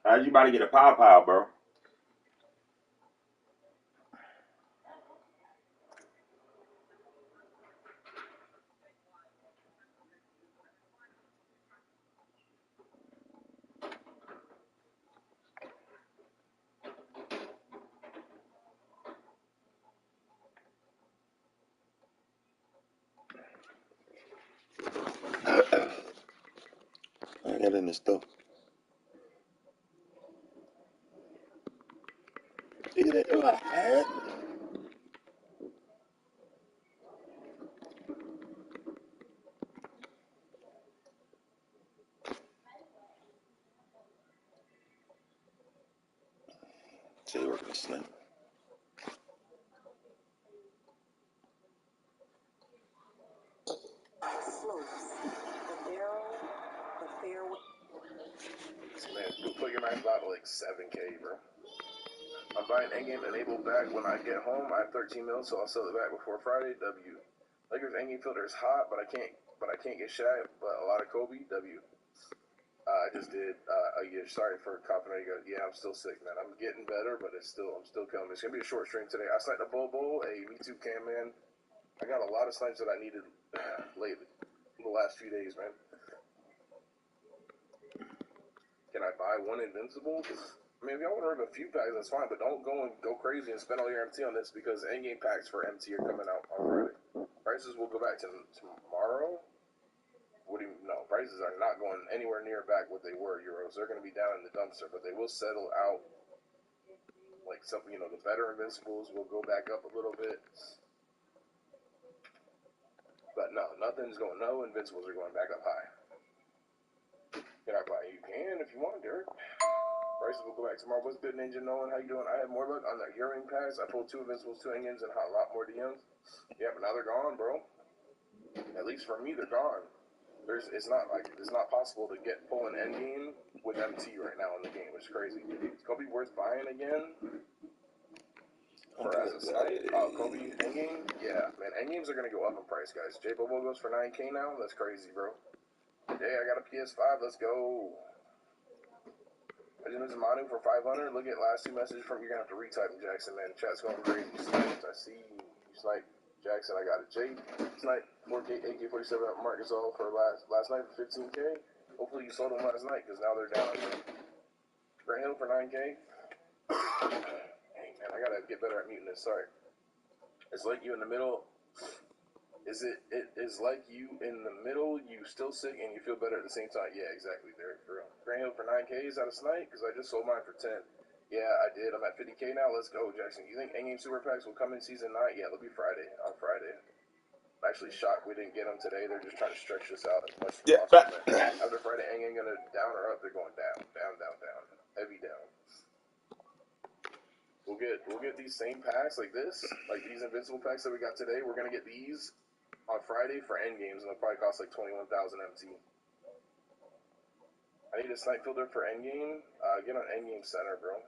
How's you about to get a pow, bro? I got in this stuff. Look at that. Oh, I had. Say we're gonna snipe. Man, go put your max out to like 7K, bro. I'm buying endgame enabled back when I get home. I have 13 mil, so I'll sell it back before Friday. W. Lakers endgame filter is hot, but I can't get shy. But a lot of Kobe. W. I just did a year. Sorry for coughing. Yeah, I'm still sick, man. I'm getting better, but I'm still coming. It's gonna be a short stream today. I sniped a Bobo, a Me Too Cam, man. I got a lot of snipes that I needed lately, the last few days, man. Can I buy one Invincible? I mean, if y'all want to rip a few packs, that's fine, but don't go crazy and spend all your MT on this because endgame packs for MT are coming out on Friday. Prices will go back to tomorrow. What do you know? Prices are not going anywhere near back what they were, Euros. They're going to be down in the dumpster, but they will settle out. Like something, the better Invincibles will go back up a little bit. But no, no Invincibles are going back up high. Can I buy? You can if you want, Derek. Prices will go back tomorrow. What's good, Ninja Nolan? How you doing? I had more luck on the hearing pass. I pulled 2 Invincibles, 2 Engines, and a lot more DMs. Yeah, but now they're gone, bro. At least for me, they're gone. It's not possible to get pulling endgame with MT right now in the game, which is crazy. Is Kobe worth buying again? For as a snipe? Kobe endgame? Yeah, man, endgames are gonna go up in price, guys. J Bobo goes for 9K now. That's crazy, bro. Hey, I got a PS5. Let's go. I just missed Manu for 500. Look at last 2 messages from you're gonna have to retype them, Jackson, man. Chat's going crazy. Sniped. I see you sniped. Jackson, I got it. Jay, snipe 4K, AK-47 at Marcus all for last night for 15K. Hopefully you sold them last night because now they're down. Grant Hill for 9K. Dang, man, I gotta get better at muting this. Sorry. It's like you in the middle. It is like you in the middle, you still sick and you feel better at the same time. Yeah, exactly, Derek, for real. Grant Hill for 9K is out of snipe because I just sold mine for 10. Yeah, I did. I'm at 50K now. Let's go, Jackson. You think Endgame Super Packs will come in Season 9? Yeah, they'll be on Friday. I'm actually shocked we didn't get them today. They're just trying to stretch this out as much as possible. After Friday, Endgame going to down or up? They're going down. Heavy down. We'll get these same packs like this, like these Invincible packs that we got today. We're going to get these on Friday for Endgames, and they'll probably cost like 21,000 MT. I need a snipe filter for Endgame. Get on Endgame Center, bro.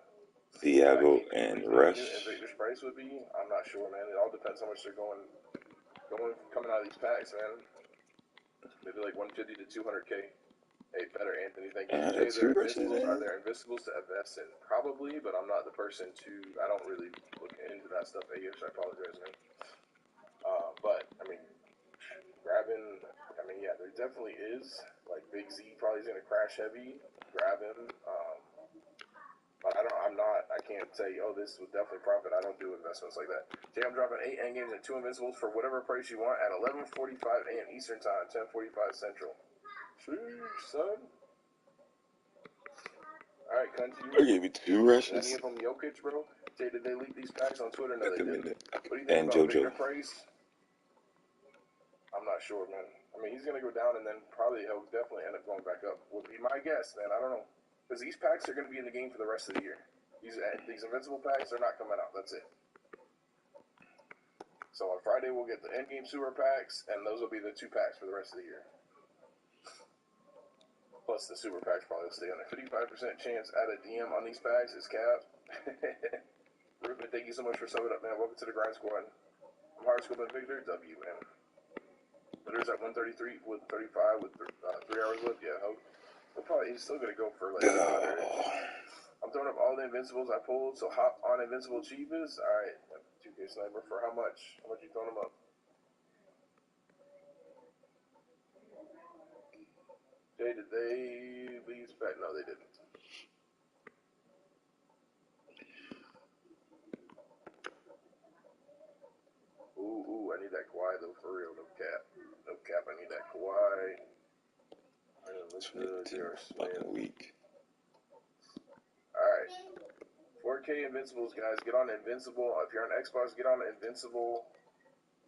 Diago and Rush. Victor's price would be? I'm not sure, man. It all depends how much they're coming out of these packs, man. Maybe like 150 to 200K. Hey, better Anthony, thank you. Are there Invisibles to invest in? Probably, but I'm not the person to. I don't really look into that stuff. I apologize, man. But I mean, grabbing. I mean, yeah, there definitely is. Like Big Z probably is gonna crash heavy. Grab him. But I can't say, oh, this would definitely profit. I don't do investments like that. Jay, I'm dropping 8 endgames and 2 Invincibles for whatever price you want at 11:45 a.m. Eastern Time, 10:45 Central. Sheesh, son. Alright, continue. I gave you 2 rushes. Any of them Jokic, bro? Jay, did they leak these packs on Twitter? No, they didn't. What do you think and about JoJo. Victor price? I'm not sure, man. I mean, he's going to go down and then probably he'll definitely end up going back up. Would be my guess, man. I don't know. Because these packs are going to be in the game for the rest of the year. These Invincible packs, they're not coming out. That's it. So on Friday, we'll get the endgame sewer packs, and those will be the 2 packs for the rest of the year. Plus the super packs probably will stay on there. 55% chance at a DM on these packs is capped. Ruben, thank you so much for subbing up, man. Welcome to the grind squad. I'm hard scoping Victor. W, man. Victor's at 133 with 35 with 3 hours left. Yeah, he's still going to go for like 100. I'm throwing up all the Invincibles I pulled, so hop on Invincible cheapest. Alright, 2K Sniper for how much? How much you throwing them up? Jay, did they leave spec? No, they didn't. Ooh, I need that Kawhi though, for real. No cap. No cap, I need that Kawhi. Fucking week. Alright. 4K Invincibles, guys. Get on Invincible. If you're on Xbox, get on Invincible.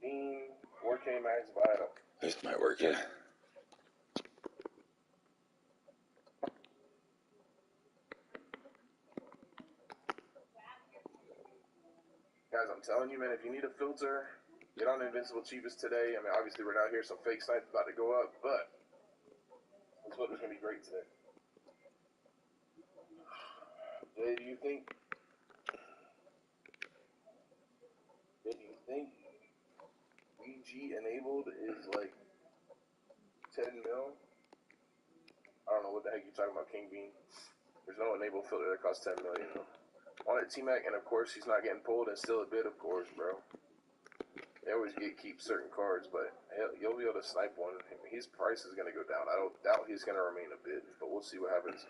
4K max buyout. This might work, yeah. Guys, I'm telling you, man, if you need a filter, get on Invincible cheapest today. I mean, obviously we're not here, so fake snipe about to go up, but this filter's gonna be great today. Jay, do you think VG enabled is like 10 mil? I don't know what the heck you're talking about, King Bean. There's no enable filter that costs 10 million. On a T-Mac, and of course he's not getting pulled, and still a bid, of course, bro. They always keep certain cards, but you'll be able to snipe one. His price is going to go down. I don't doubt he's going to remain a bid, but we'll see what happens.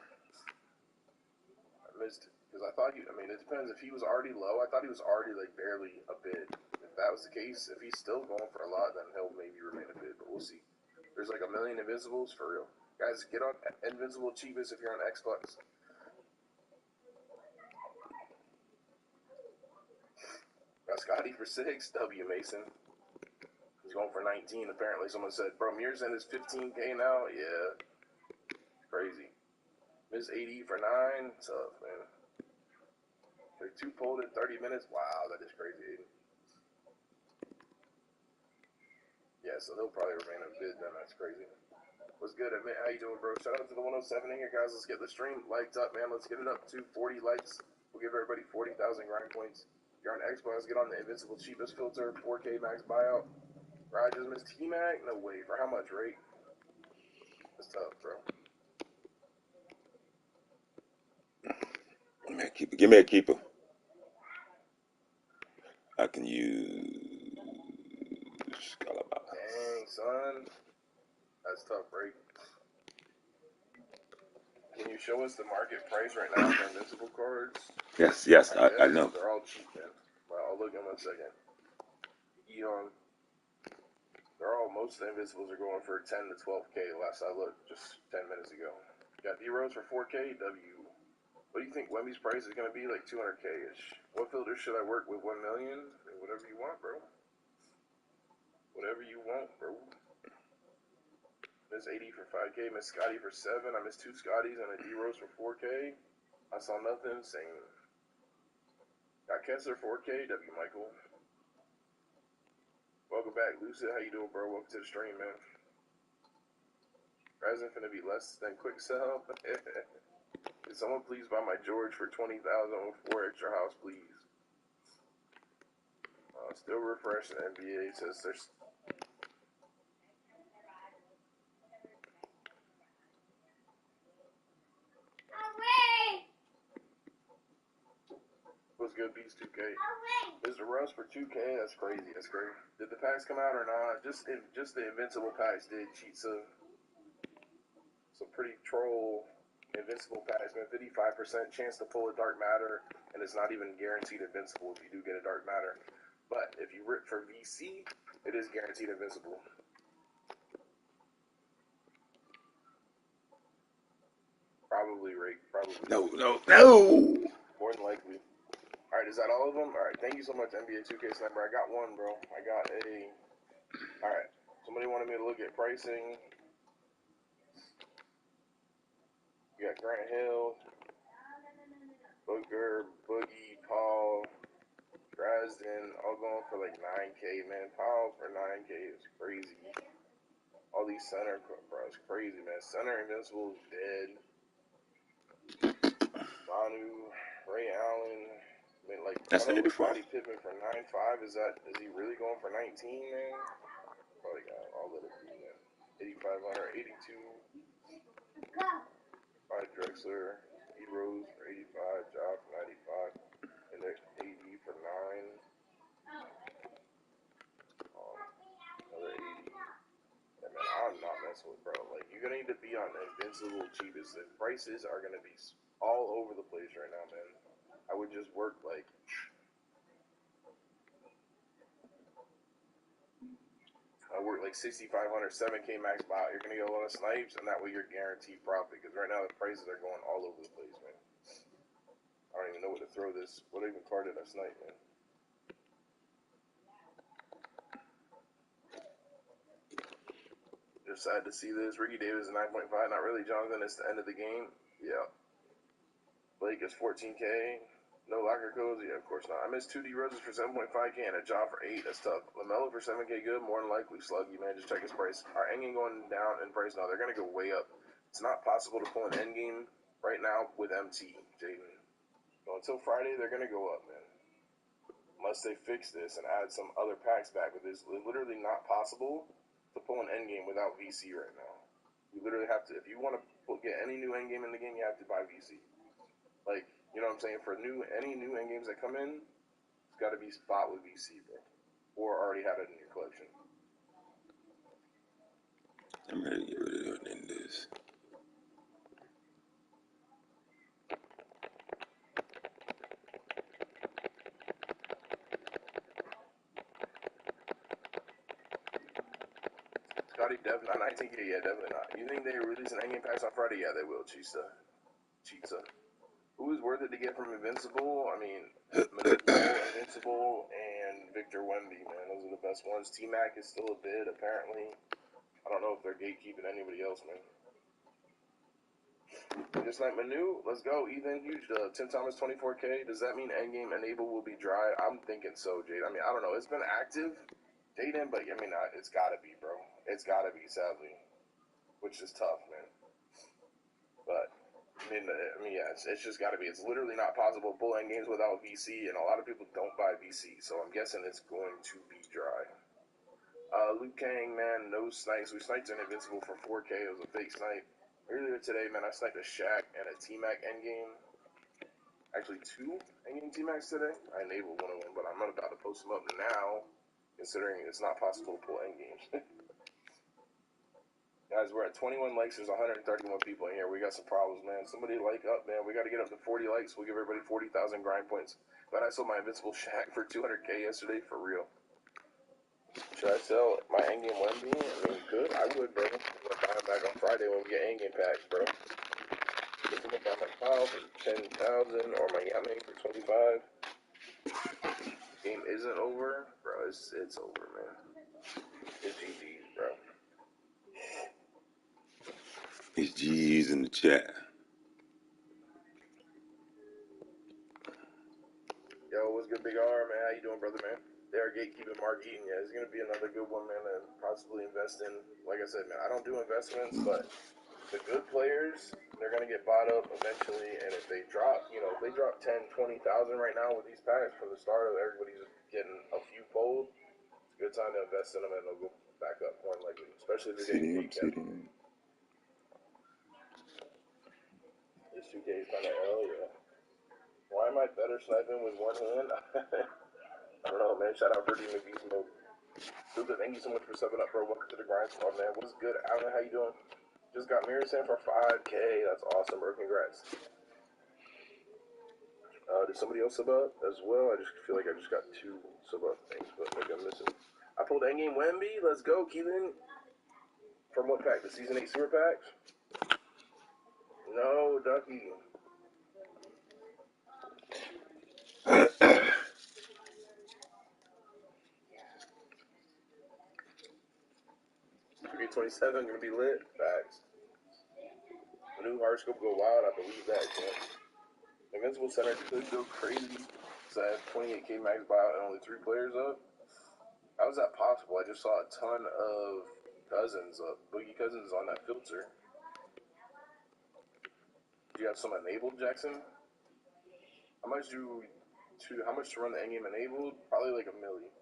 I missed, because I thought I mean, it depends. If he was already low, I thought he was already, like, barely a bid. If that was the case, if he's still going for a lot, then he'll maybe remain a bid, but we'll see. There's like 1 million Invincibles, for real. Guys, get on Invincible cheapest if you're on Xbox. Got Scotty for 6. W Mason. He's going for 19. Apparently, someone said, bro, Mearson is 15K now. Yeah, crazy. Miss 80 for 9. Tough, man. They're 2 pulled in 30 minutes. Wow, that is crazy. Yeah, so they'll probably remain a bid then. That's crazy. What's good, Admit? How you doing, bro? Shout out to the 107 in here, guys. Let's get the stream liked up, man. Let's get it up to 40 likes. We'll give everybody 40,000 grind points. If you're on Xbox, get on the Invincible cheapest filter, 4K max buyout. Rogers missed T-Mac? No way. For how much, rate? That's tough, bro. Give me a keeper. I can use Calabas. Dang, son. That's tough, rate. Can you show us the market price right now for Invincible cards? Yes, I know. They're all cheap, man. Well, I'll look in 1 second. Eon. Most of the Invincibles are going for 10 to 12K last I looked, just 10 minutes ago. Got D-Rose for 4K, W. What do you think Wemmy's price is going to be? Like 200K-ish. What filter should I work with? 1 million? Whatever you want, bro. Whatever you want, bro. Miss 80 for 5K, Miss Scotty for 7. I missed 2 Scotties and a D-Rose for 4K. I saw nothing. Same. Got Kessler 4K, W Michael. Welcome back, Lucid. How you doing, bro? Welcome to the stream, man. Resin finna be less than quick sell. Can someone please buy my George for 20,000 with 4 extra house, please? Still refreshing. NBA says there's. What's good, Beats 2K? Is the Russ for 2K? That's crazy. That's great. Did the packs come out or not? Just the Invincible packs did. Cheat some pretty troll Invincible packs, man. 55% chance to pull a Dark Matter, and it's not even guaranteed Invincible if you do get a Dark Matter. But if you rip for VC, it is guaranteed Invincible. Probably, Rick. Probably. No. More than likely. Alright, is that all of them? Alright, thank you so much, NBA 2K Sniper. I got one, bro. Alright, somebody wanted me to look at pricing. You got Grant Hill, Booker, Boogie, Paul, Dresden, all going for like 9K, man. Paul for 9K is crazy. All these center, bro, it's crazy, man. Center Invincible is dead. Manu, Ray Allen. I mean, like, That's 84. Scottie Pippen for 9.5. Is he really going for 19, man? Probably got all of it, man. 8,500, 82. By Drexler, Rose for 85, Job for 95, Index AD for 9. Another 80. Yeah, man, I'm not messing with, bro. Like, you're gonna need to be on Invincible cheapest. The prices are gonna be all over the place right now, man. I would just work like. I work like 6,500, 7K max buy. You're gonna get a lot of snipes, and that way you're guaranteed profit. Because right now the prices are going all over the place, man. I don't even know what to throw this. What even card did I snipe, man? Just sad to see this. Ricky Davis is 9.5. Not really, Jonathan. It's the end of the game. Yeah. Blake is 14K. No locker codes? Yeah, of course not. I missed 2D Roses for 7.5K and a job for 8. That's tough. LaMelo for 7K good. More than likely. Sluggy, man. Just check his price. Our endgame going down in price? No, they're going to go way up. It's not possible to pull an endgame right now with MT, Jaden. So until Friday, they're going to go up, man. Unless they fix this and add some other packs back. But it's literally not possible to pull an endgame without VC right now. You literally have to, if you want to get any new endgame in the game, you have to buy VC. Like, you know what I'm saying? For any new endgames that come in, it's got to be spot with VC, bro. Or already have it in your collection. I'm ready to get rid of Hernandez. Scotty Dev, not 19K, yeah, definitely not. You think they release an endgame packs on Friday? Yeah, they will, Cheetah. Who is worth it to get from Invincible? I mean, Invincible, and Victor Wemby, man. Those are the best ones. T-Mac is still a bid, apparently. I don't know if they're gatekeeping anybody else, man. Just like Manu, let's go. Ethan, huge dub. Tim Thomas, 24K. Does that mean endgame enable will be dry? I'm thinking so, Jade. I mean, I don't know. It's been active, Jaden, but I mean, it's got to be, bro. It's got to be, sadly, which is tough, man. But yeah, it's just got to be. It's literally not possible to pull end games without VC, and a lot of people don't buy VC, so I'm guessing it's going to be dry. Luke Kang, man, no snipes. We sniped an Invincible for 4K. It was a fake snipe. Earlier today, man, I sniped a Shaq and a T-Mac endgame. Actually, 2 endgame T-Macs today. I enabled one of them, but I'm not about to post them up now, considering it's not possible to pull endgames. Guys, we're at 21 likes. There's 131 people in here. We got some problems, man. Somebody like up, man. We got to get up to 40 likes. We'll give everybody 40,000 grind points. But I sold my Invincible Shaq for 200K yesterday, for real. Should I sell my endgame Wemby? I mean, good. I would, bro. I'm going to buy it back on Friday when we get endgame packs, bro. Get some up on my pile for 10,000 or my Yame for 25. Game isn't over, bro. It's over, man. It's GG's, bro. It's G's in the chat. Yo, what's good, Big R, man? How you doing, brother, man? They are gatekeeping Mark Eaton. Yeah, it's going to be another good one, man, to possibly invest in. Like I said, man, I don't do investments, but the good players, they're going to get bought up eventually, and if they drop, if they drop 10, 20,000 right now with these packs from the start of everybody's getting a few fold, it's a good time to invest in them, and they'll go back up more than likely, especially if they're getting gate kept. This 2K is kind of L, yeah. Why am I better sniping with one hand? I don't know, man. Shout out for Demon Beast Mode. Luca, thank you so much for subbing up, bro. Welcome to the grind squad, man. What's good, Alan? How you doing? Just got Mirror Sand for 5K. That's awesome, bro. Congrats. Did somebody else sub up as well? I just feel like I just got 2 sub up things, but maybe I'm missing. I pulled endgame Wemby. Let's go, Keelan. From what pack? The Season 8 Super Packs? No, Ducky. 327 gonna be lit. Facts. The new horoscope go wild. I believe that. Yeah. Invincible Center could go crazy. So I have 28K max buyout and only 3 players up. How is that possible? I just saw a ton of Cousins up. Boogie Cousins on that filter. Do you have some enabled, Jackson? How much to run the endgame enabled? Probably like $1 million.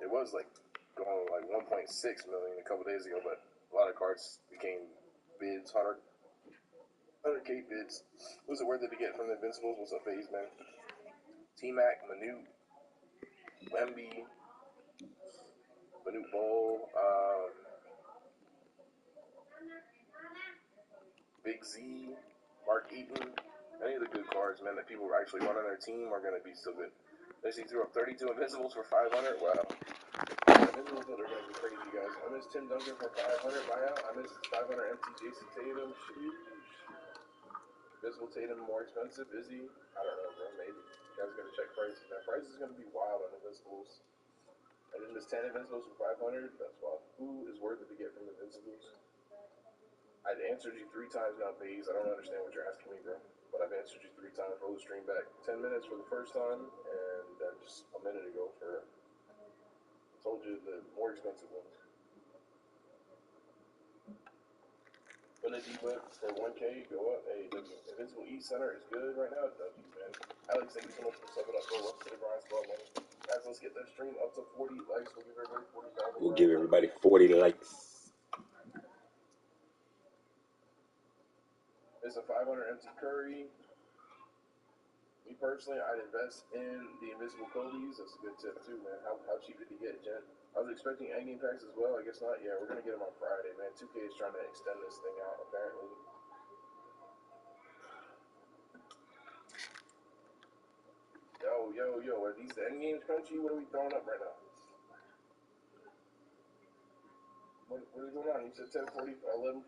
It was like going like 1.6 million a couple days ago, but a lot of cards became bids hard. 100K bids. Was it worth it to get from the Invincibles? What's up, FaZe, man? T-Mac, Manute, Wemby, Manute Bol, Big Z, Mark Eaton. Any of the good cards, man, that people actually want on their team are going to be so good. They threw up 32 Invincibles for 500. Wow. Invincibles are going to be crazy, guys. I missed Tim Duncan for 500 buyout. I missed 500 empty Jason Tatum. Sheesh. Invisible Tatum more expensive? Is he? I don't know, bro. Maybe. You guys got to check prices. That price is going to be wild on Invincibles. And then this 10 Invincibles for 500. That's wild. Who is worth it to get from Invincibles? I've answered you 3 times now, FaZe. I don't understand what you're asking me, bro. But I've answered you 3 times. Roll the stream back 10 minutes for the first time, and then just a minute ago for, I told you the more expensive ones. Benedict for 1K, go up. Hey, the Invincible East Center is good right now. W, man. Alex, thank you so much for subbing up, bro. Welcome to the grind squad, man. Guys, let's get that stream up to 40 likes. We'll give everybody 40,000. We'll give everybody 40 likes. It's a 500 empty Curry. Me personally, I'd invest in the Invisible Kobe's. That's a good tip too, man. How cheap did he get, Jen? I was expecting endgame packs as well. I guess not. Yeah, we're gonna get them on Friday, man. 2K is trying to extend this thing out, apparently. Yo, are these the endgames, Crunchy? What are we throwing up right now? What is going on? You said 10:40, 11:45.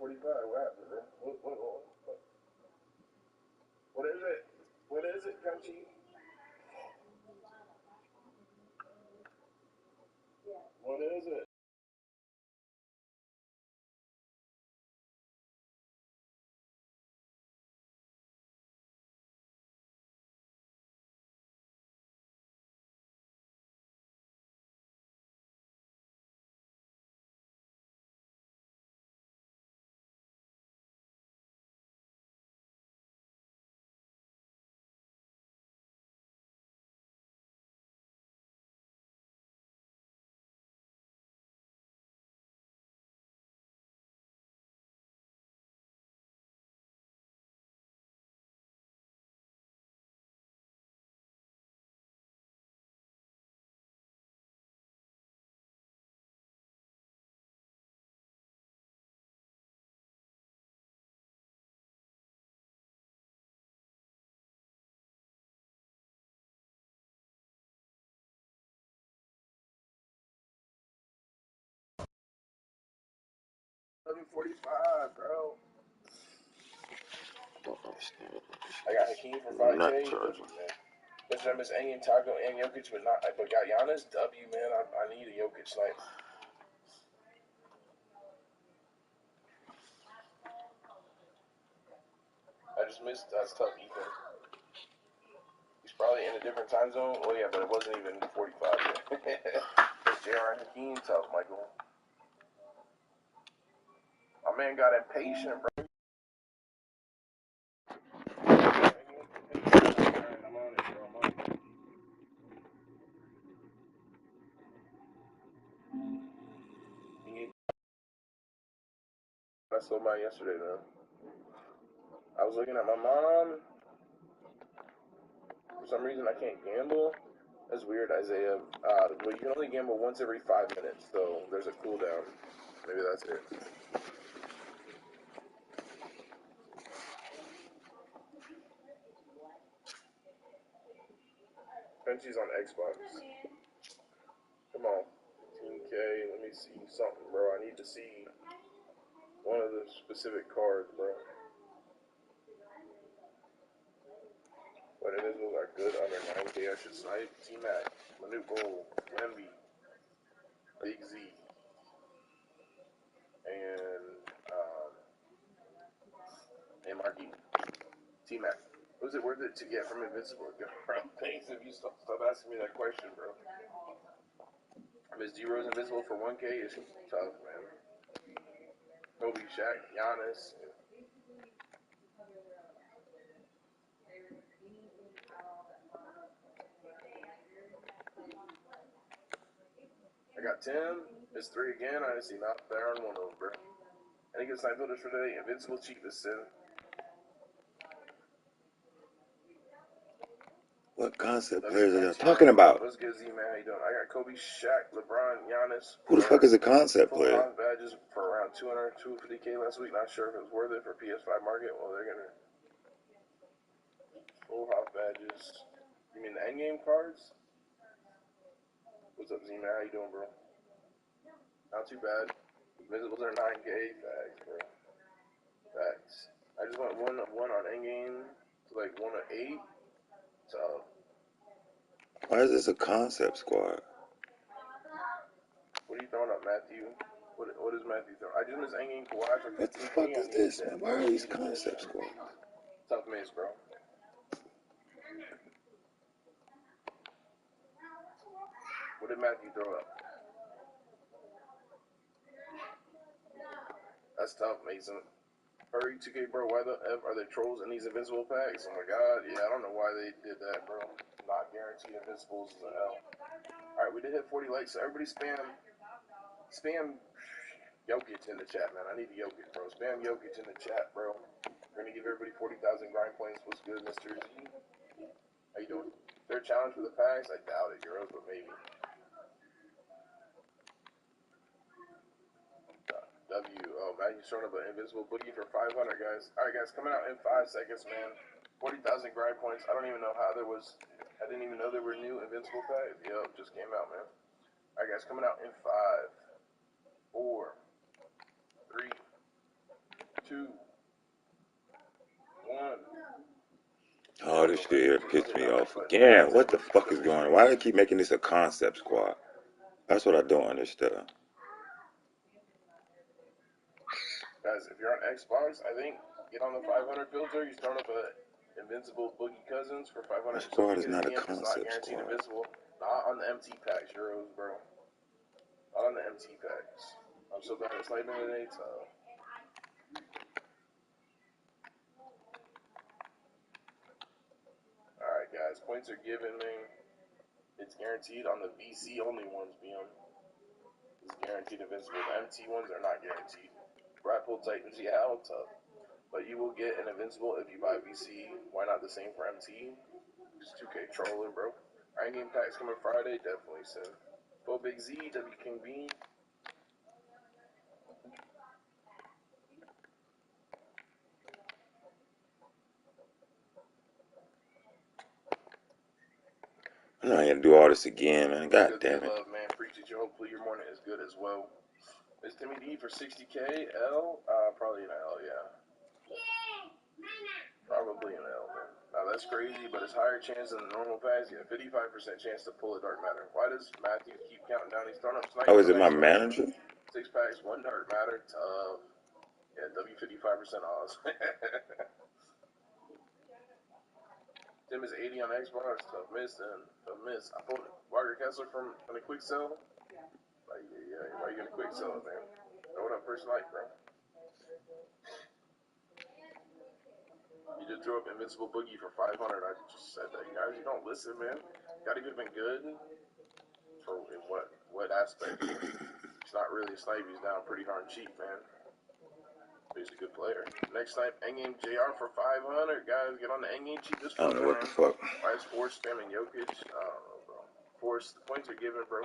What happened, bro? What is it? What is it, Crunchy? What is it? $11:45, bro. I got Hakeem for 5K. Yes, I miss Ang and Taco and Jokic, but got Giannis. W, man. I need a Jokic snipe. I just missed. That's tough, Ethan. He's probably in a different time zone. Oh yeah, but it wasn't even 45 yet. JR and Hakeem, tough, Michael. My man got impatient, bro. I sold mine yesterday, though. I was looking at my mom. For some reason, I can't gamble. That's weird, Isaiah. Well, you can only gamble once every 5 minutes, so there's a cooldown. Maybe that's it. Frenchie's on Xbox. Come on. Team K, let me see something, bro. I need to see one of the specific cards, bro. But Invisibles are good under 9K. I should snipe T-Mac, Manute Bol, Wemby, Big Z, and Marky. T-Mac. Was it worth it to get from Invincible? Bro, thanks if you stop asking me that question, bro. Miss D-Rose Invincible for 1K is tough, man. Kobe, Shaq, Giannis. I got 10. It's 3 again. I see not there on one over. Any good snipe builders for today? Invincible cheap is 7. What concept players are y'all talking about? What's good, Z, man? How you doing? I got Kobe, Shaq, LeBron, Giannis. Who the fuck is a concept full player? House badges for around 200, 250K last week. Not sure if it was worth it for PS5 market. Well, they're gonna full house badges. You mean the endgame cards? What's up, Z, man? How you doing, bro? Not too bad. Invisibles are 9K. Facts, bro. Facts. I just went one on endgame to like 1 of 8. So. Why is this a concept squad? What are you throwing up, Matthew? What is Matthew throwing? I just missed endgame Kawhi for 15K. What the fuck is this, man? Why are these concept squads? Tough miss, bro. What did Matthew throw up? That's tough, Mason. Hurry, 2K, bro. Why the F are there trolls in these invincible packs? Oh my god, yeah, I don't know why they did that, bro. Not guaranteed invincibles is a hell. Alright, we did hit 40 likes, so everybody spam Jokic in the chat, man. I need Jokic, bro. Spam Jokic in the chat, bro. We're gonna give everybody 40,000 grind points. What's good, Mr. Z? How you doing? Their challenge for the packs? I doubt it, Euros, but maybe. Oh, Matthew's throwing up an invincible boogie for 500, guys. All right, guys, coming out in 5 seconds, man. 40,000 grind points. I don't even know how there was. I didn't even know there were new invincible packs. Yup, just came out, man. All right, guys, coming out in 5, 4, 3, 2, 1. Oh, this shit here pissed me off again. What the fuck is going on? Why do they keep making this a concept squad? That's what I don't understand. Guys, if you're on Xbox, I think get on the 500 filter. You start up a Invincible Boogie Cousins for 500. That squad is not a It's not concept guaranteed squad. invincible. Not on the MT packs, Euros, bro. Not on the MT packs. I'm so bad at sniping today, so. Alright, guys, points are given, man. It's guaranteed on the VC only ones, BM. It's guaranteed invincible. The MT ones are not guaranteed. Bradpool Titans, yeah, how tough. But you will get an invincible if you buy VC. Why not the same for MT? Just 2K trolling, bro. Iron Game packs coming Friday, definitely soon. Bo Big Z, W King B. I'm not gonna do all this again, man. God damn it. Love, man. Appreciate you. Hopefully your morning is good as well. Is Timmy D for 60K? L? Probably an L, yeah. Probably an L, man. Now that's crazy, but it's higher chance than the normal packs. Yeah, 55% chance to pull a dark matter. Why does Matthew keep counting down? He's throwing up snipers. Oh, is it my manager? 6 packs, 1 dark matter. Tough. Yeah, W 55% odds. Tim is 80 on Xbox. Tough miss, and tough miss. I pulled Walker Kessler from a quick sell. Like, yeah, why you gonna quick sell it, man? Throw it up first night, bro. You just threw up Invincible Boogie for 500. I just said that. You guys, you don't listen, man. Gotta have been good. For in what aspect? He's not really a snipe. He's down pretty darn cheap, man. He's a good player. Next snipe, Endgame JR for 500. Guys, get on the Endgame cheapest. I don't know what the fuck. Why is Force spamming Jokic? I don't know, bro. Force, the points are given, bro.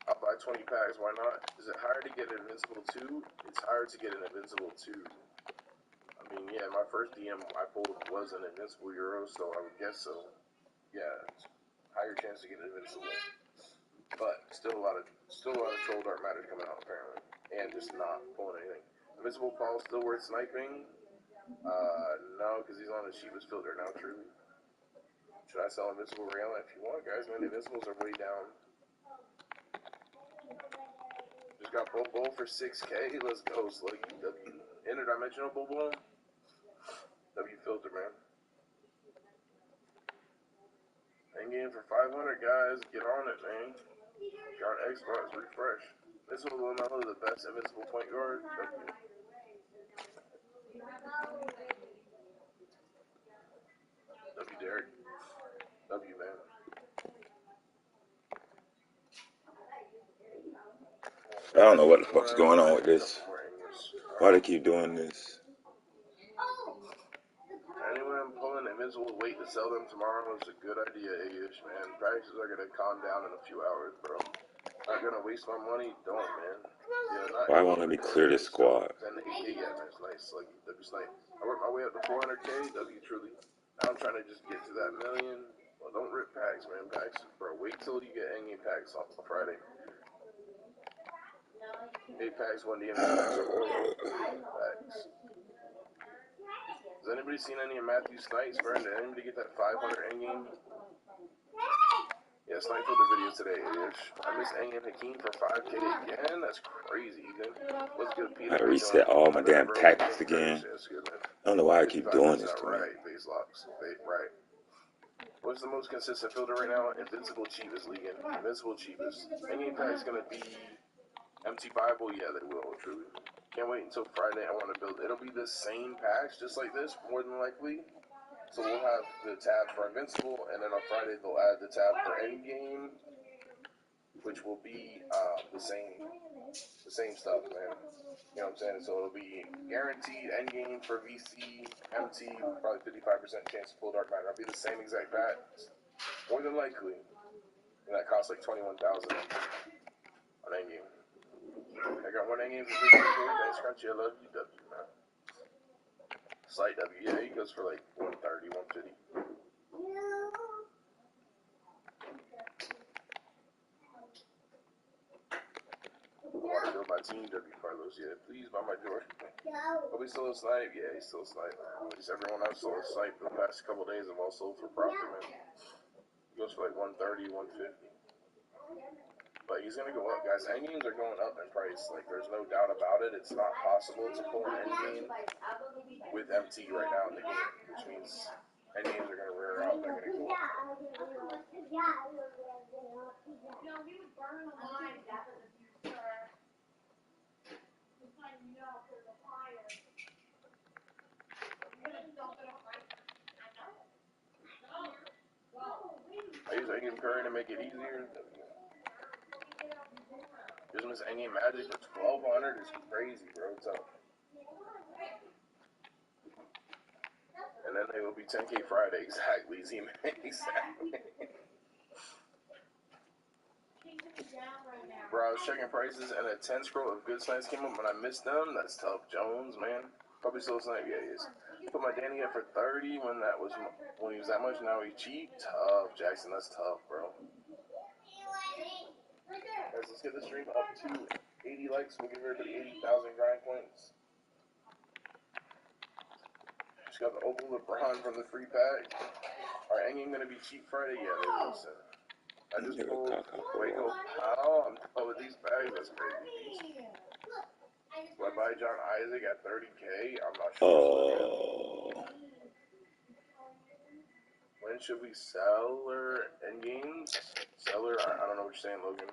I'll buy 20 packs. Why not? Is it higher to get an Invincible 2? It's higher to get an Invincible 2. I mean, yeah, my first DM I pulled was an Invincible Euro, so I would guess so. Yeah, it's higher chance to get an Invincible. But still a lot of troll dark matters coming out apparently, and just not pulling anything. Invincible Paul still worth sniping? No, because he's on the cheapest filter now. Truly, should I sell Invincible Rail if you want, guys? Man, the Invincibles are way down. Just got Bobo for 6K. Let's go, Sluggy. W interdimensional Bobo. W filter, man. Endgame for 500, guys. Get on it, man. If you're on Xbox, refresh. This was one of the best invincible point guard. W Derek. W, man. I don't know what the fuck's going on with this. Why they keep doing this? Anyone pulling invincible weight to sell them tomorrow is a good idea, Ish, man. Prices are gonna calm down in a few hours, bro. Not gonna waste my money, don't, man. Yeah, not Why won't let me clear this squad? 10 to 8K, yeah, man, it's nice. Like, W Snipe. I worked my way up to 400K, W Truly. Now I'm trying to just get to that million. Well, don't rip packs, man. Packs, bro. Wait till you get any packs on Friday. 8 packs, 1 DMs packs are horrible. Packs. Has anybody seen any of Matthew Snipes, bro? Did anybody get that 500 endgame? Yeah, Snipe put the video today, Ish. I miss Eng and Hakeem for 5K again? That's crazy, Ethan. What's good, Peter? I reset all my damn tactics again. I don't know why I keep doing this to me. Right, base locks. Right. What's the most consistent filter right now? Invincible cheapest, Legan. Invincible cheapest. Endgame pack's gonna be MT Bible? Yeah, they will, truly. Can't wait until Friday. I want to build. It'll be the same packs, just like this, more than likely. So we'll have the tab for Invincible, and then on Friday they'll add the tab for Endgame, which will be the same stuff, man. You know what I'm saying? So it'll be guaranteed Endgame for VC, MT, probably 55% chance to pull Dark Matter. It'll be the same exact packs, more than likely. And that costs like 21,000 on Endgame. I got one Endgame for 15K. Thanks, Crunchy. I love you, W, man. Slight W, yeah, he goes for like 130, 150. I want to build my team, W. Carlos. Yeah, please buy my Jordan. Are we still a snipe? Yeah, he's still a snipe. At least everyone else sold a snipe the past couple days have all sold for profit, man. He goes for like 130, 150. But he's going to go up, guys. Endgames are going up in price. Like, there's no doubt about it. It's not possible to pull an endgame with MT right now in the game, which means endgames are going to rear out. They're going to go up. I use endgame curry to make it easier. Just miss endgame magic for 1,200 is crazy, bro. It's up. And then they will be 10K Friday. Exactly, Z-Man. Exactly. Bro, I was checking prices and a 10 scroll of good snipes came up and I missed them. That's tough. Jones, man. Probably still a snipe. Yeah, he is. Put my Danny up for 30 when he was that much. Now he's cheap. Tough, Jackson. That's tough, bro. Guys, let's get the stream up to 80 likes. We'll give everybody 80,000 grind points. Just got the Opal LeBron from the free pack. Are Endgame going to be cheap Friday? Yeah, they will, sir. I just pulled Fuego Pal. I'm done with these bags. That's crazy. Do I buy John Isaac at 30K? I'm not sure. When should we sell our endgames? Seller, I don't know what you're saying, Logan.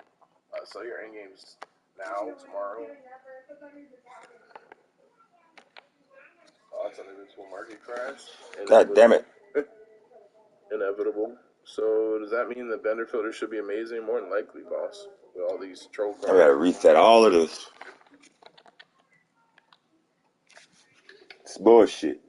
Sell your endgames now, tomorrow. Thoughts on the Invincible market crash? God damn it. Inevitable. So does that mean the Bender filter should be amazing? More than likely, boss. With all these troll cards. I gotta reset all of this. It's bullshit.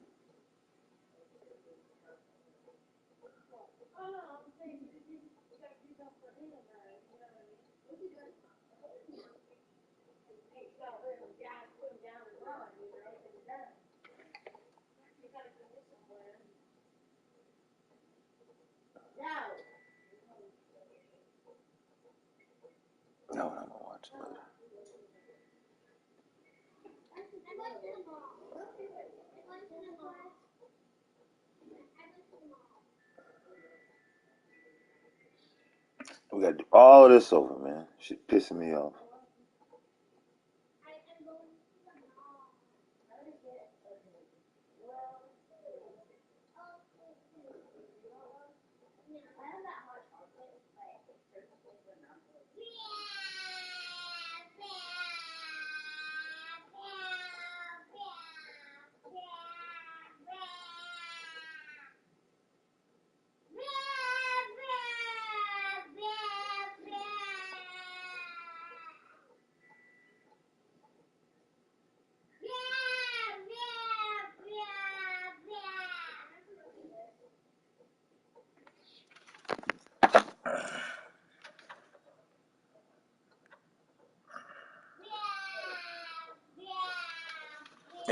No, I'm gonna watch it later. We gotta do all of this over, man. Shit pissing me off.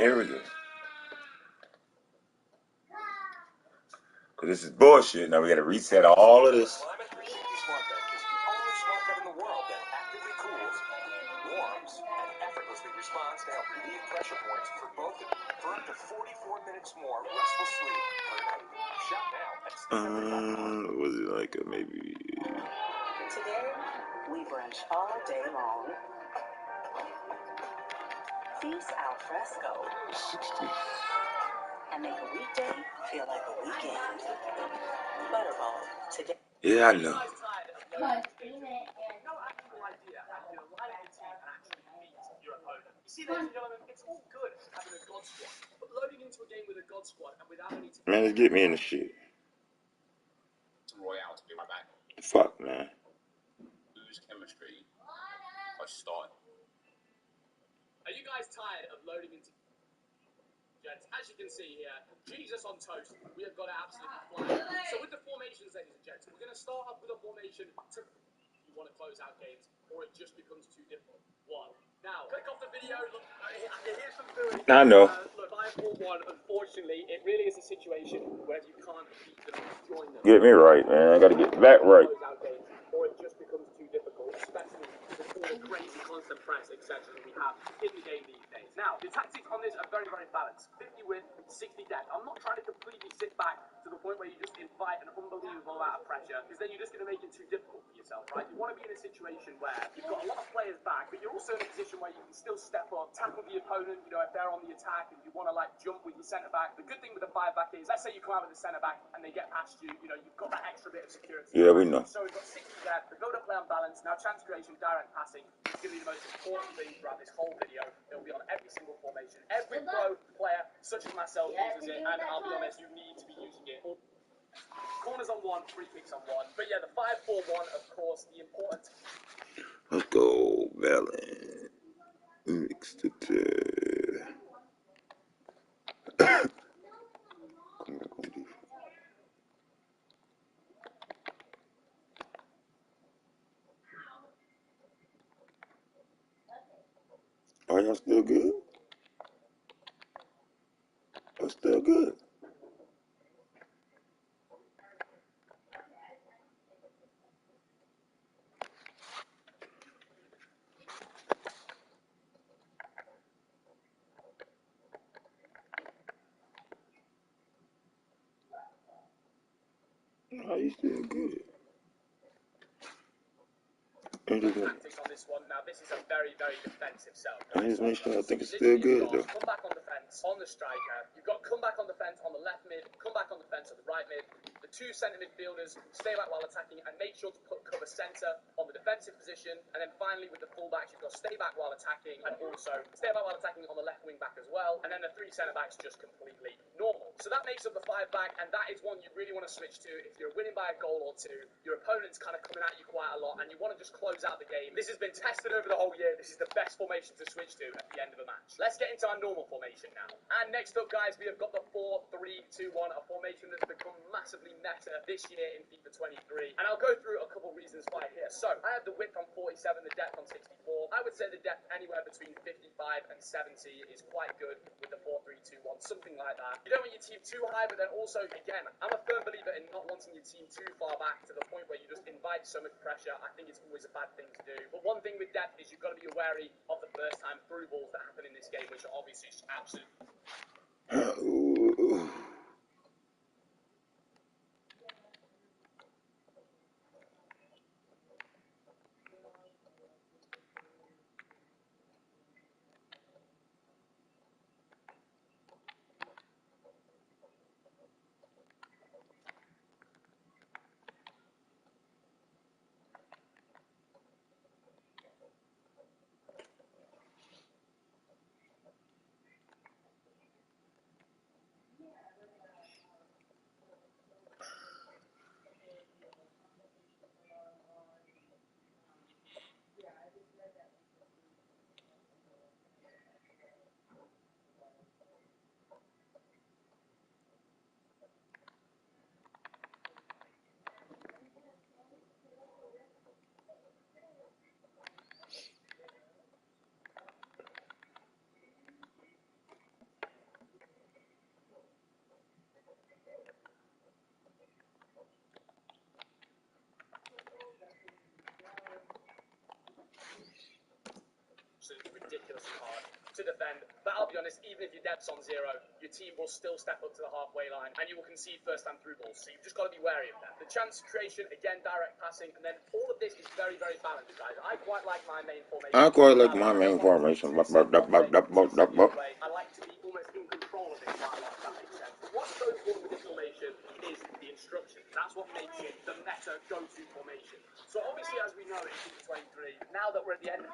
Here we go. Cause this is bullshit. Now we gotta reset all of this. Response to help relieve pressure points for both for up to 44 minutes more restful sleep per night. Shop now. Was it like a maybe? Today we brunch all day long. Feast al fresco. 60. And make a weekday feel like a weekend. Butterball today. Yeah, I know. See, ladies and gentlemen, it's all good having a God squad, but loading into a game with a God squad and without any Man, just get me in the shit. Royale to be right back. Fuck, man. Lose chemistry. I start. Are you guys tired of loading into gents? As you can see here, Jesus on toast. We have got it absolutely flying. So with the formations, ladies and gents, we're going to start off with a formation to you want to close out games, or it just becomes too difficult. One. Now, click off the video. Look, here's some food. I know. Look, I have one. Unfortunately, it really is a situation where you can't beat them, join them. Get me right, man. I gotta get that right. Close out games, or it just becomes too difficult, especially with all the crazy constant press, etc. that we have in the game these days. Now, the tactics on this are very, very balanced. 50 width, 60 depth. I'm not trying to completely sit back to the point where you just invite an unbelievable amount of pressure, because then you're just going to make it too difficult for yourself, right? You want to be in a situation where you've got a lot of players back, but you're also in a position where you can still step up, tackle the opponent, you know, if they're on the attack and you want to like jump with your centre back. The good thing with the 5-back is, let's say you come out with the centre back and they get past you, you know, you've got that extra bit of security. Yeah, we know. So we've got 60 there, the build up play on balance. Now chance creation, direct passing is going to be the most important thing throughout this whole video. It'll be on every single formation. Every pro player, such as myself, uses it, and I'll be honest, you need to be using it. Corners on one, free kicks on one. But yeah, the 5-4-1, of course, the important. Let's go, Bellin. Mixed it. Are y'all still good? I'm still good. Are you still good? Tactics on this one. Now, this is a very, very defensive setup. I just make sure I think it's still good, though. Come back on the fence on the striker. You've got come back on the fence on the left mid, come back on the fence on the right mid. The two centre midfielders stay back while attacking and make sure to put cover centre on the defensive position. And then finally with the fullbacks, you've got stay back while attacking and also stay back while attacking on the left wing back as well. And then the three centre backs just completely normal. So that makes up the 5-back, and that is one you really want to switch to if you're winning by a goal or two. Your opponent's kind of coming at you quite a lot and you want to just close out the game. This has been tested over the whole year. This is the best formation to switch to at the end of a match. Let's get into our normal formation now. And next up, guys, we have got the 4-3-2-1, a formation that's become massively meta this year in FIFA 23. And I'll go through a couple reasons why here. So, I have the width on 47, the depth on 64. I would say the depth anywhere between 55 and 70 is quite good with the 4-3-2-1, something like that. You don't want your team too high, but then also, again, I'm a firm believer in not wanting your team too far back to the point where you just invite so much pressure. I think it's always a bad thing to do. But one thing with depth is you've got to be wary of the first time through balls that happen in this game, which are obviously just absolute. But I'll be honest, even if your depth's on 0, your team will still step up to the halfway line and you will concede first-time through balls. So you've just got to be wary of that. The chance creation, again, direct passing, and then all of this is very, very balanced, guys. I quite like my main formation. I quite like my main formation. I like to be almost in control of it quite a lot, if that makes sense. What's so important with this formation is the instructions. That's what makes it the meta go-to formation. So obviously, as we know in FIFA 23, now that we're at the end...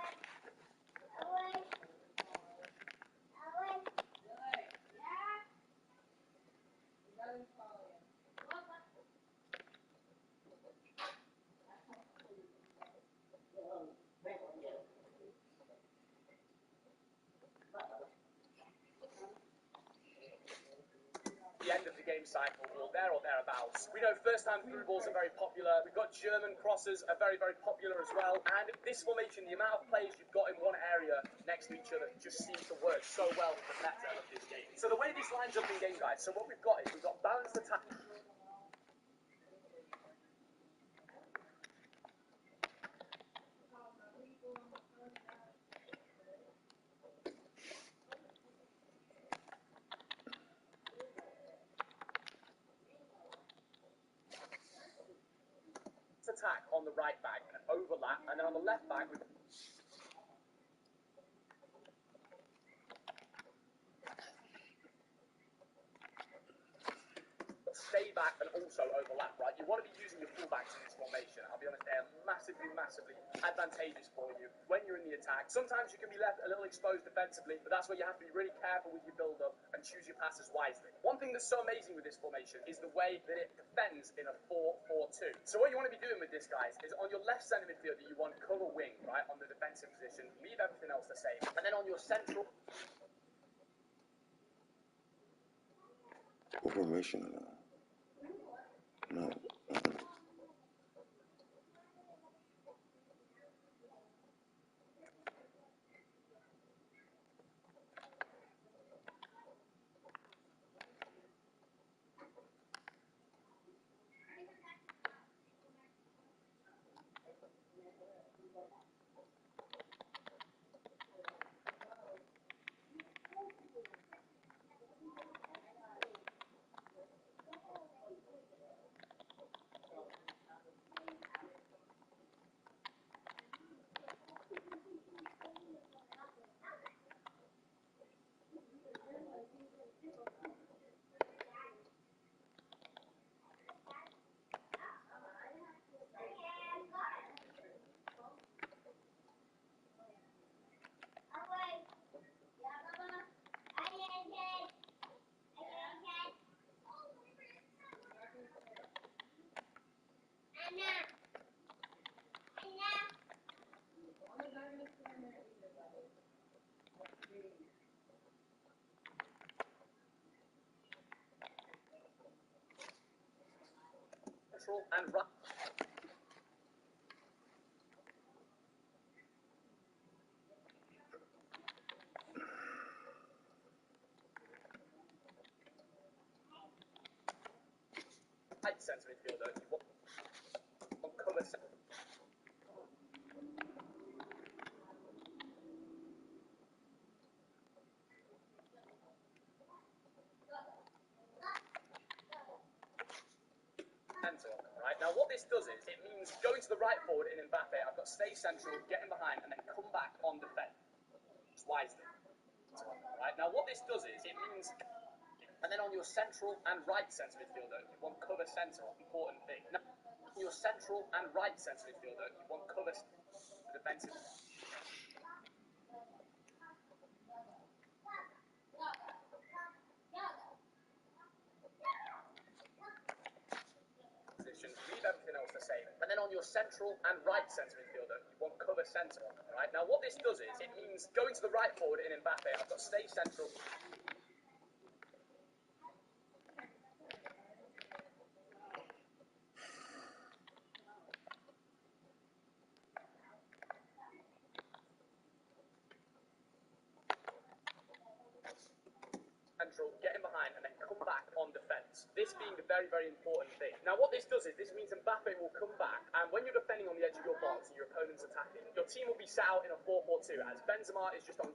the end of the game cycle, or there or thereabouts. We know first-time through balls are very popular. We've got German crosses are very, very popular as well. And this formation, the amount of players you've got in one area next to each other just seems to work so well with the meta of this game. So the way this lines up in game, guys, so what we've got is we've got balanced attack. Attack on the right back and overlap, and then on the left back with stay back and also overlap, right? You want to be using your fullbacks in this formation. I'll be honest, they're massively, massively advantageous for you when you're in the attack. Sometimes you can be left a little exposed defensively, but that's where you have to be really careful with your build-up and choose your passes wisely. One thing that's so amazing with this formation is the way that it defends in a 4-4-2. So what you want to be doing with this, guys, is on your left centre midfielder, you want cover wing, right, on the defensive position. Leave everything else the same. And then on your central... What formation am I? No. and right. Right centre midfielder, you want cover centre. Right now, what this does is it means going to the right forward in Mbappe. I've got stay central, get in behind, and then come back on defence wisely. Right now, what this does is it means, and then on your central and right centre midfielder, you want cover centre. Important thing. Now, your central and right centre midfielder, you want cover defensive. Leave everything else the same. And then on your central and right centre midfielder, you want cover centre. Right now, what this does is it means going to the right forward in Mbappe. I've got stay central. Central, get in behind, and then come back on defence. This being the very, very important thing. Now, what this does is this means Mbappe will come back, and when you're defending on the edge of your box and your opponent's attacking, your team will be set out in a 4-4-2, as Benzema is just on.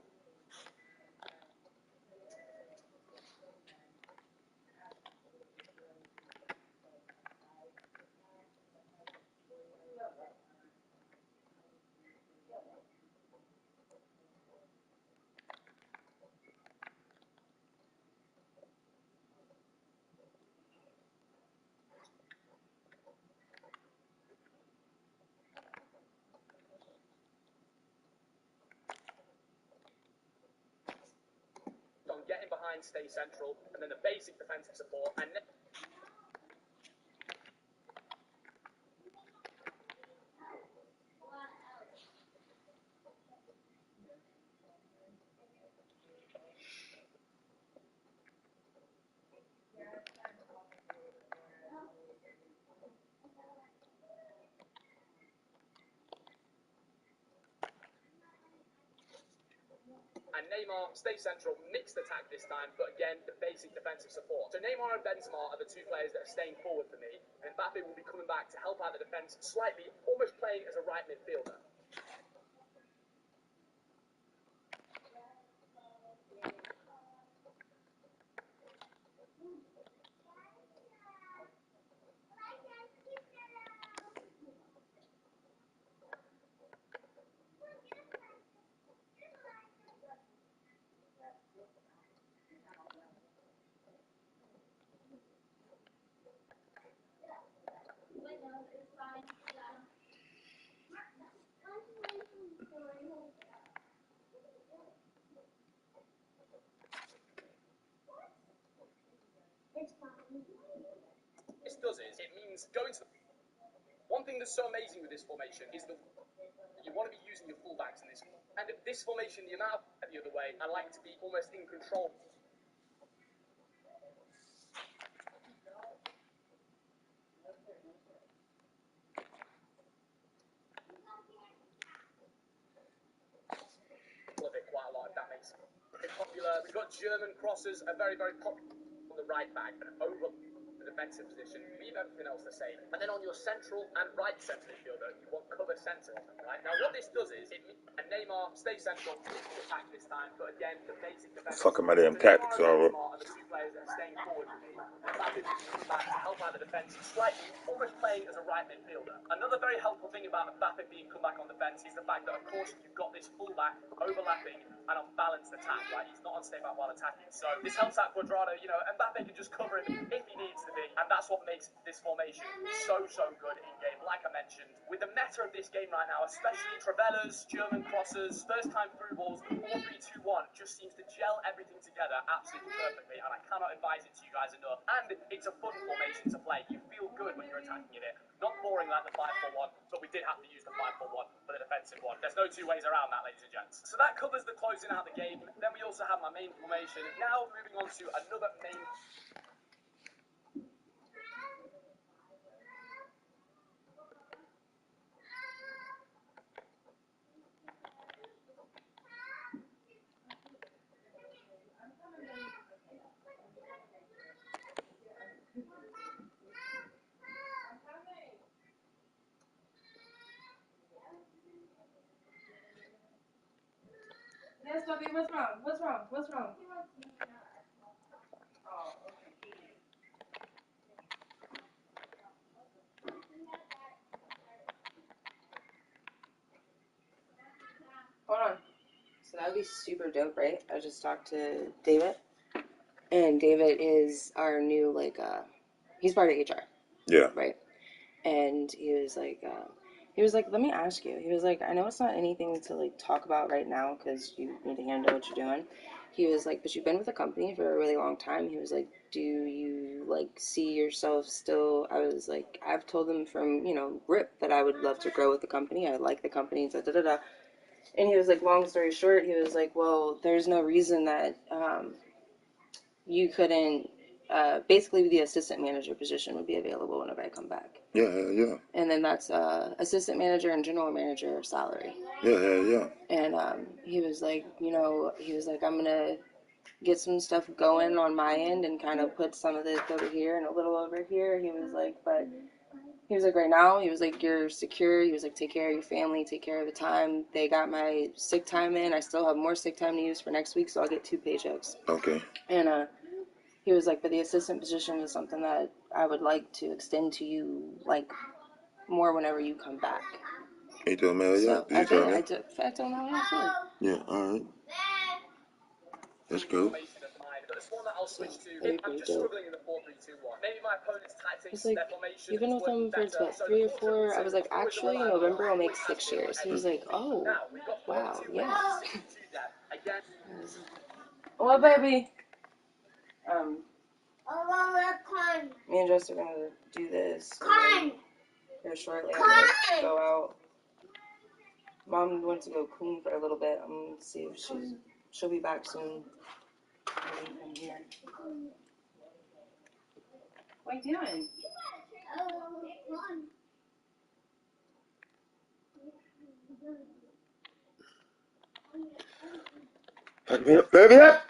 line, stay central, and then the basic defensive support. And Neymar, stay central, mixed attack this time, but again, the basic defensive support. So Neymar and Benzema are the two players that are staying forward for me, and Mbappe will be coming back to help out the defence slightly, almost playing as a right midfielder. This does is, it means going to the... One thing that's so amazing with this formation is that you want to be using your fullbacks in this. And this formation, the amount of the other way, I like to be almost in control. Of it quite a lot, if that makes sense. It's popular. We've got German crosses, are very, very popular on the right back, and over the defensive position. Leave everything else the same. And then on your central and right centre midfielder, you want cover centre on them, right? Now, what this does is, and Neymar stays central, attack this time, but again, the basic defense. Fuck my damn tactics all up. Are the two players that are staying forward for me. Mbappe coming back to help out the defence slightly, almost playing as a right midfielder. Another very helpful thing about Mbappe being come back on the fence is the fact that, of course, you've got this fullback overlapping and unbalanced attack, right? He's not unstable while attacking. So this helps out Cuadrado. You know, Mbappe can just cover him if he needs to be, and that's what makes this formation so good in game. Like I mentioned, with the meta of this game right now, especially Travellas, German crosses, first time through balls, 4-3-2-1 just seems to gel everything together absolutely perfectly, and I cannot advise it to you guys enough. And it's a fun formation to play. You feel good when you're attacking in it. Not boring like the 5-4-1, but we did have to use the 5-4-1 for the defensive one. There's no two ways around that, ladies and gents. So that covers the closing out the game. Then we also have my main formation. Now moving on to another main. Yes, Bobby, what's wrong? What's wrong? What's wrong? Hold on. So that would be super dope, right? I just talked to David, and David is our new, he's part of HR. Yeah. Right? And he was like, let me ask you. He was like, I know it's not anything to, talk about right now because you need to handle what you're doing. He was like, but you've been with the company for a really long time. He was like, do you, see yourself still? I was like, I've told him from, rip that I would love to grow with the company. I like the company, da-da-da-da. And he was like, long story short, he was like, well, there's no reason that you couldn't, basically the assistant manager position would be available whenever I come back. Yeah. And then that's assistant manager and general manager salary. Yeah. And he was like, I'm going to get some stuff going on my end and kind of put some of this over here and a little over here. He was like, right now, he was like, you're secure. He was like, take care of your family, take care of the time. They got my sick time in. I still have more sick time to use for next week, so I'll get 2 paychecks. Okay. And he was like, but the assistant position is something that I would like to extend to you, more whenever you come back. He told me, So yeah. I told him, absolutely. Yeah, alright. That's cool. This one that I'll switch to, Very I'm just dope. struggling in the 4-3-2-1. Maybe my opponent's tactics, He's like, their formation, you've been with him for better. what, 3 or 4? I was like, actually, November will make 6 years. He was like, oh, wow, yeah. Again, What, baby? Me and Jess are gonna do this. And here shortly, I'm gonna go out. Mom went to go clean for a little bit. I'm gonna see if she'll be back soon. I'm here. What are you doing? Pick me up, baby up!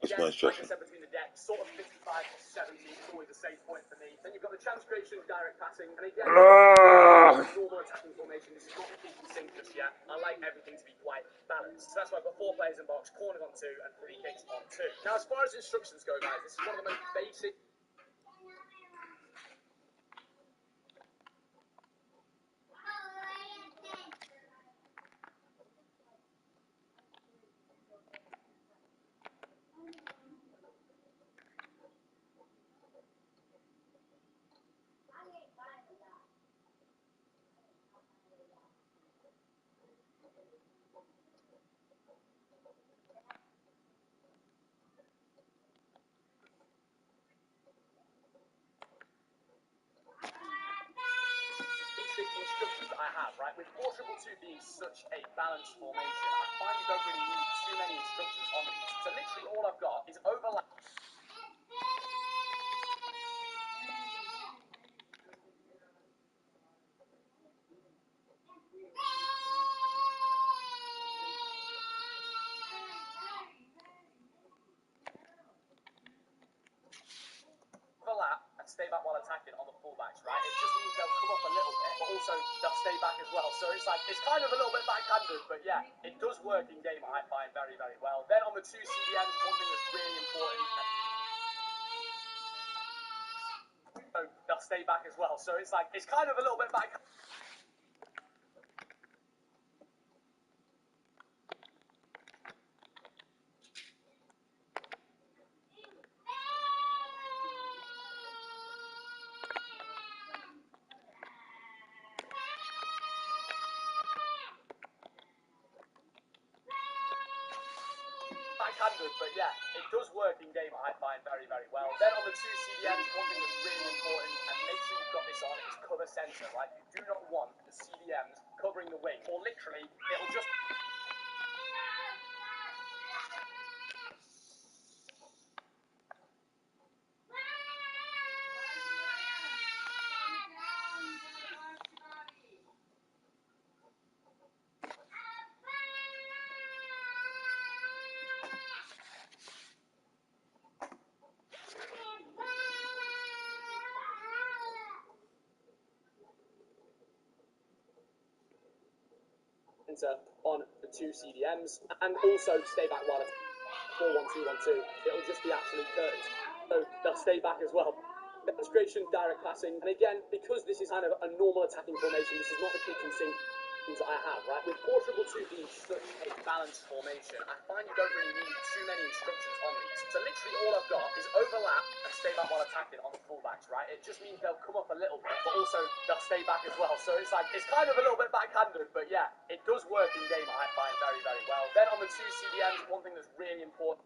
What's my Again, like I instruction? said, between the decks, sort of 55 to 70 is always a safe point for me. Then you've got the chance creation, direct passing, and again, Ah! normal attacking formation. This is not the kitchen sink just yet. I like everything to be quite balanced. So that's why I've got 4 players in box, corners on 2, and free kicks on 2. Now, as far as instructions go, guys, this is one of the most basic. Basic instructions that I have, right? With 4-2-2 being such a balanced formation, I find you don't really need too many instructions on these. So literally all I've got is overlap. Overlap and stay back while attacking on the fullbacks, right? It just means they'll come up a little bit, but also they'll stay back as well. So it's like, it's kind of a little bit backhanded, but yeah, it does work in game, I find very, very well. Then on the 2 CDMs, one thing that's really important, so they'll stay back as well. So it's like, it's kind of a little bit back. Backhanded, but yeah, it does work in game, I find very, very well. Then on the 2 CDMs, one thing that's really important, and make sure you've got this on, is cover center, right? You do not want the CDMs covering the wing, or literally, it'll just. On the 2 CDMs, and also stay back while it's 4-1-2-1-2. It'll just be absolute curtains. So they'll stay back as well. Demonstration, direct passing, and again, because this is kind of a normal attacking formation, this is not the kitchen sink that I have, right? With 4-2-2 being such a balanced formation, I find you don't really need too many instructions on these. So literally all I've got is overlap and stay back while attacking on the fullbacks, right? It just means they'll come up a little bit, but also they'll stay back as well. So it's like, it's kind of a little bit backhanded, but yeah, it does work in game, I find very, very well. Then on the 2 CDMs, one thing that's really important.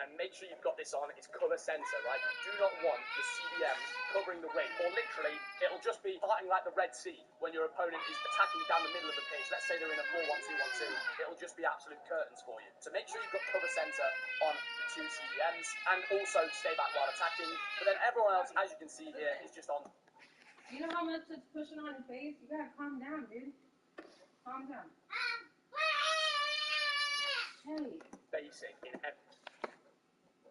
And make sure you've got this on, it's cover center, right? You do not want the CDMs covering the wing, or literally, it'll just be fighting like the Red Sea when your opponent is attacking down the middle of the pitch. Let's say they're in a 4-1-2-1-2, it'll just be absolute curtains for you. So make sure you've got cover center on the 2 CDMs, and also stay back while attacking. But then everyone else, as you can see here, is just on. You know how much it's pushing on your face? You gotta calm down, dude. Calm down. Hey. Basic in every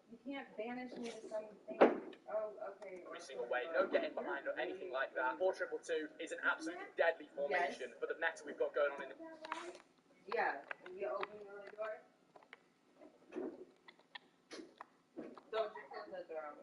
You can't banish me to something. Oh, okay. single way, no getting behind or anything like that. 4-2-2 is an absolutely deadly formation for the meta we've got going on in the. Yeah. You open the door. Don't you close that door.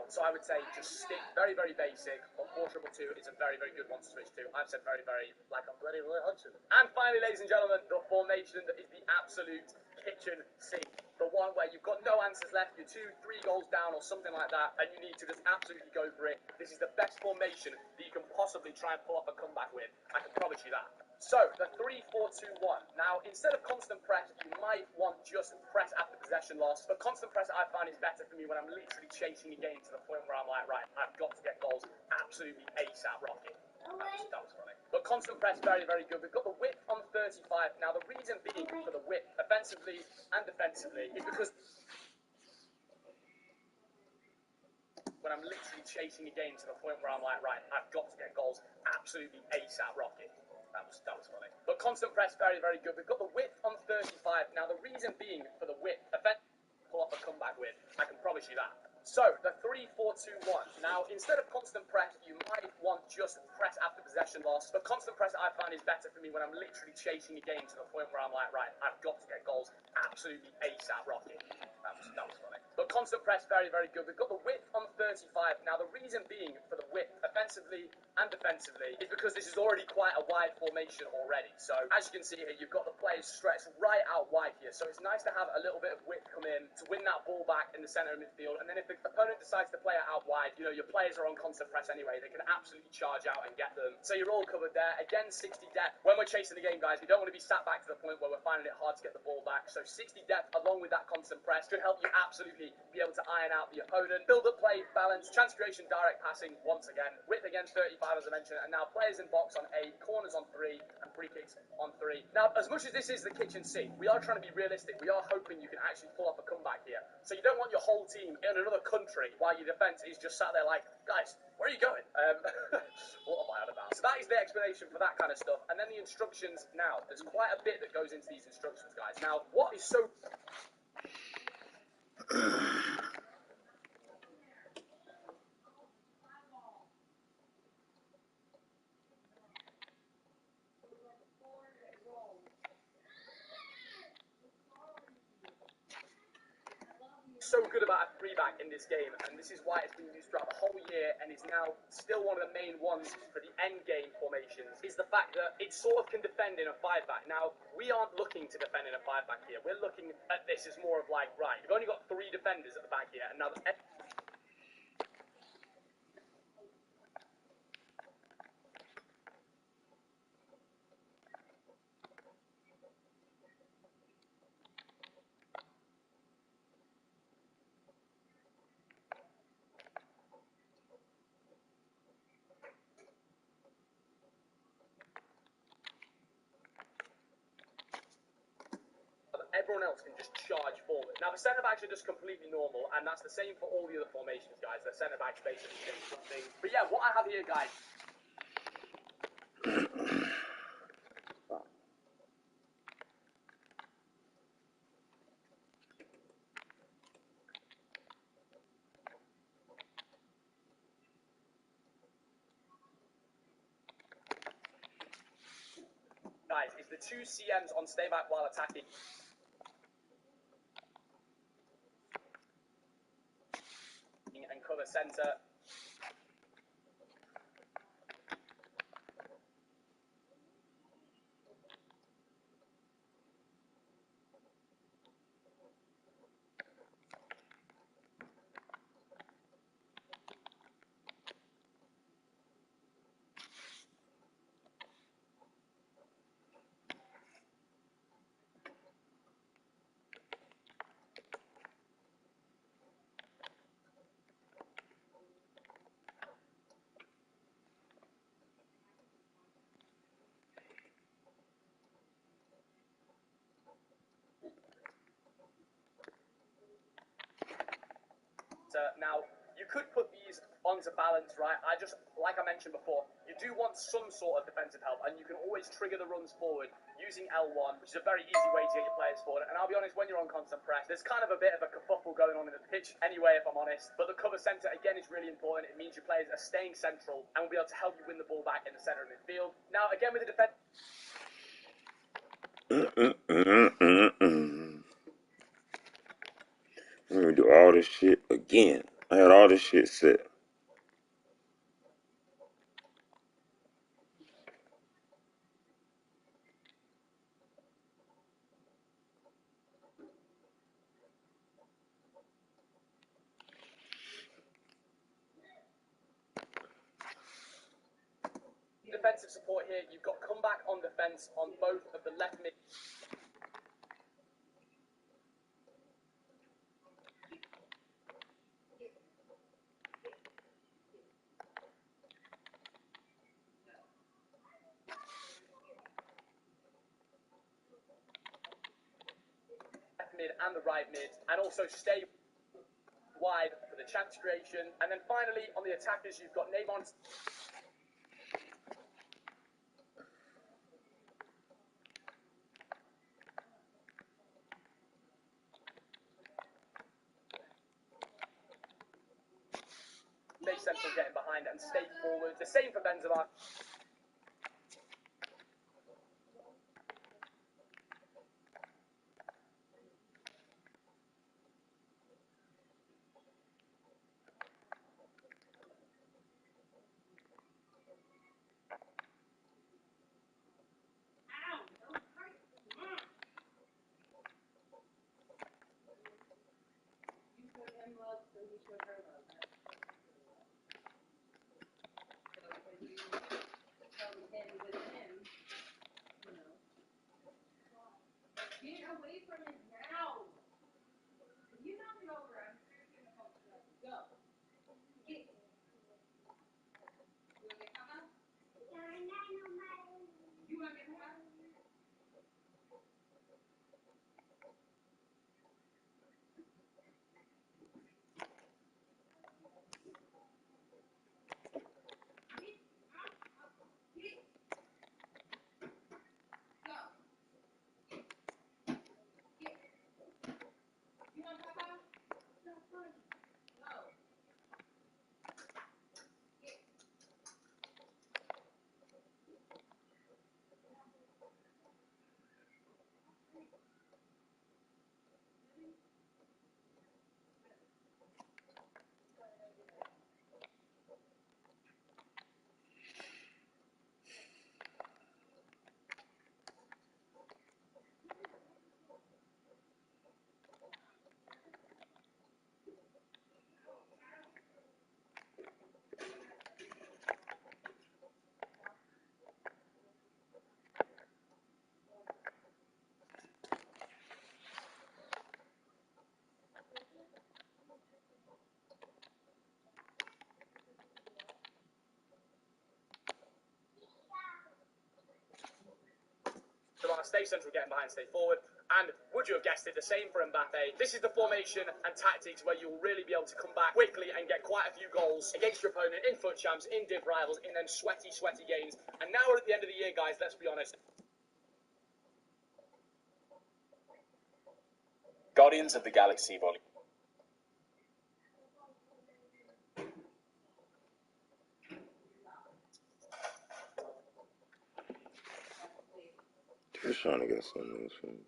now. So I would say just stick very, very basic, but 4-2-2 is a very, very good one to switch to. I've said very, very, like I'm bloody Roy Hodgson. And finally, ladies and gentlemen, the formation that is the absolute kitchen sink. The one where you've got no answers left, you're 2-3 goals down or something like that, and you need to just absolutely go for it. This is the best formation that you can possibly try and pull off a comeback with. I can promise you that. So, the 3-4-2-1. Now, instead of constant press, you might want just press after possession loss. But constant press, I find, is better for me when I'm literally chasing a game to the point where I'm like, right, I've got to get goals absolutely ASAP rocket. That was funny. But constant press, very, very good. We've got the width on 35. Now, the reason being for the width, offensively and defensively, is because when I'm literally chasing a game to the point where I'm like, right, I've got to get goals absolutely ASAP rocket. That was funny. But constant press, very, very good. We've got the width on 35. Now, the reason being for the width, pull off a comeback with. I can promise you that. So, the 3-4-2-1. Now, instead of constant press, you might want just press after possession loss. But constant press, I find, is better for me when I'm literally chasing a game to the point where I'm like, right, I've got to get goals absolutely ASAP rocket. That was funny. But constant press, very, very good. We've got the width on 35. Now, the reason being for the width, offensively and defensively, is because this is already quite a wide formation already. So, as you can see here, you've got the players stretched right out wide here. So, it's nice to have a little bit of width come in to win that ball back in the centre of midfield. And then if the opponent decides to play it out wide, you know, your players are on constant press anyway. They can absolutely charge out and get them. So, you're all covered there. Again, 60 depth. When we're chasing the game, guys, we don't want to be sat back to the point where we're finding it hard to get the ball back. So, 60 depth along with that constant press should help you absolutely be able to iron out the opponent. Build up play, balance, chance creation, direct passing once again. Width again, 35 as I mentioned. And now players in box on 8, corners on 3, and free kicks on 3. Now, as much as this is the kitchen sink, we are trying to be realistic. We are hoping you can actually pull off a comeback here. So you don't want your whole team in another country while your defence is just sat there like, guys, where are you going? What am I on about? So that is the explanation for that kind of stuff. And then the instructions now. There's quite a bit that goes into these instructions, guys. Now, what is so... good about a free back in this game, and this is why it's been used throughout the whole year and is now still one of the main ones for the end game formations, is the fact that it sort of can defend in a 5-back. Now, we aren't looking to defend in a 5-back here. We're looking at this as more of like, right, you've only got 3 defenders at the back here, and now everyone else can just charge forward. Now, the centre-backs are just completely normal, and that's the same for all the other formations, guys. The centre-backs basically doing something. But yeah, what I have here, guys... is the 2 CMs on stay back while attacking. And cover centre. Now, you could put these onto balance, right? Like I mentioned before, you do want some sort of defensive help, and you can always trigger the runs forward using L1, which is a very easy way to get your players forward. And I'll be honest, when you're on constant press, there's kind of a bit of a kerfuffle going on in the pitch anyway, if I'm honest. But the cover centre, again, is really important. It means your players are staying central and will be able to help you win the ball back in the centre of midfield. Now, again, with the defence... We're gonna do all this shit again. I had all this shit set. Defensive support here. You've got comeback on defense on both of the left mid. Left mid and the right mid, and also stay wide for the chance creation. And then finally on the attackers, you've got Neymar. Stay central, getting behind and stay forward. The same for Benzema. Stay central, getting behind, stay forward. And would you have guessed it, the same for Mbappe. This is the formation and tactics where you'll really be able to come back quickly and get quite a few goals against your opponent in FUT champs, in div rivals, in them sweaty games. And now we're at the end of the year, guys, let's be honest. Guardians of the Galaxy Volume. Just trying to get some of this food.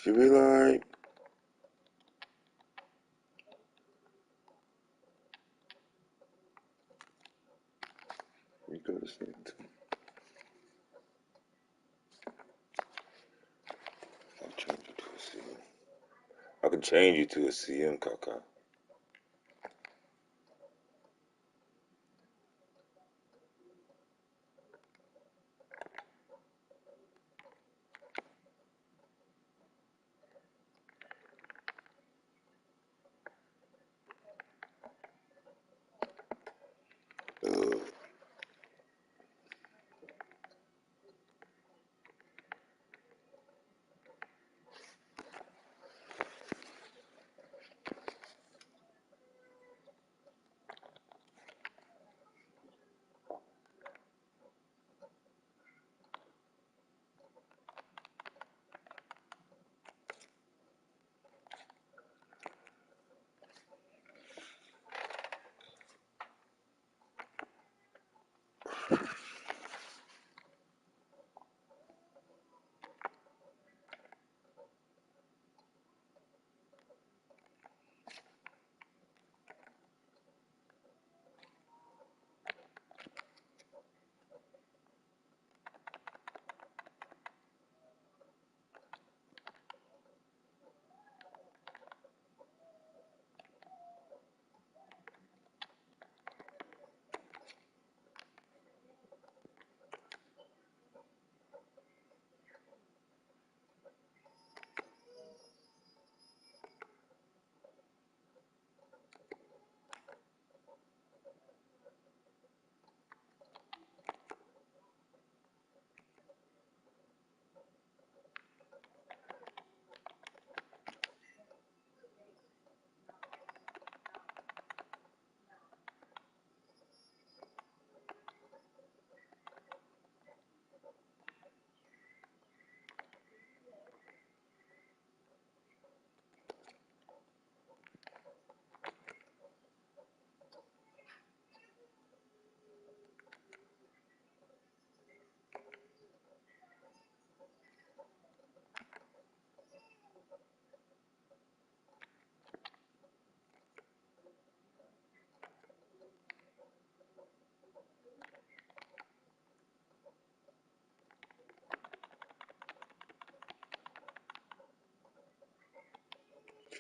She be like, you go to sleep too. I'll change you to a CM. I can change you to a CM, Kaka. Ugh.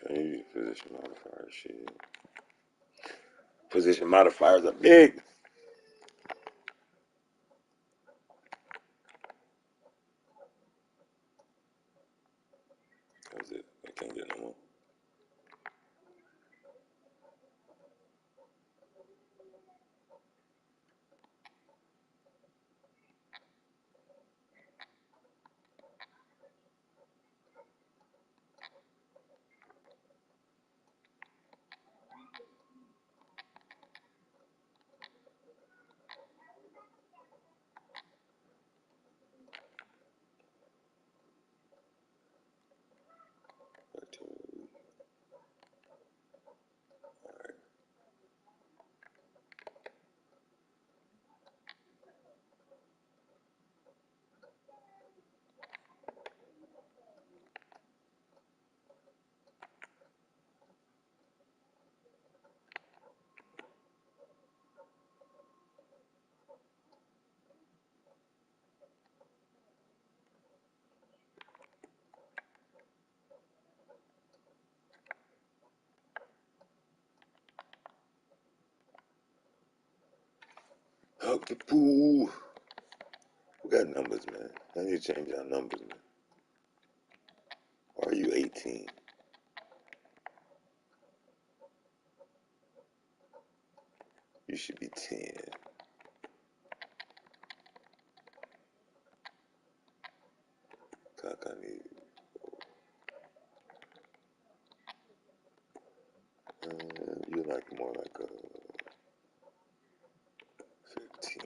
Change your position modifier shit. Position modifiers are big. That's it. I can't get no more. Hug the pool. We got numbers, man. I need to change our numbers, man. Why are you 18? You should be 10. Kaka need. You're like more like a 15.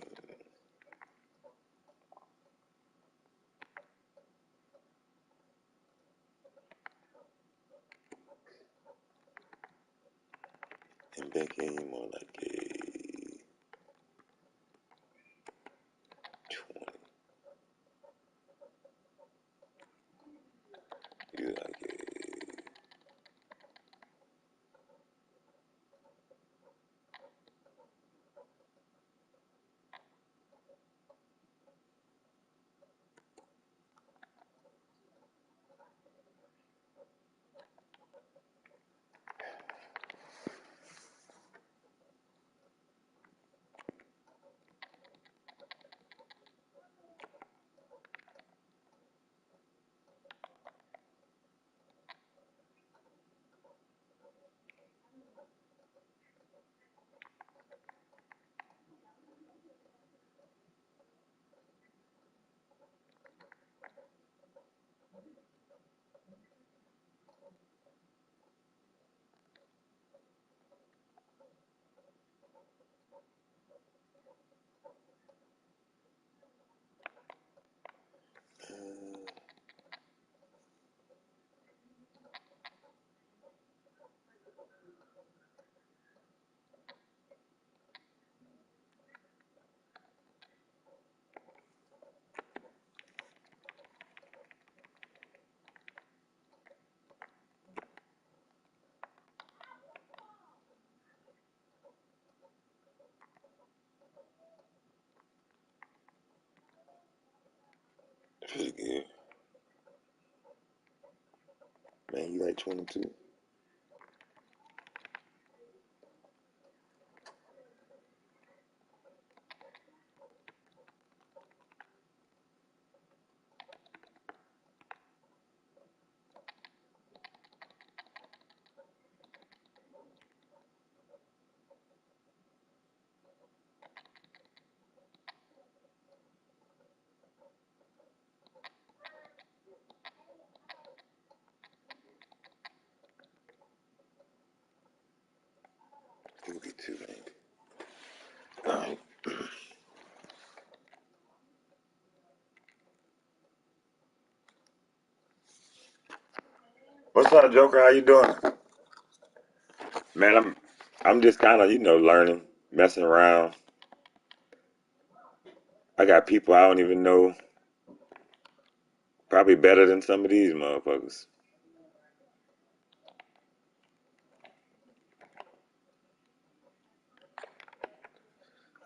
And Becky, you more like a 20. You're like Pretty good. Man, you like 22? You'll be too, man. Alright. What's up, Joker? How you doing? Man, I'm just kind of, learning, messing around. I got people I don't even know, probably better than some of these motherfuckers.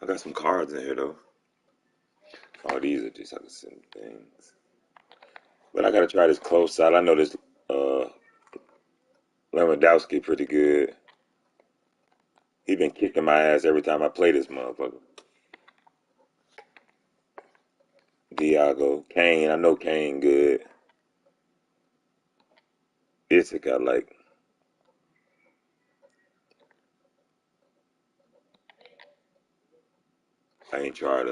I got some cards in here though. Oh, these are just like some things. But I gotta try this close side. I know this uh Lewandowski pretty good. He been kicking my ass every time I play this motherfucker. Diago, Kane, I know Kane good. Isaac I like. I ain't tried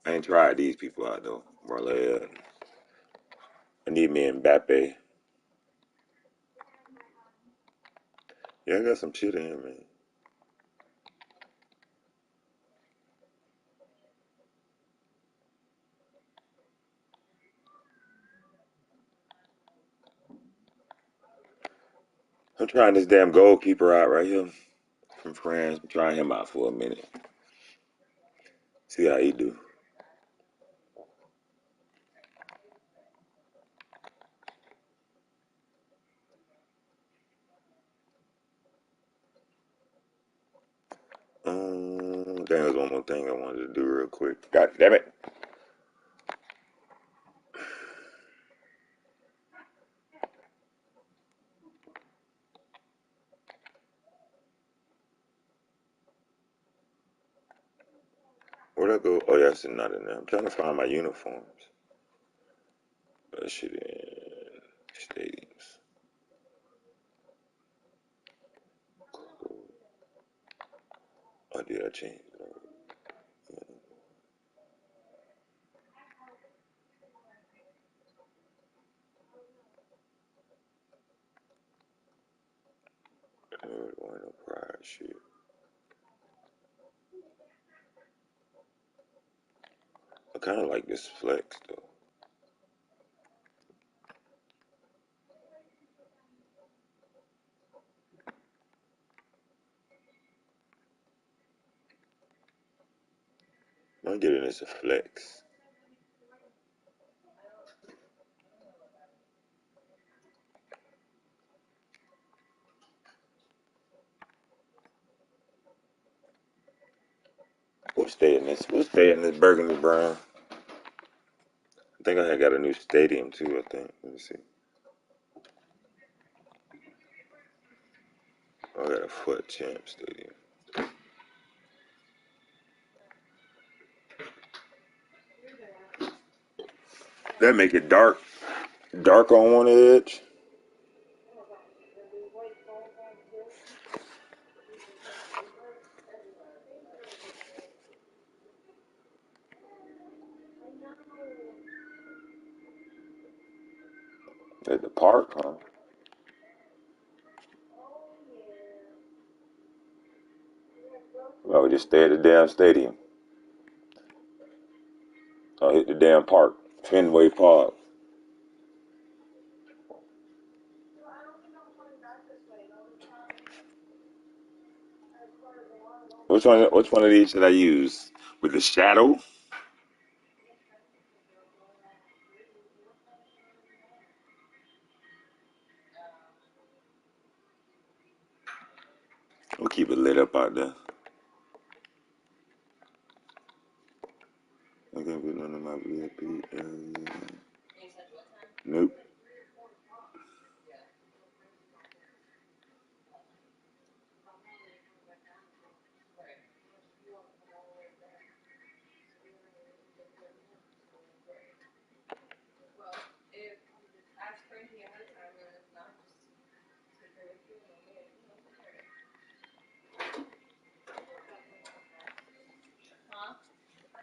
I ain't tried these people out though. Marley, I need me Mbappe. Yeah, I got some shit in here, man. I'm trying this damn goalkeeper out right here from France. I'm trying him out for a minute. See how he do. There's one more thing I wanted to do real quick. God damn it. Where'd I go? Oh, yeah, it's not in there. I'm trying to find my uniforms. That shit in stadiums. Oh, did I change it? Going to prior shit. I kind of like this flex, though. I'm getting this a flex. We'll stay in this. We'll stay in this burgundy brown. I think I had got a new stadium, too, I think. Let me see. I got a Foot Champ stadium. That make it dark. Dark on one edge. At the park, huh? I would just stay at the damn stadium. I'll hit the damn park. Fenway Park. Which one of these should I use? With the shadow? We'll keep it lit up out there. I can't put none of my VIP area. Nope.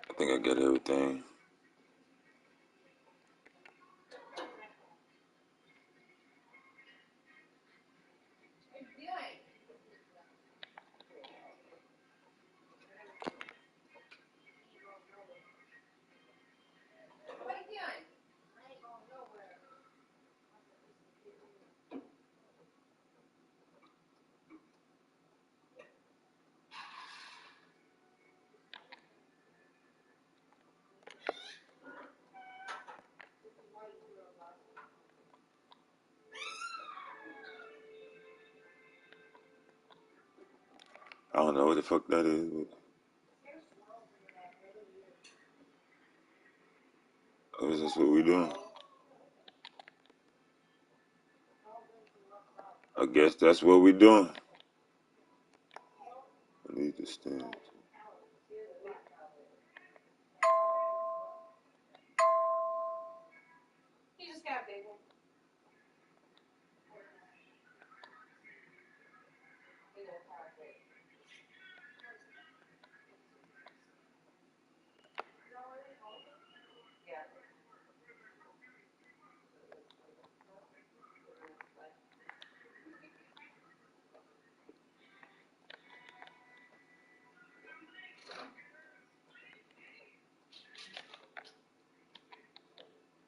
I think I got everything. I don't know what the fuck that is. But is this what we doing? I guess that's what we doing. I need to stand.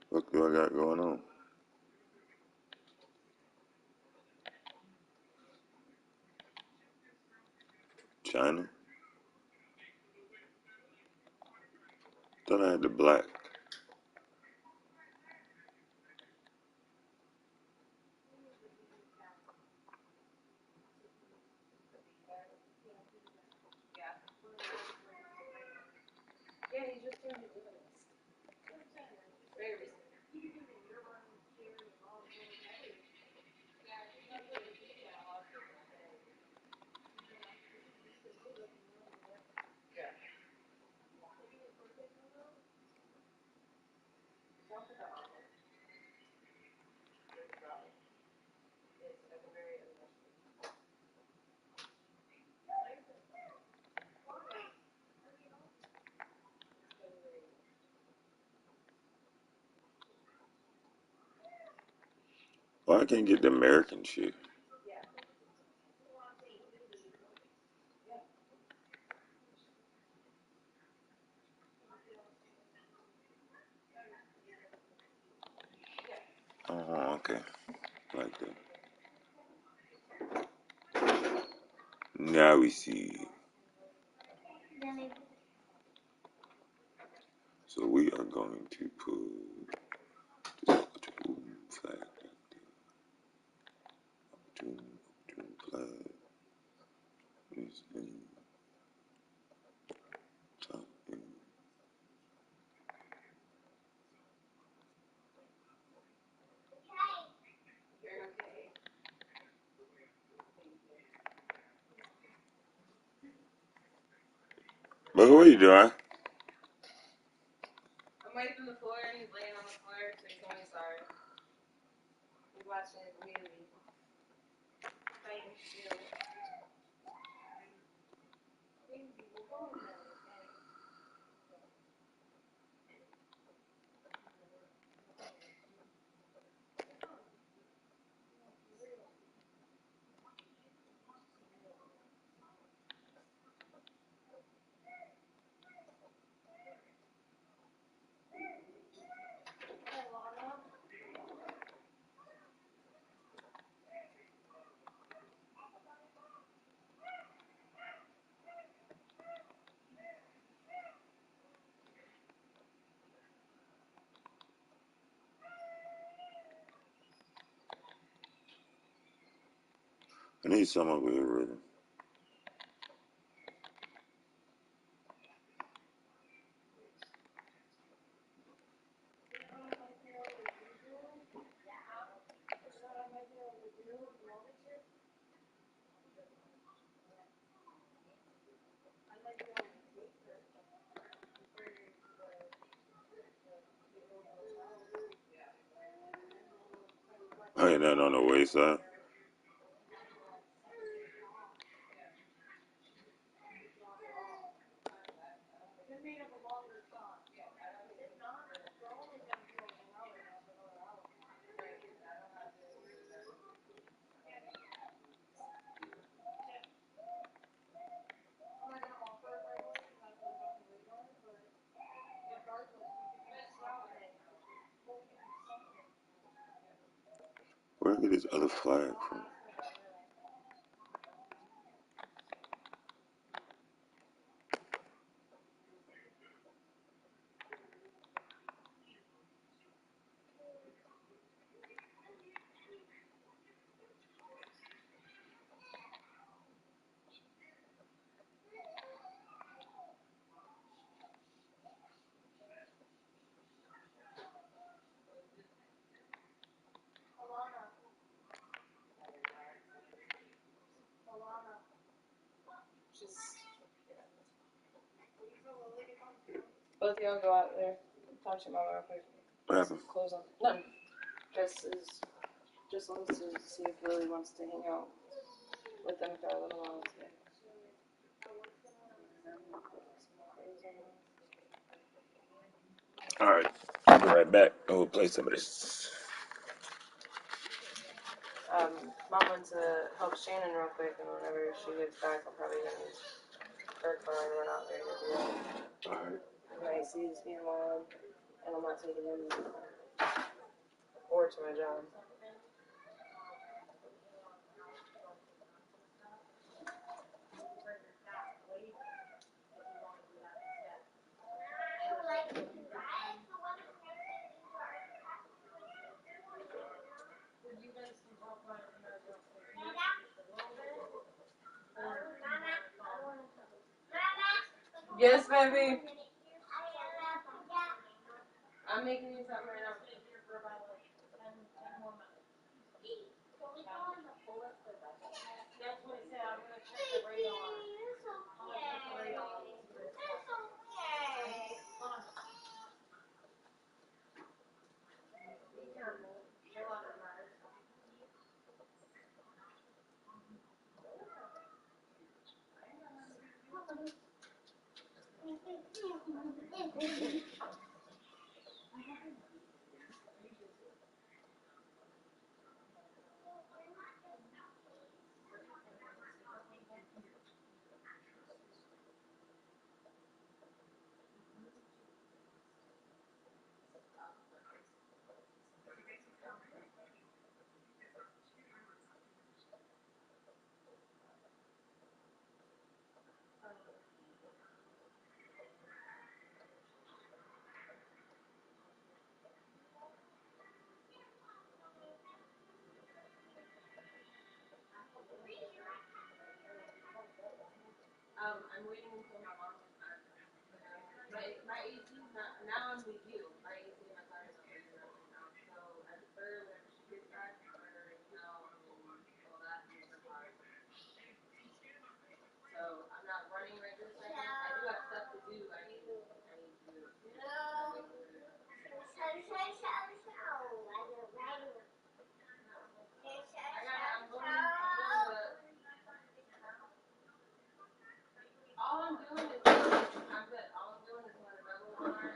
What do I got going on? China? Thought I had the black. Why I can't get the American shit? Oh, okay. Like that. Now we see. So we are going to put this flag right there. Flag. This thing. Top in. But what are you doing? I'm wiping the floor and he's laying on the floor, so he's only sorry. He's watching his movie. I need some over here, really. I ain't nothing on the wayside. Where did I get this other flag from? Both of y'all go out there. Talk to your mama real quick. What happened? Close on. Nothing. Just wants to see if Lily wants to hang out with them for a little while today. All right, I'll be right back. I will play some of this. Mom went to help Shannon real quick, and whenever she gets back, I'm probably gonna use her car and run out there to do that. All right. My AC is being wild, and I'm not taking him or to my job. Yes, baby. I'm making you something right now. That's what it said. I'm gonna check the radio on. I'm gonna check the radio on. I'm waiting until my mom gets back. My AC's not, now I'm with you. My AC in my car is not working right now. So I prefer when she gets back, or now I'm in all that in her car. So I'm not running right this second. I do have stuff to do. I need to do. All I'm doing is I'm good. All I'm doing is going to double tomorrow.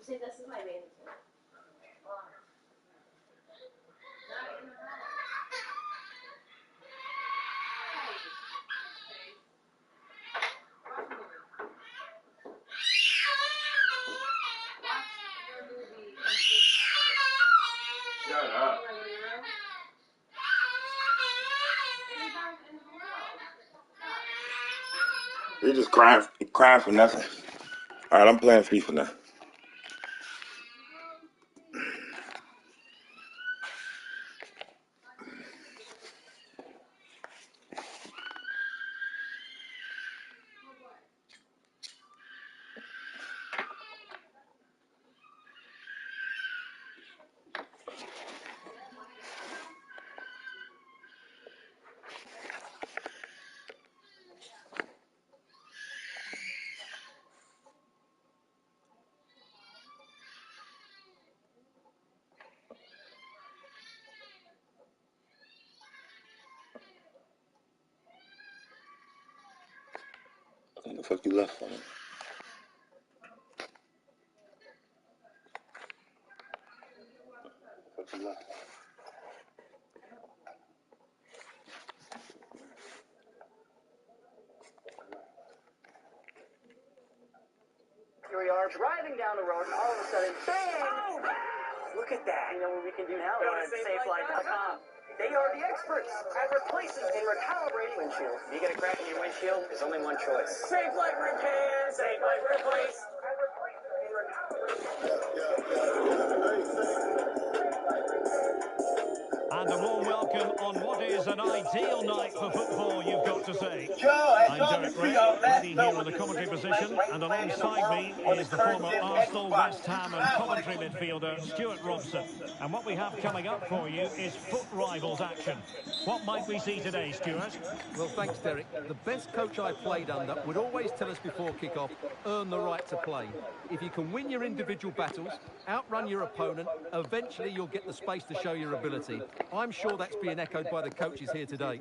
See, this is my baby. Shut up. He just crying for nothing. All right, I'm playing FIFA now. What the fuck you left for me? What you left? Here we are driving down the road, and all of a sudden, bang! Oh, look at that. You know what we can do now? Go to SafeLife.com. They are the experts at replacing and recalibrating windshields. You get a crack in your windshield, there's only one choice. Safe Life Repair, Safe Life Replace. And a warm welcome on what is an ideal night for football, you've got to say. I'm Derek Ray, ready here on the commentary position, and alongside me is the former Arsenal, West Ham and Coventry midfielder, Stuart Robson. And what we have coming up for you is foot rivals action. What might we see today, Stuart? Well, thanks, Derek. The best coach I played under would always tell us before kick-off, earn the right to play. If you can win your individual battles, outrun your opponent, eventually you'll get the space to show your ability. I'm sure that's being echoed by the coaches here today.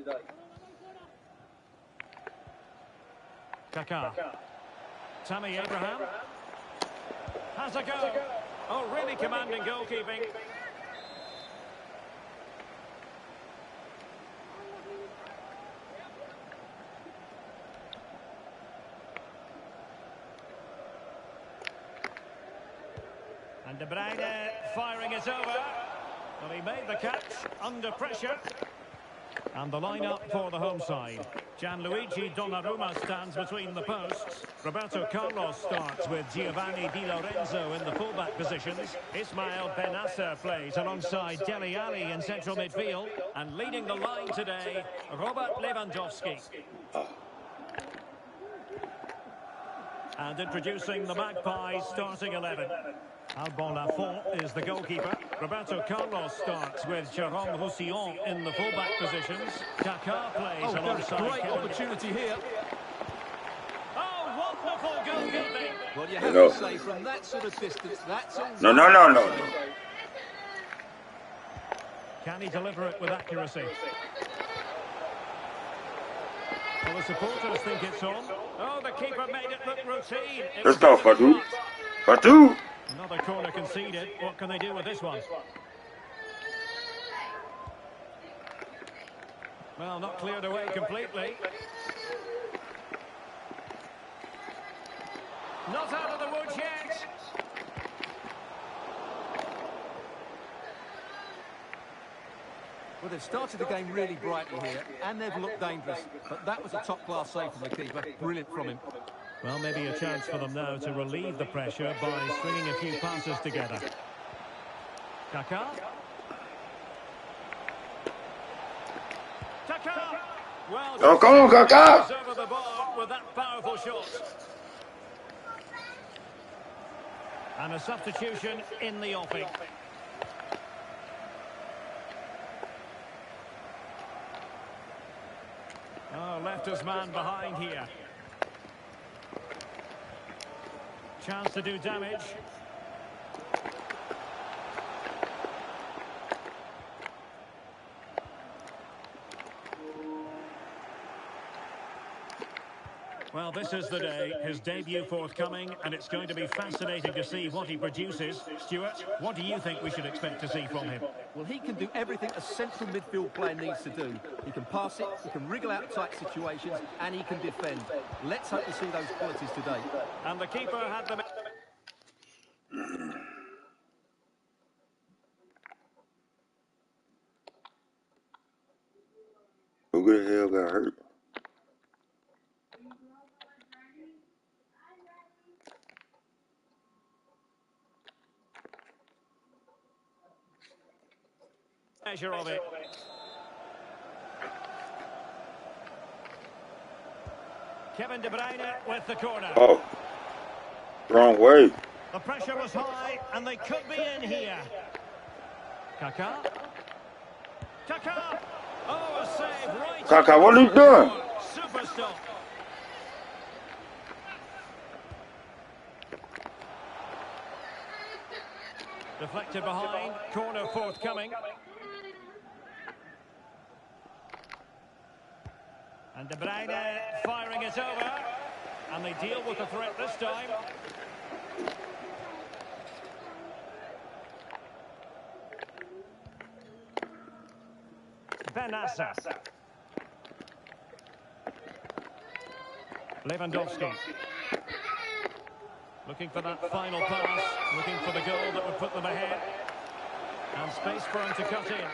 Kaká. Tammy Abraham. Has a go. Oh, really commanding goalkeeping. And De Bruyne firing it over. Well, he made the catch under pressure. And the lineup for the home side. Gianluigi Donnarumma stands between the posts. Roberto Carlos starts with Giovanni Di Lorenzo in the fullback positions. Ismail Benasser plays alongside Dele Alli in central midfield. And leading the line today, Robert Lewandowski. And introducing the Magpies starting 11. Alban Lafont is the goalkeeper. Roberto Carlos starts with Jérôme Roussillon in the fullback positions. Kaká plays alongside great opportunity here. Oh, wonderful goalkeeping. Well, you have to say, from that sort of distance, that's all. No. Can he deliver it with accuracy? Well, the supporters think it's on. Oh, the keeper made it look routine. Let's go, Fatu. Fatu. Another corner conceded. What can they do with this one? Well, not cleared away completely. Not out of the woods yet. Well, they've started the game really brightly here, and they've looked dangerous. But that was a top-class save from the keeper. Brilliant from him. Well, maybe a chance for them now to relieve the pressure by stringing a few passes together. Kaká. Kaká. Well, Oh, come on, Kaká. over the bar with that powerful shot. And a substitution in the offing. Oh, left his man behind here. Chance to do damage. Well, this is the day, his debut forthcoming, and it's going to be fascinating to see what he produces. Stuart, what do you think we should expect to see from him? Well, he can do everything a central midfield player needs to do. He can pass it, he can wriggle out tight situations, and he can defend. Let's hope to see those qualities today. And the keeper had them. Who the hell got hurt? Measure of it. Kevin De Bruyne with the corner. Oh, wrong way. The pressure was high, and they could be in here. Kaká. Kaká. Oh, a save right. Kaká, what are you doing? Super stop. Deflected behind. Corner forthcoming. And De Bruyne firing it over. And they deal with the threat this time. Benasser. Lewandowski. Looking for that final pass. Looking for the goal that would put them ahead. And space for him to cut in.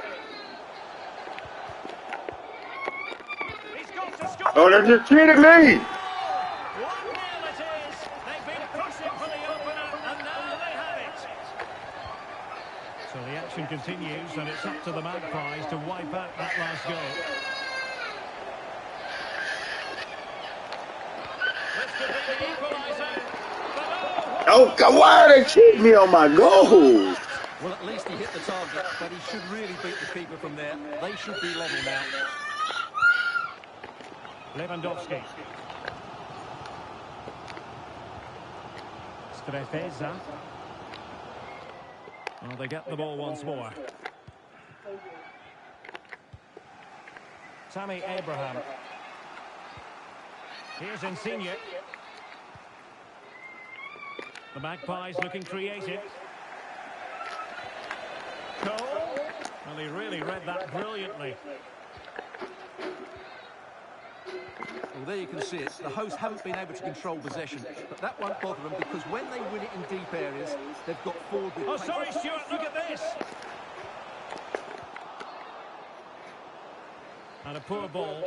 He's got to score. Oh, they just cheated me. 1-0 it is. They've been pushing for the opener, and now they have it. So the action continues, and it's up to the Magpies to wipe out that last goal. This could be the equaliser. Oh, God, why are they cheating me on my goals? Well, at least he hit the target, but he should really beat the keeper from there. They should be level now. Lewandowski. Strefeza. Well, they get the ball once more. Tammy Abraham. Here's Insigne. The Magpies looking creative. Cole. Well, he really read that brilliantly. Well, there you can see it. The hosts haven't been able to control possession, but that won't bother them because when they win it in deep areas, they've got forward with... Oh, sorry, Stuart, look at this. And a poor ball.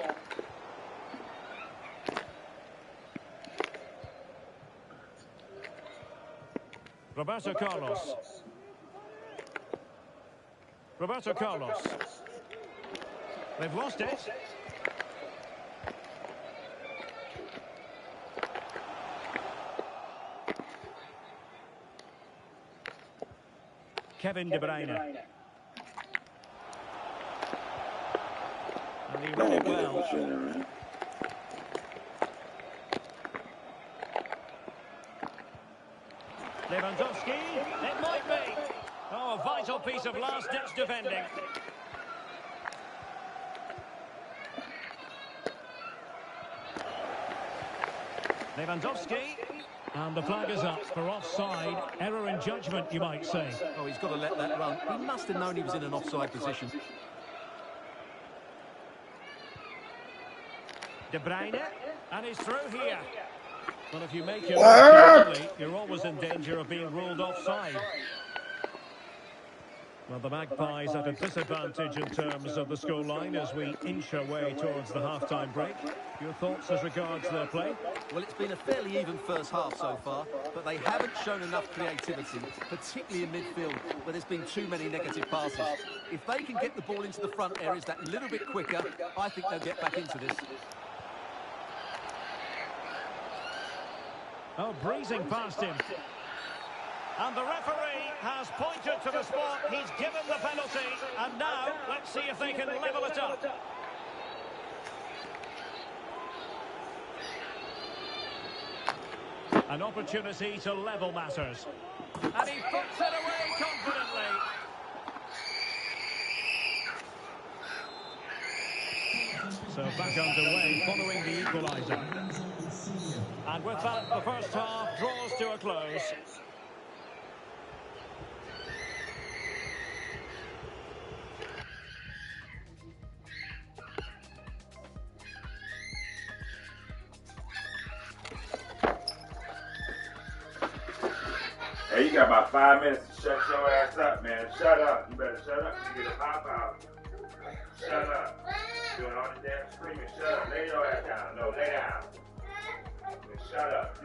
Roberto Carlos. Roberto Carlos. They've lost it. Kevin De Bruyne. And he read it well. Lewandowski, it might be. Oh, a vital piece of last-ditch defending. Lewandowski, and the flag is up for offside. Error in judgment, you might say. Oh, he's got to let that run. He must have known he was in an offside position. De Bruyne, and he's through here. Well, if you make your move too early, you're always in danger of being ruled offside. Well, the Magpies at a disadvantage in terms of the scoreline as we inch our way towards the half-time break. Your thoughts as regards their play? Well, it's been a fairly even first half so far, but they haven't shown enough creativity, particularly in midfield, where there's been too many negative passes. If they can get the ball into the front areas that little bit quicker, I think they'll get back into this. Oh, breezing past him. And the referee has pointed to the spot. He's given the penalty. And now, let's see if they can level it up. An opportunity to level matters. And he puts it away confidently. So back underway following the equaliser. And with that, the first half draws to a close. Hey, you got about 5 minutes to shut your ass up, man. Shut up. You better shut up. You get a pop out. Shut up. Doing all this damn screaming. Shut up. Lay your ass down. No, lay down. Shut up.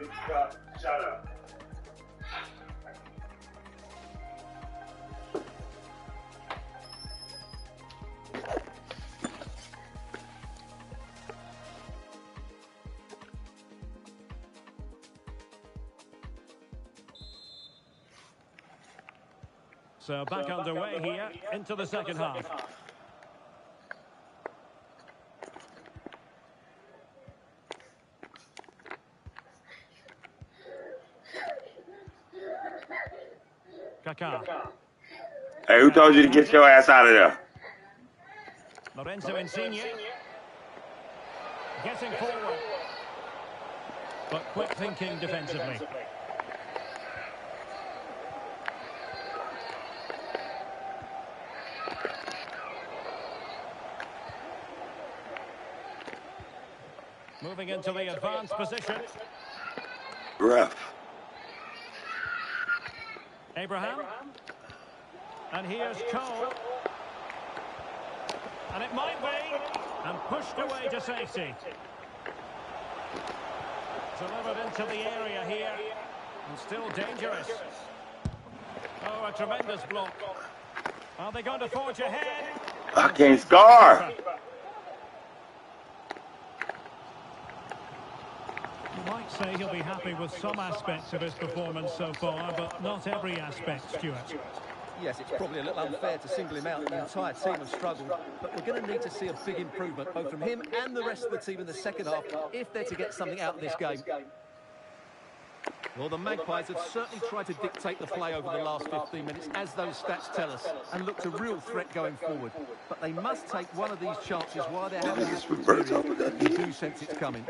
Shut up. So back underway here into the second half. Kaká. Hey, who told you to get your ass out of there? Lorenzo Insigne. Getting forward. But quick thinking defensively. Moving into the advanced position. Ref. Abraham. And here's Cole. And it might be. And pushed away to safety. Delivered into the area here. And still dangerous. Oh, a tremendous block. Are they going to forge ahead? I can't score. You might say he'll be happy with some aspects of his performance so far, but not every aspect, Stuart. Yes, it's probably a little unfair to single him out. The entire team have struggled, but we're going to need to see a big improvement, both from him and the rest of the team in the second half, if they're to get something out of this game. Well, the Magpies have certainly tried to dictate the play over the last 15 minutes, as those stats tell us, and looked a real threat going forward. But they must take one of these chances while they're having this period. You do sense it's coming.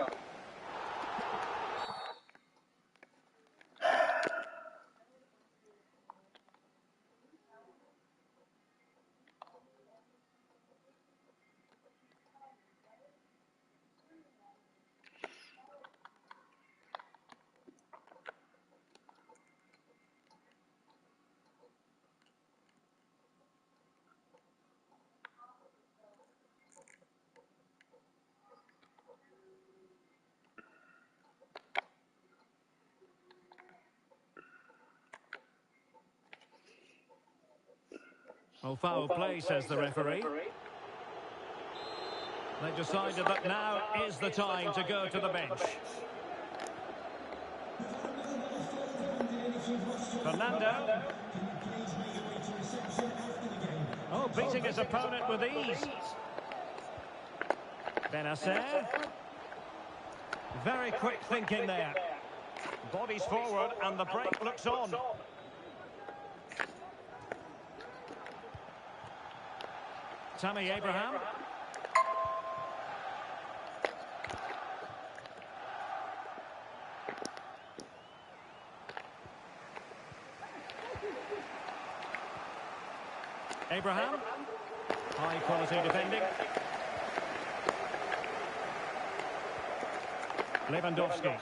Oh, foul play, says the referee. They've decided that now is the time to go to the bench. Fernando. Oh, beating his opponent with ease. Benacer. Very quick thinking there. Bodies forward and the break looks on. Tammy Abraham. Abraham. High quality defending. Lewandowski.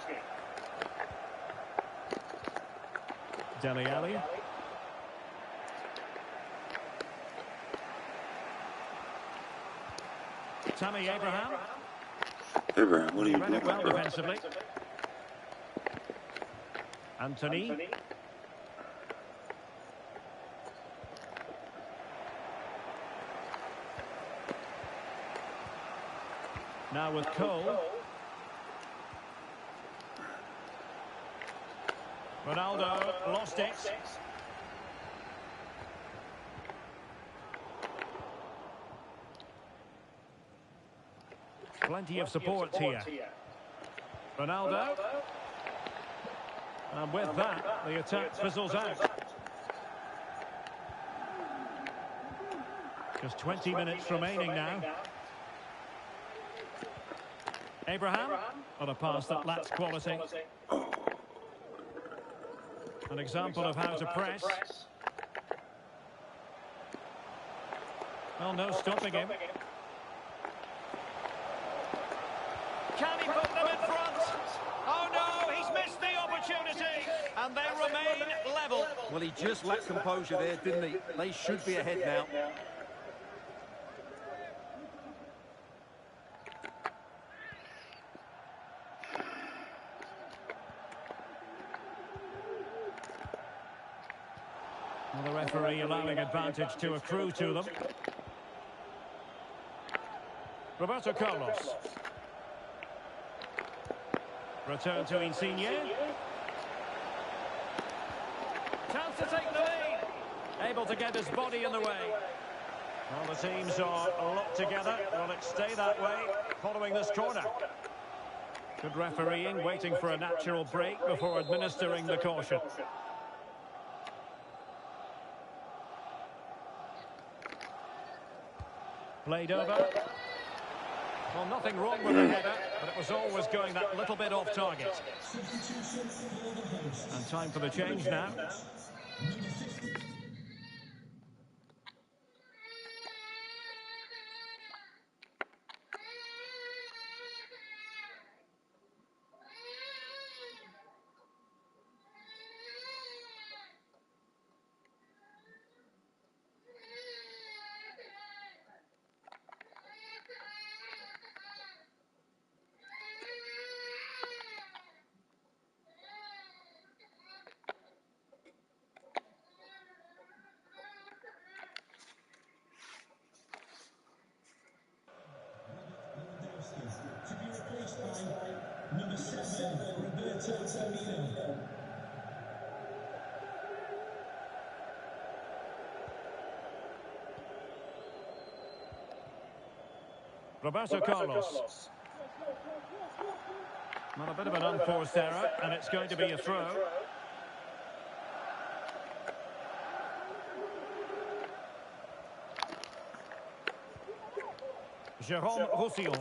Dele Alli. Tammy Abraham. Abraham, what are you Read it doing? well defensively. Anthony. Now with Cole. Ronaldo lost it. Plenty of support here. Ronaldo. And with that, the attack fizzles out. Just 20 minutes remaining now. Abraham on a pass that lacks quality. An example of how to press. Well, no stopping him. Can he put them in front? Oh no, he's missed the opportunity. And they remain level. Well, he just lacked composure there, didn't he? They should be ahead now. Well, the referee allowing advantage to accrue to them. Roberto Carlos. Return to Insigne. Chance to take the lead. Able to get his body in the way. Well, the teams are locked together. Will it stay that way following this corner? Good refereeing, waiting for a natural break before administering the caution. Played over. Well, nothing wrong with the header, but it was always going that little bit off target. And time for the change now. Roberto Carlos. Well, a bit of an unforced error, and it's going to be a throw. Jérôme Roussillon.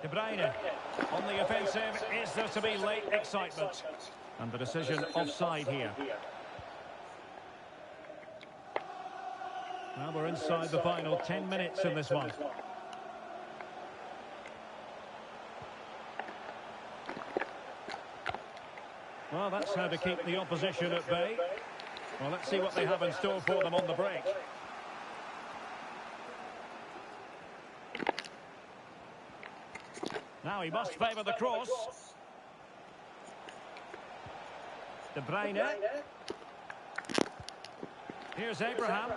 De Bruyne on the offensive. Is there to be late excitement? And the decision offside here. Well, we're inside the final 10 minutes in this one. Well, that's how to keep the opposition at bay. Well, let's see what they have in store for them on the break. Now he must favour the cross. De Bruyne. Here's Abraham.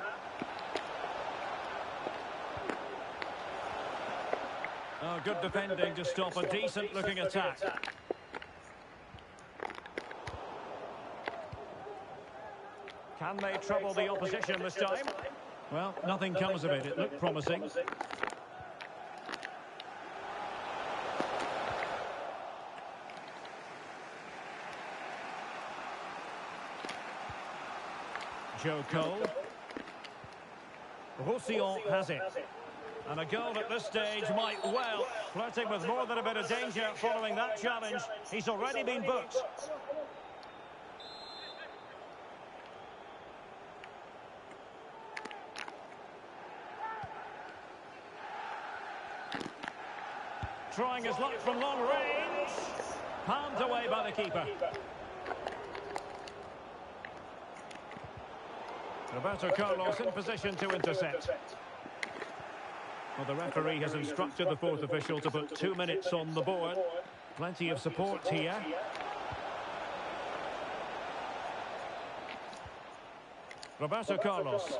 Oh, good defending to stop a decent-looking attack. Can they trouble the opposition this time? Well, nothing comes of it. It looked promising. Joe Cole. Roussillon has it. And a goal at this stage might well, flirting with more than a bit of danger following that challenge. He's already been booked. Trying his luck from long range. Palmed away by the keeper. Roberto Carlos in position to intercept. Well, the referee has instructed the fourth official to put 2 minutes on the board. Plenty of support here. Roberto Carlos.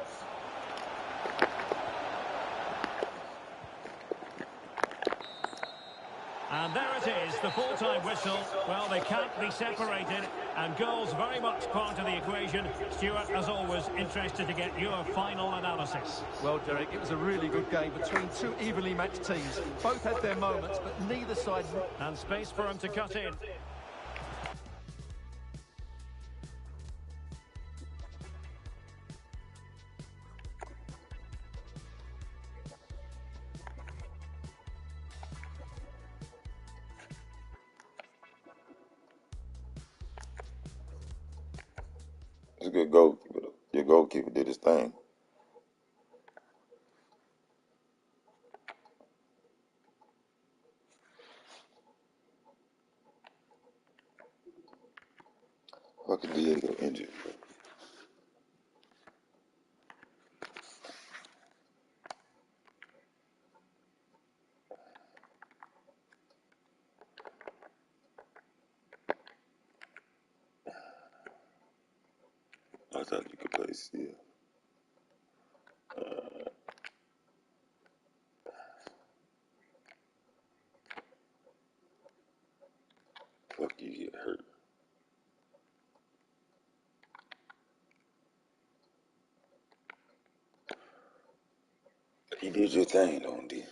And there it is, the full-time whistle. Well, they can't be separated, and goals very much part of the equation. Stuart, as always, interested to get your final analysis. Well, Derek, it was a really good game between two evenly matched teams. Both had their moments, but neither side... And space for him to cut in. It's a good goalkeeper. Your goalkeeper did his thing. Fucking Diego injured. I thought you could play still. Fuck you get hurt. You did your thing, don't you?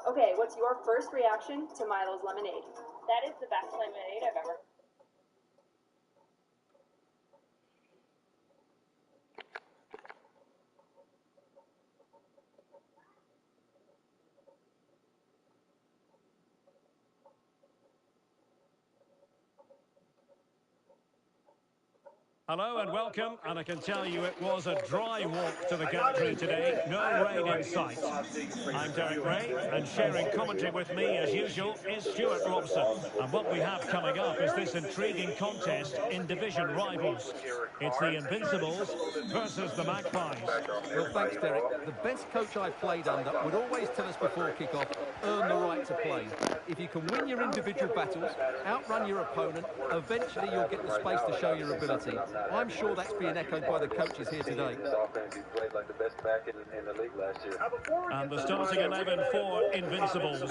Okay, what's your first reaction to Milo's lemonade? That is the best lemonade I've ever. Hello and welcome, and I can tell you it was a dry walk to the gantry today. No rain in sight. I'm Derek Ray, and sharing commentary with me, as usual, is Stuart Robson. And what we have coming up is this intriguing contest in division rivals. It's the Invincibles versus the Magpies. Well, thanks, Derek. The best coach I played under would always tell us before kick-off, earn the right to play. If you can win your individual battles, outrun your opponent, eventually you'll get the space to show your ability. I'm sure that's being echoed by the coaches here today. And the starting 11 for Invincibles.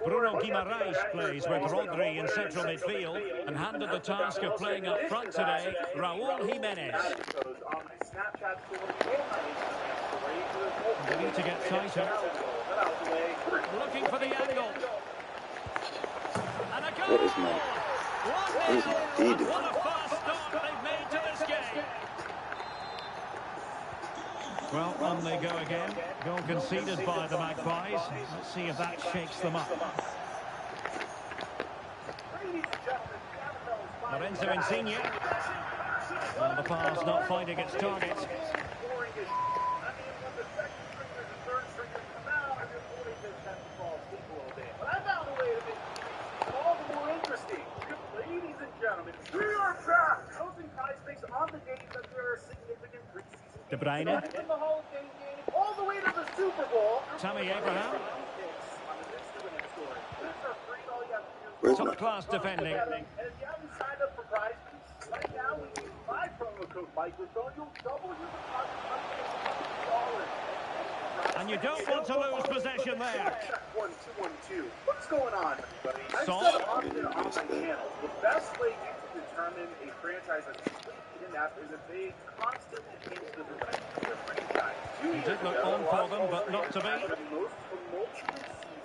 Bruno Guimaraes plays with Rodri in central midfield, and handed the task of playing up front today, Raul Jimenez. They need to get tighter. Looking for the angle. And a goal! What is my feed? What a fast start they've made to this game. Well, on they go again. Goal conceded by the Magpies. Let's see if that shakes them up. Lorenzo Insigne. Well, the pass not finding its target. De Bruyne. All the way to the Super Bowl. Tammy Abraham. Top class defending. And if you haven't signed up for prize picks, right now we use my promo code microphone. You'll double your deposit $100. And you don't want to lose possession there. 1212. What's going on, everybody? I've So? said often on my channel, the best way you can determine a franchise that's completely inept is if they constantly change the direction of their franchise. He did look on for them, but not to be. The most tumultuous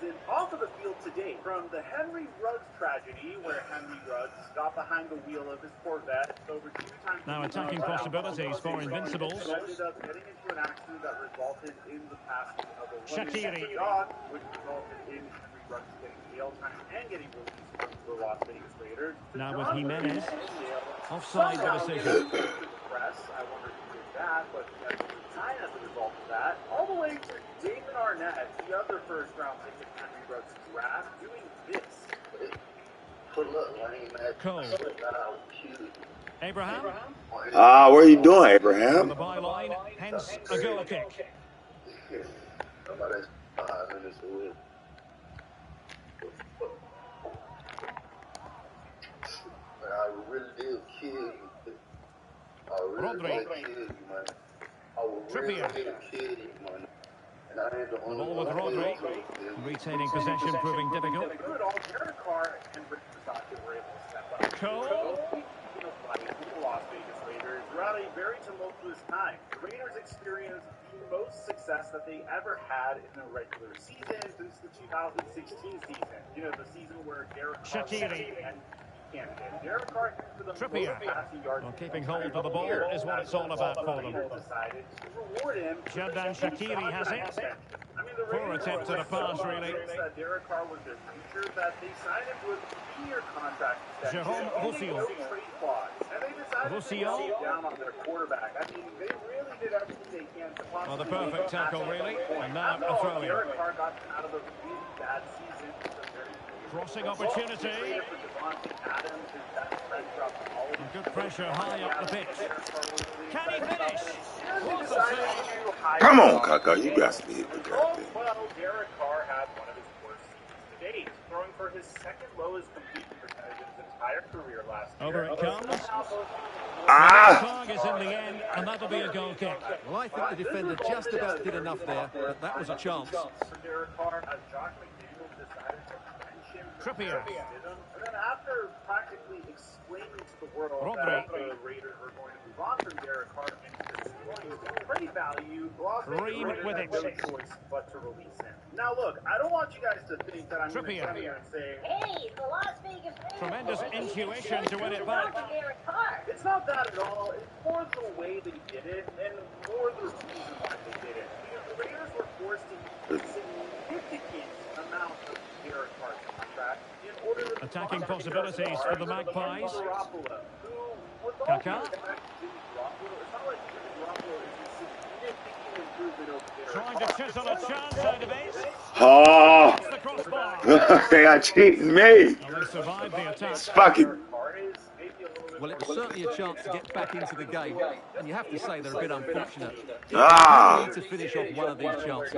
season off of the field to date, from the Henry Ruggs tragedy, where Henry Ruggs got behind the wheel of his Corvette over 2 times. Now attacking possibilities for Invincibles. Ended up getting into an accident that resulted in the passing of a Shaqiri. dog, which resulted in Henry Ruggs getting jail time and getting released from the Las Vegas Raiders. Now with Jimenez. Offside the decision. Press. I wonder who did that, but he has time as a result of that. All the way to David Arnett, the other first-round pick in Henry Ruggs' draft, doing this. Cole. Abraham. What are you doing, On Abraham? the byline, hence a goal kick. Rodri. Trippier. Ball with Rodri. Retaining possession proving difficult. Cole. Las Vegas Raiders throughout a very tumultuous time. The Raiders experienced the most success that they ever had in the regular season since the 2016 season. You know, the season where Derek Carr and Derek Carr for the Trippier. most passing yards. Well, keeping hold of the ball is what it's all about for them. Decided to reward him. Jordan Shaqiri has it. I mean, the Poor attempt at a pass, really. That Derek Carr was their future, that they signed him to a 3-year contract extension. Jerome Roussillon. And they decided Roussillon. to go down on their quarterback. I mean, they really did everything they can to possibly. Well, the perfect tackle, really. And now a throw in. Derek Carr got out of a really bad season. Crossing opportunity. And good pressure high up the pitch. Can he finish? What a save. Come on, Kaka. You got to hit the goddamn thing. Well, Derek Carr had one of his worst seasons to date, throwing for his second lowest completion percentage in his entire career last year. Over it comes. Ah! Target is in the end, and that'll be a goal kick. Well, I think the defender just about did enough there, but that was a chance. For Derek Carr, as Josh McDaniels decided to bench Trippier. And then after practically explaining to the world Rodri. that the Raiders were going to move on from Derek Carr and destroying trade value, the Las Vegas Ream Raiders with had it. no choice but to release him. Now look, I don't want you guys to think that I'm going to Trippier. come here and say, Hey, the Las Vegas Raiders. Tremendous intuition to win it back. it's not that at all. It's more the way they did it and more the reason why they did it. Because the Raiders were forced to use a significant amount of Derek Carr's contract in order to Attacking possibilities for the Magpies. Kaka. Trying to chisel a chance out of it. Oh, The crossbar. they are cheating me. Well, they survived the attack. It's fucking. Well, it was certainly a chance to get back into the game, and you have to say they're a bit unfortunate. Ah. They need to finish off one of these chances.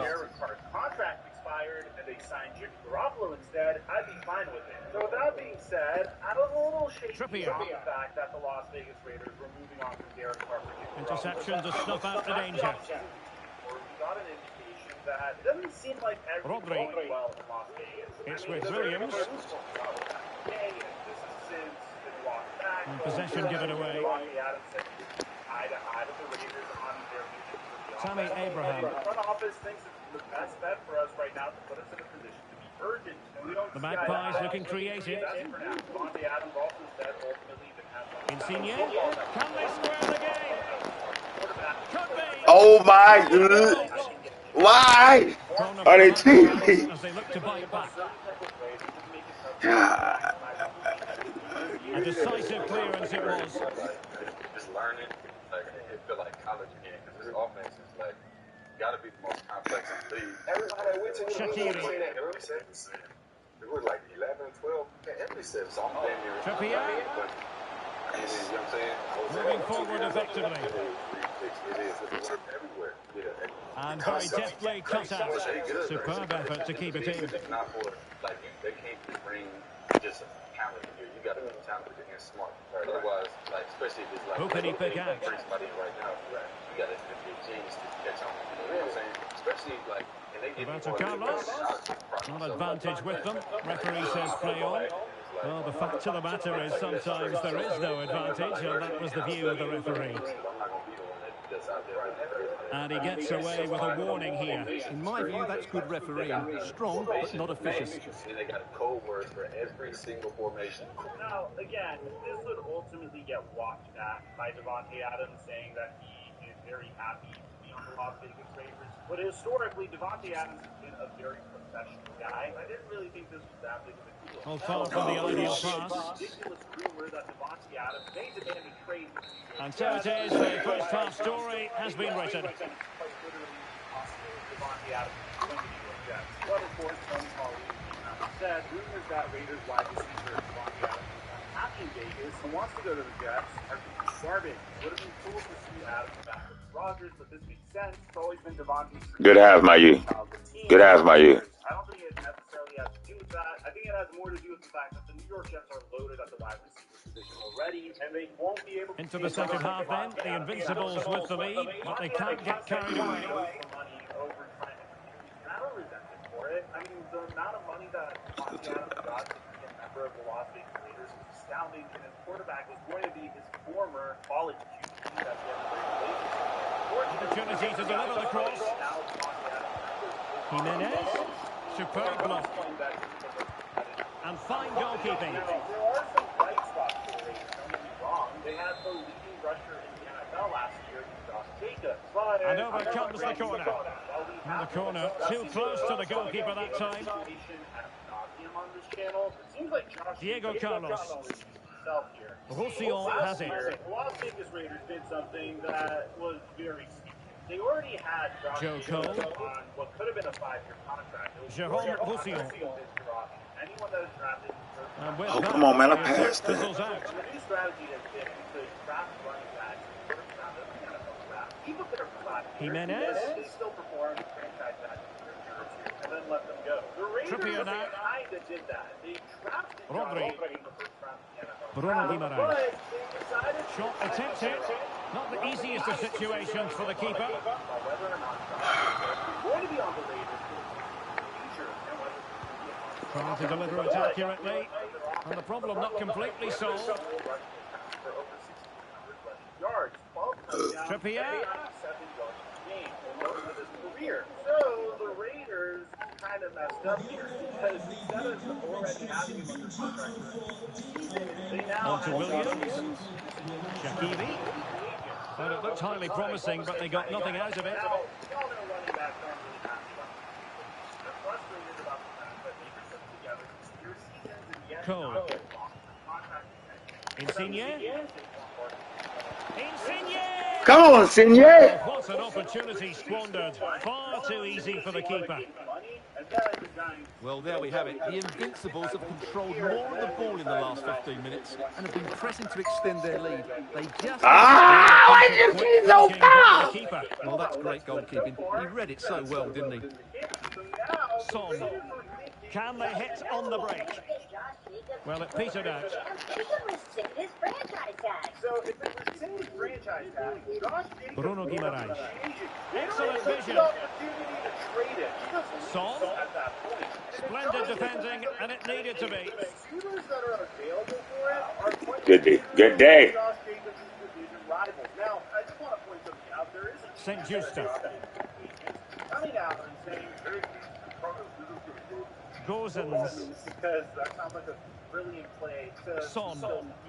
Contract expired and they signed Jimmy Garoppolo instead, I'd be fine with it. So with that being said, I was a little shaky Trippier. on the fact that the Las Vegas Raiders were moving on from Derek Carr. Interception to snuff out the danger. We got an indication that it doesn't seem like everything's Rodri. going well in Las Vegas. It's with Williams. And possession given away. Tammy Abraham. The front office thinks it's the best bet for us right now to put us in a position to be urgent. And we don't The Magpies looking creative. Insigne. Can they square the game? Could be. Oh my God. Why are they cheating me? As they look to bite back. God. A decisive clearance it was. Just learning, like it feel like college again because this offense is like got to be the most complex in the league. Everybody that went to everybody said the same. It was like 11, 12. Everybody said something there. Trippier. But you know what I'm saying? Moving forward effectively. It is everywhere. Yeah. And very deftly cut out. Superb effort to keep it in. It's not for like they can't bring just talent here. You got to be talented and smart. Right? Otherwise, like especially if it's like who can he pick out? bring somebody in right now. Right? You got to be a genius to catch on. You know what I'm saying? Especially like and they get Roberto Carlos. Not advantage with them. Referee says play on. Well, the fact of the matter is sometimes there is no advantage, and that was the view of the referee. And he gets away with a warning here. In my view, that's good refereeing. Strong, but not officious. They got a code word for every single formation. Now, again, this would ultimately get walked back by Davante Adams saying that he is very happy to be on the Las Vegas Raiders. But historically, Davante Adams has been a very professional guy. I didn't really think this was that big of a deal. Well, far from the ideal pass. Ridiculous rumor that Davante Adams may demand a trade. And so it is, the first half story has been written. Davante Adams going to New York Jets. But of course, Tony Paulie said rumors that Raiders wide receiver Davante Adams is happy in Vegas and wants to go to the Jets are garbage. Would have been cool to see Adams back with Rodgers, but this makes sense. It's always been Davante's Good half, my you. Good half, my you. I don't think it necessarily has to do with that. I think it has more to do with the fact that the New York Jets are loaded at the wide receiver position already, and they won't be able to... Into the second half then, the Invincibles with the lead, but they can't get carried away. And I don't resent it for it. I mean, the amount of money that Davante Adams got to be a member of the Las Vegas Raiders is astounding, and his quarterback was going to be his former college QB that he had Opportunity to deliver the cross. Jimenez, superb block. And fine goalkeeping. Now, there are some bright spots for the Raiders, don't get me wrong. They had the leading rusher in the NFL last year, Josh Jacobs. And over comes the corner. And the corner, too close to the goalkeeper that time. Diego Carlos. Roussillon has it. The Las Vegas Raiders did something that was very sneaky. They already had Joe Cole on what could have been a 5-year contract. Jérôme Roussillon. Anyone that is drafted And with Oh, that, come on, man, I it passed fizzles that. out. the new strategy has been to draft running backs in the first round of the NFL draft. Keep up their flat. Jimenez. They still perform franchise tag for a year or two and then let them go. The Raiders Trippier now. kind of did that. They drafted Rodri. Josh in the first round of the NFL Bruno draft, Guimaraes. but they decided Shot attempted. Not the easiest of situations for the keeper. whether or not Josh is going to be on the Raiders for the future and whether he's going to be a Trying to deliver it accurately. And the problem not completely solved. Trippier. Career. So the Raiders kind of messed up here because instead of already having him under contract for the season, they now On to Williams. Shaqiri. Well, it looked highly promising, but they got nothing out of it. Now, we all know running backs aren't really happy about the They're frustrated about the fact that they put together your seasons and yet not get contract extension. Insigne. Insigne! Come on, Senor. Oh, what an opportunity squandered. Far too easy for the keeper. Well, there we have it. The Invincibles have controlled more of the ball in the last 15 minutes and have been pressing to extend their lead. They just... Why did you keep so far? Well, that's great goalkeeping. He read it so well, didn't he? Son. Can they hit on the break? Well, it petered out. So if it rescinded franchise tag, Josh Jacobs Bruno Guimaraes. Excellent took vision. the opportunity to trade it. He doesn't Son. at that point. Splendid defending, and it needed to be. Shooters that are available for it are quite Good day. Josh Jacobs' division rivals. Now, I just want to point something out. There is a St. Justa. coming out and saying Gozens. because that sounds like a brilliant play to Son.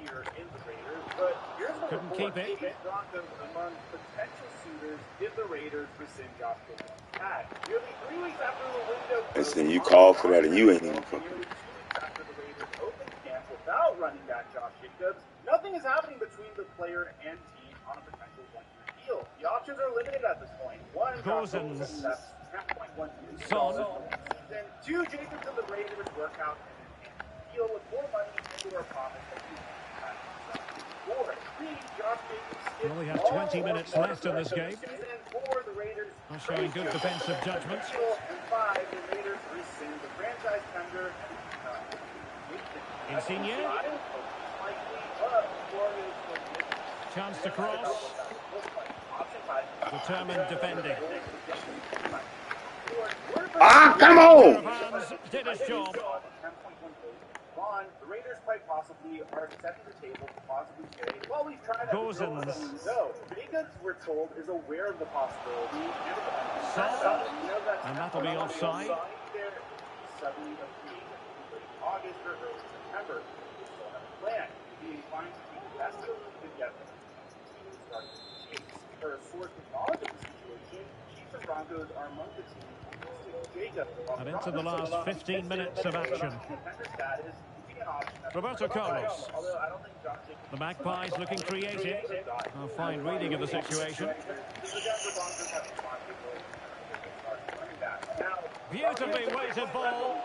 here in the Raiders. But here's the Couldn't report. keep it. Broncos among potential suitors if the Raiders rescind Josh Jacobs' tag. Nearly 3 weeks after the window closed, Listen, you called for that and you ain't even fucking. nearly 2 weeks after the Raiders opened camp without running back Josh Jacobs, nothing is happening between the player and team on a potential one-year deal. The options are limited at this point. One, Josh Gozens. Jacobs, that's 10.1 years. Son. Then 2, Jacobs and the Raiders work out an deal with more money into our promise that he had. 4, 3, Josh Jacobs. Well, we have 20 minutes left in this game. And 4, the Raiders. Are showing good defensive judgment. And 5, the Raiders rescind the franchise tender. Insigne. Chance to cross. Determined defending. Come on! Vans did his job. The Raiders quite possibly are setting the table to possibly say, well, we've tried Gozens. No, Jacobs, we're told, is aware of the possibility. Son. And that'll be offside. Suddenly August or early September. We still have a plan. Be inclined to keep the best of them together. For a source of knowledge of the situation, Chiefs and Broncos are among the teams. And into the last 15 minutes of action. Roberto Carlos. The Magpies looking creative. A fine reading of the situation. Beautifully weighted ball.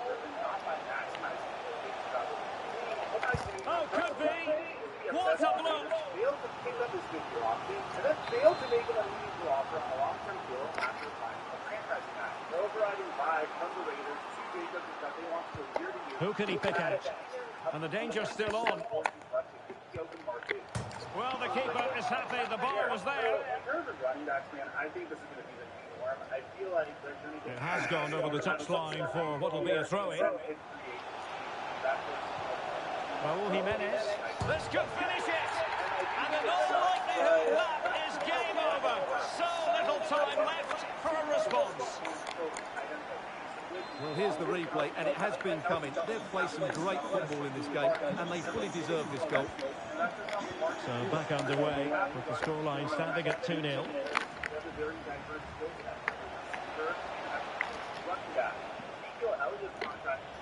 Oh, could be. What a block. Failed to pick up his good option, and then failed to make an unusual offer on a long-term deal after signing a franchise tag. The overriding vibe from the Raiders to Jacobs is that they want to go year to year. Who can he pick out? And the danger's still on. Well, the keeper is happy the ball was there. In terms of running backs, man, I think this is going to be the new norm. I feel like they're going to get... It has gone over the touchline for what will be a throw-in. Raul Jimenez. This could finish it. And in all likelihood, that is game over. So little time left for a response. Well, here's the replay, and it has been coming. They've played some great football in this game, and they fully deserve this goal. So back underway with the scoreline standing at 2-0.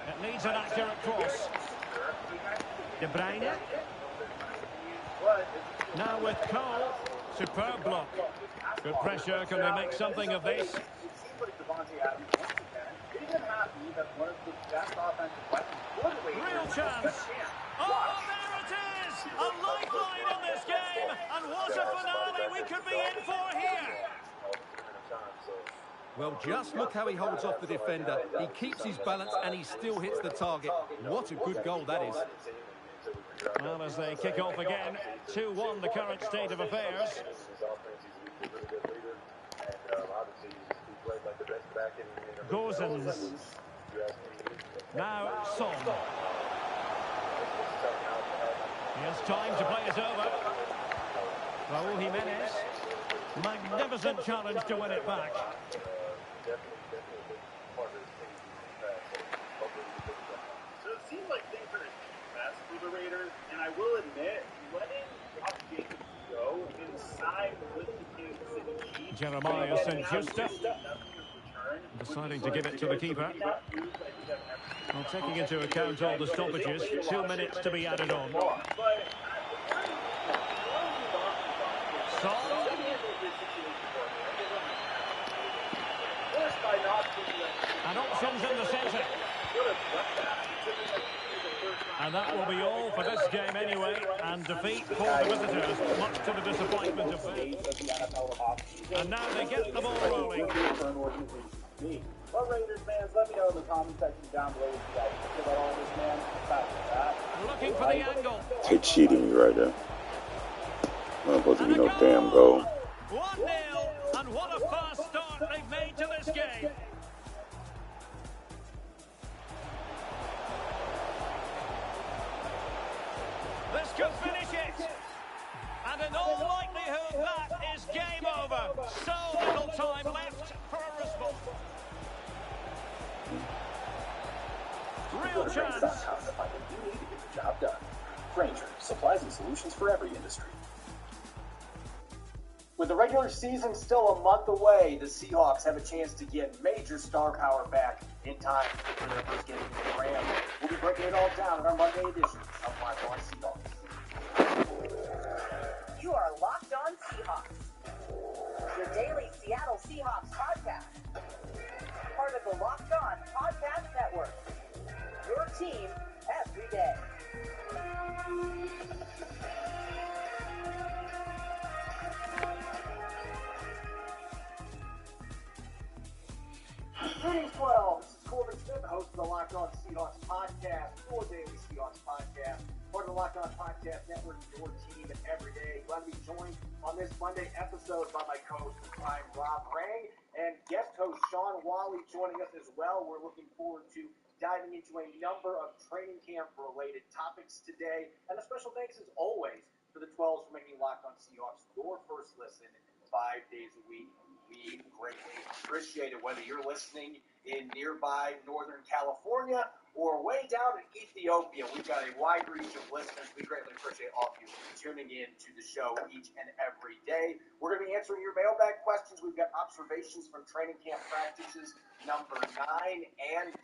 It needs an accurate cross. De Bruyne. Now with Cole. Superb block. Good pressure. Can they make something of this? Real chance. Oh, there it is! A lifeline in this game. And what a finale we could be in for here. Well, just look how he holds off the defender. He keeps his balance and he still hits the target. What a good goal that is. Well, as they kick off again, 2-1 the current state of affairs. Gozens. Now, Son. He has time to play it over. Raul Jimenez. Magnificent challenge to win it back. So it seems like things are best for the Raiders, and I will admit, letting Josh Jacobs go inside with the Kansas City Chiefs, Jeremiah St-Juste deciding to give it to the keeper. Well, taking into account all the stoppages, 2 minutes to be added on. And options in the centre. And that will be all for this game anyway. And defeat for the visitors, much to the disappointment of fans. And now they get the ball rolling. Well, Raiders fans, let me know in the comment section down below what you guys think about all this, man. Looking for the angle. They cheated me right there. Not supposed to be no damn goal. 1-0, and what a fast start they've made to this game. This could finish it. And in all likelihood, that is game over. So little time left for a response. Real chance. To find what you need to get the job done. Grainger, supplies and solutions for every industry. With the regular season still a month away, the Seahawks have a chance to get major star power back in time for their first game against the Rams. We'll be breaking it all down in our Monday edition of Locked On Seahawks. You are Locked On Seahawks, your daily Seattle Seahawks podcast. Part of the Locked On Podcast Network. Your team every day. Greetings, 12. This is Corbin Smith, host of the Locked On Seahawks podcast, your daily Seahawks podcast. Part of the Locked On Podcast Network, your team every day. Glad to be joined on this Monday episode by my co-host of time, Rob Rang, and guest host Sean Wally joining us as well. We're looking forward to diving into a number of training camp related topics today. And a special thanks as always for the 12s for making Locked On Seahawks your first listen 5 days a week. We greatly appreciate it, whether you're listening in nearby Northern California or way down in Ethiopia. We've got a wide reach of listeners. We greatly appreciate all of you tuning in to the show each and every day. We're going to be answering your mailbag questions. We've got observations from training camp practices number 9 and 10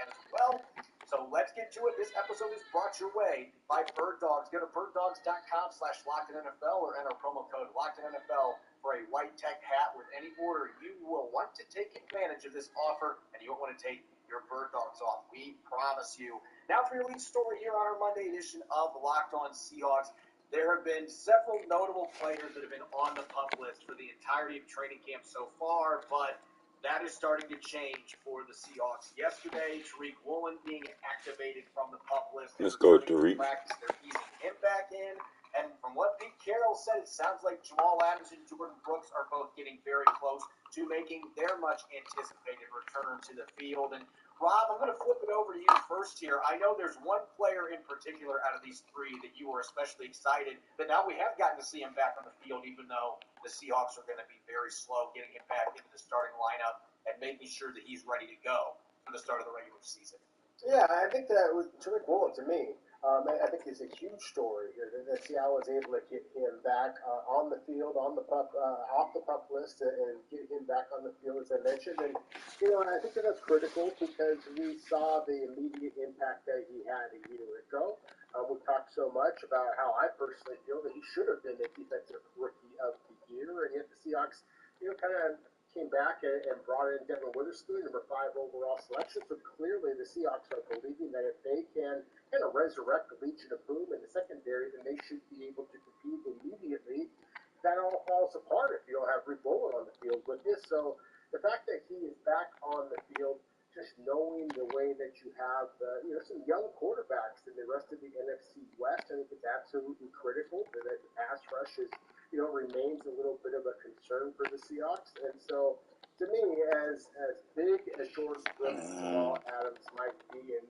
as well. So let's get to it. This episode is brought your way by Bird Dogs. Go to birddogs.com/LockedInNFL or enter promo code LockedInNFL for a white tech hat with any order. You will want to take advantage of this offer, and you won't want to take your Bird Dogs off. We promise you. Now for your lead story here on our Monday edition of Locked On Seahawks. There have been several notable players that have been on the PUP list for the entirety of training camp so far, but that is starting to change for the Seahawks. Yesterday, Tariq Woolen being activated from the PUP list. Let's go, Tariq. They're easing him back in. And from what Pete Carroll said, it sounds like Jamal Adams and Jordan Brooks are both getting very close to making their much-anticipated return to the field. And Rob, I'm going to flip it over to you first here. I know there's one player in particular out of these three that you were especially excited that now we have gotten to see him back on the field, even though the Seahawks are going to be very slow getting him back into the starting lineup and making sure that he's ready to go for the start of the regular season. Yeah, I think that was Tariq Woolen to me. I think it's a huge story here that Seattle was able to get him back on the field, on the PUP, off the PUP list, and get him back on the field, as I mentioned. And, I think that's critical because we saw the immediate impact that he had a year ago. We talked so much about how I personally feel that he should have been the defensive rookie of the year, and yet the Seahawks, kind of came back and brought in Devin Witherspoon, number 5 overall selection. So clearly the Seahawks are believing that if they can kind of resurrect the Legion of Boom in the secondary, then they should be able to compete immediately. That all falls apart if you don't have Rick Bowler on the field with this. So the fact that he is back on the field, just knowing the way that you have, some young quarterbacks in the rest of the NFC West, I think it's absolutely critical that the pass rush is, remains a little bit of a concern for the Seahawks. And so, to me, as big as Jordan Brooks and Jamal Adams might be, and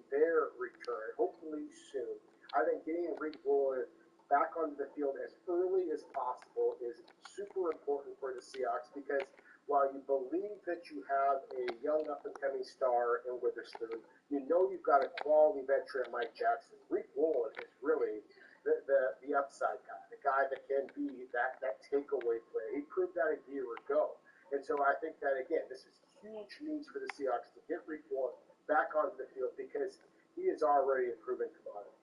getting Rick Woolen back onto the field as early as possible is super important for the Seahawks because while you believe that you have a young up-and-coming star in Witherspoon, you know you've got a quality veteran Mike Jackson. Rick Woolen is really the upside guy, the guy that can be that takeaway player. He proved that a year ago. And so I think that, again, this is huge news for the Seahawks to get Rick Woolen back onto the field because he is already a proven commodity.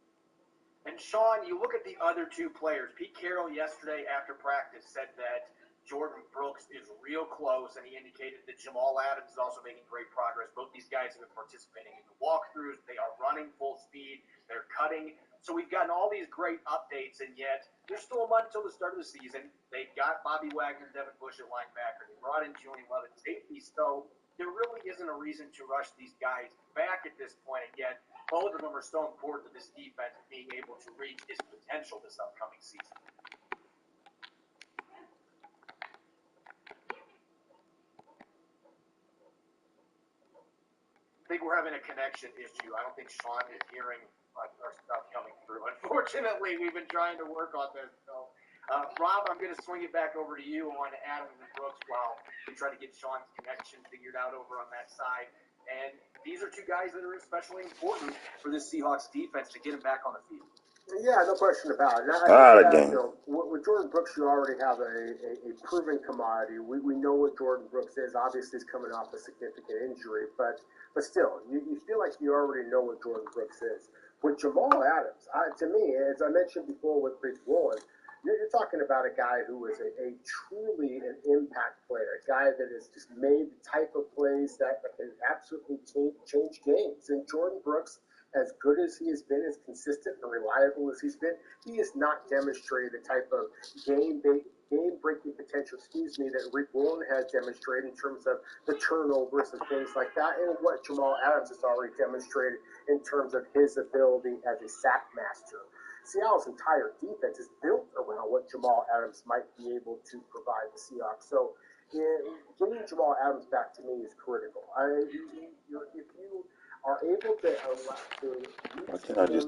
And Sean, you look at the other two players. Pete Carroll yesterday after practice said that Jordan Brooks is real close, and he indicated that Jamal Adams is also making great progress. Both these guys have been participating in the walkthroughs. They are running full speed. They're cutting. So we've gotten all these great updates, and yet there's still a month until the start of the season. They've got Bobby Wagner, Devin Bush at linebacker. They brought in Julian Love at safety. So there really isn't a reason to rush these guys back at this point, and yet both of them are so important to this defense being able to reach its potential this upcoming season. I think we're having a connection issue. I don't think Sean is hearing our stuff coming through. Unfortunately, we've been trying to work on this. So, Rob, I'm going to swing it back over to you on Adam and Brooks while we try to get Sean's connection figured out over on that side. And these are two guys that are especially important for this Seahawks defense to get them back on the field. Yeah, no question about it. I think that, with Jordan Brooks, you already have a proven commodity. We know what Jordan Brooks is. Obviously, he's coming off a significant injury, but still, you feel like you already know what Jordan Brooks is. With Jamal Adams, to me, as I mentioned before with Rick Woolen, you're talking about a guy who is a truly an impact player, a guy that has just made the type of plays that can absolutely change games. And Jordan Brooks, as good as he has been, as consistent and reliable as he's been, he has not demonstrated the type of game-breaking potential, that Rick Woolen has demonstrated in terms of the turnovers and things like that, and what Jamal Adams has already demonstrated in terms of his ability as a sack master. Seattle's entire defense is built around what Jamal Adams might be able to provide the Seahawks. So getting Jamal Adams back to me is critical. If you are able to use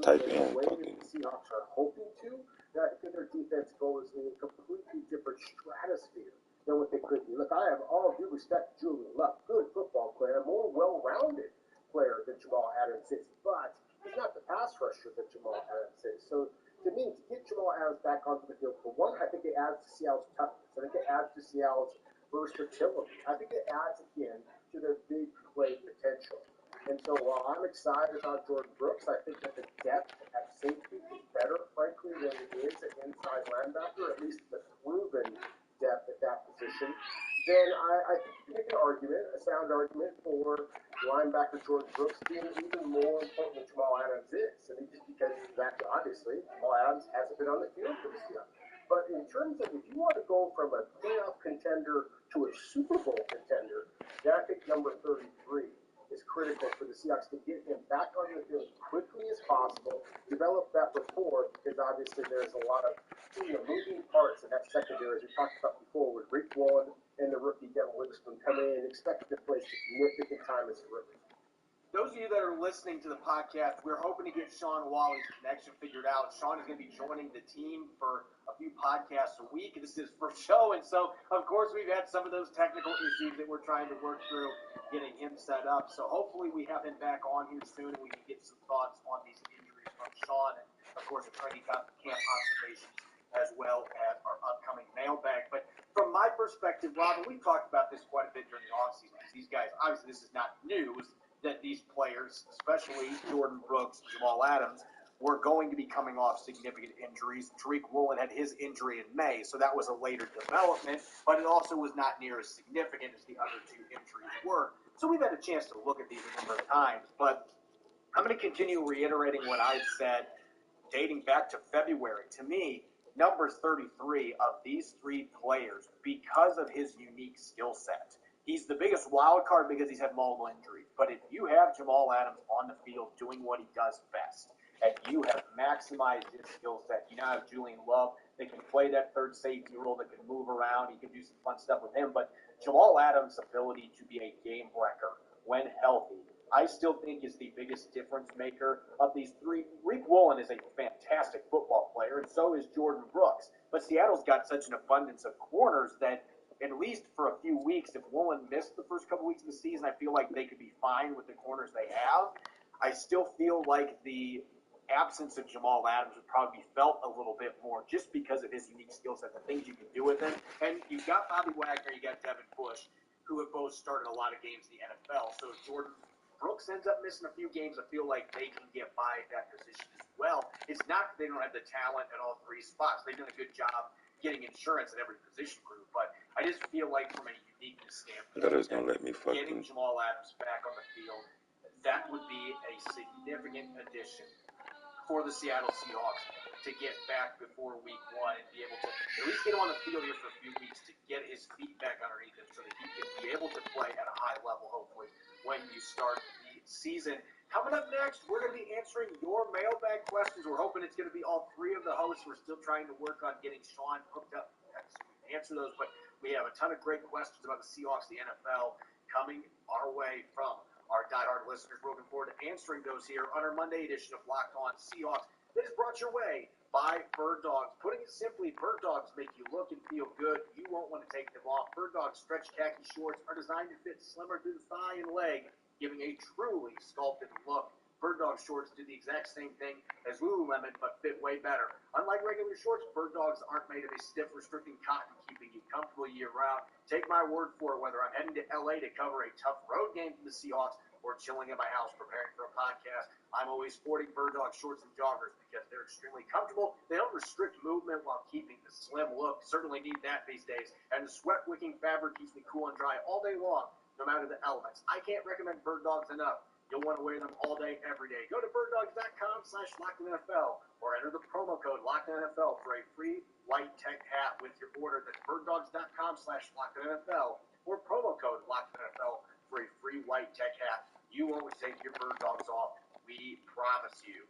him in a way that the Seahawks are hoping to, then I think their defense goes in a completely different stratosphere than what they could be. Look, I have all due respect to Julian Love, good football player, more well-rounded player than Jamal Adams is, but he's not the pass rusher that Jamal Adams is. So to me, to get Jamal Adams back onto the field, for one, I think it adds to Seattle's toughness. I think it adds to Seattle's versatility. I think it adds, again, to their big play potential. And so while I'm excited about Jordan Brooks, I think that the depth at safety is better, frankly, than it is at inside linebacker, at least the proven depth at that position. Then I think you can make an argument, a sound argument, for linebacker Jordan Brooks being even more important than Jamal Adams is. I mean, just because that, obviously, Jamal Adams hasn't been on the field for this year. But in terms of if you want to go from a playoff contender to a Super Bowl contender, then I think number 33 is critical for the Seahawks to get him back on the field as quickly as possible, develop that rapport, because obviously there's a lot of moving parts in that secondary, as we talked about before, with Rick Woolen and the rookie Devin Witherspoon coming in and expected to play significant time as a rookie. Those of you that are listening to the podcast, we're hoping to get Sean Wally's connection figured out. Sean is going to be joining the team for a few podcasts a week. This is his first show, and so, of course, we've had some of those technical issues that we're trying to work through getting him set up. So hopefully we have him back on here soon, and we can get some thoughts on these injuries from Sean, and, of course, the training camp observations as well as our upcoming mailbag. But from my perspective, Robin, we've talked about this quite a bit during the offseason. These guys, obviously, this is not news that these players, especially Jordan Brooks, Jamal Adams, were going to be coming off significant injuries. Tariq Woolen had his injury in May, so that was a later development, but it also was not near as significant as the other two injuries were. So we've had a chance to look at these a number of times, but I'm going to continue reiterating what I've said dating back to February. To me, number 33 of these three players, because of his unique skill set, he's the biggest wild card because he's had multiple injuries. But if you have Jamal Adams on the field doing what he does best, and you have maximized his skill set, you now have Julian Love that can play that third safety role, that can move around, he can do some fun stuff with him. But Jamal Adams' ability to be a game wrecker when healthy I still think is the biggest difference maker of these three. Reek Woolen is a fantastic football player, and so is Jordan Brooks. But Seattle's got such an abundance of corners that, at least for a few weeks, if Woolen missed the first couple weeks of the season, I feel like they could be fine with the corners they have. I still feel like the absence of Jamal Adams would probably be felt a little bit more just because of his unique skill set, the things you can do with him. And you've got Bobby Wagner, you got Devin Bush, who have both started a lot of games in the NFL. So if Jordan Brooks ends up missing a few games, I feel like they can get by at that position as well. It's not that they don't have the talent at all three spots. They've done a good job getting insurance at every position group, but I just feel like from a uniqueness standpoint, That is gonna let me getting fucking. Jamal Adams back on the field, that would be a significant addition for the Seattle Seahawks to get back before week one and be able to at least get him on the field here for a few weeks to get his feet back underneath him so that he can be able to play at a high level, hopefully, when you start the season. Coming up next, we're going to be answering your mailbag questions. We're hoping it's going to be all three of the hosts. We're still trying to work on getting Sean hooked up so we can answer those, but we have a ton of great questions about the Seahawks, the NFL, coming our way from our diehard listeners. We're looking forward to answering those here on our Monday edition of Locked On Seahawks. That is brought your way by Bird Dogs. Putting it simply, Bird Dogs make you look and feel good. You won't want to take them off. Bird Dogs stretch khaki shorts are designed to fit slimmer through the thigh and leg, giving a truly sculpted look. Bird Dog shorts do the exact same thing as Lululemon, but fit way better. Unlike regular shorts, Bird Dogs aren't made of a stiff, restricting cotton, keeping you comfortable year-round. Take my word for it, whether I'm heading to L.A. to cover a tough road game for the Seahawks or chilling at my house preparing for a podcast, I'm always sporting Bird Dog shorts and joggers because they're extremely comfortable. They don't restrict movement while keeping the slim look. Certainly need that these days. And the sweat-wicking fabric keeps me cool and dry all day long, no matter the elements. I can't recommend Bird Dogs enough. You'll want to wear them all day, every day. Go to birddogs.com/LockedInNFL or enter the promo code LockedInNFL for a free white tech hat with your order. That's birddogs.com/LockedInNFL or promo code LockedInNFL for a free white tech hat. You won't take your Bird Dogs off. We promise you.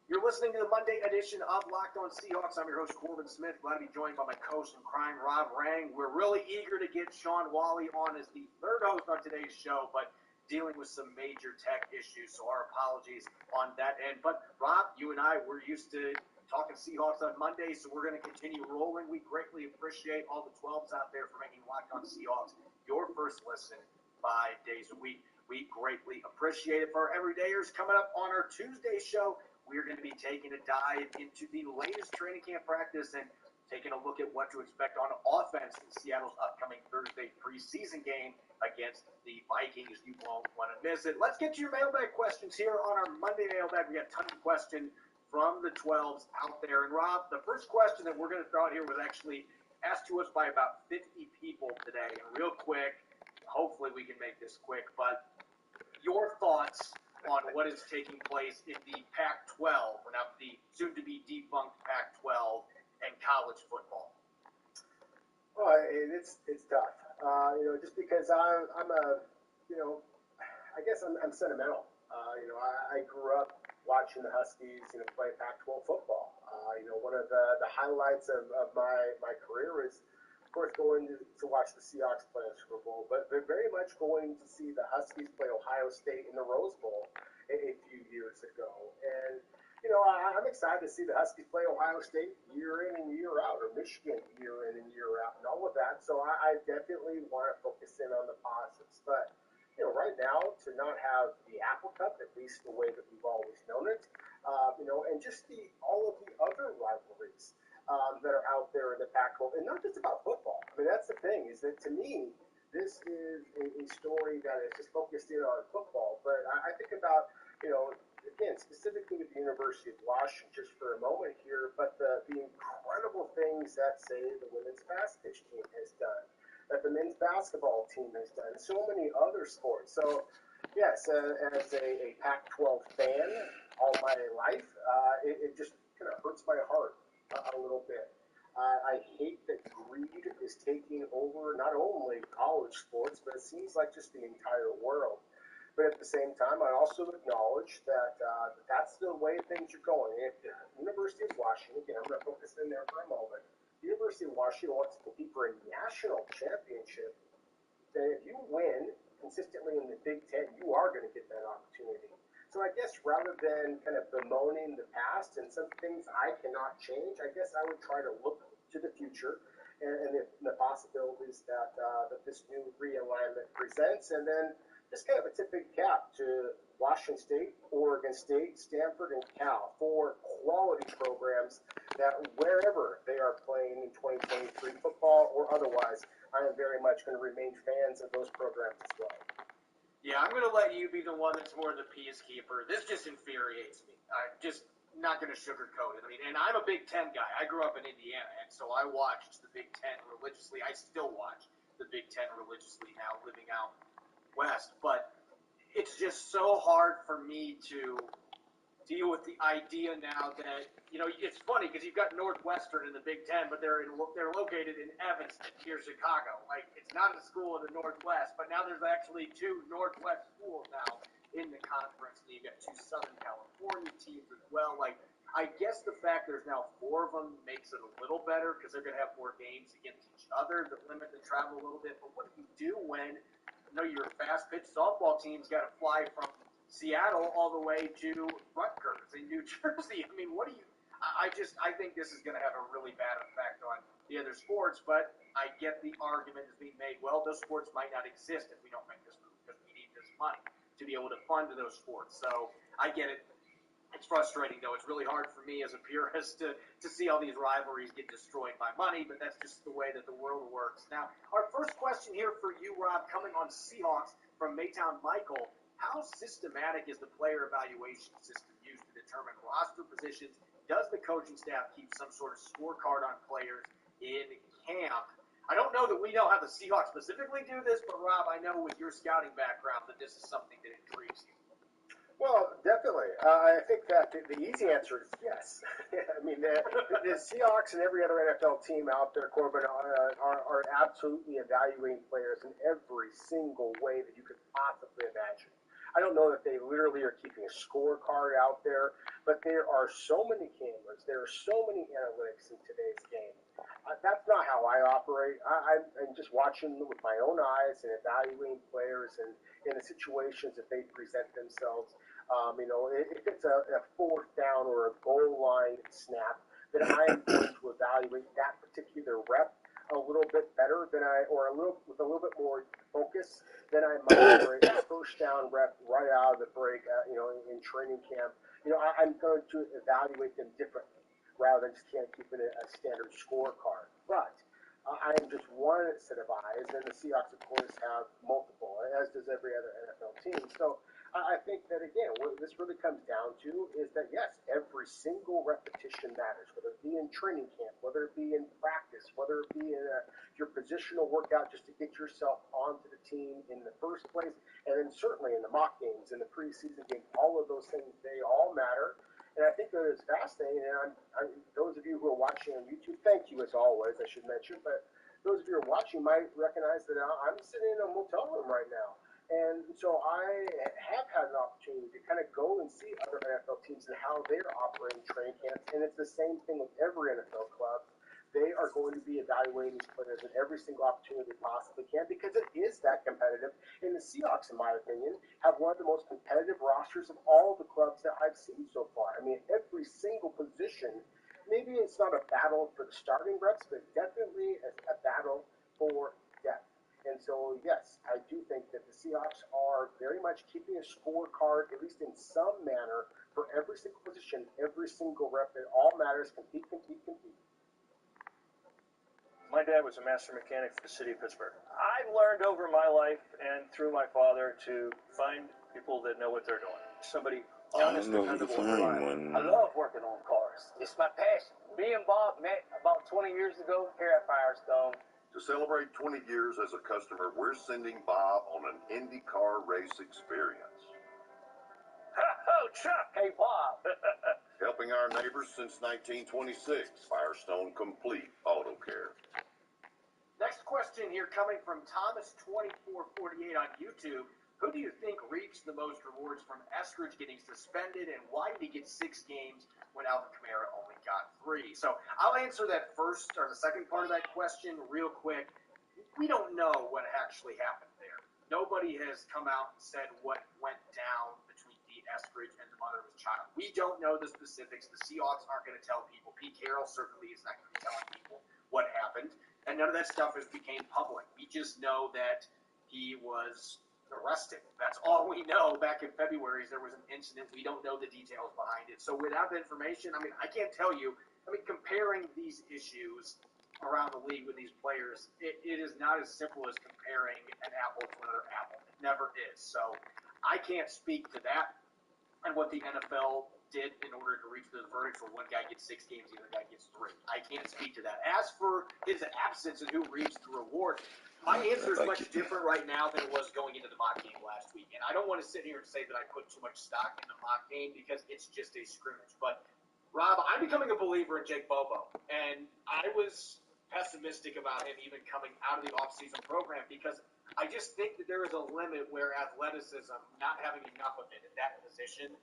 You're listening to the Monday edition of Locked On Seahawks. I'm your host, Corbin Smith. Glad to be joined by my co-host in crime, Rob Rang. We're really eager to get Sean Wally on as the third host on today's show, but dealing with some major tech issues, so our apologies on that end. But, Rob, you and I, we're used to talking Seahawks on Monday, so we're going to continue rolling. We greatly appreciate all the 12s out there for making Locked On Seahawks your first listen 5 days a week. We greatly appreciate it. For our everydayers, coming up on our Tuesday show, we're going to be taking a dive into the latest training camp practice and taking a look at what to expect on offense in Seattle's upcoming Thursday preseason game against the Vikings. You won't want to miss it. Let's get to your mailbag questions here on our Monday mailbag. We got tons of questions from the 12s out there. And Rob, the first question that we're going to throw out here was actually asked to us by about 50 people today. And real quick, hopefully we can make this quick, but your thoughts on what is taking place in the Pac-12, or now the soon-to-be defunct Pac-12, and college football? Well, it's tough. Just because I'm I guess I'm sentimental. I grew up watching the Huskies, play Pac-12 football. One of the highlights of my career is, of course, going to watch the Seahawks play a Super Bowl, but very much going to see the Huskies play Ohio State in the Rose Bowl a few years ago. And I'm excited to see the Huskies play Ohio State year in and year out, or Michigan year in and year out, and all of that. So I definitely want to focus in on the positives. But, right now, to not have the Apple Cup, at least the way that we've always known it, and just all of the other rivalries that are out there in the Pac-12, and not just about football. I mean, that's the thing, is that to me, this is a story that is just focused in on football. But I think about, again, specifically with the University of Washington, just for a moment here, but the incredible things that, say, the women's basketball team has done, that the men's basketball team has done, and so many other sports. So, yes, as a Pac-12 fan all my life, it just kind of hurts my heart a little bit. I hate that greed is taking over not only college sports, but it seems like just the entire world. But at the same time, I also acknowledge that that's the way things are going. If the University of Washington, again, I'm going to focus in there for a moment, the University of Washington wants to compete for a national championship, then if you win consistently in the Big Ten, you are going to get that opportunity. So I guess rather than kind of bemoaning the past and some things I cannot change, I guess I would try to look to the future and the possibilities that this new realignment presents, and then just kind of a tip of cap to Washington State, Oregon State, Stanford, and Cal for quality programs that wherever they are playing in 2023 football or otherwise, I am very much going to remain fans of those programs as well. Yeah, I'm going to let you be the one that's more the peacekeeper. This just infuriates me. I'm just not going to sugarcoat it. I mean, and I'm a Big Ten guy. I grew up in Indiana, and so I watched the Big Ten religiously. I still watch the Big Ten religiously now, living out west. But it's just so hard for me to deal with the idea now that, you know, it's funny because you've got Northwestern in the Big Ten, but they're located in Evanston, near Chicago. Like, it's not a school in the Northwest, but now there's actually two Northwest schools now in the conference, and you've got two Southern California teams as well. Like, I guess the fact there's now 4 of them makes it a little better because they're going to have more games against each other that limit the travel a little bit. But what do you do when, you know, your fast-pitch softball team's got to fly from Seattle all the way to Rutgers in New Jersey? I mean, what do you? I think this is going to have a really bad effect on the other sports. But I get the argument is being made. Well, those sports might not exist if we don't make this move because we need this money to be able to fund those sports. So I get it. It's frustrating, though. It's really hard for me as a purist to see all these rivalries get destroyed by money, but that's just the way that the world works. Now, our first question here for you, Rob, coming on Seahawks from Maytown Michael. How systematic is the player evaluation system used to determine roster positions? Does the coaching staff keep some sort of scorecard on players in camp? I don't know that we know how the Seahawks specifically do this, but Rob, I know with your scouting background that this is something that intrigues you. Well, definitely. I think that the easy answer is yes. I mean, the Seahawks and every other NFL team out there, Corbin, are absolutely evaluating players in every single way that you could possibly imagine. I don't know that they literally are keeping a scorecard out there, but there are so many cameras, there are so many analytics in today's game. That's not how I operate. I'm just watching with my own eyes and evaluating players and in the situations that they present themselves. You know, if it's a 4th down or a goal line snap, then I am going to evaluate that particular rep a little bit better than with a little bit more focus than I might for a 1st down rep right out of the break. You know, in training camp, you know, I'm going to evaluate them differently rather than just keeping a standard scorecard. But I am just one set of eyes, and the Seahawks, of course, have multiple, as does every other NFL team. So I think that, again, what this really comes down to is that, yes, every single repetition matters, whether it be in training camp, whether it be in practice, whether it be in your positional workout just to get yourself onto the team in the first place, and then certainly in the mock games, in the preseason games, all of those things, they all matter. And I think that it's fascinating, and those of you who are watching on YouTube, thank you as always, I should mention, but those of you who are watching might recognize that I'm sitting in a motel room right now. And so I have had an opportunity to kind of go and see other NFL teams and how they're operating training camps. And it's the same thing with every NFL club. They are going to be evaluating these players at every single opportunity they possibly can because it is that competitive. And the Seahawks, in my opinion, have one of the most competitive rosters of all the clubs that I've seen so far. I mean, every single position, maybe it's not a battle for the starting reps, but definitely a battle for depth. And so, yes, I do think that the Seahawks are very much keeping a scorecard, at least in some manner, for every single position, every single rep. It all matters. Compete, compete, compete. My dad was a master mechanic for the city of Pittsburgh. I've learned over my life and through my father to find people that know what they're doing. Somebody honest, dependable, and reliable. I love working on cars. It's my passion. Me and Bob met about 20 years ago here at Firestone. To celebrate 20 years as a customer, we're sending Bob on an IndyCar race experience. Oh, Chuck! Hey, Bob. Helping our neighbors since 1926. Firestone Complete Auto Care. Next question here coming from Thomas2448 on YouTube. Who do you think reaps the most rewards from Eskridge getting suspended, and why did he get 6 games when Alvin Kamara only got 3? So I'll answer that first, or the second part of that question real quick. We don't know what actually happened there. nobody has come out and said what went down between Dee Eskridge and the mother of his child. We don't know the specifics. The Seahawks aren't going to tell people. Pete Carroll certainly is not going to be telling people what happened. And none of that stuff has became public. We just know that he was arrested. That's all we know. Back in February, there was an incident. We don't know the details behind it. So without the information, I mean, I can't tell you. I mean, comparing these issues around the league with these players, it is not as simple as comparing an apple to another apple. It never is. So I can't speak to that and what the NFL did in order to reach those verdicts where one guy gets 6 games, the other guy gets 3. I can't speak to that. As for his absence and who reaps the reward, my answer is much different right now than it was going into the mock game last week. And I don't want to sit here and say that I put too much stock in the mock game because it's just a scrimmage. But, Rob, I'm becoming a believer in Jake Bobo. And I was pessimistic about him even coming out of the offseason program because I just think that there is a limit where athleticism, not having enough of it at that position,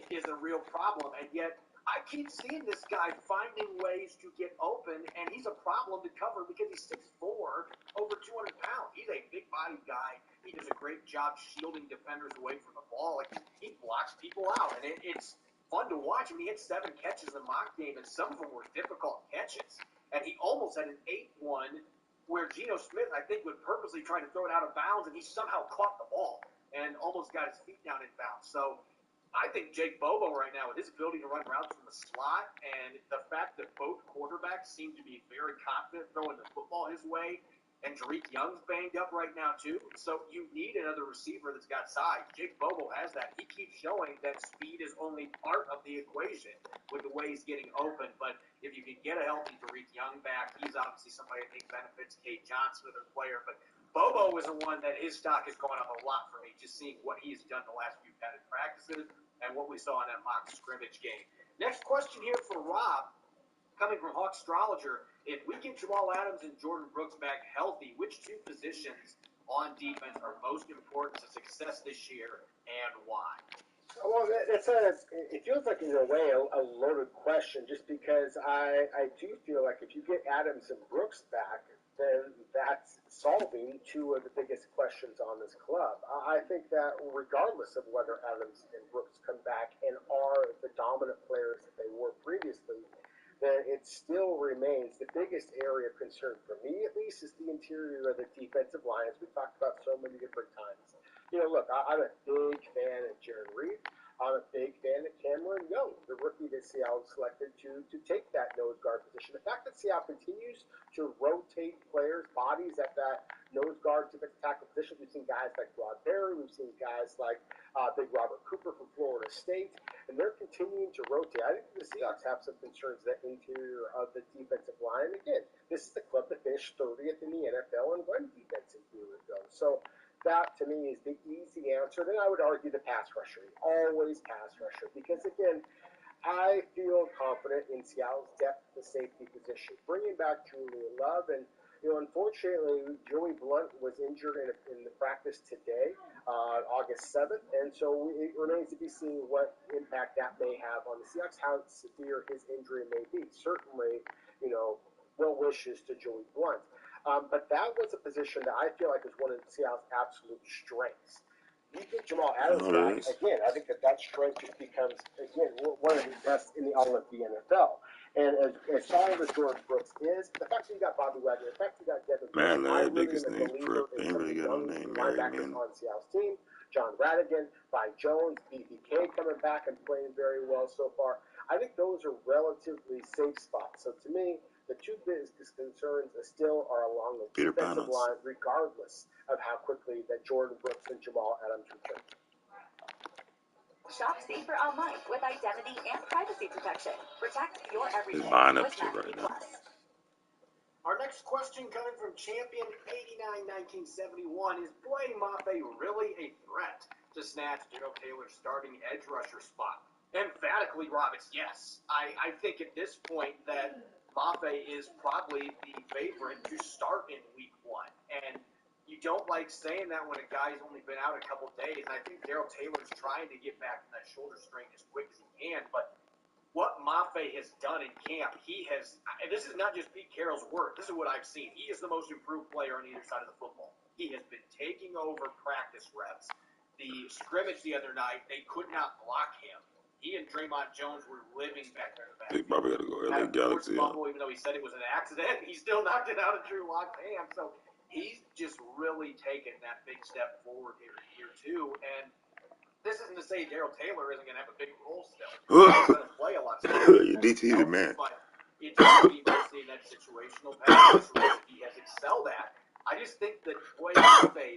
is a real problem. And yet, I keep seeing this guy finding ways to get open, and he's a problem to cover because he's 6'4", over 200 pounds. He's a big-bodied guy. He does a great job shielding defenders away from the ball. Like, he blocks people out, and it's fun to watch. I mean, he had 7 catches in the mock game, and some of them were difficult catches. And he almost had an 8-1 where Geno Smith, I think, was purposely trying to throw it out of bounds, and he somehow caught the ball and almost got his feet down in bounds. So I think Jake Bobo right now, with his ability to run routes from the slot and the fact that both quarterbacks seem to be very confident throwing the football his way, and Tariq Young's banged up right now too, so you need another receiver that's got size. Jake Bobo has that. He keeps showing that speed is only part of the equation with the way he's getting open, but if you can get a healthy Tariq Young back, he's obviously somebody I think benefits. Kate Johnson, another player, but Bobo is the one that his stock has gone up a lot for me, just seeing what he's done the last few padded practices and what we saw in that mock scrimmage game. Next question here for Rob, coming from Hawk Astrologer. If we get Jamal Adams and Jordan Brooks back healthy, which 2 positions on defense are most important to success this year and why? Well, it feels like in a way a loaded question, just because I do feel like if you get Adams and Brooks back, then that's solving 2 of the biggest questions on this club. I think that regardless of whether Adams and Brooks come back and are the dominant players that they were previously, then it still remains the biggest area of concern for me, at least, is the interior of the defensive line, as we've talked about so many different times. You know, look, I'm a big fan of Jared Reed. I'm a big fan of Cameron Young, the rookie that Seattle selected to take that nose guard position. The fact that Seattle continues to rotate players' bodies at that nose guard defensive tackle position. We've seen guys like Rod Berry. We've seen guys like Big Robert Cooper from Florida State. And they're continuing to rotate. I think the Seahawks have some concerns that interior of the defensive line. And again, this is the club that finished 30th in the NFL in run defense a year ago. So that, to me, is the easy answer. Then I would argue the pass rusher. Always pass rusher. Because, again, I feel confident in Seattle's depth at the safety position. Bringing back Julian Love, and unfortunately, Joey Blunt was injured in the practice today, August 7th, and so it remains to be seen what impact that may have on the Seahawks, how severe his injury may be. Certainly, well wishes to Joey Blunt. But that was a position that I feel like is one of Seattle's absolute strengths. You get Jamal Adams back, again, I think that strength just becomes, again, one of the best in all of the NFL. And as solid as Jordan Brooks is, the fact that you got Bobby Wagner, the fact that you got Devin Bush, I really am a believer in some of the young linebackers on Seattle's team. John Radigan, Vi Jones, BBK coming back and playing very well so far. I think those are relatively safe spots. So to me, the 2 biggest concerns still are along the defensive line, regardless of how quickly that Jordan Brooks and Jamal Adams return. Shop safer online with identity and privacy protection. Protect your everything with MyTeam Plus. Our next question coming from Champion 89-1971 is Blaine Mafe really a threat to snatch Darrell Taylor's starting edge rusher spot? Emphatically, Rob, it's yes. I think at this point that Mafe is probably the favorite to start in week 1. And you don't like saying that when a guy's only been out a couple days. And I think Darrell Taylor's trying to get back from that shoulder strain as quick as he can. But what Mafe has done in camp, and this is not just Pete Carroll's work, this is what I've seen. He is the most improved player on either side of the football. He has been taking over practice reps. The scrimmage the other night, they could not block him. He and Draymond Jones were living back there. They probably got to go LA Galaxy. Fumble, even though he said it was an accident, he still knocked it out of Drew Lock's hand. So he's just really taken that big step forward here in year two. And this isn't to say Daryl Taylor isn't going to have a big role still. He's going to play a lot. Your DT, the man. But it's going to be mostly that situational pass rush he has excelled at. I just think that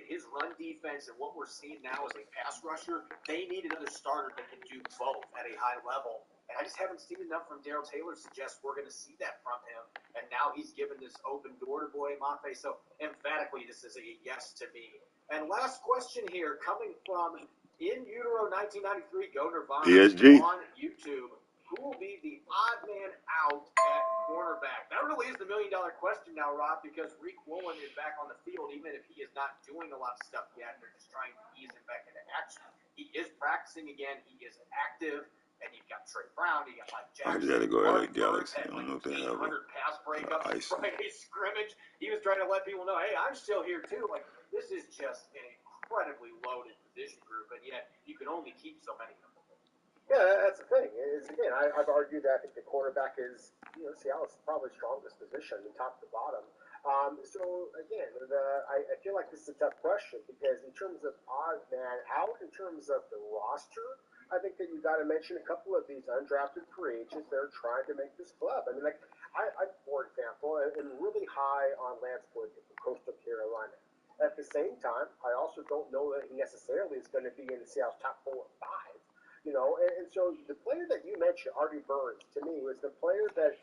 his run defense and what we're seeing now as a pass rusher, they need another starter that can do both at a high level. And I just haven't seen enough from Daryl Taylor to suggest we're going to see that from him. And now he's given this open door to Boye Mafe. So emphatically, this is a yes to me. And last question here, coming from In Utero 1993, Go Nirvana PSG. on YouTube. Who will be the odd man out at cornerback? That really is the million-dollar question now, Rob, because Reek Woolen is back on the field, even if he is not doing a lot of stuff yet. They're just trying to ease him back into action. He is practicing again. He is active. And you've got Trey Brown. You got Mike Jackson. I just had to go LA Galaxy. I don't know if they have 800 pass breakups ice. Friday scrimmage. He was trying to let people know, hey, I'm still here too. Like, this is just an incredibly loaded position group, and yet you can only keep so many of them. Yeah, that's the thing. Again, I've argued that I think the quarterback is, Seattle's probably strongest position, top to bottom. So again, I feel like this is a tough question because in terms of odd man out, in terms of the roster, I think that you got to mention a couple of these undrafted free agents that are trying to make this club. I mean, like I for example, am really high on Lance Wood from Coastal Carolina. At the same time, I also don't know that he necessarily is going to be in Seattle's top 4 or 5. And so the player that you mentioned, Artie Burns, to me was the player that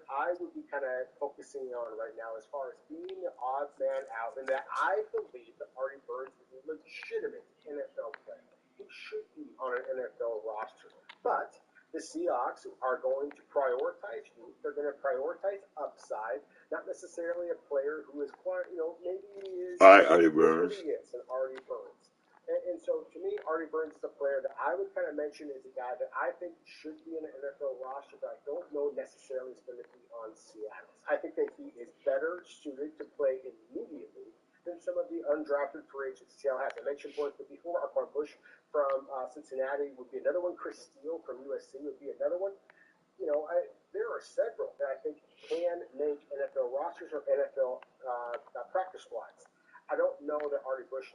I would be kind of focusing on right now as far as being the odd man out, and that I believe that Artie Burns is a legitimate NFL player. He should be on an NFL roster. But the Seahawks are going to prioritize youth. They're going to prioritize upside, not necessarily a player who is quite, maybe he is. Artie Burns. He is an Artie Burns. And so, to me, Artie Burns is a player that I would kind of mention as a guy that I think should be in an NFL roster, but I don't know necessarily is going to be on Seattle. I think that he is better suited to play immediately than some of the undrafted free agents Seattle has. I mentioned boys, but before Aquan Bush from Cincinnati would be another one. Chris Steele from USC would be another one. There are several that I think can make NFL rosters or NFL practice squads. I don't know that Artie Burns.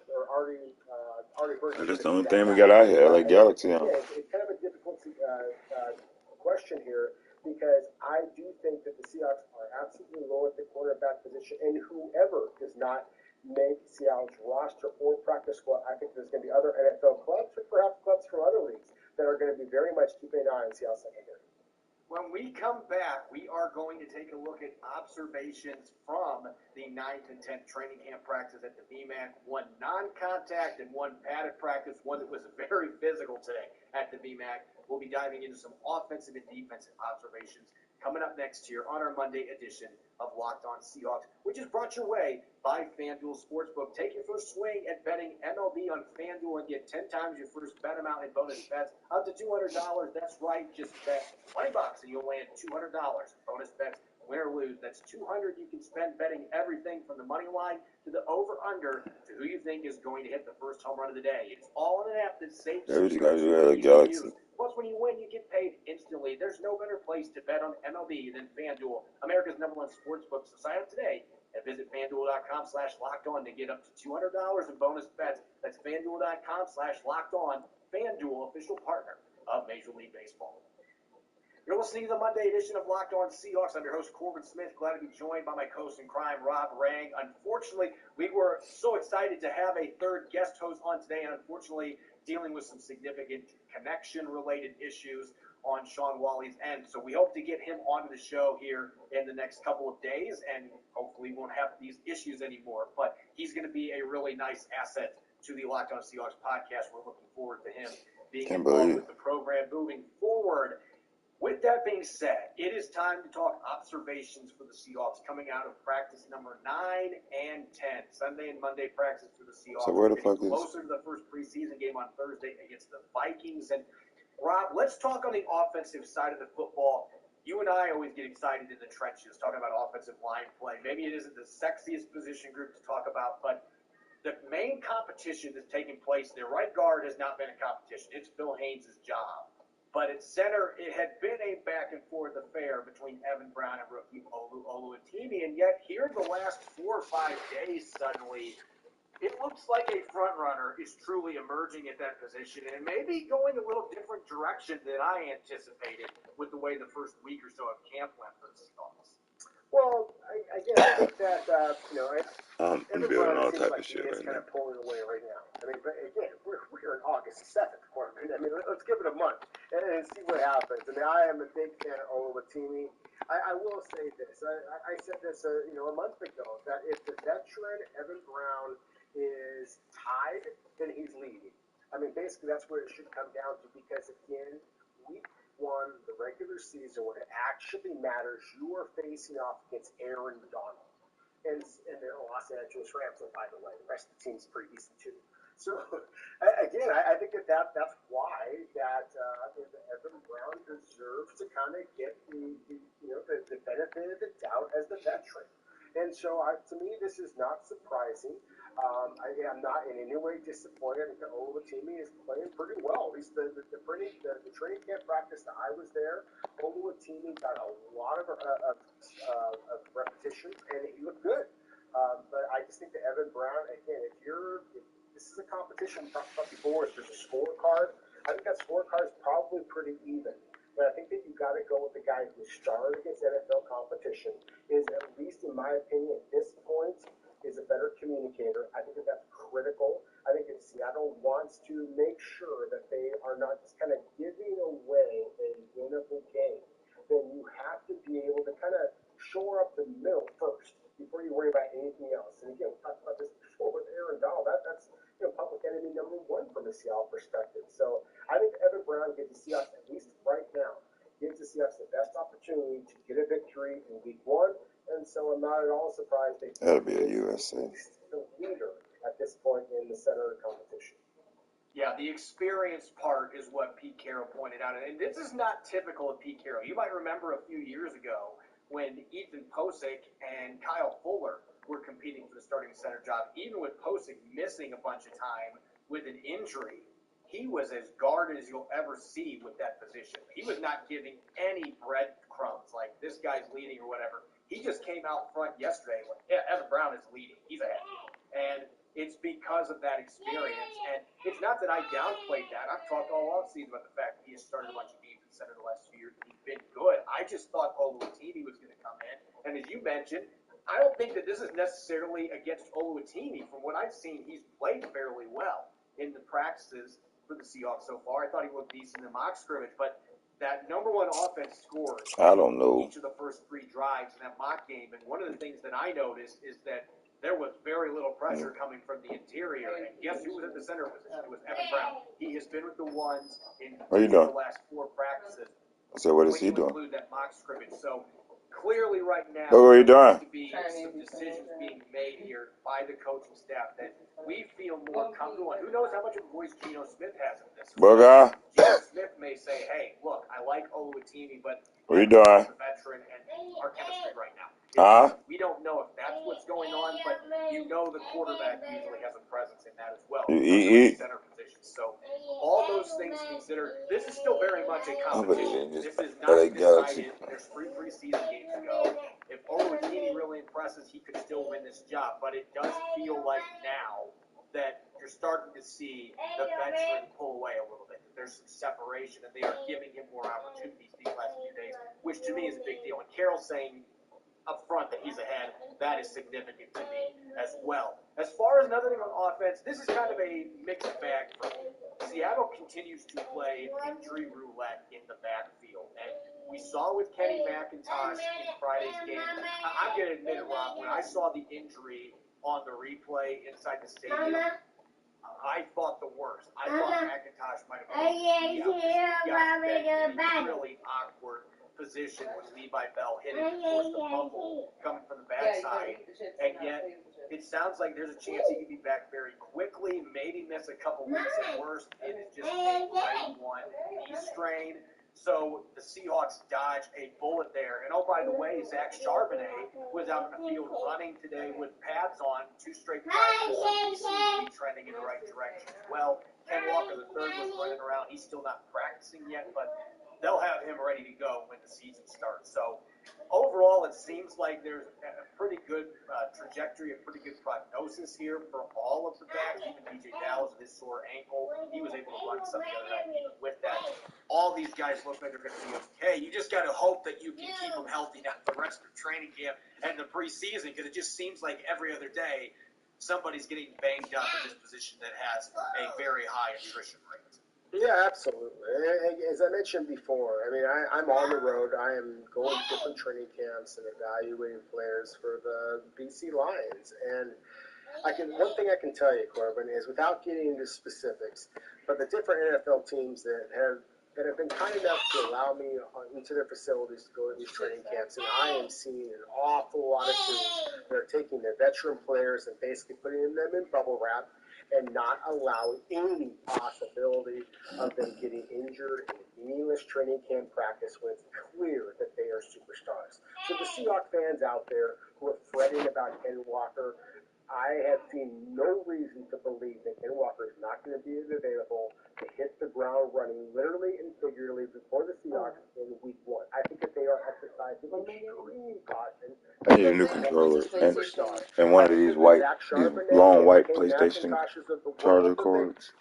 That's the only thing we got out here, LA Galaxy. Yeah, it's kind of a difficult question here because I do think that the Seahawks are absolutely low at the quarterback position, and whoever does not make Seattle's roster or practice squad, I think there's going to be other NFL clubs or perhaps clubs from other leagues that are going to be very much keeping an eye on Seattle secondary. When we come back, we are going to take a look at observations from the 9th and 10th training camp practice at the BMAC. One non-contact and one padded practice, one that was very physical today at the BMAC. We'll be diving into some offensive and defensive observations coming up next year on our Monday edition of Locked On Seahawks, which is brought your way by FanDuel Sportsbook. Take your first swing at betting MLB on FanDuel and get 10 times your first bet amount in bonus bets up to $200. That's right, just bet $20 and you'll land $200. Bonus bets, win or lose. That's $200 you can spend betting everything from the money line to the over/under to who you think is going to hit the first home run of the day. It's all in an app that's safe. Plus, when you win, you get paid instantly. There's no better place to bet on MLB than FanDuel, America's #1 sportsbook. So sign up today and visit FanDuel.com/lockedon to get up to $200 in bonus bets. That's FanDuel.com/lockedon. FanDuel, official partner of Major League Baseball. You're listening to the Monday edition of Locked On Seahawks. I'm your host, Corbin Smith. Glad to be joined by my co-host in crime, Rob Rang. Unfortunately, we were so excited to have a third guest host on today, and unfortunately, dealing with some significant connection-related issues on Sean Wally's end. So we hope to get him onto the show here in the next couple of days, and hopefully won't have these issues anymore. But he's going to be a really nice asset to the Locked On Seahawks podcast. We're looking forward to him being involved with the program moving forward. With that being said, it is time to talk observations for the Seahawks coming out of practice number 9 and 10. Sunday and Monday practice for the Seahawks. So where the fuck is closer to the first preseason game on Thursday against the Vikings. And Rob, let's talk on the offensive side of the football. You and I always get excited in the trenches talking about offensive line play. Maybe it isn't the sexiest position group to talk about, but the main competition that's taking place there, right guard has not been a competition. It's Phil Haynes' job. But at center, it had been a back and forth affair between Evan Brown and rookie Oluwatimi, and yet here in the last 4 or 5 days, suddenly, it looks like a front runner is truly emerging at that position and maybe going a little different direction than I anticipated with the way the first week or so of camp went for the Seahawks. Well, I think that, I'm Evan building Brown all seems type like of shit he is right kind now. of pulling away right now. I mean, but again, we're in August 7th. I mean, let's give it a month and see what happens. I mean, I am a big fan of Oluwatimi. I will say this. I said this, a month ago, that if the veteran Evan Brown is tied, then he's leading. I mean, basically, that's where it should come down to, because, again, week one, the regular season, when it actually matters, you are facing off against Aaron Donald. And the Los Angeles Rams, by the way, the rest of the team's pretty decent too. So again, I think that's why that Evan Brown deserves to kind of get the benefit of the doubt as the veteran. And so to me, this is not surprising. I'm not in any way disappointed. I think Oluwatimi is playing pretty well. At least the training camp practice that I was there, Oluwatimi got a lot of repetitions, and he looked good. But I just think that Evan Brown, again, if this is a competition we talked about before, if there's a scorecard, I think that scorecard is probably pretty even. But I think that you got to go with the guy who started against NFL competition, is, at least in my opinion, at this point, is a better communicator. I think that's critical. I think that Seattle wants to make sure that they are not just kind of giving away a winnable game. Then you have to be able to kind of shore up the middle first before you worry about anything else. And again, we talked about this before with Aaron Donald. That's public enemy number one from a Seattle perspective. So I think Evan Brown gives the Seahawks, at least right now, gives the Seahawks the best opportunity to get a victory in week one. And so I'm not at all surprised they That'll be a USA. The leader at this point in the center of the competition. Yeah, the experience part is what Pete Carroll pointed out. And this is not typical of Pete Carroll. You might remember a few years ago when Ethan Posick and Kyle Fuller were competing for the starting center job. Even with Posick missing a bunch of time with an injury, he was as guarded as you'll ever see with that position. He was not giving any breadcrumbs like this guy's leading or whatever. He just came out front yesterday like, yeah, Evan Brown is leading. He's ahead. And it's because of that experience. And it's not that I downplayed that. I've talked all offseason about the fact that he has started a bunch of games in center the last few years. He's been good. I just thought Oluwatimi was going to come in. And as you mentioned, I don't think that this is necessarily against Oluwatimi. From what I've seen, he's played fairly well in the practices for the Seahawks so far. I thought he looked decent in the mock scrimmage. But that number one offense scored I don't know. each of the first 3 drives in that mock game. And one of the things that I noticed is that there was very little pressure coming from the interior. And guess who was at the center position? It was Evan Brown. He has been with the ones in the last 4 practices. So what is he doing? Include that mock scrimmage. So clearly right now, What are you doing? there needs to be some decisions being made here by the coaching staff that we feel more comfortable. And who knows how much of a voice Geno Smith has in this. Booger. Geno Smith may say, hey, look, I like Oluwatimi, but What are you doing? the veteran and our chemistry right now. We don't know if that's what's going on, but you know the quarterback usually has a presence in that as well. Center position. So all those things considered, this is still very much a competition. This is not decided. There's 3 preseason games to go. If Oluwatimi really impresses, he could still win this job. But it does feel like now that you're starting to see the veteran pull away a little bit. There's some separation, and they are giving him more opportunities these last few days, which to me is a big deal. And Carroll's saying up front that he's ahead, that is significant to me as well. As far as another thing on offense, this is kind of a mixed bag for me. Seattle continues to play injury roulette in the backfield. And we saw with Kenny McIntosh in Friday's game. I'm going to admit it, Rob, when I saw the injury on the replay inside the stadium, I thought the worst. I thought McIntosh might have got in a really awkward position when Levi Bell hit it, of course, the fumble coming from the backside. And yet, it sounds like there's a chance he could be back very quickly, maybe miss a couple weeks at worst. It is just a right one knee strain. So the Seahawks dodged a bullet there. And oh, by the way, Zach Charbonnet was out in the field running today with pads on, 2 straight practices. He seemed to be trending in the right direction as well. Ken Walker III was running around. He's still not practicing yet, but they'll have him ready to go when the season starts. So overall, it seems like there's a pretty good trajectory, a pretty good prognosis here for all of the backs. Even DJ Dallas with his sore ankle, he was able to run some the other night with that. All these guys look like they're going to be okay. You just got to hope that you can keep them healthy now for the rest of training camp and the preseason, because it just seems like every other day somebody's getting banged up in this position that has a very high attrition rate. Yeah, absolutely. As I mentioned before, I mean, I'm on the road. I am going to different training camps and evaluating players for the BC Lions. And one thing I can tell you, Corbin, is without getting into specifics, but the different NFL teams that have been kind enough to allow me into their facilities to go to these training camps, and I am seeing an awful lot of teams that are taking their veteran players and basically putting them in bubble wrap and not allowing any possibility of them getting injured in meaningless training camp practice when it's clear that they are superstars. So the Seahawks fans out there who are fretting about Ken Walker, I have seen no reason to believe that Ken Walker is not going to be available to hit the ground running, literally and figuratively, before the Seahawks in Week 1. I think that they are exercising extreme caution. I need a new controller and one of these long white PlayStation charger cords.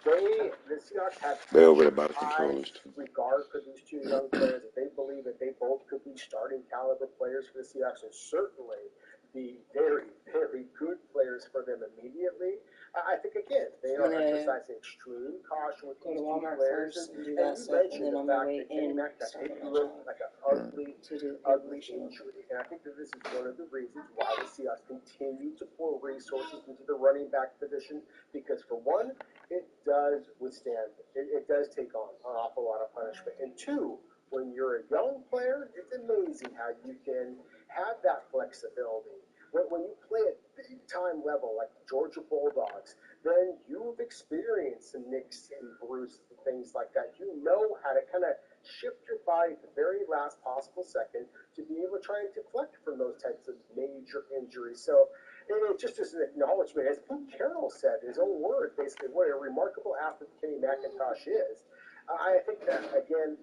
They over there by the controllers too. Regard for these 2 young players, if they believe that they both could be starting caliber players for the Seahawks, and certainly be very, very good players for them immediately. I think, again, they are exercising extreme caution with these 2 players. And you mentioned the fact that Kenny Mack got hit like an ugly injury. And I think that this is one of the reasons why the Seahawks continue to pour resources into the running back position, because for one, it does withstand, it does take on an awful lot of punishment. And 2, when you're a young player, it's amazing how you can have that flexibility. When you play at big-time level like the Georgia Bulldogs, then you've experienced some nicks and bruises and things like that. You know how to kind of shift your body at the very last possible second to be able to try and deflect from those types of major injuries. So it just is an acknowledgement, as Pete Carroll said in his own words, basically what a remarkable athlete Kenny McIntosh is. I think that, again,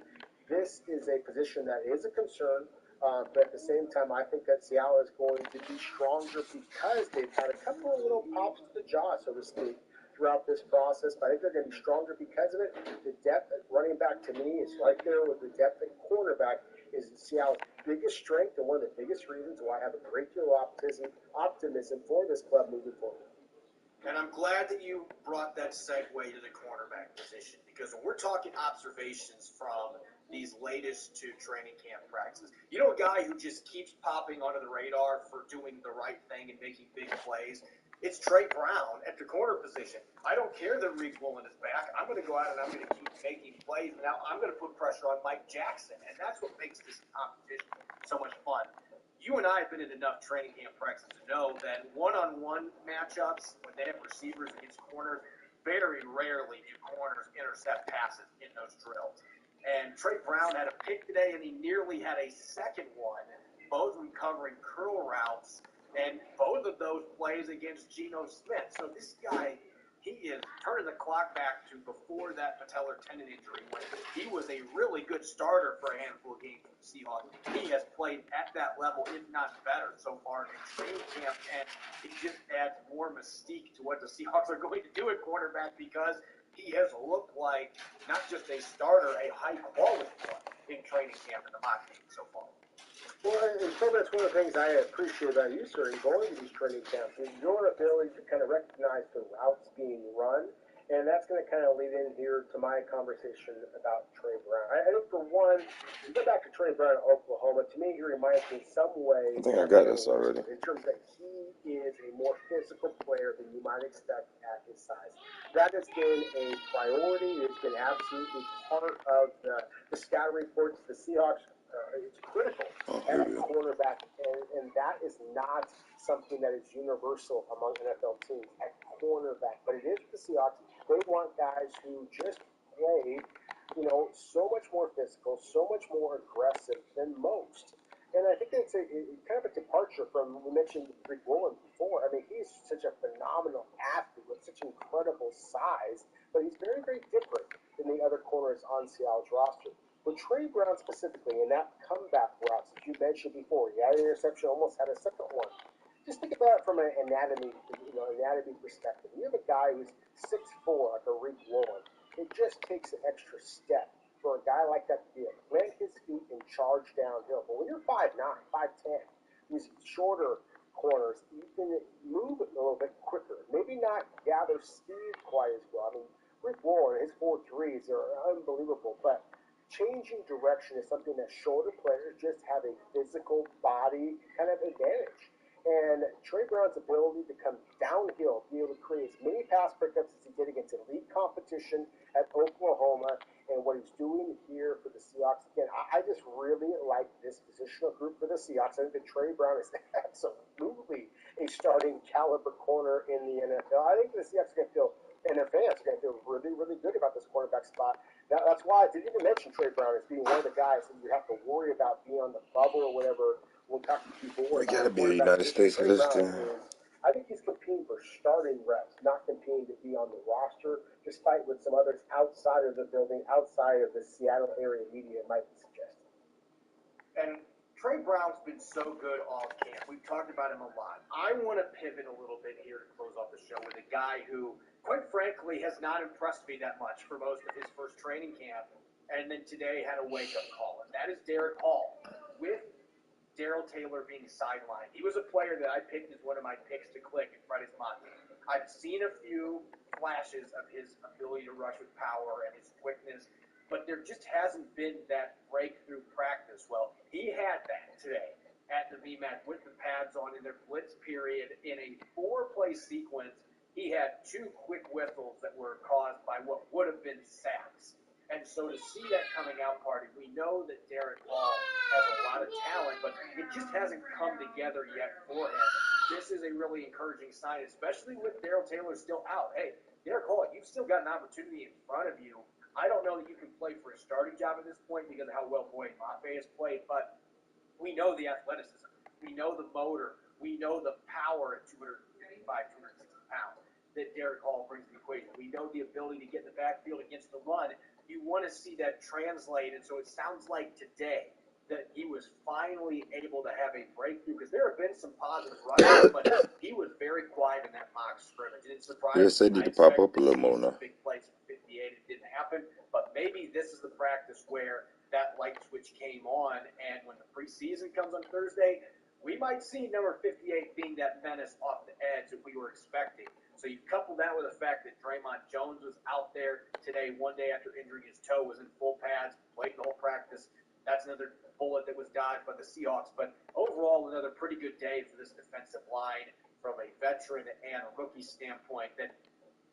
this is a position that is a concern. But at the same time, I think that Seattle is going to be stronger because they've had a couple of little pops to the jaw, so to speak, throughout this process. But I think they're going to be stronger because of it. The depth at running back, to me, is right there with the depth at cornerback is Seattle's biggest strength and one of the biggest reasons why I have a great deal of optimism for this club moving forward. And I'm glad that you brought that segue to the cornerback position, because when we're talking observations from these latest 2 training camp practices, you know, a guy who just keeps popping under the radar for doing the right thing and making big plays, it's Trey Brown at the corner position. I don't care that Reed Woolen is back. I'm going to go out and I'm going to keep making plays. Now I'm going to put pressure on Mike Jackson, and that's what makes this competition so much fun. You and I have been in enough training camp practices to know that one-on-one matchups, when they have receivers against corners, very rarely do corners intercept passes in those drills. And Trey Brown had a pick today, and he nearly had a second one, both recovering curl routes, and both of those plays against Geno Smith. So this guy, he is turning the clock back to before that patellar tendon injury, when he was a really good starter for a handful of games for the Seahawks. He has played at that level, if not better, so far in training camp, and it just adds more mystique to what the Seahawks are going to do at quarterback, because he has looked like not just a starter, a high-quality one in training camp in the mock game so far. Well, and so that's one of the things I appreciate about you, sir, in going to these training camps, is your ability to kind of recognize the routes being run, and that's going to kind of lead in here to my conversation about Trey Brown. I think, for one, you go back to Trey Brown in Oklahoma, to me he reminds me in some way, I think I got this already, in terms that he is a more physical player than you might expect at his size. That has been a priority. It's been absolutely part of the scouting reports. The Seahawks, it's critical at cornerback, and that is not something that is universal among NFL teams at cornerback. But it is the Seahawks. They want guys who just play so much more physical, so much more aggressive than most. And I think it's kind of a departure from, we mentioned Rick Rowland before. I mean, he's such a phenomenal athlete with such incredible size, but he's very, very different than the other corners on Seattle's roster. With Trey Brown specifically, in that comeback routes that you mentioned before, he had an interception, almost had a second one. Just think about it from an anatomy perspective. You have a guy who's 6'4", like a Rick Rowland. It just takes an extra step for a guy like that to be able to plant his feet and charge downhill. But when you're 5'9", 5'10", these shorter corners, you can move a little bit quicker. Maybe not gather speed quite as well. I mean, Rick Rowland, his 4.3s are unbelievable, but changing direction is something that shorter players just have a physical body kind of advantage. And Trey Brown's ability to come downhill, be able to create as many pass pickups as he did against elite competition at Oklahoma, and what he's doing here for the Seahawks. Again, I just really like this positional group for the Seahawks. I think that Trey Brown is absolutely a starting caliber corner in the NFL. I think the Seahawks are going to feel, and their fans are going to feel really, really good about this cornerback spot. Now, that's why I didn't even mention Trey Brown as being one of the guys that you have to worry about being on the bubble or whatever. We'll talk to people We gotta be the United States for this thing. I think he's competing for starting reps, not competing to be on the roster, despite what some others outside of the building, outside of the Seattle area media might be suggesting. And Trey Brown's been so good all camp. We've talked about him a lot. I want to pivot a little bit here to close off the show with a guy who, quite frankly, has not impressed me that much for most of his first training camp, and then today had a wake-up call, and that is Derek Hall. With Darrell Taylor being sidelined, he was a player that I picked as one of my picks to click in Friday's mock. I've seen a few flashes of his ability to rush with power and his quickness, but there just hasn't been that breakthrough practice. Well, he had that today at the VMAC with the pads on in their blitz period. In a 4-play sequence, he had 2 quick whistles that were caused by what would have been sacks. And so to see that coming out party, we know that Derek Hall has a lot of talent, but it just hasn't come together yet for him. This is a really encouraging sign, especially with Darrell Taylor still out. Hey, Derek Hall, you've still got an opportunity in front of you. I don't know that you can play for a starting job at this point because of how well Boyd Mafe has played, but we know the athleticism. We know the motor. We know the power at 255, 260 pounds that Derek Hall brings to the equation. We know the ability to get in the backfield against the run. You want to see that translated, so it sounds like today that he was finally able to have a breakthrough, because there have been some positive rushes, but he was very quiet in that mock scrimmage. It didn't surprise me. Yes, they need to pop up a little more now. Big plays from 58, it didn't happen, but maybe this is the practice where that light switch came on, and when the preseason comes on Thursday, we might see number 58 being that menace off the edge that we were expecting. So you couple that with the fact that Draymond Jones was out there today, one day after injuring his toe, was in full pads, played the whole practice. That's another bullet that was dodged by the Seahawks. But overall, another pretty good day for this defensive line from a veteran and a rookie standpoint that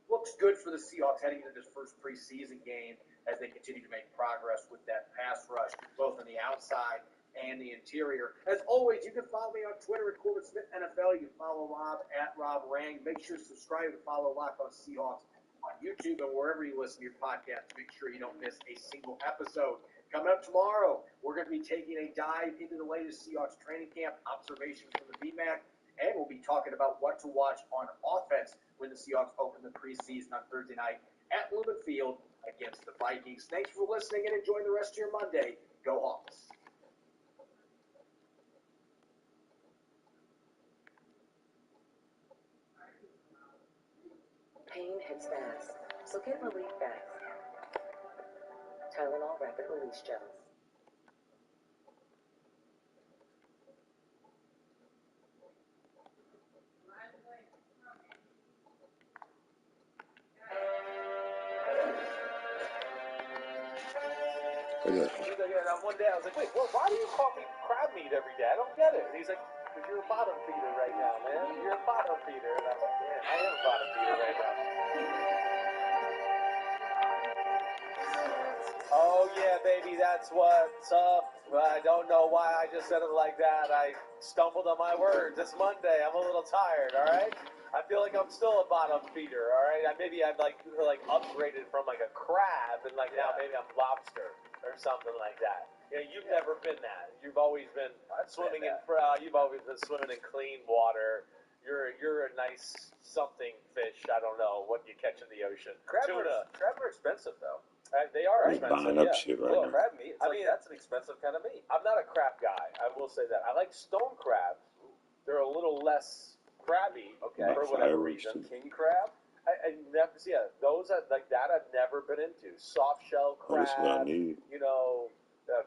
looks good for the Seahawks heading into this first preseason game as they continue to make progress with that pass rush, both on the outside and the interior. As always, you can follow me on Twitter at Corbin Smith NFL. You can follow Rob at Rob Rang. Make sure to subscribe and follow Locked On Seahawks on YouTube and wherever you listen to your podcast to make sure you don't miss a single episode. Coming up tomorrow, we're going to be taking a dive into the latest Seahawks training camp observations from the VMAC, and we'll be talking about what to watch on offense when the Seahawks open the preseason on Thursday night at Lumen Field against the Vikings. Thanks for listening and enjoy the rest of your Monday. Go Hawks. Pain hits fast, so get relief fast. Tylenol Rapid Release Gels. Yeah. One day I was like, wait, well, why do you call me crab meat every day? I don't get it. And he's like, because you're a bottom feeder right now, man. You're a bottom feeder. And I'm like, yeah, I am a bottom feeder right now. Oh, yeah, baby, that's what's up. Well, I don't know why I just said it like that. I stumbled on my words. It's Monday. I'm a little tired, all right? I feel like I'm still a bottom feeder, all right? Maybe I'm like upgraded from like a crab and like now maybe I'm lobster or something like that. You know, you've never been that. You've always been swimming in you've always been swimming in clean water. You're a nice something fish. I don't know what you catch in the ocean. Crabs Tuna. are expensive though. They are He's expensive. buying up shit right now. Crab meat. That's an expensive kind of meat. I'm not a crab guy. I will say that. I like stone crabs. They're a little less crabby for whatever reason. King crab. I never see those like that. I've never been into soft shell Oh, that's what I crab. need. You know,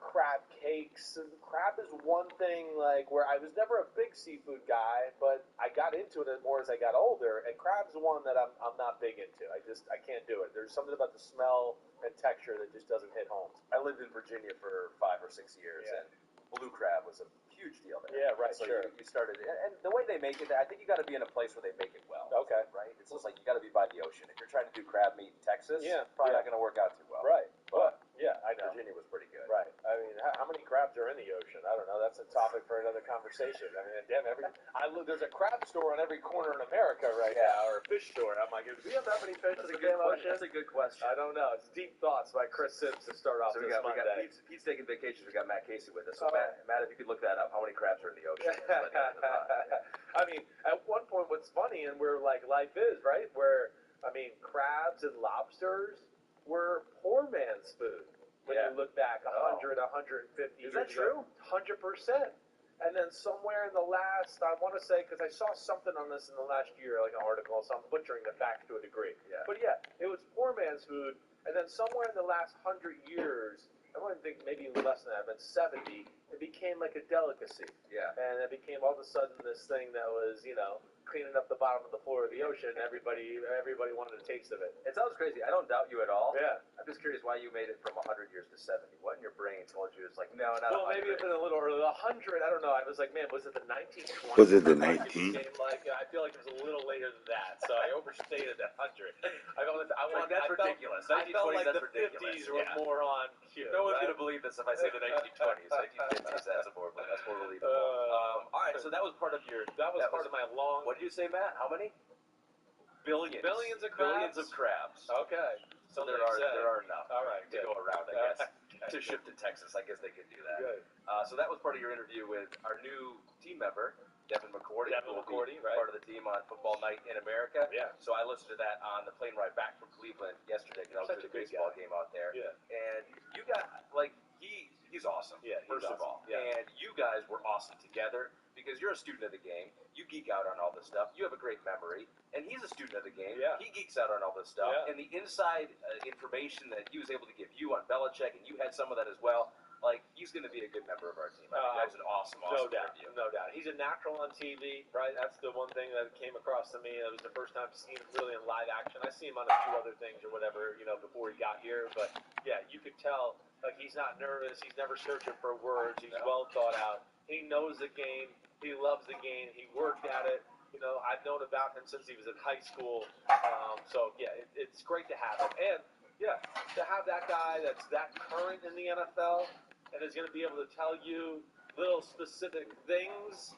crab cakes. And crab is one thing like where I was never a big seafood guy, but I got into it more as I got older. And crab's one that I'm not big into. I can't do it. There's something about the smell and texture that just doesn't hit home. I lived in Virginia for 5 or 6 years, and blue crab was a huge deal there. Yeah, right, so sure. You started, and the way they make it, I think you got to be in a place where they make it well. Okay. Right? It's just like you got to be by the ocean. If you're trying to do crab meat in Texas, probably not going to work out too well. Right. But I know. Virginia was pretty good. Right. I mean, how many crabs are in the ocean? I don't know. That's a topic for another conversation. I mean, damn, there's a crab store on every corner in America right now, or a fish store. I'm like, do we have that many fish in the damn ocean? That's a good question. I don't know. It's Deep Thoughts by Chris Sims to start off So this Monday. Pete's taking vacations. We got Matt Casey with us. So Matt, if you could look that up, how many crabs are in the ocean? I mean, at one point, what's funny, and where like life is, right? Where I mean, crabs and lobsters were poor man's food. When you look back 100, 150 years ago. Is that true? 100%. And then somewhere in the last, I want to say, because I saw something on this in the last year, like an article, so I'm butchering the facts to a degree. Yeah. But yeah, it was poor man's food. And then somewhere in the last 100 years, I want to think maybe less than that, but 70, it became like a delicacy. Yeah. And it became all of a sudden this thing that was, you know, cleaning up the bottom of the floor of the ocean. Everybody wanted a taste of it. It sounds crazy. I don't doubt you at all. Yeah. I'm just curious why you made it from 100 years to 70. What in your brain told you it's like, no, not 100? Well, maybe it's been a little early. 100, I don't know. I was like, man, was it the 1920s? Was it the 19? I feel like it was a little later than that, so I overstated at 100. That's ridiculous. I felt like that's the ridiculous. 50s were more on cue. No one's going to believe this if I say the 1920s. 1950s, that's more believable. All right, so that was part of your... That was part of my long... What did you say, Matt? How many? Billions. Billions of crabs? Billions of crabs. Okay. So there are enough. All right, to go around, I guess. To ship to Texas, I guess they could do that. Good. So that was part of your interview with our new team member, Devin McCourty. Right. Part of the team on Football Night in America. Yeah. So I listened to that on the plane ride back from Cleveland yesterday because I was at a baseball game out there. Yeah. And you got, like, he's awesome. Yeah, first of all. Yeah. And you guys were awesome together because you're a student of the game. You geek out on all this stuff. You have a great memory. And he's a student of the game. Yeah. He geeks out on all this stuff. Yeah. And the inside information that he was able to give you on Belichick, and you had some of that as well, like, he's going to be a good member of our team. I think that was an awesome interview. No doubt. He's a natural on TV, right? That's the one thing that came across to me. It was the first time I've seen him really in live action. I see him on a few other things or whatever, you know, before he got here. But, yeah, you could tell, like, he's not nervous. He's never searching for words. He's well thought out. He knows the game. He loves the game. He worked at it. You know, I've known about him since he was in high school. So, yeah, it's great to have him. And, yeah, to have that guy that's that current in the NFL and is going to be able to tell you little specific things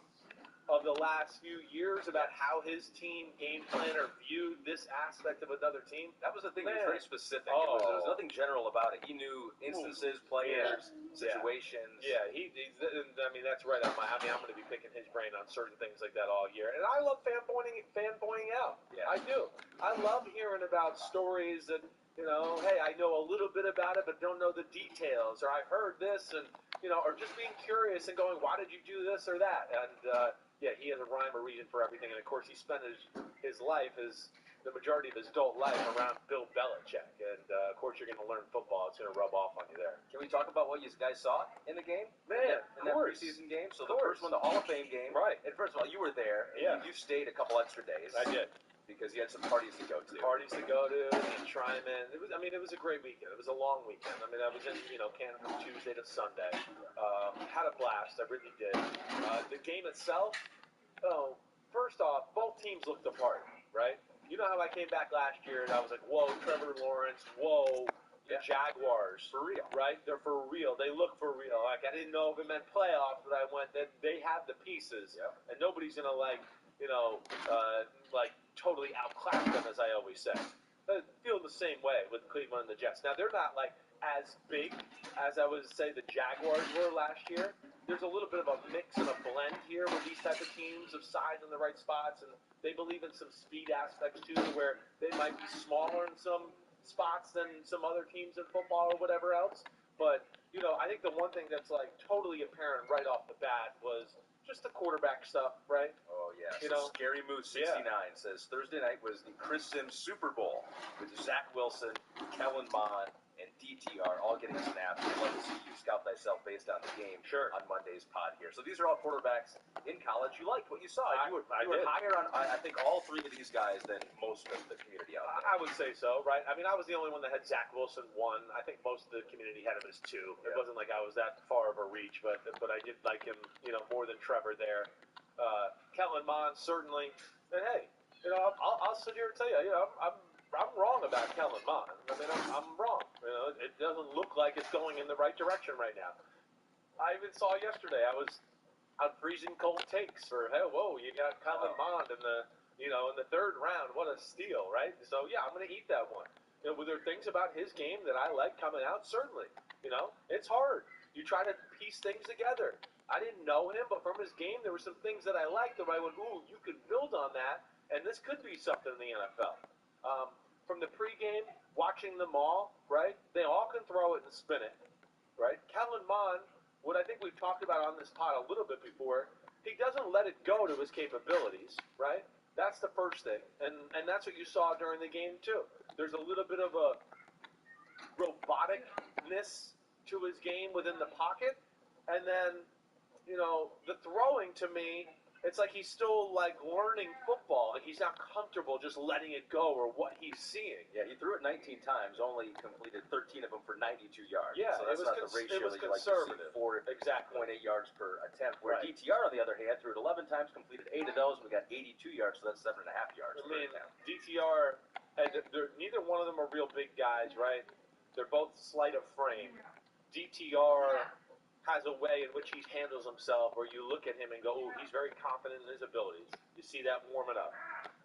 of the last few years about how his team game plan or viewed this aspect of another team. That was the thing. It was very specific. There was nothing general about it. He knew instances, players, situations. Yeah, I mean, that's right. I'm going to be picking his brain on certain things like that all year. And I love fanboying out. Yeah. I do. I love hearing about stories that, you know, hey, I know a little bit about it, but don't know the details. Or I heard this, and, you know, or just being curious and going, why did you do this or that? And, yeah, he has a rhyme or reason for everything, and of course he spent his life, the majority of his adult life around Bill Belichick, and of course you're going to learn football. It's going to rub off on you there. Can we talk about what you guys saw in the game? Man, in that preseason game? So the first one, the Hall of Fame game. Right. And first of all, you were there, and you stayed a couple extra days. I did. Because you had some parties to go to. And Tryman. It was a great weekend. It was a long weekend. I mean, I was in, Canada from Tuesday to Sunday. Had a blast. I really did. The game itself, first off, both teams looked the part, right? You know how I came back last year and I was like, whoa, Trevor Lawrence, whoa, The Jaguars. For real. Right? They're for real. They look for real. Like, I didn't know if it meant playoffs, but I went, they have the pieces. Yep. And nobody's going to, like, totally outclass them, as I always say. I feel the same way with Cleveland and the Jets. Now, they're not, like, as big as I would say the Jaguars were last year. There's a little bit of a mix and a blend here with these type of teams of size in the right spots, and they believe in some speed aspects, too, where they might be smaller in some spots than some other teams in football or whatever else. But, I think the one thing that's, like, totally apparent right off the bat was just the quarterback stuff, right? Oh, yeah. Scary Moose 69 says Thursday night was the Chris Sims Super Bowl with Zach Wilson, Kellen Mond, and DTR all getting snaps. I'd love to see you scout thyself based on the game on Monday's pod here. So these are all quarterbacks in college. You liked what you saw. You were higher on, I think, all three of these guys than most of the community out there. I would say so, right? I mean, I was the only one that had Zach Wilson 1. I think most of the community had him as 2. It wasn't like I was that far of a reach, but I did like him, more than Trevor there. Kellen Mond, certainly. And hey, I'll sit here and tell you, I'm wrong about Kellen Mond. I mean, I'm wrong. It doesn't look like it's going in the right direction right now. I even saw yesterday, I was on freezing cold takes for, hey, whoa, you got Kellen Mond in the, in the third round. What a steal, right? So, yeah, I'm going to eat that one. Were there things about his game that I like coming out? Certainly. It's hard. You try to piece things together. I didn't know him, but from his game, there were some things that I liked that I went, ooh, you could build on that, and this could be something in the NFL. From the pregame, watching them all, right? They all can throw it and spin it, right? Kellen Mond, what I think we've talked about on this pod a little bit before, he doesn't let it go to his capabilities, right? That's the first thing, and that's what you saw during the game too. There's a little bit of a roboticness to his game within the pocket, and then, the throwing to me, it's like he's still, like, learning football. Like, he's not comfortable just letting it go or what he's seeing. Yeah, he threw it 19 times, only completed 13 of them for 92 yards. Yeah, so that's not the ratio that you like to see, 4.8 yards per attempt. Where DTR, on the other hand, threw it 11 times, completed 8 of those, and we got 82 yards, so that's 7.5 yards per attempt. DTR, and neither one of them are real big guys, right? They're both slight of frame. DTR has a way in which he handles himself where you look at him and go, ooh, he's very confident in his abilities. You see that warming up.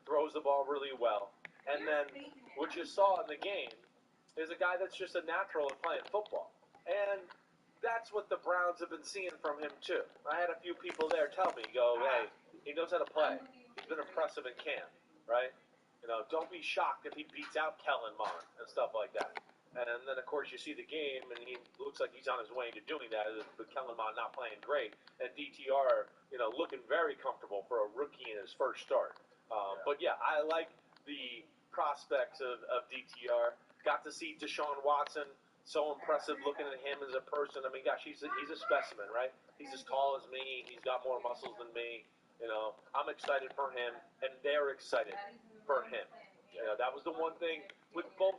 Throws the ball really well. And then what you saw in the game is a guy that's just a natural at playing football. And that's what the Browns have been seeing from him too. I had a few people there tell me, hey, he knows how to play. He's been impressive in camp, right? Don't be shocked if he beats out Kellen Mond and stuff like that. And then, of course, you see the game, and he looks like he's on his way to doing that, with Kellen Mond not playing great, and DTR, looking very comfortable for a rookie in his first start. But, yeah, I like the prospects of DTR. Got to see Deshaun Watson, so impressive looking at him as a person. I mean, gosh, he's a specimen, right? He's as tall as me. He's got more muscles than me. I'm excited for him, and they're excited for him. That was the one thing with both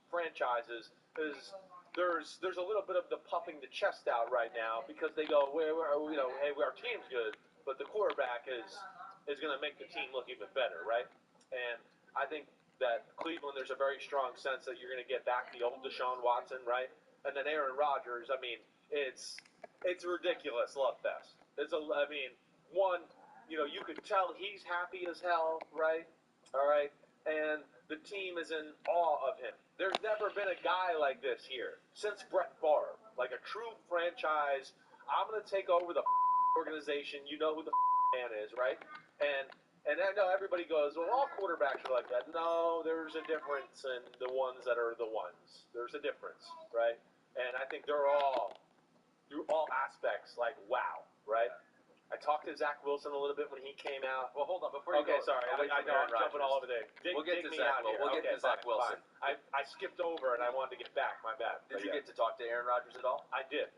franchises is there's a little bit of the puffing the chest out right now because they go, hey, our team's good, but the quarterback is going to make the team look even better, right? And I think that Cleveland, there's a very strong sense that you're going to get back the old Deshaun Watson, right? And then Aaron Rodgers, I mean, it's ridiculous love fest. You could tell he's happy as hell, right? All right, and the team is in awe of him. There's never been a guy like this here since Brett Favre, like a true franchise. I'm going to take over the organization. You know who the man is, right? And I know everybody goes, well, all quarterbacks are like that. No, there's a difference in the ones that are the ones. There's a difference, right? And I think they're all, through all aspects, like, wow, right? I talked to Zach Wilson a little bit when he came out. Well, hold on. Before you go. Okay, sorry. I know I'm jumping all over there. We'll get to Zach Wilson. Fine. I skipped over and I wanted to get back. My bad. Did you get to talk to Aaron Rodgers at all? I did.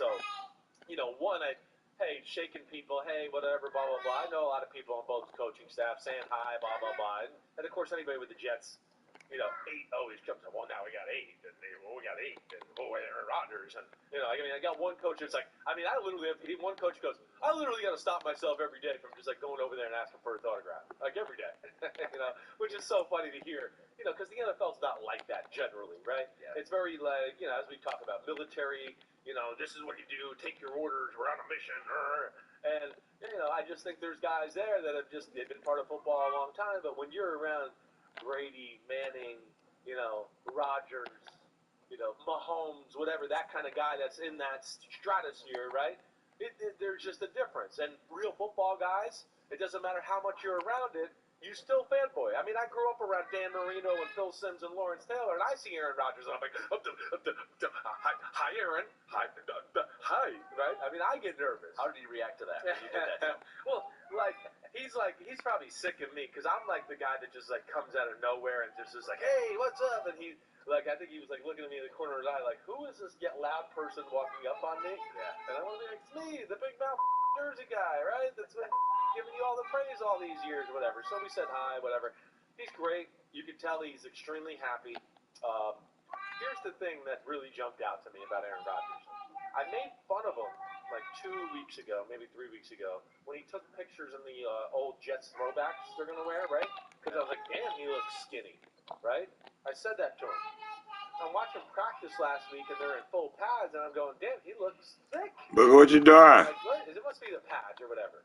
So, shaking people, hey, whatever, blah, blah, blah. I know a lot of people on both coaching staff saying hi, blah, blah, blah. And of course, anybody with the Jets, 8 always comes up, well, now we got 8, and we got 8, and Aaron Rodgers, and, I got one coach that's like, I literally, one coach goes, I literally got to stop myself every day from just, like, going over there and asking for his autograph, like, every day, which is so funny to hear, because the NFL's not like that generally, right? Yeah. It's very like, as we talk about military, this is what you do, take your orders, we're on a mission, and, I just think there's guys there that they've been part of football a long time, but when you're around Brady, Manning, Rodgers, Mahomes, whatever, that kind of guy that's in that stratosphere, right? There's just a difference. And real football guys, it doesn't matter how much you're around it, you still fanboy. I mean, I grew up around Dan Marino and Phil Simms and Lawrence Taylor, and I see Aaron Rodgers, and I'm like, hi, Aaron. Hi, right? I mean, I get nervous. How did he react to that when you did that? Well, he's probably sick of me, because I'm like the guy that just, comes out of nowhere and just is like, hey, what's up? And he, I think he was, looking at me in the corner of his eye, who is this loud person walking up on me? Yeah. And I want to be like, it's me, the big mouth Jersey guy, right? That's been giving you all the praise all these years, whatever. So we said hi, whatever. He's great. You can tell he's extremely happy. Here's the thing that really jumped out to me about Aaron Rodgers. I made fun of him 2 weeks ago, maybe 3 weeks ago, when he took pictures in the old Jets throwbacks they're going to wear, right? Because I was like, damn, he looks skinny, right? I said that to him. I'm watching practice last week, and they're in full pads, and I'm going, damn, he looks thick. Look what you doing. What? It must be the pads or whatever,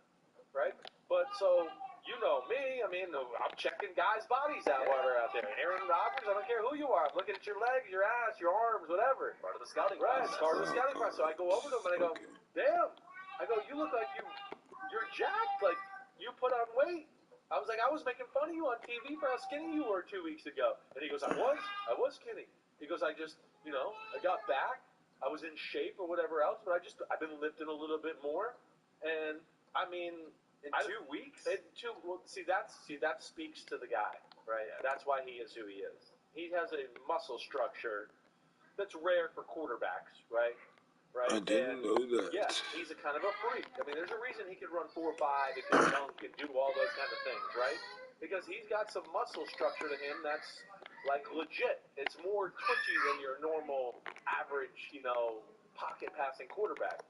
right? But so, you know me, I mean, I'm checking guys' bodies out while they're out there. And Aaron Rodgers, I don't care who you are. I'm looking at your legs, your ass, your arms, whatever. Part of the scouting process. Right, part of the scouting process. So I go over to him, and I go, damn. I go, you look like you're jacked. You put on weight. I was making fun of you on TV for how skinny you were 2 weeks ago. And he goes, I was skinny. He goes, I just, I got back. I was in shape or whatever else, but I've been lifting a little bit more. And, I mean... In 2 weeks? That speaks to the guy, right? That's why he is who he is. He has a muscle structure that's rare for quarterbacks, right? I didn't know that. Yeah, he's a kind of a freak. I mean, there's a reason he could run 4-5, he can dunk, can do all those kind of things, right? Because he's got some muscle structure to him that's, legit. It's more twitchy than your normal, average, pocket passing quarterback.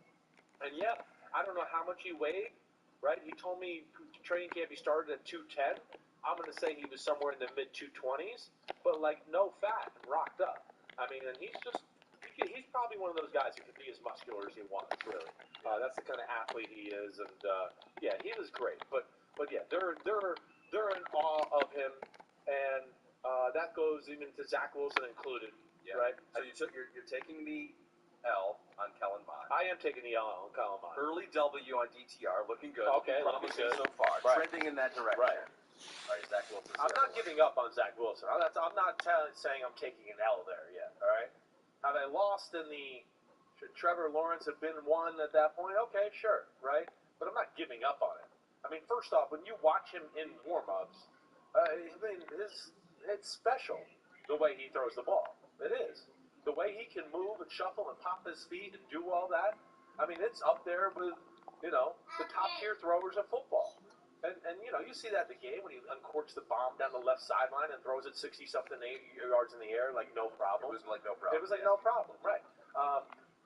And, yeah, I don't know how much he weighed. Right? He told me training camp he started at 210. I'm going to say he was somewhere in the mid-220s, but, no fat and rocked up. I mean, and he's probably one of those guys who can be as muscular as he wants, really. That's the kind of athlete he is, and, yeah, he was great. But yeah, they're in awe of him, and that goes even to Zach Wilson included, right? So you're taking the L on Kellen Mond. I am taking the L on Kellen Mond. Early W on DTR, looking good. Okay, looking good so far. Right. Trending in that direction. Right. All right, Zach Wilson. I'm not giving up on Zach Wilson. I'm not saying I'm taking an L there yet, all right? Have I lost in the... Should Trevor Lawrence have been one at that point? Okay, sure, right? But I'm not giving up on it. I mean, first off, when you watch him in warm-ups, it's special the way he throws the ball. It is. The way he can move and shuffle and pop his feet and do all that, I mean, it's up there with, the top-tier throwers of football. And you see that in the game when he uncorks the bomb down the left sideline and throws it 60-something yards in the air, no problem. It was no problem. It was no problem, right.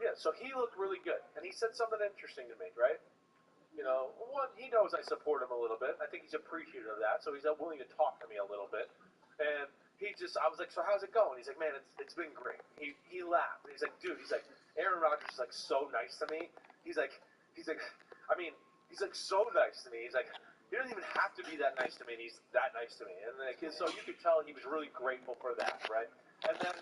Yeah, so he looked really good. And he said something interesting to me, right? One, he knows I support him a little bit. I think he's appreciative of that, so he's willing to talk to me a little bit. And I was like, so how's it going? He's like, man, it's been great. He laughed. He's like, dude, Aaron Rodgers is so nice to me. He's like, so nice to me. He's like, he doesn't even have to be that nice to me, and he's that nice to me. And so you could tell he was really grateful for that, right? And then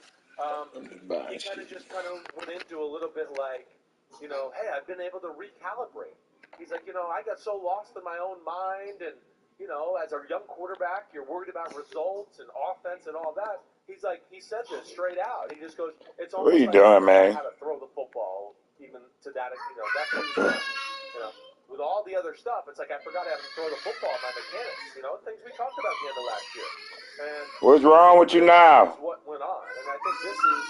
he kind of went into a little bit hey, I've been able to recalibrate. He's like, I got so lost in my own mind, and as a young quarterback, you're worried about results and offense and all that. He's like, he said this straight out. He just goes, it's almost what are you like doing, man? How to throw the football, even to that, that's with all the other stuff, it's like I forgot how to throw the football, my mechanics, things we talked about at the end of last year. And what's wrong with you now? What went on, and I think this has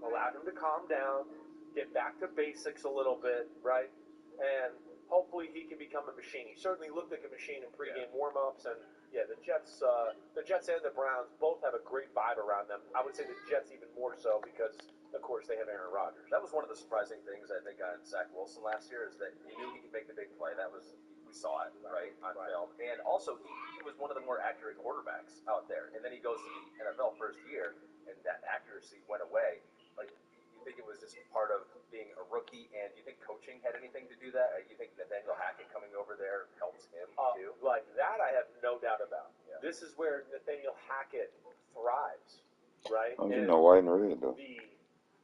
allowed him to calm down, get back to basics a little bit, right? And hopefully he can become a machine. He certainly looked like a machine in pregame warm-ups, and the Jets and the Browns both have a great vibe around them. I would say the Jets even more so because, of course, they have Aaron Rodgers. That was one of the surprising things I think on Zach Wilson last year is that he knew he could make the big play. That was We saw it, right, on film. And also, he was one of the more accurate quarterbacks out there. And then he goes to the NFL first year, and that accuracy went away. Like, you think it was just part of being a rookie, and you think coaching had anything to do that? You think Nathaniel Hackett coming over there helps him, too? Like that, I have no doubt about. Yeah. This is where Nathaniel Hackett thrives, right? I'm getting no white and red, though.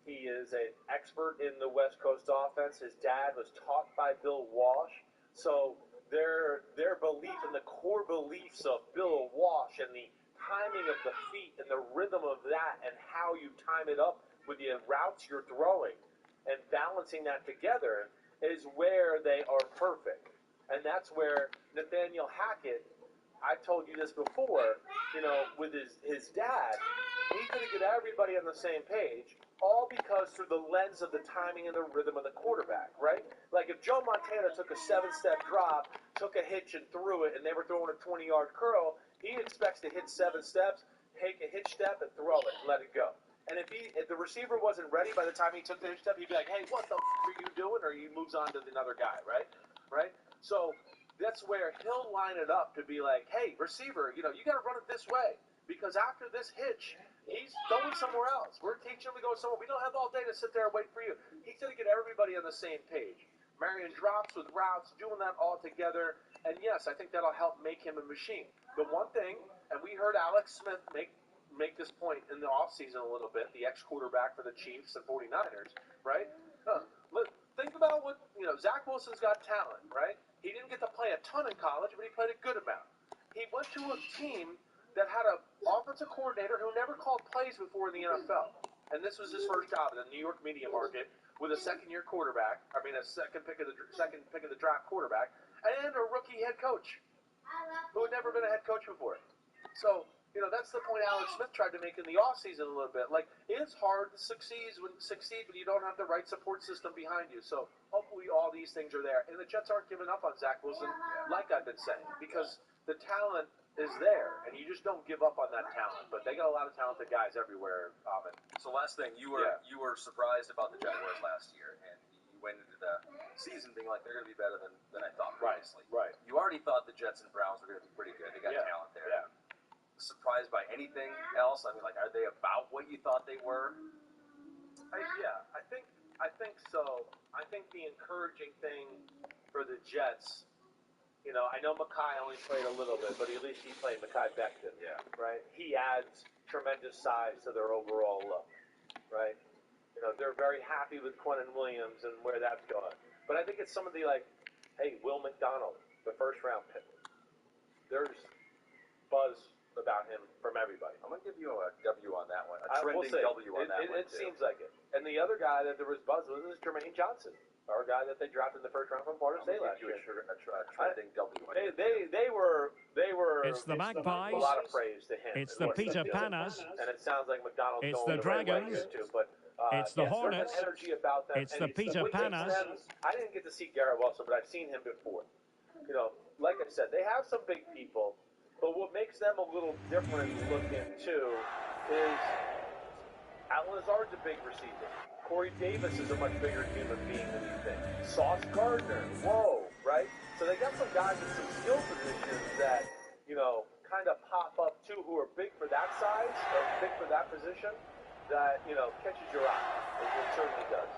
He is an expert in the West Coast offense. His dad was taught by Bill Walsh. So their belief in the core beliefs of Bill Walsh and the timing of the feet and the rhythm of that and how you time it up with the routes you're throwing and balancing that together is where they are perfect. And that's where Nathaniel Hackett, I've told you this before, with his dad, he's going to get everybody on the same page, all because through the lens of the timing and the rhythm of the quarterback, right? Like if Joe Montana took a 7-step drop, took a hitch and threw it, and they were throwing a 20-yard curl, he expects to hit 7 steps, take a hitch step, and throw it and let it go. And if the receiver wasn't ready by the time he took the hitch step, he'd be like, hey, what the are you doing? Or he moves on to another guy, right? So that's where he'll line it up to be like, hey, receiver, you got to run it this way. Because after this hitch, he's going somewhere else. We're teaching him to go somewhere. We don't have all day to sit there and wait for you. He's going to get everybody on the same page. Marion drops with routes, doing that all together. And yes, I think that'll help make him a machine. The one thing, and we heard Alex Smith make this point in the offseason a little bit, the ex-quarterback for the Chiefs and 49ers, right? Think about what, Zach Wilson's got talent, right? He didn't get to play a ton in college, but he played a good amount. He went to a team that had an offensive coordinator who never called plays before in the NFL. And this was his first job in the New York media market with a second-year quarterback, a second pick of the draft quarterback, and a rookie head coach who had never been a head coach before. So, that's the point Alex Smith tried to make in the offseason a little bit. Like, it's hard to succeed when you don't have the right support system behind you. So, hopefully all these things are there. And the Jets aren't giving up on Zach Wilson, like I've been saying, because the talent is there, and you just don't give up on that talent. But they got a lot of talented guys everywhere. So last thing, you were surprised about the Jaguars last year, and you went into the season being like they're going to be better than I thought previously. Right. You already thought the Jets and Browns were going to be pretty good. They got talent there. Yeah. Surprised by anything else? I mean, like, are they about what you thought they were? I think so. I think the encouraging thing for the Jets, I know Mekhi only played a little bit, but at least he played Mekhi Becton. Yeah. Right? He adds tremendous size to their overall look. Right? They're very happy with Quentin Williams and where that's going. But I think it's some of the, hey, Will McDonald, the first-round pick. There's buzz about him from everybody. I'm going to give you a W on that one. A trending W on that one, It seems like it. And the other guy that there was buzz with is Jermaine Johnson, our guy that they drafted in the first round from Florida State last year. A trending W. They were. It's the Magpies. A lot of praise to him. It's the Peter Panas. And it sounds like McDonald's It's going the right Dragons. way too. But It's the Hornets. There's an energy about them. It's the Peter Panas. I didn't get to see Garrett Wilson, but I've seen him before. Like I said, they have some big people. But what makes them a little different looking, too, is Alan Lazard's a big receiver. Corey Davis is a much bigger human being than you think. Sauce Gardner, whoa, right? So they got some guys in some skill positions that, kind of pop up, too, who are big for that size, or big for that position, that, catches your eye. It certainly does.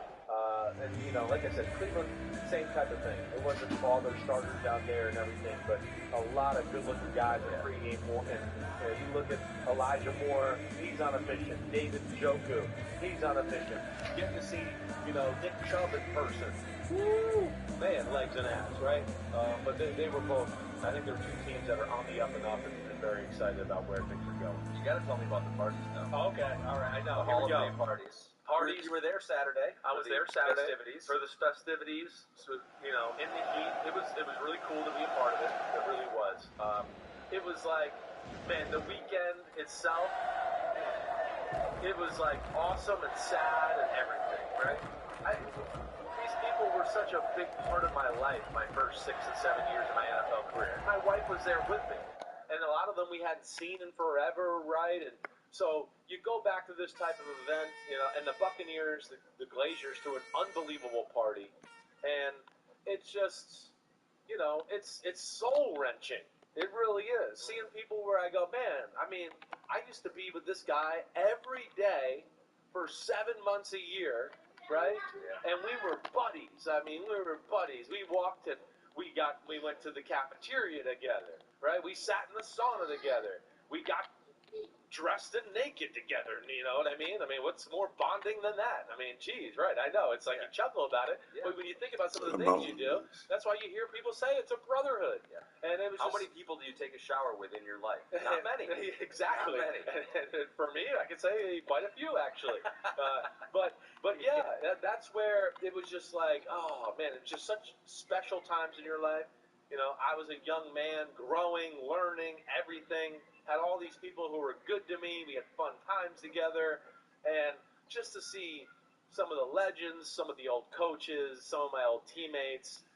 And, like I said, Cleveland, same type of thing. It wasn't all their starters out there and everything, but a lot of good-looking guys in pregame. And you look at Elijah Moore, he's on a mission. David Njoku, he's on a mission. Getting to see, Nick Chubb in person. Woo! Man, legs and abs, right? But they were both, I think they're two teams that are on the up and up and very excited about where things are going. You got to tell me about the parties now. Oh, okay, all right, I know. The Hall of Fame parties. You were there Saturday. I was there Saturday festivities. for the festivities. So, in the heat, it was really cool to be a part of it. It really was. It was like, man, the weekend itself. It was like awesome and sad and everything, right? These people were such a big part of my life. My first 6 and 7 years of my NFL career. My wife was there with me, and a lot of them we hadn't seen in forever, right? And so you go back to this type of event, and the Buccaneers, the Glaziers threw an unbelievable party. And it's just, you know, it's soul wrenching. It really is. Seeing people where I go, man, I mean, I used to be with this guy every day for 7 months a year, right? And we were buddies. I mean, we were buddies. We walked and we went to the cafeteria together, right? We sat in the sauna together. We got dressed and naked together, you know what I mean? I mean, what's more bonding than that? I mean, geez, right, I know, it's like you chuckle about it, but when you think about some of the things you do, that's why you hear people say it's a brotherhood. And it was How many people do you take a shower with in your life? Not many. Exactly. Not many. And for me, I could say quite a few, actually. But yeah, that's where it was just like, oh, man, it's just such special times in your life. You know, I was a young man, growing, learning, everything. Had all these people who were good to me. We had fun times together. And just to see some of the legends, some of the old coaches, some of my old teammates,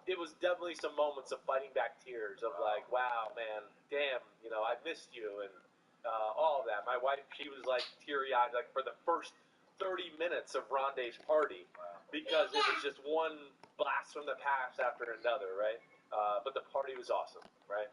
it was definitely some moments of fighting back tears of like, wow, man, damn, you know, I missed you. And all of that. My wife, she was like teary-eyed like for the first 30 minutes of Rondé's party because it was just one blast from the past after another, right? But the party was awesome, right?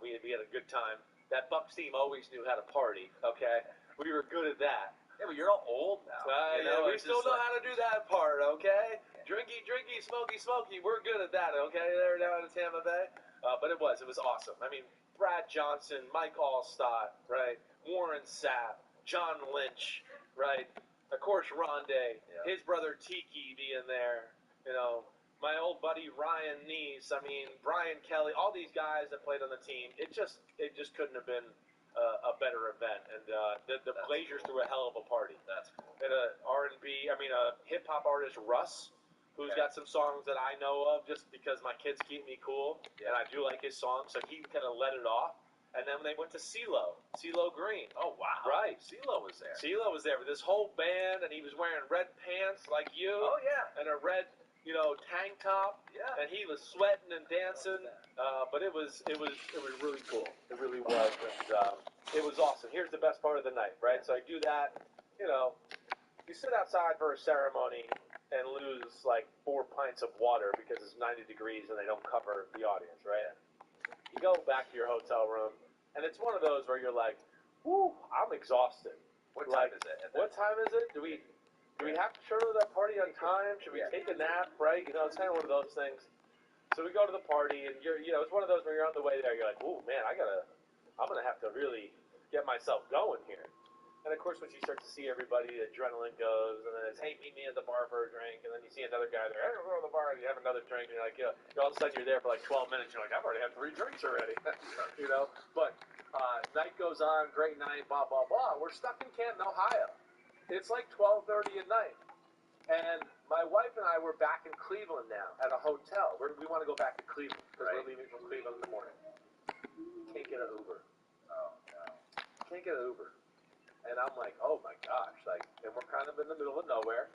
We had a good time. That Bucks team always knew how to party, okay? We were good at that. Yeah, but you're all old now. You know, we still know how to do that part, okay? Drinky, smoky, smoky. We're good at that, okay? There down in Tampa Bay. But it was awesome. I mean, Brad Johnson, Mike Allstott, right? Warren Sapp, John Lynch, right? Of course, Rondé, his brother Tiki being there, you know. My old buddy Ryan Neese, I mean, Brian Kelly, all these guys that played on the team, it just couldn't have been a better event. And the Blazers threw a hell of a party. That's cool. And a hip-hop artist, Russ, who's got some songs that I know of just because my kids keep me cool, and I do like his songs, so he kind of let it off. And then when they went to CeeLo Green. Oh, wow. Right. CeeLo was there. CeeLo was there with this whole band, and he was wearing red pants like you. Oh, yeah. And a red, you know, tank top. Yeah. And he was sweating and dancing. But it was really cool. It really was. And it was awesome. Here's the best part of the night, right? So I do that, you know. You sit outside for a ceremony and lose like 4 pints of water because it's 90 degrees and they don't cover the audience, right? You go back to your hotel room, and it's one of those where you're like, whoo, I'm exhausted. What time is it? What time is it? Do we have to show up to that party on time? Should we take a nap, right? You know, it's kind of one of those things. So we go to the party, and it's one of those where you're on the way there, you're like, ooh, man, I'm going to have to really get myself going here. And, of course, once you start to see everybody, the adrenaline goes, and then it's, hey, meet me at the bar for a drink. And then you see another guy there, hey, we'll go to the bar, and you have another drink. And you're like, all of a sudden you're there for like 12 minutes. You're like, I've already had 3 drinks already, you know. But night goes on, great night, blah, blah, blah. We're stuck in Canton, Ohio. It's like 12:30 at night. And my wife and I were back in Cleveland now at a hotel. We want to go back to Cleveland because we're leaving from Cleveland in the morning. Can't get an Uber. Oh, no. Can't get an Uber. And I'm like, oh my gosh, like, and we're kind of in the middle of nowhere,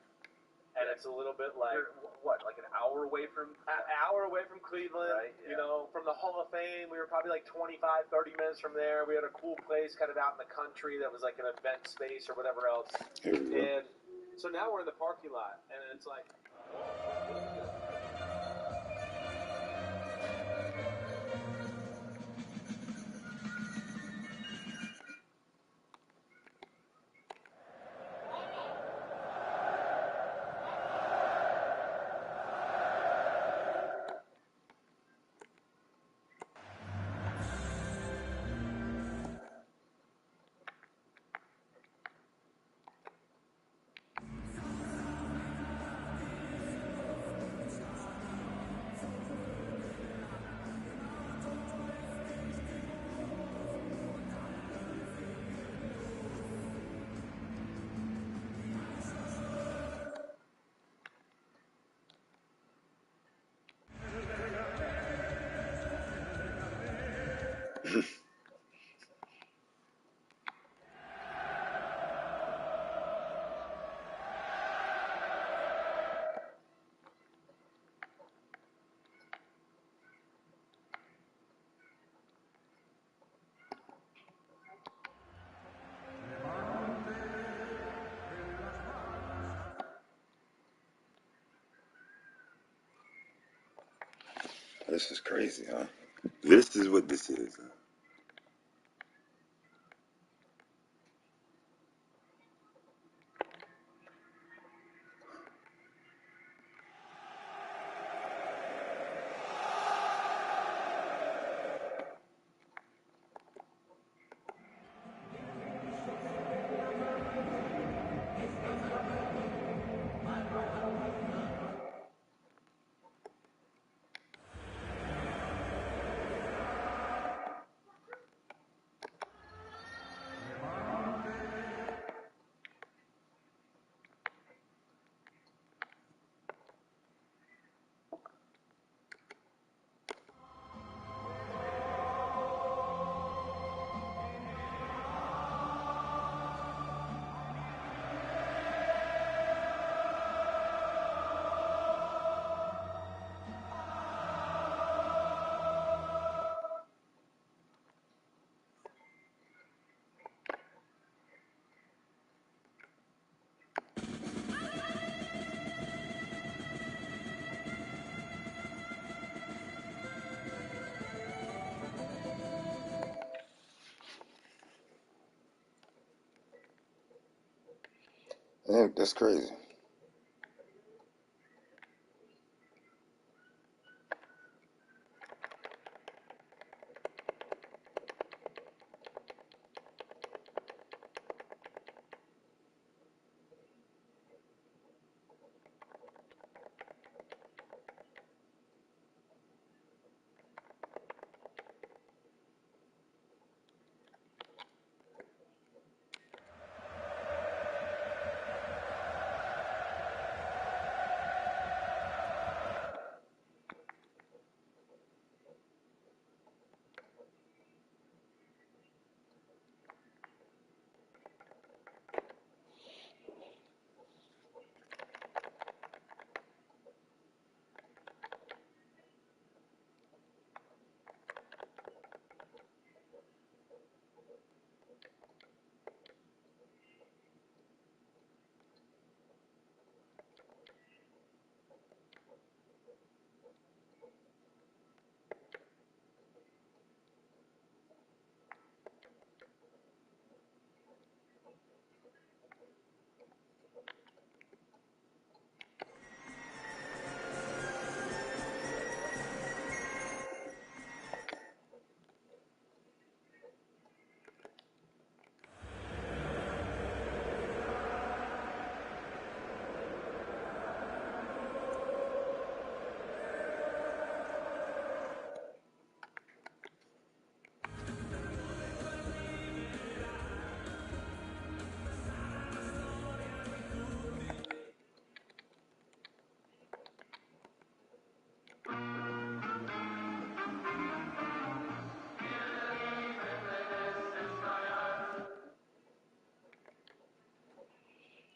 and it's a little bit like, what, like an hour away from? An hour away from Cleveland, right, you know, from the Hall of Fame, we were probably like 25, 30 minutes from there. We had a cool place kind of out in the country that was like an event space or whatever else. And so now we're in the parking lot, and it's like, This is crazy, huh? This is what this is, huh? Yeah, that's crazy.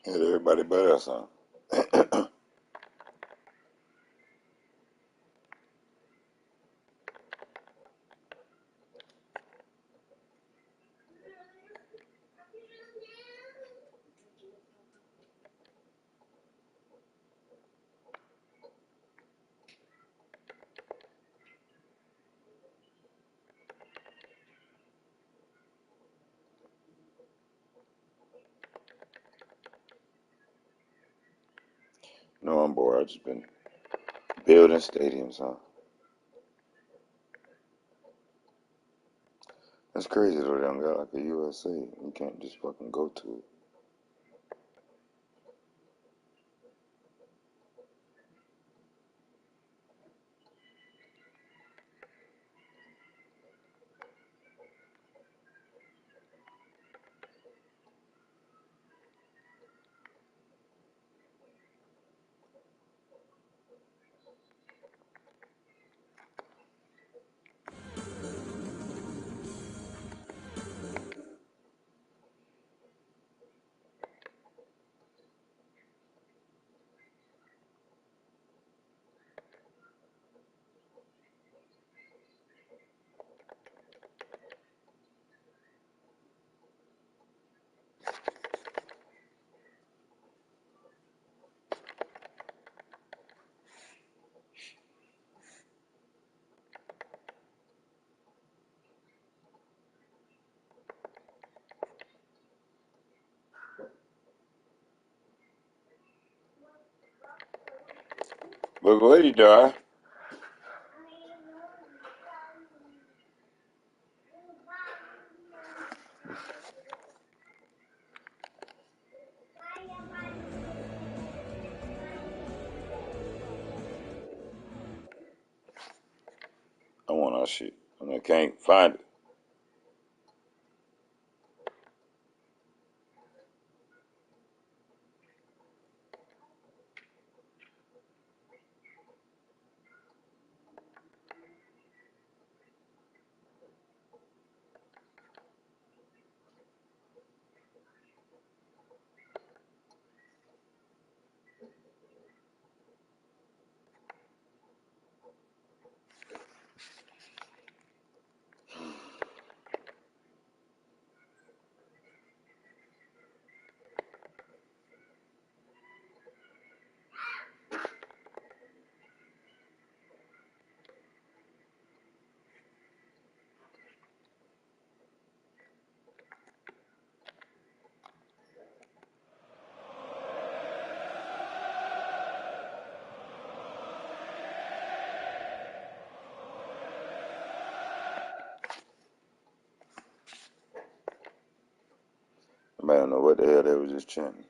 Hit everybody but us, huh? No, I'm bored. I've just been building stadiums, huh? That's crazy though. They don't got like a USA. You can't just fucking go to it. But what are you doing? I want our shit. I can't find it. I don't know what the hell they was just chanting.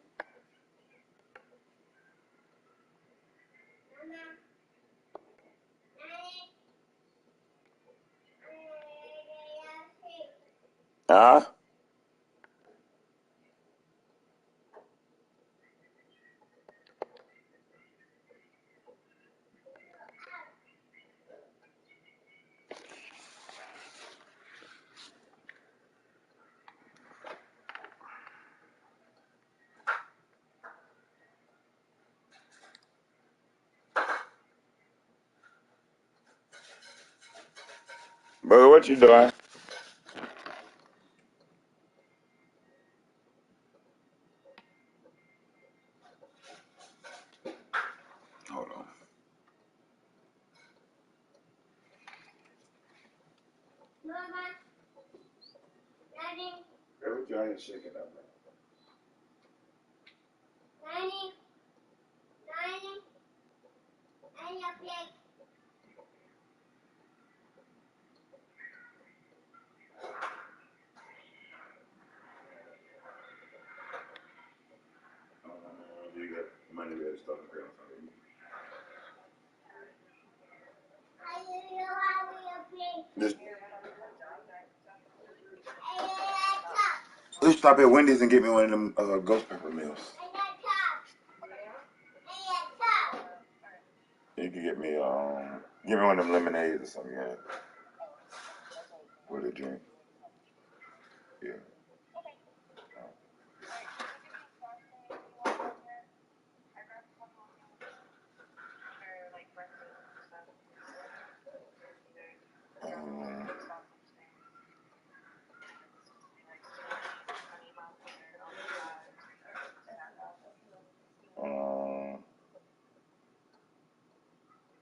Huh? Brother, what you doing? Hold on. Mama, Daddy. Hey, what you ain't shaking up, man? Daddy, Daddy, I love you. You got money there stuff in ground for you. Just let's stop at Wendy's and get me one of them ghost pepper meals. You can get me one of them lemonades or something, yeah. With a drink. Yeah.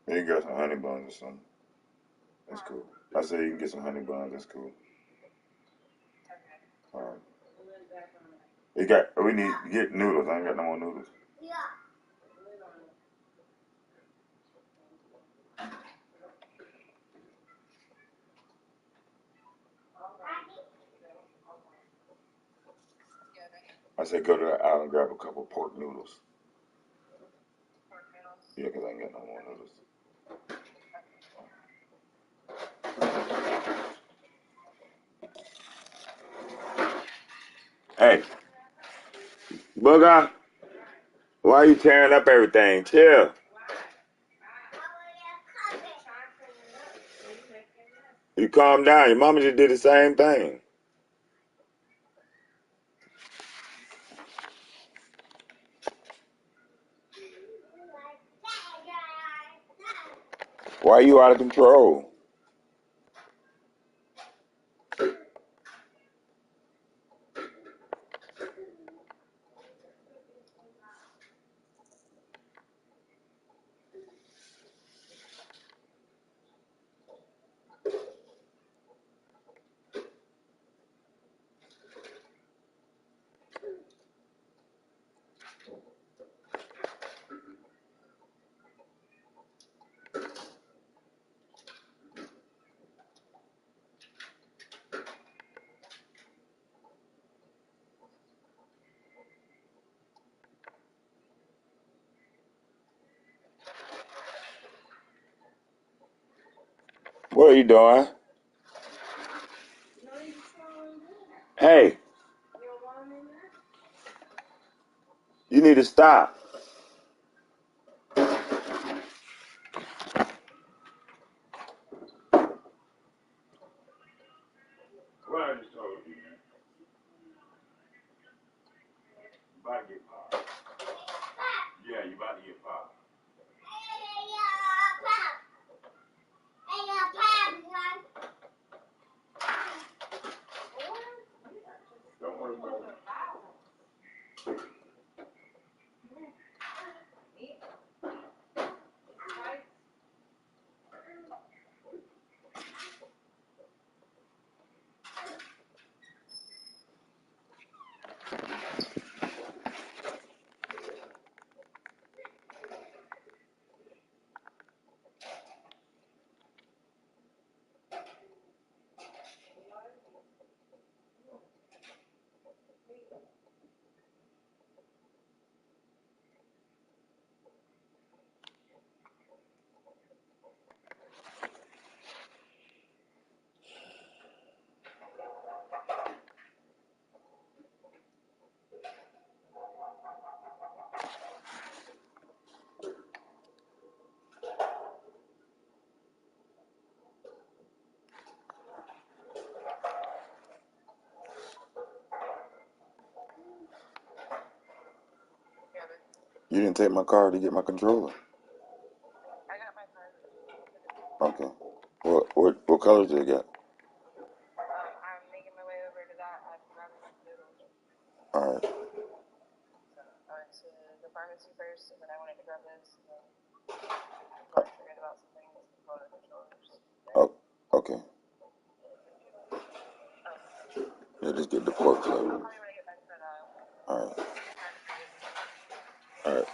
You got some honey buns or something. That's cool. I say you can get some honey buns. That's cool. All right. We need to get noodles. I ain't got no more noodles. Yeah. I said go to the aisle and grab a couple pork noodles. Yeah, because I ain't got no more noodles. Hey, Booger, why are you tearing up everything? Chill. You calm down. Your mama just did the same thing. Why are you out of control? What are you doing? Hey, you need to stop. What I just told you, man. You about to get popped. Yeah, you about to get popped. Don't worry about it. You didn't take my card to get my controller. Okay. What colors do they got? I'm making my way over to that. I'm grabbing some noodles. All right. So I went to the pharmacy first, and then I wanted to grab this, and then I forget about some things and go to the controllers. Oh, okay. Yeah, just get the pork flavor. I'll probably when I get back to the All right. pharmacy. All right.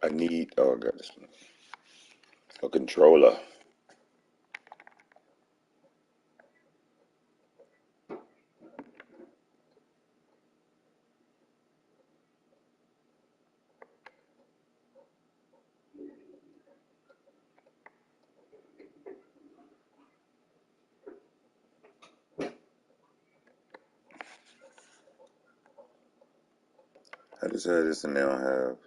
I got this one. A controller. I just had this and they don't have.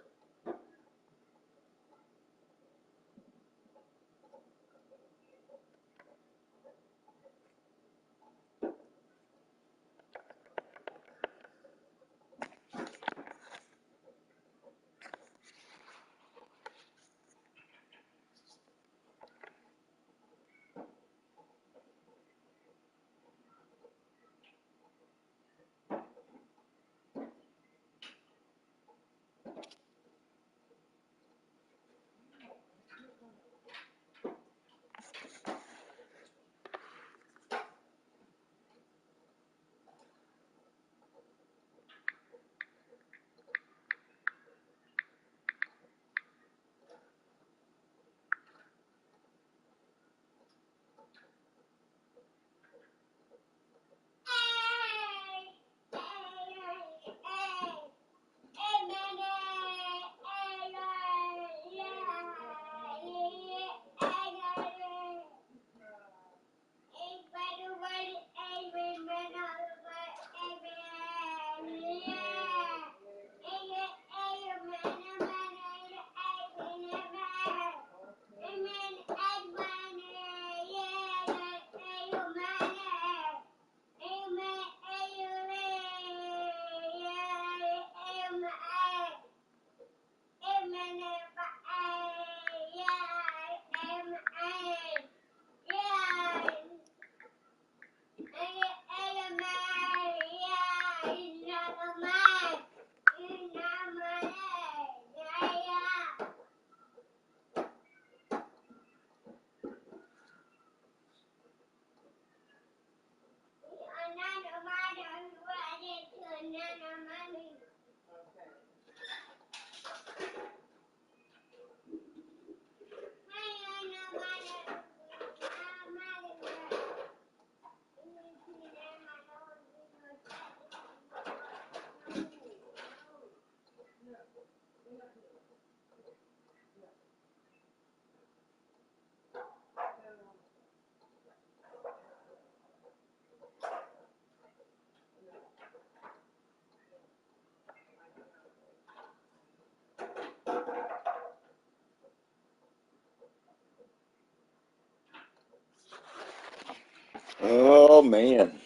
Oh man.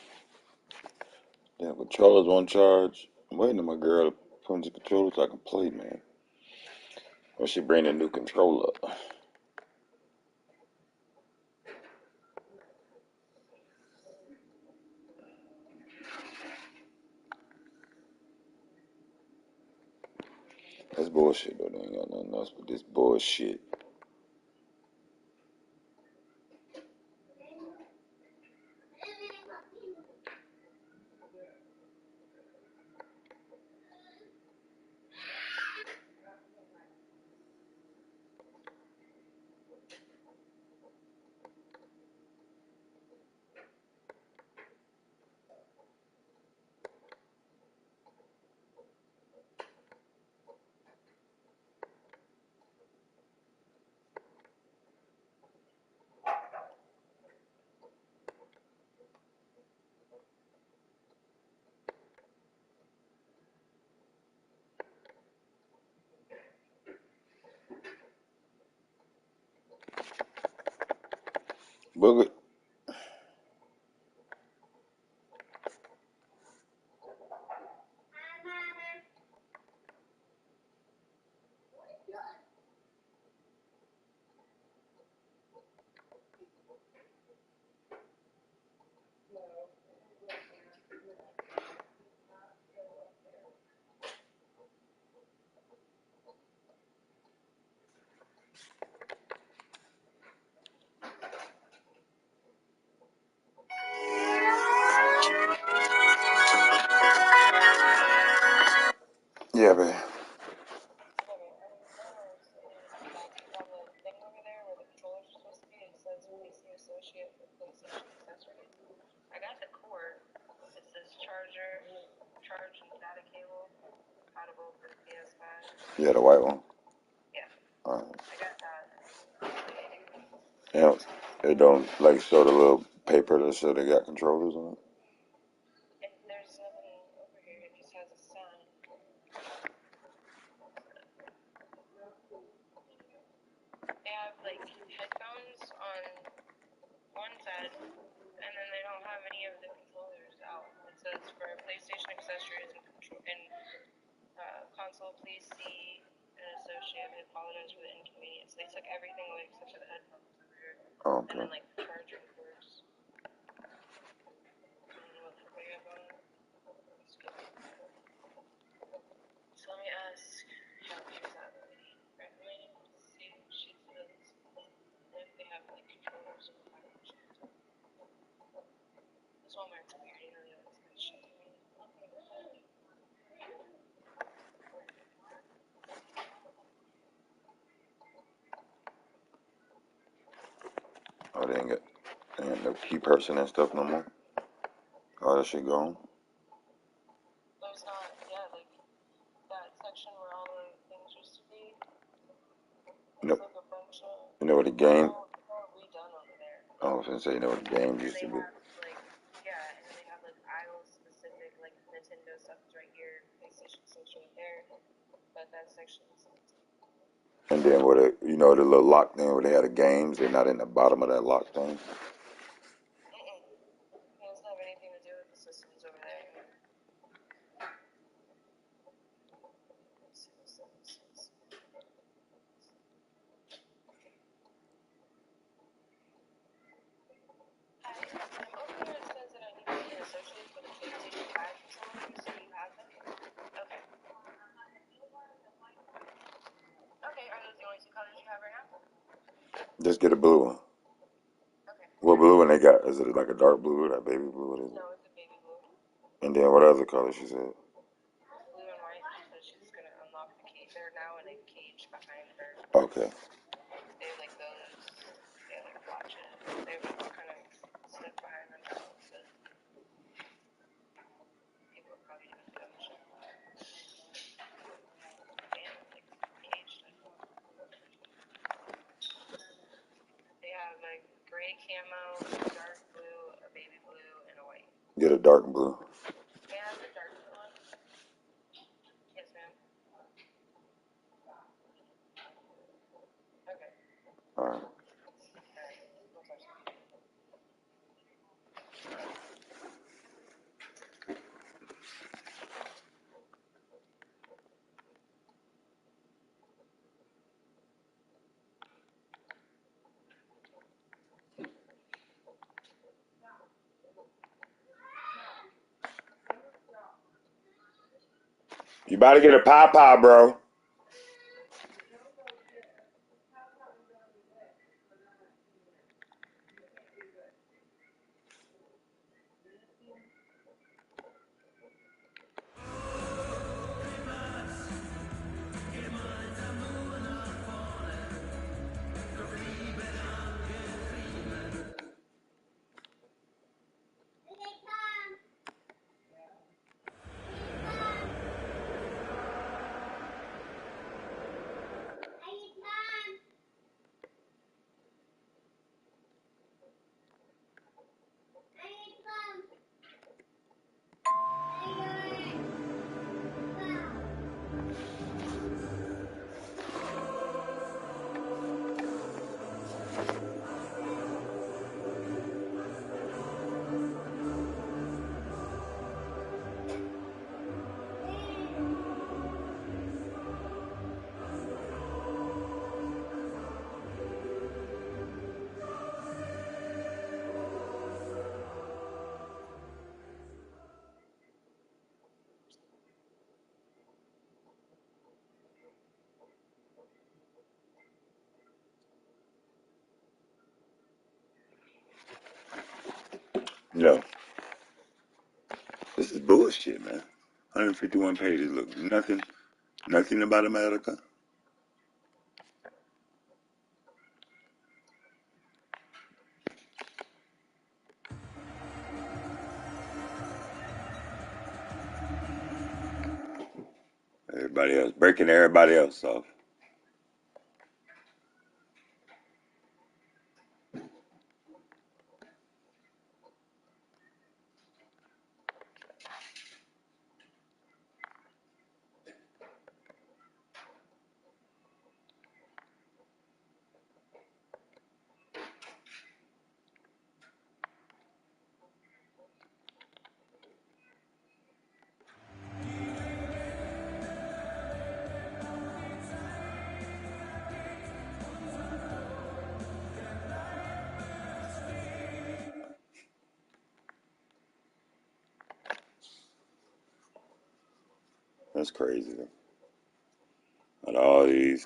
Yeah, controllers on charge. I'm waiting on my girl to put in the controller so I can play, man. Or she bring a new controller. That's bullshit though. They ain't got nothing else but this bullshit. Booger. Yeah, man. I got the cord. It says charger, charge and data cable, compatible for the PS5. Yeah, the white one. Yeah. Alright. I got that. Yeah, they don't like show the little paper that said they got controllers on it. There's nothing over here. It just has a sign. They have like headphones on one side, and then they don't have any of the controllers out. It says for PlayStation accessories and console, please see an associate. We apologize for the inconvenience. They took everything away except for the headphones over here. Oh, okay. And then like the charging cords. I don't know what they have on it. So let me ask. Yeah, here's that lady. Right, let me see what she says. And if they have like controllers in the package. This Walmart's weird. You know they always got shit to me. Oh, they ain't got no key person and stuff no more. Oh, that shit gone. There's not, yeah, like that section where all the things used to be. No. Like a bunch of. You know what the game? It's all redone over there. I was gonna say, you know what the game used to be. Have, like, yeah, and then they have like aisle specific, like Nintendo stuff is right here, PlayStation stuff's right there, but that section is empty. And then with it, you know, the little lock thing where they had the games, they're not in the bottom of that lock thing. It doesn't have anything to do with the systems over there. Let's see what this says. Hi, over here it says that I need to be an associate for the PlayStation 5 controllers. Do you have them? Okay. Okay, are those the only two colors you have right now? Just get a blue one. Okay. What blue one they got? Is it like a dark blue or that baby blue? What is it? No, it's a baby blue. And then what other color she said? Blue and white, so she's gonna unlock the cage. They're now in a cage behind her. Okay. They have like those, they have like watches. They have kind of stuff behind them now, so people are probably doing dumb shit. Damn, like camo, a dark blue, a baby blue, and a white. Get a dark blue. May I have the dark blue one? Yes, ma'am. Okay. All right. You about to get a pie, bro. No. This is bullshit, man. 151 pages. Look, nothing about America. Everybody else, breaking everybody else off. That's crazy. And all these.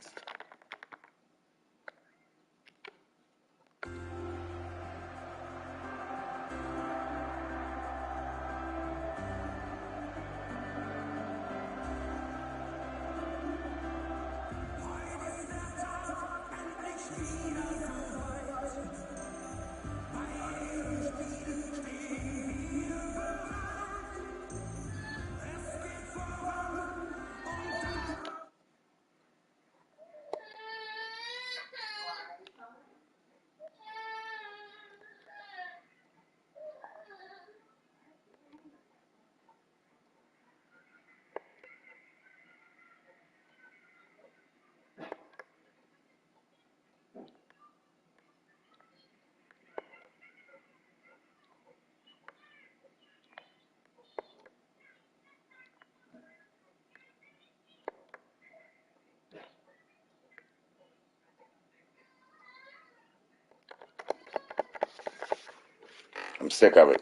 I'm sick of it.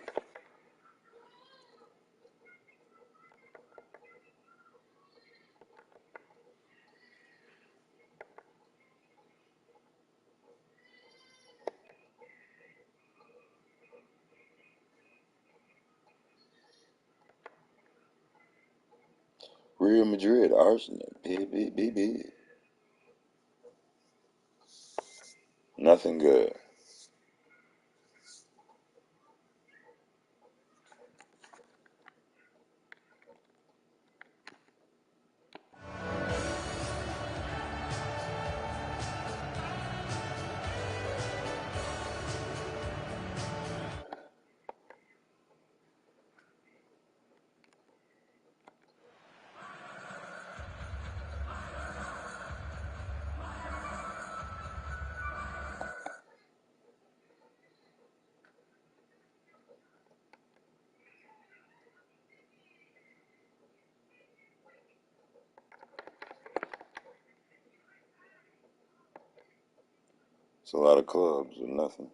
Real Madrid, Arsenal, BB. Nothing good. It's a lot of clubs or nothing.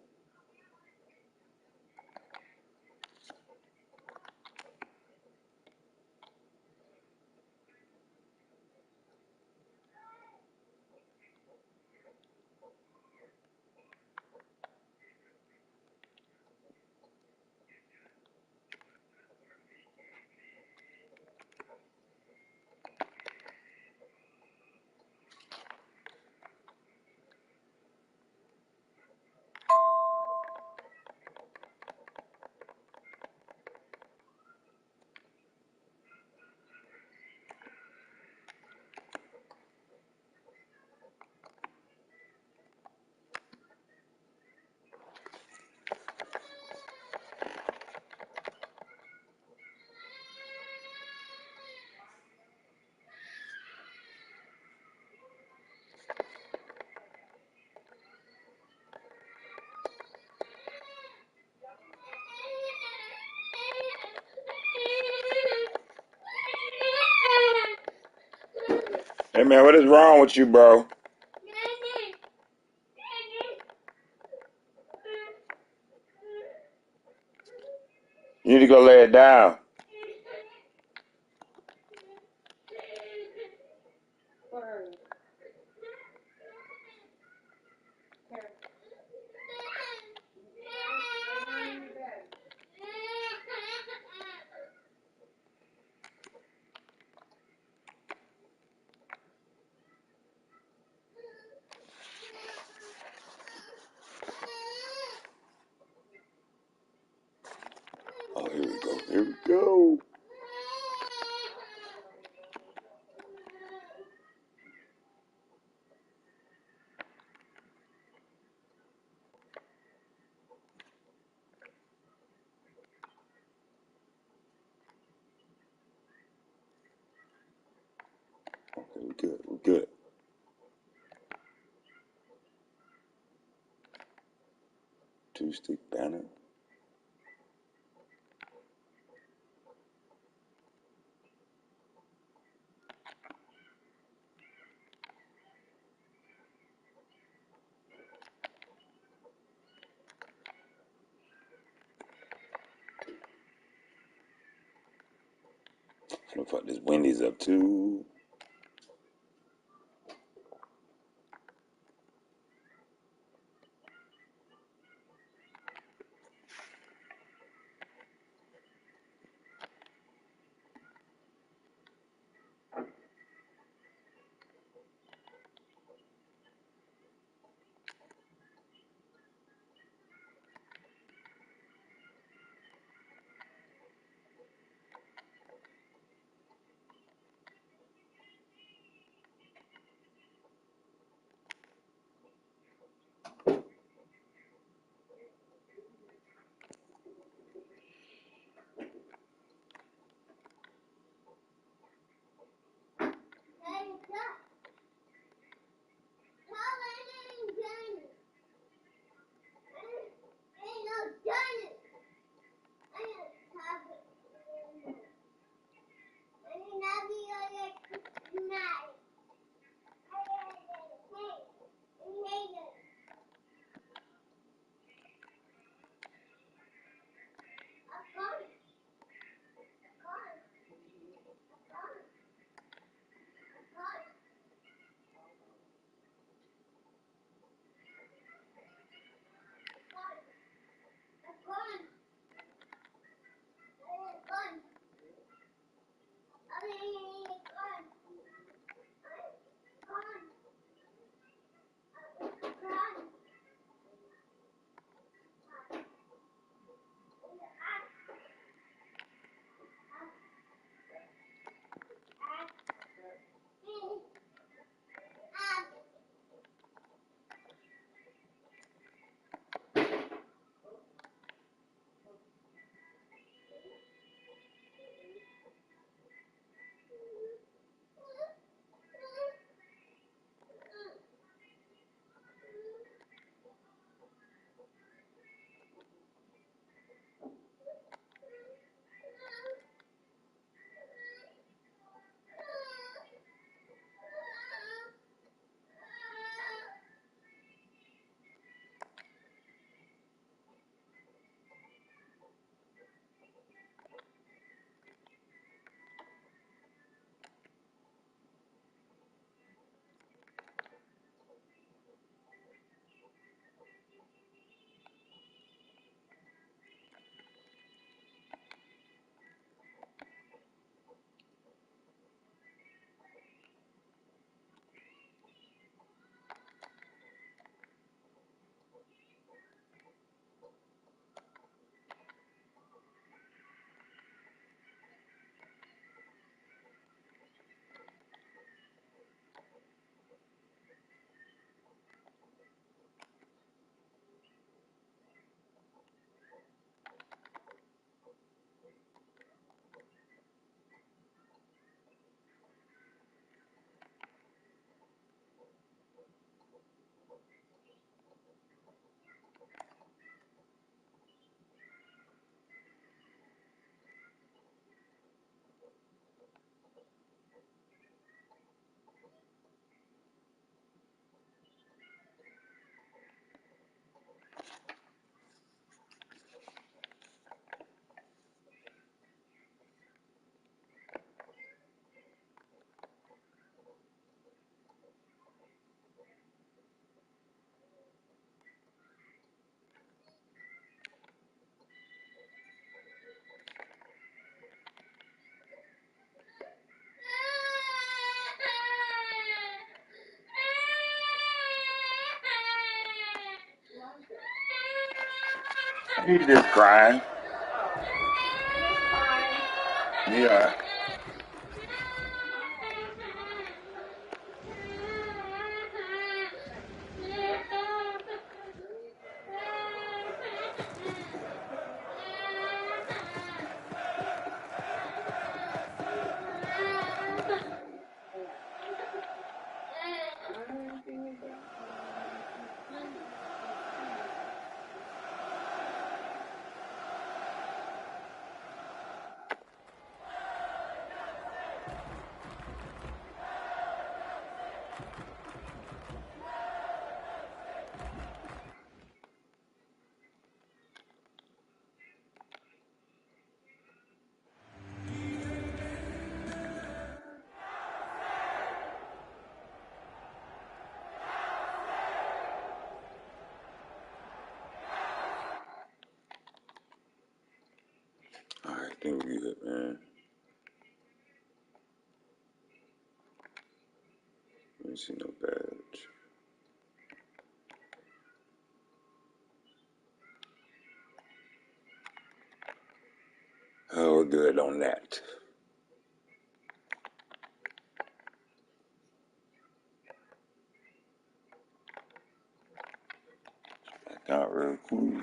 Hey man, what is wrong with you, bro? You need to go lay it down. Oh, here we go. Here we go. Okay, we're good. We're good. Two-stick banner. I'm gonna fuck this Wendy's up too. He's just crying. Yeah. All right, I think we're good, man. Let me see no badge. Oh, we're good on that. Not real cool.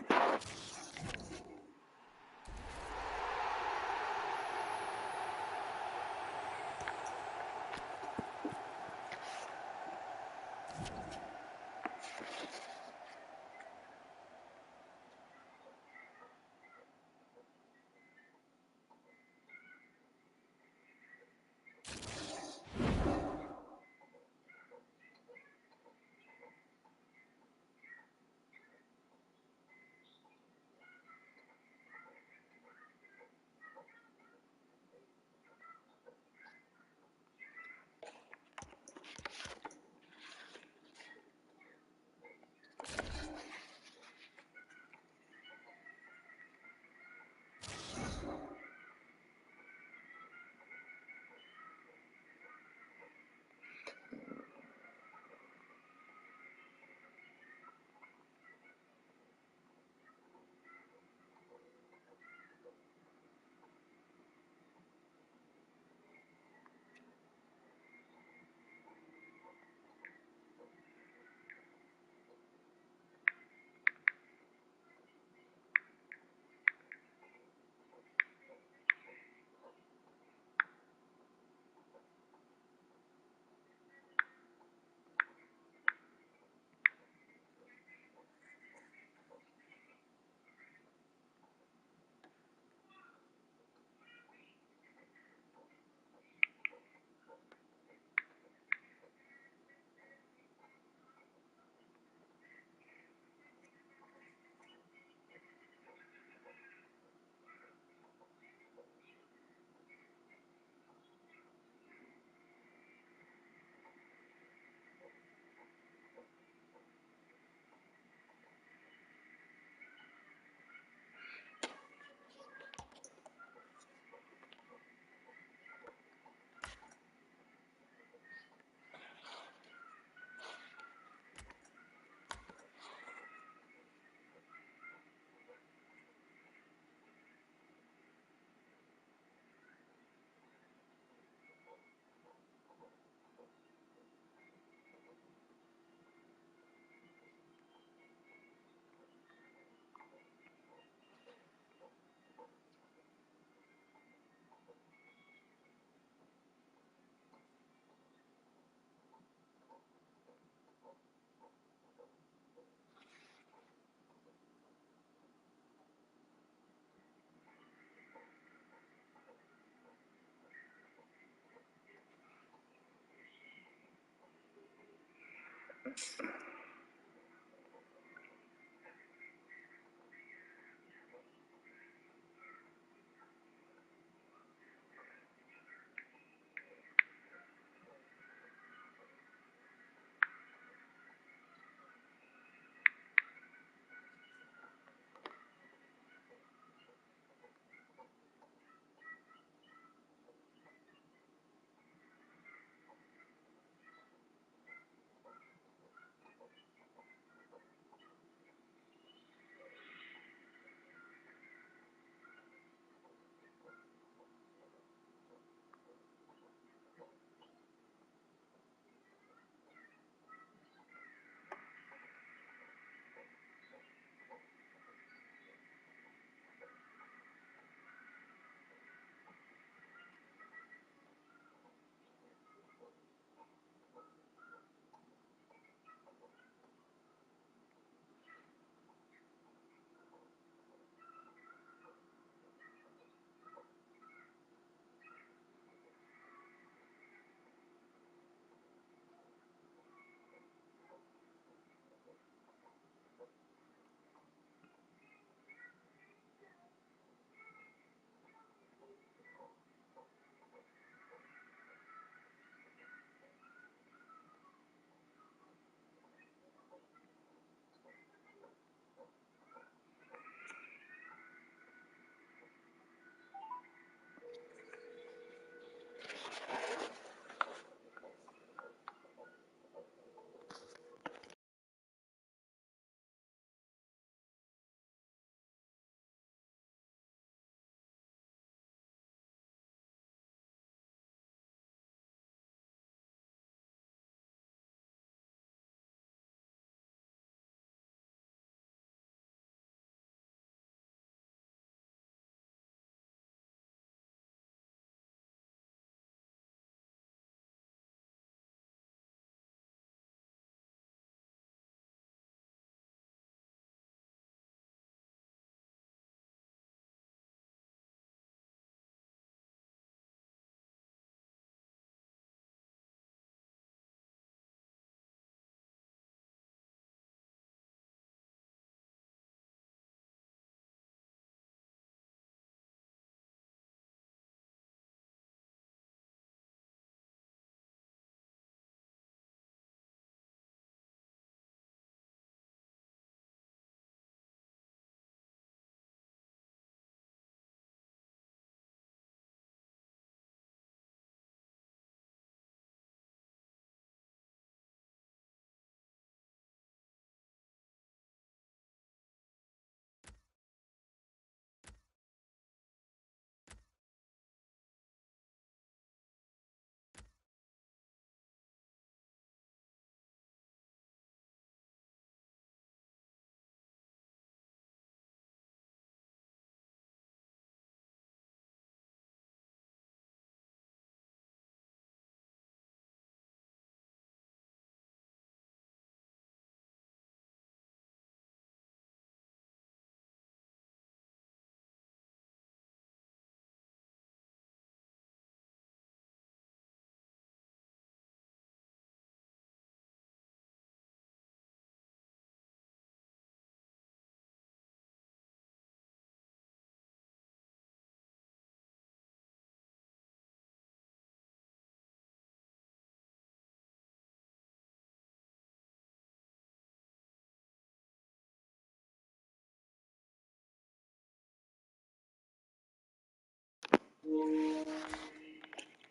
I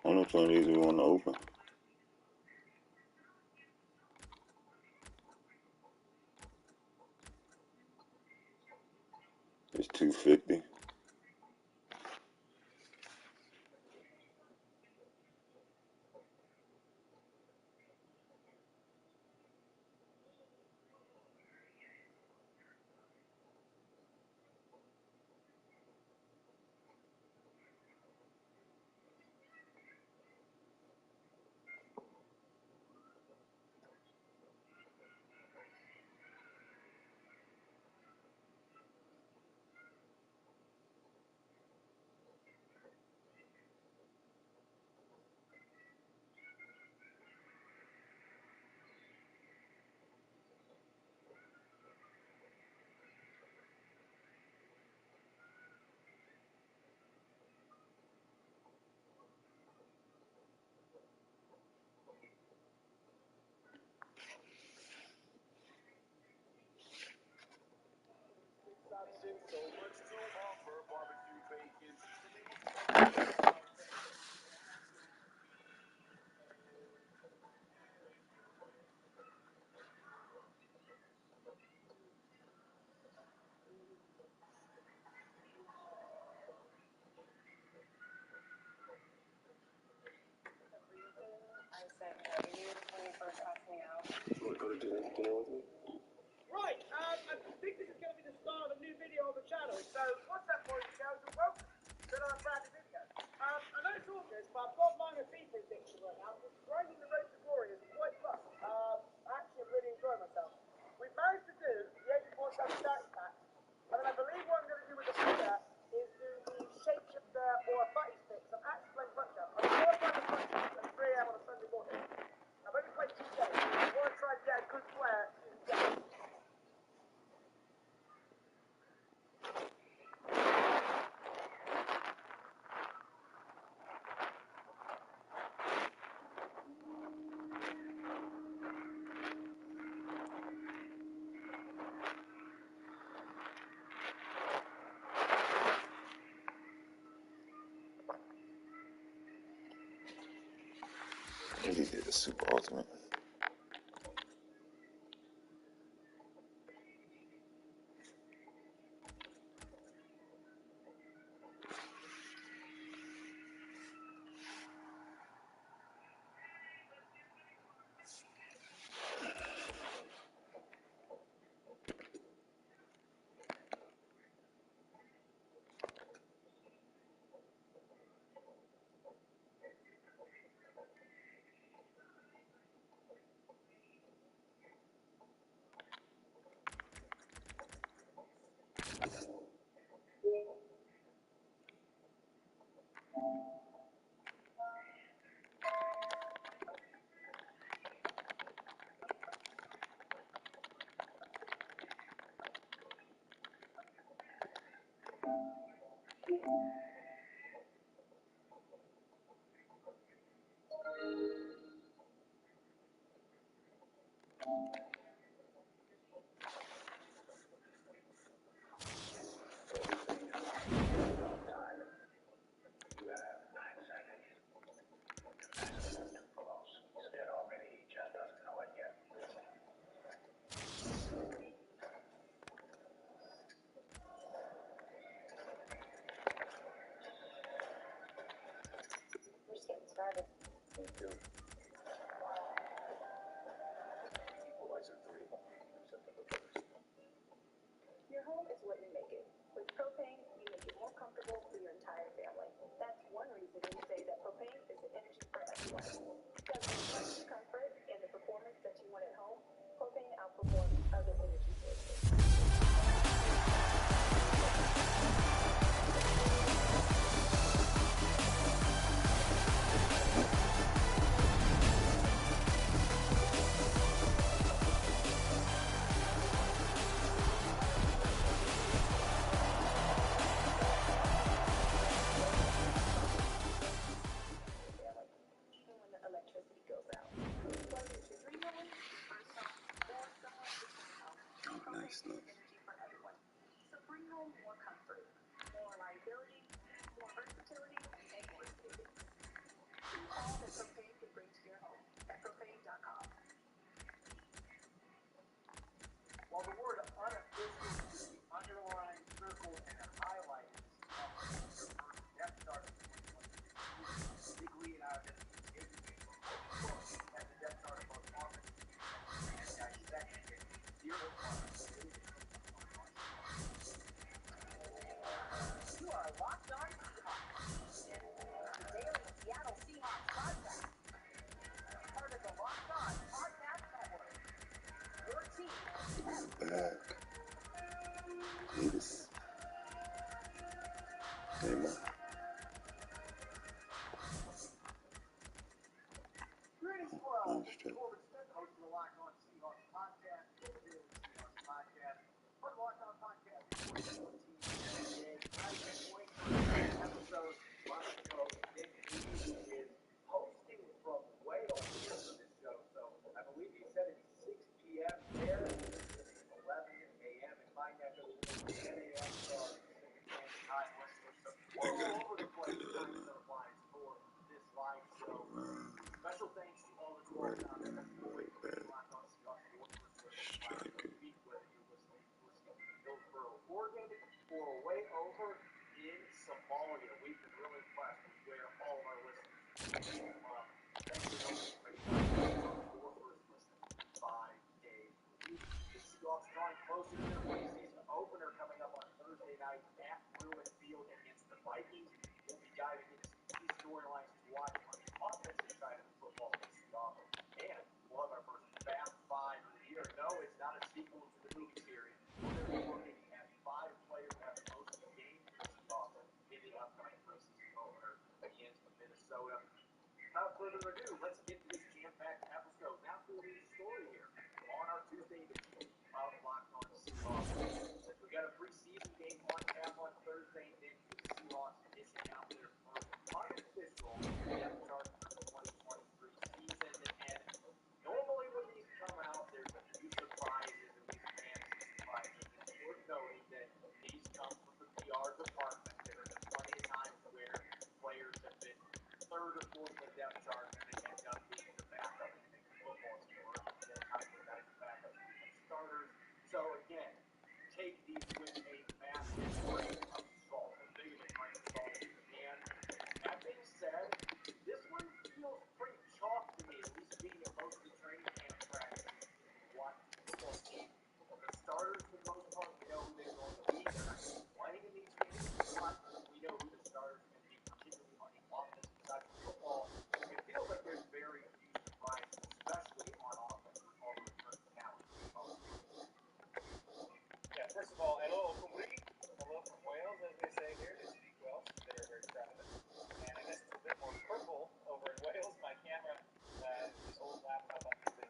don't know which one of these we want to open. It's 250. Right, I think this is going to be the start of a new video on the channel, so what's up, boys and girls, and welcome to another brand new video. I know it's August, but I've got minor Fifa addiction right now, because grinding the road to glory is quite fun. Actually, I'm really enjoying myself. We've managed to do the 84-7 starting pack, and then I believe what I'm going to do with the player is do the shapeshifter or a butty stick. So I'm actually playing punch up. I'm going to play the punch up at 3 AM on a Sunday morning. I've only played 2 days. I want to try and get a good player to get it. He did a super ultimate. Your home is what you make it. With propane, you make it more comfortable for your entire family. That's one reason we say that propane is the energy for everyone. Because when it comes to comfort and the performance that you want at home, propane outperforms other energy sources. Nice. Energy for everyone. So bring home more comfort, more reliability, more versatility, back. Davis. Neymar. Greetings, world. This is Corbin Smith, host of the Locked On Seahawks podcast, the Daily Seahawks podcast, part of the Locked On podcast, your team every day. Tonight, 21st episode. My co-host Nick Lee, who is hosting from Wales here for this show. So I believe he said it's 6 p.m. there, 11 a.m. in my neck of the woods, 10 a.m. for our Pacific Standard Time listeners. So we're all over the place time zone wise for this live show. Special thanks to all the dwarves out there that's always putting Locked On Seahawks your first listen live every week, whether you're listening from Hillsboro, Oregon, or way over in Somalia. We've been really impressed with where all of our listeners came from. Thank you so much for making Locked On Seahawks your first listen 5 days a week. The Seahawks drawing closer to their preseason opener coming up on Thursday night at Ruin Field against the Vikings. We'll be diving into some key storylines to watch on the offensive side of the football this offense. And we'll have our first Fast Five of the year. No, it's not a sequel to the movie series. We're going to be looking at 5 players that have the most games for the Seahawks in the upcoming preseason opener against Minnesota. Without further ado, let's get to this jam-packed episode. Now to the lead story here on our Tuesday edition of Locked On Seahawks. As we got a preseason game on tap on Thursday, Nick, with the Seahawks dishing out their first unofficial depth chart for the 2023 season. And normally when these come out, there's a few surprises, at least fantasy surprises. It's worth noting that these come from the PR department. There have been plenty of times where players have been third or fourth in the depth chart and they end up being the backup in the football team, or more times than not, the backup become starters. So again, take these with a massive grain of salt, as big of a grain of salt as you can. That being said, this one feels pretty chalk to me, at least being at most of the training camp practices. Watch the football team. The starters, for the most part, we know who they're going to be. They're not going to be playing in these games, but we know who the starters are going to be, particularly on the offensive side of the football. It feels like there's very few surprises, especially on offense with all the return talent. Yeah, first of all, hello, Kumri. Hello from Wales, as they say here. They speak Welsh. They're very proud of it. And I guess it's a bit more purple over in Wales. My camera, this old laptop I'm using,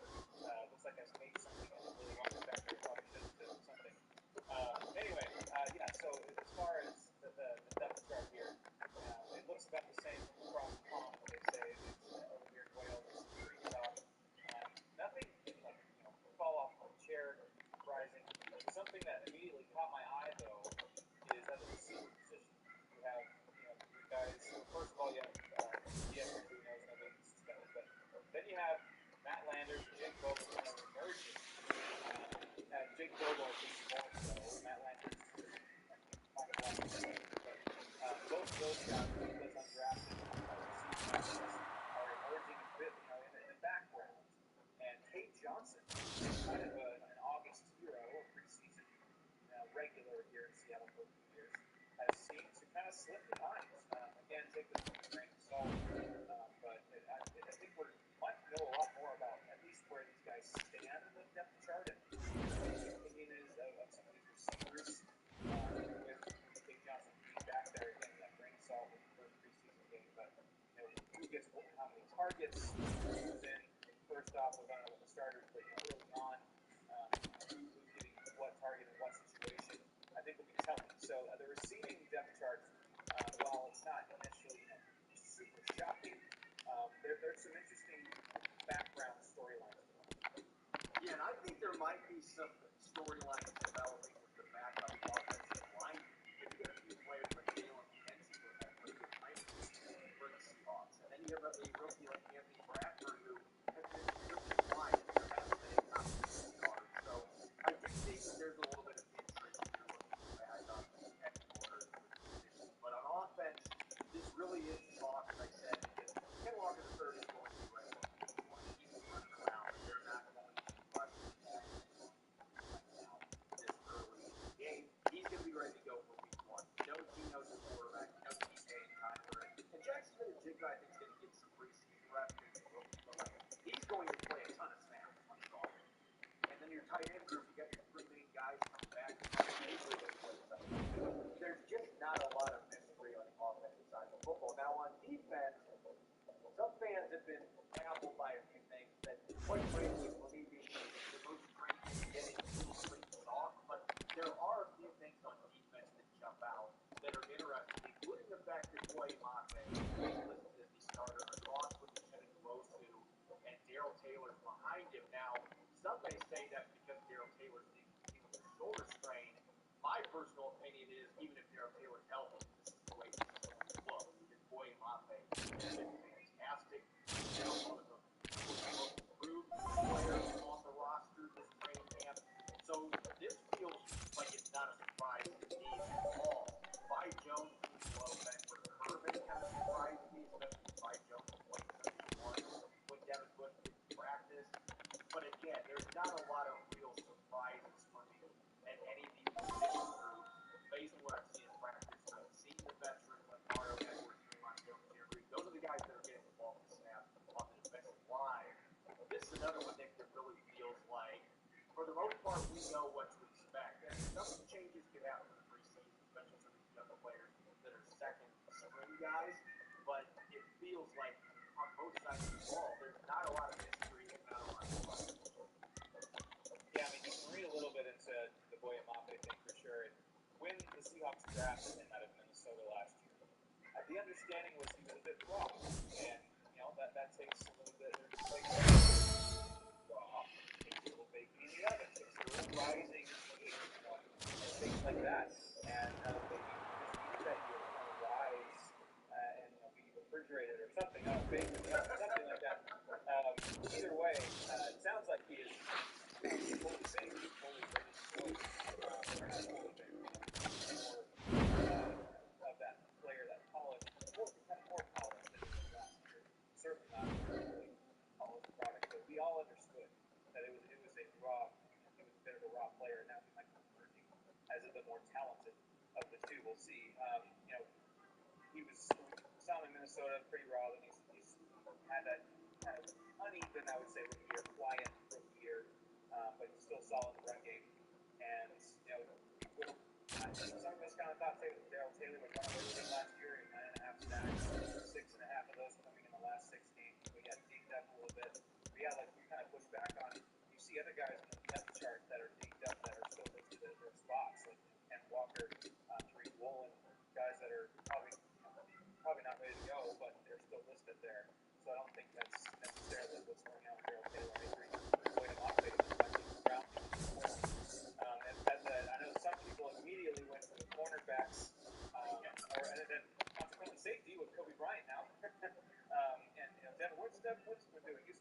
looks like I've made something in it really long back there. Probably shouldn't have something. Anyway, yeah, so as far as the depth chart here, it looks about the same from across the pond, what they say. It's over here in Wales. It's pretty tough. Nothing like, fall off my chair, surprising. Something that immediately caught my eye, though, is at the receiver position. You have, your guys. First of all, you have DeAndre, who knows nobody suspended, but then you have Matt Landers and Jake Bogle kind of emerging. Jake Bogle, I think, more so. Matt Landers might have lost his second, but both of those guys, both those undrafted receiving options, are emerging a bit, in the background. And Kate Johnson, kind of an August hero, a preseason regular here in Seattle for a few years, has seemed to kind of slip behind. Again, take this with a grain of salt, but I think we might know a lot more about at least where these guys stand in the depth chart and what the opinion is of some of these receivers, with Kate Johnson being back there again in that grain of salt with the first preseason game. But who gets how many targets, who's in first off with, I don't know what the starters, but early on, who's getting what target in what situation, I think will be telling. So the receiving depth chart, while it's not initially super shocking, there's some interesting background storylines to them. Yeah, and I think there might be some storylines developing with the backup offensive line. If you get a few players like Jalen Kensey, who had played good training for the Seahawks, and then you have a rookie like Anthony Bradford, who has been really quiet. There hasn't been a constant guard. So I do think that there's a little bit of intrigue here looking at the backup pecking order for the position. But on offense, this really is chalk, as I said, because Ken Walker III is going to be right about this point. He's running around, but they're not going to rush the passer any longer right now, this early shoulder strain. My personal opinion is, even if Darren Taylor's healthy, this is the way this is going to look. Your boy Mafe has been fantastic. You know, one of the most improved players on the roster this training camp. So this feels like it's not a surprise to me at all. Vi Jones being below Benford Irvin kind of surprised me, especially Vi Jones played 71 when Devin Bush didn't practice. But again, there's not a lot of real surprises for me at any of these position groups based on what I've seen in practice. I've seen the veterans like Mario Edwards, Montero, Jerry. Those are the guys that are getting the ball snap on the defensive line. This is another one, Nick, that really feels like, for the most part, we know what to expect. And some changes could happen in the preseason, especially some of these younger players that are second string guys. But it feels like on both sides of the ball, there's not a lot of mystery and not a lot of surprise. Yeah, I mean, you can read a little bit into the Boye Mafe thing for sure. When the Seahawks drafted him out of Minnesota last year, the understanding was he was a bit raw, and you know that takes a little bit. There's raw, takes a little baking in the oven, takes a little rising heat, you know, and things like that. And maybe you just needed that year to kind of rise and you know be refrigerated or something. I don't know, baked in the oven, something like that. Either way, it sounds like he is fully baked, fully ready to go. Or not fully baked, you know, more of that player, that polish, kind of more polished than he was last year. Certainly not a fully polished product, but we all understood that it was a bit of a raw player, and now he might be emerging as the more talented of the two. We'll see. You know, we saw him in Minnesota, pretty raw, and he's had that kind of uneven, I would say, rookie year, quiet rookie year, but he's still solid in the run game. And you know, some of us kind of thought Darrell Taylor would run away with it last year. 9.5 sacks, 6.5 of those coming in the last 6 games. So he got dinged up a little bit. But yeah, like we kind of pushed back on it. You see other guys on the depth chart that are dinged up that are still listed at their spots, like Ken Walker, Tariq Woolen, guys that are probably not ready to go, but they're still listed there. So I don't think that's necessarily what's going on with Darrell Taylor. I agree. Boye Mafe is much of a ground corner. I know some people immediately went to the cornerbacks, and then consequently safety with Kobe Bryant now. And you know, Devin, what's been doing? He's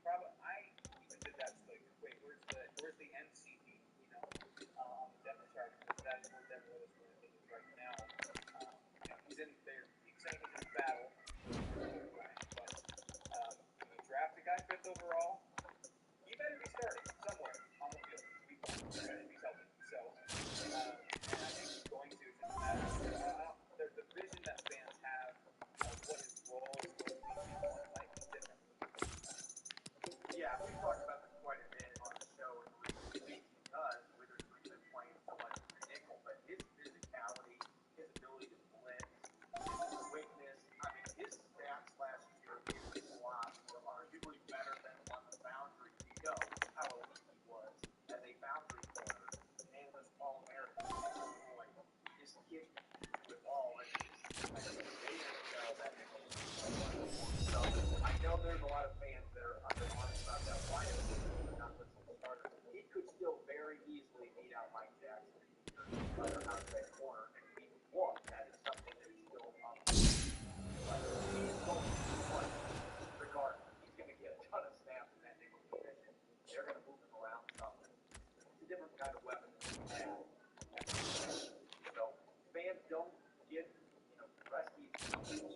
probably. I even did that. Like, wait, where's the NCD? You know, on the depth chart, because that is where Devin Witherspoon is right now. You know, he's in there. Keep saying he's in a battle with Kobe Bryant, but when you draft a guy 5th overall, he better be starting somewhere on the field week 1, right, if he's healthy. So, and I think he's going to. It's just a matter of the vision that fans have of what his role is going to be week 1 might be different from week 1. Yeah, we've talked about this quite a bit on the show in recent weeks because Witherspoon's been playing so much in the nickel, but his physicality, his ability to blitz, his quickness, I mean, his stats last year in the slot were arguably better than on the boundary. We know how elite he was as a boundary corner and was All-American. Boy, his kick to it all, and I think days ago that nickel was so I know there's a lot of fans that are honest about that. Why is Witherspoon not listed as starter? He could still very easily beat out Mike Jackson and either other outside corner in week 1. That is something that is still up. But he's going to play regardless. He's going to get a ton of snaps in that nickel position. They're going to move him around some. It's a different kind of weapon than we had. So fans don't get, Rusty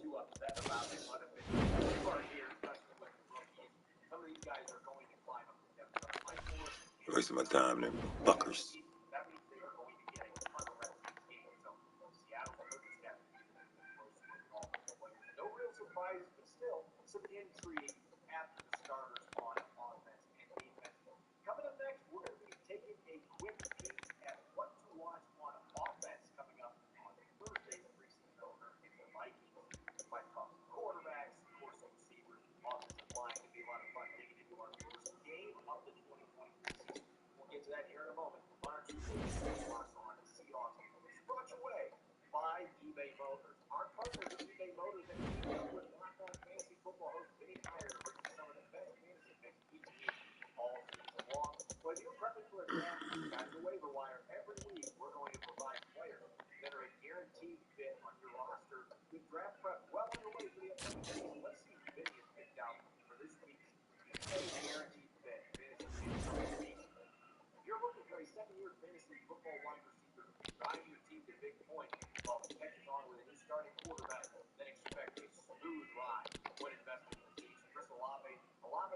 too upset about it. But if it's too hard here, especially with the rookies, some of these guys are going to climb up the depth chart. Mike Moore, Wasting my time, them fuckers. that means they are going to get a ton of reps in this game. So Seattle's coaching staff is going to be close with all the players. No real surprises, but still some intrigue after the starters on offense and defense. Coming up next, we're going to be taking a quick peek at what to watch on offense coming up on Thursday's preseason opener against the Vikings. Might talk some quarterbacks, of course, some receivers, offensive line. It'll be a lot of fun digging into our first game of the 2023 season. We'll get to that here in a moment. On our say guaranteed fit. Fantasy tips every week. If you're looking for a second-year fantasy football wide receiver, driving your team to big points while he catches on with a new starting quarterback, then expect a smooth ride when investing in the season. Chris Olave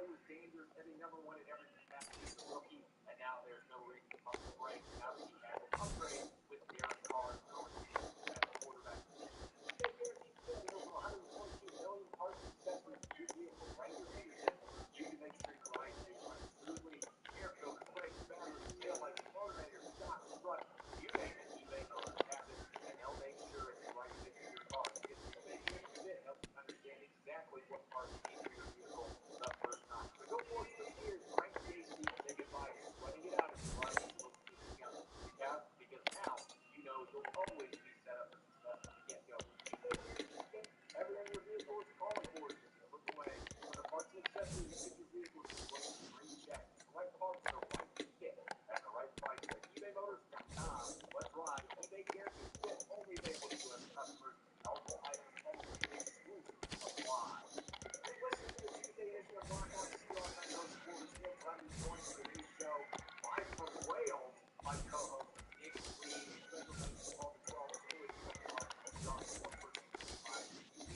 was dangerous as a number one in every capacity as a rookie, and now there's no reason to pump the brakes now that he has an upgrade with Derek Carr overseeing at the quarterback position. You get guaranteed fit with over 122 million parts and accessories for your vehicle right at your fingertips. You can make sure your ride stays running smoothly. Air filters, brakes, batteries, taillights, motivators, shocks, struts, you name it, eBay Motors has it, and they'll make sure it's the right fit for your car. Because eBay Guaranteed Fit helps you understand exactly what parts you need for your vehicle the first time. So go forward, switch gears, grind your days and say goodbye to sweating it out as you run into those season young. Because now you know you'll always be set up for success from the get-go. eBay Guaranteed Fit, everything your vehicle is calling for is just a click away. For the parts and accessories that fit your vehicle, just look at the green check. It's the right parts, the right fit, at the right price at ebaymotors.com. Let's ride. eBay Guaranteed Fit, only available to U.S. customers. Eligible items only. Exclusions apply. Hey, listen to the Tuesday edition of Locked On Seahawks. I'm your host, Corey Smith. Glad to be joined for today's show live from Wales. My co-host, Nick Reed. Special thanks to all the 12 daily WR Seahawks one-person team live TV.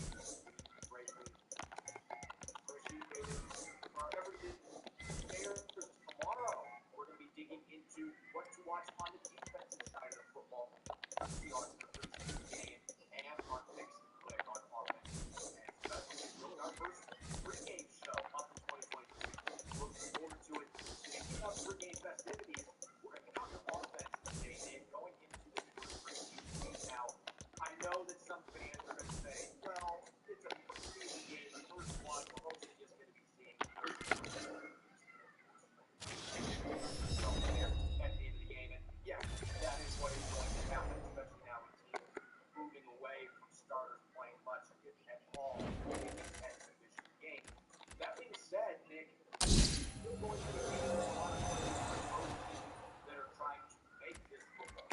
Greatly appreciated. For our everyday Bears tomorrow, we're going to be digging into what to watch on the defensive side of the football. Seahawks in the preseason game and our picks to click on offense and special teams. Really our first pregame show up in 2022. Looking forward to it. Speaking of pregame festivities, we're going to talk to offense today, Nick, going into this first preseason game. Now, I know that some fans are going to say, well, it's a preseason game, the first one, we're mostly just going to be seeing 30% of yourself there at the end of the game. And yeah, that is what is going to happen, especially now with teams moving away from starters playing much, if at all, in these exhibition games. That being said, Nick, still going to be meeting with a lot of players on both teams that are trying to make this football.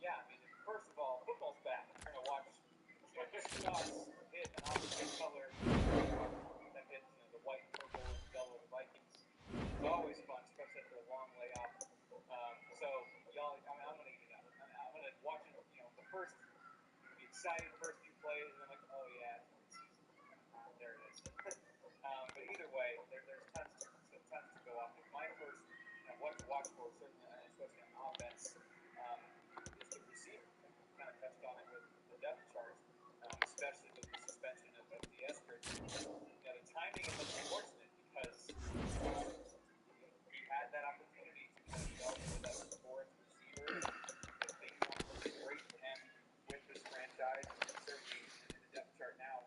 Yeah, I mean, first of all, football's back. We're going to watch the Seahawks hit an opposite color that hits the white and purple and yellow of the Vikings. It's always fun, especially after a long layoff. So, y'all, I'm going to eat it up. I'm going to watch it, the first, be excited the first few plays, and then like, oh yeah, it's season. There it is. But either way, there's tons to go off of. My first, what to watch for, certainly, especially on offense, is the receiver. We kind of touched on it with the depth chart, especially with the suspension of the Eskridge. The timing is unfortunate because he had that opportunity to kind of develop into that fourth receiver. If things aren't looking great for him with this franchise, and certainly in the depth chart now,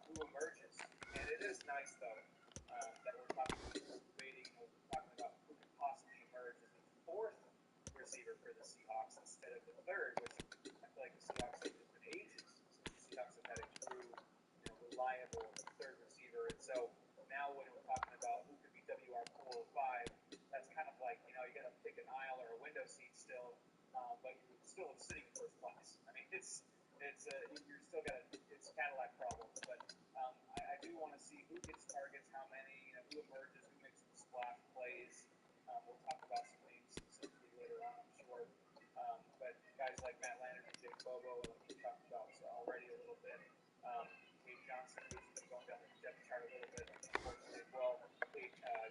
who emerges? And it is nice, though, that we're debating, we're talking about who could possibly emerge as the fourth receiver for the Seahawks instead of the third, which I feel like the Seahawks have been ages since the Seahawks have had a true, reliable third receiver. And so now when we're talking about who could be WR4 or 5, that's kind of like, you got to pick an aisle or a window seat still, but you're still sitting first class. I mean, you're still got it's Cadillac problems, but I do want to see who gets targets, how many, who emerges, who makes some splash plays. We'll talk about some names specifically later on, I'm sure. But guys like Matt Landers and Jake Bobo, like we talked about already a little bit. Kate Johnson, who's been going down the depth chart a little bit, unfortunately as well.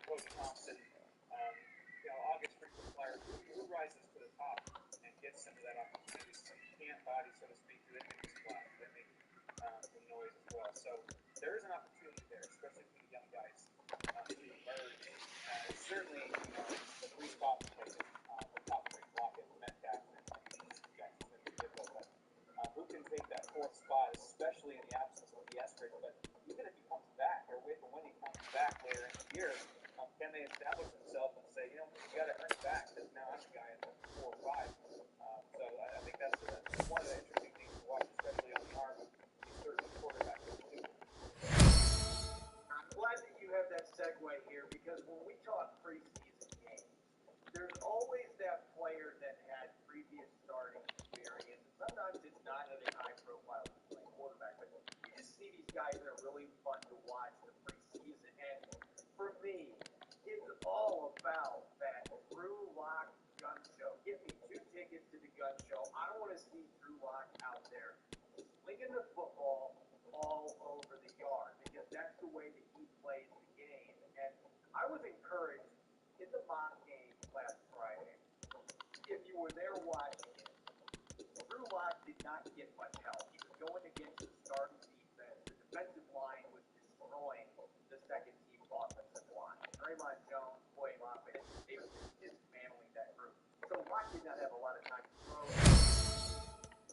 Cody Thompson, August frequent flyer. Who rises to the top and gets some of that opportunity? Some can body, so to speak, they make a splash, they make some noise as well. So there is an opportunity there, especially for the young guys to emerge. Certainly, the three spots places, the top three, Lockett, Metcalf, and Jackson Smith-Njigba. But who can take that fourth spot, especially in the absence of the Eskridge? But even if he comes back, or if and when he comes back later in the year, can they establish themselves and say, you got to earn it back, because now I'm the guy at 4 or 5. So I think that's one of the interesting things to watch, especially on the arm. He's certainly quarterback too. I'm glad that you have that segue here, because when we talk preseason games, there's always that player that had previous starting experience, and sometimes it's not at a high profile playing quarterback, but you just see these guys that are really fun to watch the preseason not get much help. He was going against the starting defense. The defensive line was destroying the second team offensive line. Draymond Jones, Boy Moffitt, they were just dismantling that group. So Watt did not have a lot of time to throw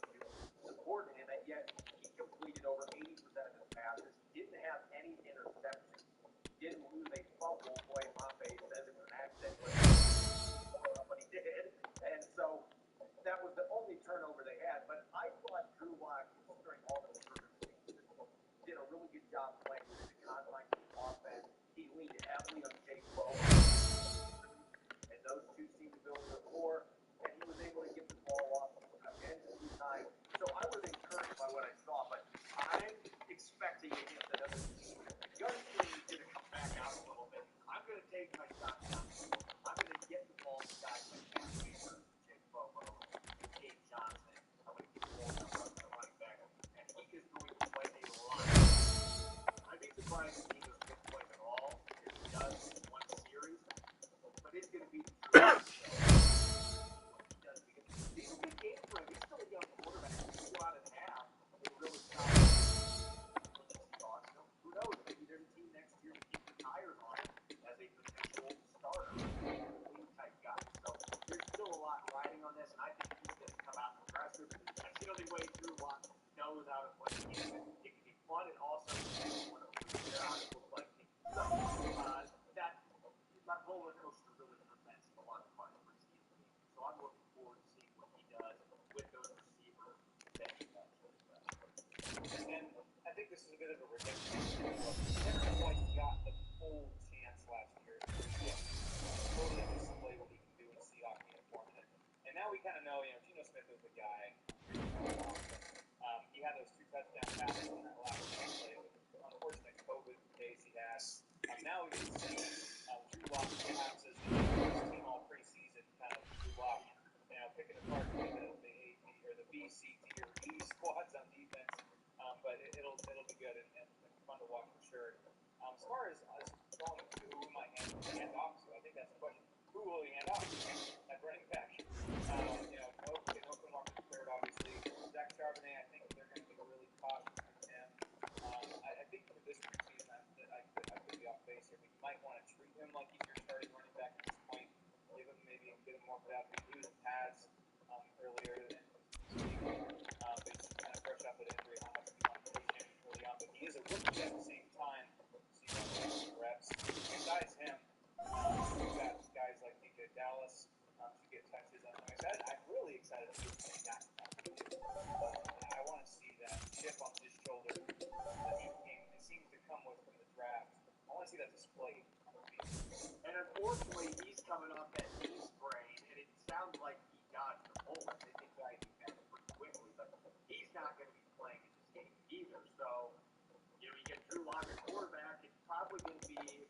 to support him, and yet he completed over 80% of his passes. Didn't have any interceptions. Didn't lose a fumble. Boy Moffitt says it was an accident, but he did. And so that was the only turnover they had. But I thought Drew Lock, considering all the circumstances, did a really good job playing within the confines of the offense. He leaned heavily on Jake Bowen, and those two seemed to build a rapport, and he was able to get the ball off again 2 times. So I was encouraged by what I saw, but I'm expecting against another team. Gunstream is going to come back out a little bit. I'm going to take my shot down. I'm going to get the ball to guys like Cam Akers, Jake Bobo, and Gabe Johnson. I'm going to get the ball to the running back, and he is going to play a lot. I'd be surprised if he doesn't play at all. If he does in one series, but it's going to be the truth. He does, because these are big games for him. He's still a young quarterback. He's 2 out and a half. They really solid. Who knows? Maybe there's a team next year that keeps the tires on him as a potential starter, lead type guy. So there's still a lot riding on this, and I think he's going to come out aggressive. That's the only way Drew Lock knows how to play the game. It can be fun and also one of the look like me. So that roller coaster really prevents a lot of fun for his team. So I'm looking forward to seeing what he does with those receivers that he mentioned. And I think this is a bit of a redemption. He never quite got the full chance last year to totally display what he can do in a Seahawks uniform. And now we kind of know, Geno Smith was the guy. He had those 2 touchdown passes in that last game play with the unfortunate COVID case he had. Now we can see Drew Lock perhaps as the team all preseason kind of Drew Lock, picking apart the A, B, or the B, C, D, or E squads on defense. But it'll be good and fun to watch for sure. As far as us going to who we might hand off to, I think that's the question. Who will he hand off to at running back? Oakland Walker's third, obviously. Zach Charbonnet, I think they're going to be really cautious with him. I think for this preseason, I could be off base here, but you might want to treat him like he's your starting running back at this point. Give him maybe a bit more without the use of pads earlier in this week. Just kind of fresh off an injury, how much we want to push him early on. But he is a rookie at the same time, so you want to get some reps. Besides him, we've got guys like DJ Dallas to get touches. I'm really excited to see what he's got. I want to see that chip on his shoulder that it seems to come with from the draft. I want to see that displayed. And unfortunately, he's coming off that knee sprain, and it sounds like he dodged the bullet. They think that he had it pretty quickly, but he's not going to be playing in this game either. So, you get Drew Lock at quarterback. It's probably going to be,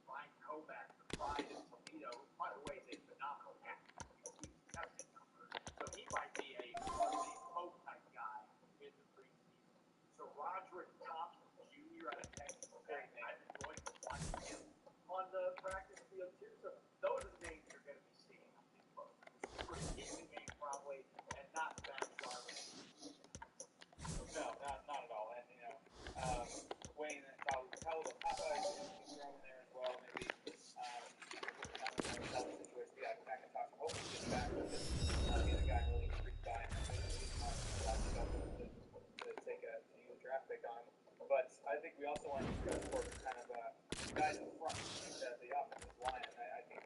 Ryan Kovac, the pride of Toledo, who, by the way, is a phenomenal athlete. He's tested numbers. So he might be a Pope type guy in the preseason. So Roderick Thompson Jr. out of Texas Tech, I've enjoyed watching him on the practice field too. So those are the names you're going to be seeing. Super decent game probably, and not bad Jarvis. No, not at all. And Wayne and Talbot is thrown in there as well. Maybe situation. Yeah, McIntosh hopefully gets back because he's a guy I'm really intrigued by, and I really want to watch to take a draft pick on him. But I think we also want to just reinforce kind of guys in front, the offensive line. I think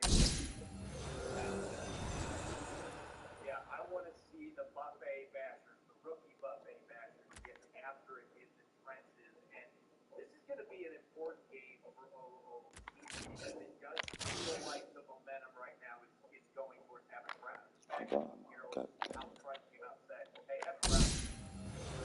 yeah, I want to see the buffet bashers, the rookie buffet bashers, get after it in the trenches. And this is going to be an important game for OOC because it does feel like the momentum right now is going towards Evan Brown. Out front came out and said, hey, Evan Brown,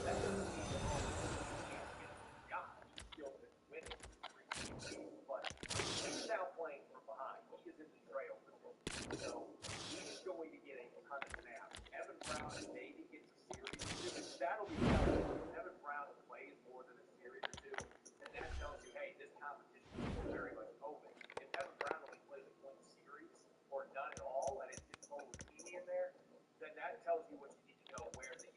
that doesn't mean that he can't get the job. He's still been winning the preseason, but he's now playing from behind. He is in the trail position. So he's going to get a ton of snaps. Evan Brown maybe gets a series or two. That'll be telling. If Evan Brown plays more than a series or two, then that tells you, hey, this competition is still very much open. If Evan Brown only plays one series or none at all, and it's just Olakimi in there, then that tells you what you need to know where the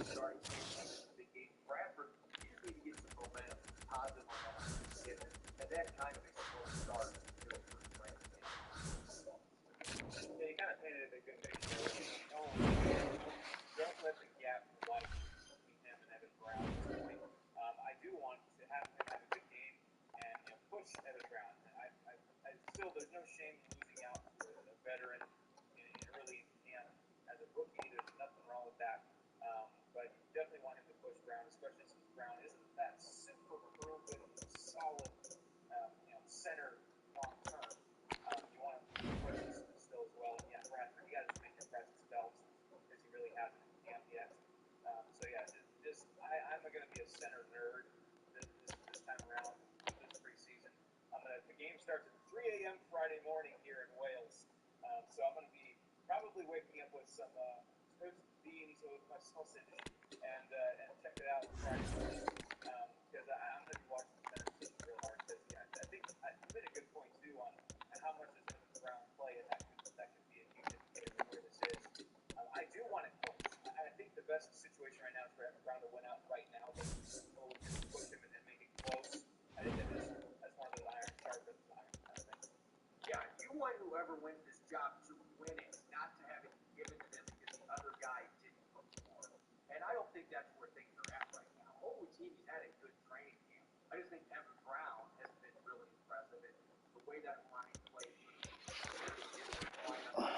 starting standpoint, this is a big game. Bradford, you just need to get some momentum, positive momentum, and then kind of a slow start to a first round game. Yeah, you kind of painted a good picture there. Don't let the gap widen between him and Evan Brown at this point. I do want to have him have a good game and push Evan Brown. I still, there's no shame in losing out to a veteran in early camp as a rookie. There's nothing wrong with that. But you definitely want him to push Brown, especially since Brown isn't that super proven, solid, center long term. You want him to push this still as well. And yeah, Bradford, you got to make your presence felt because he really hasn't in camp yet. So yeah, I'm going to be a center nerd this time around this preseason. The game starts at 3 a.m. Friday morning here in Wales. So I'm going to be probably waking up with some beans with my sausage and check it out Friday morning because I'm going to be watching the center position real hard. Because yeah, I think you made a good point too on how much does Evan Brown play, and that could be a huge indicator of where this is. I do want it close. I think the best situation right now is for Evan Brown to win out right now, but just push him and make it close. I think that's one of those iron sharpens iron kind of things. Yeah, you want whoever wins this job to win it, not to have it given to them because the other guy didn't perform. And I don't think that's where things are at right now. MyTeam has had a good training camp. I just think Evan Brown has been really impressive, and the way that line played for the line up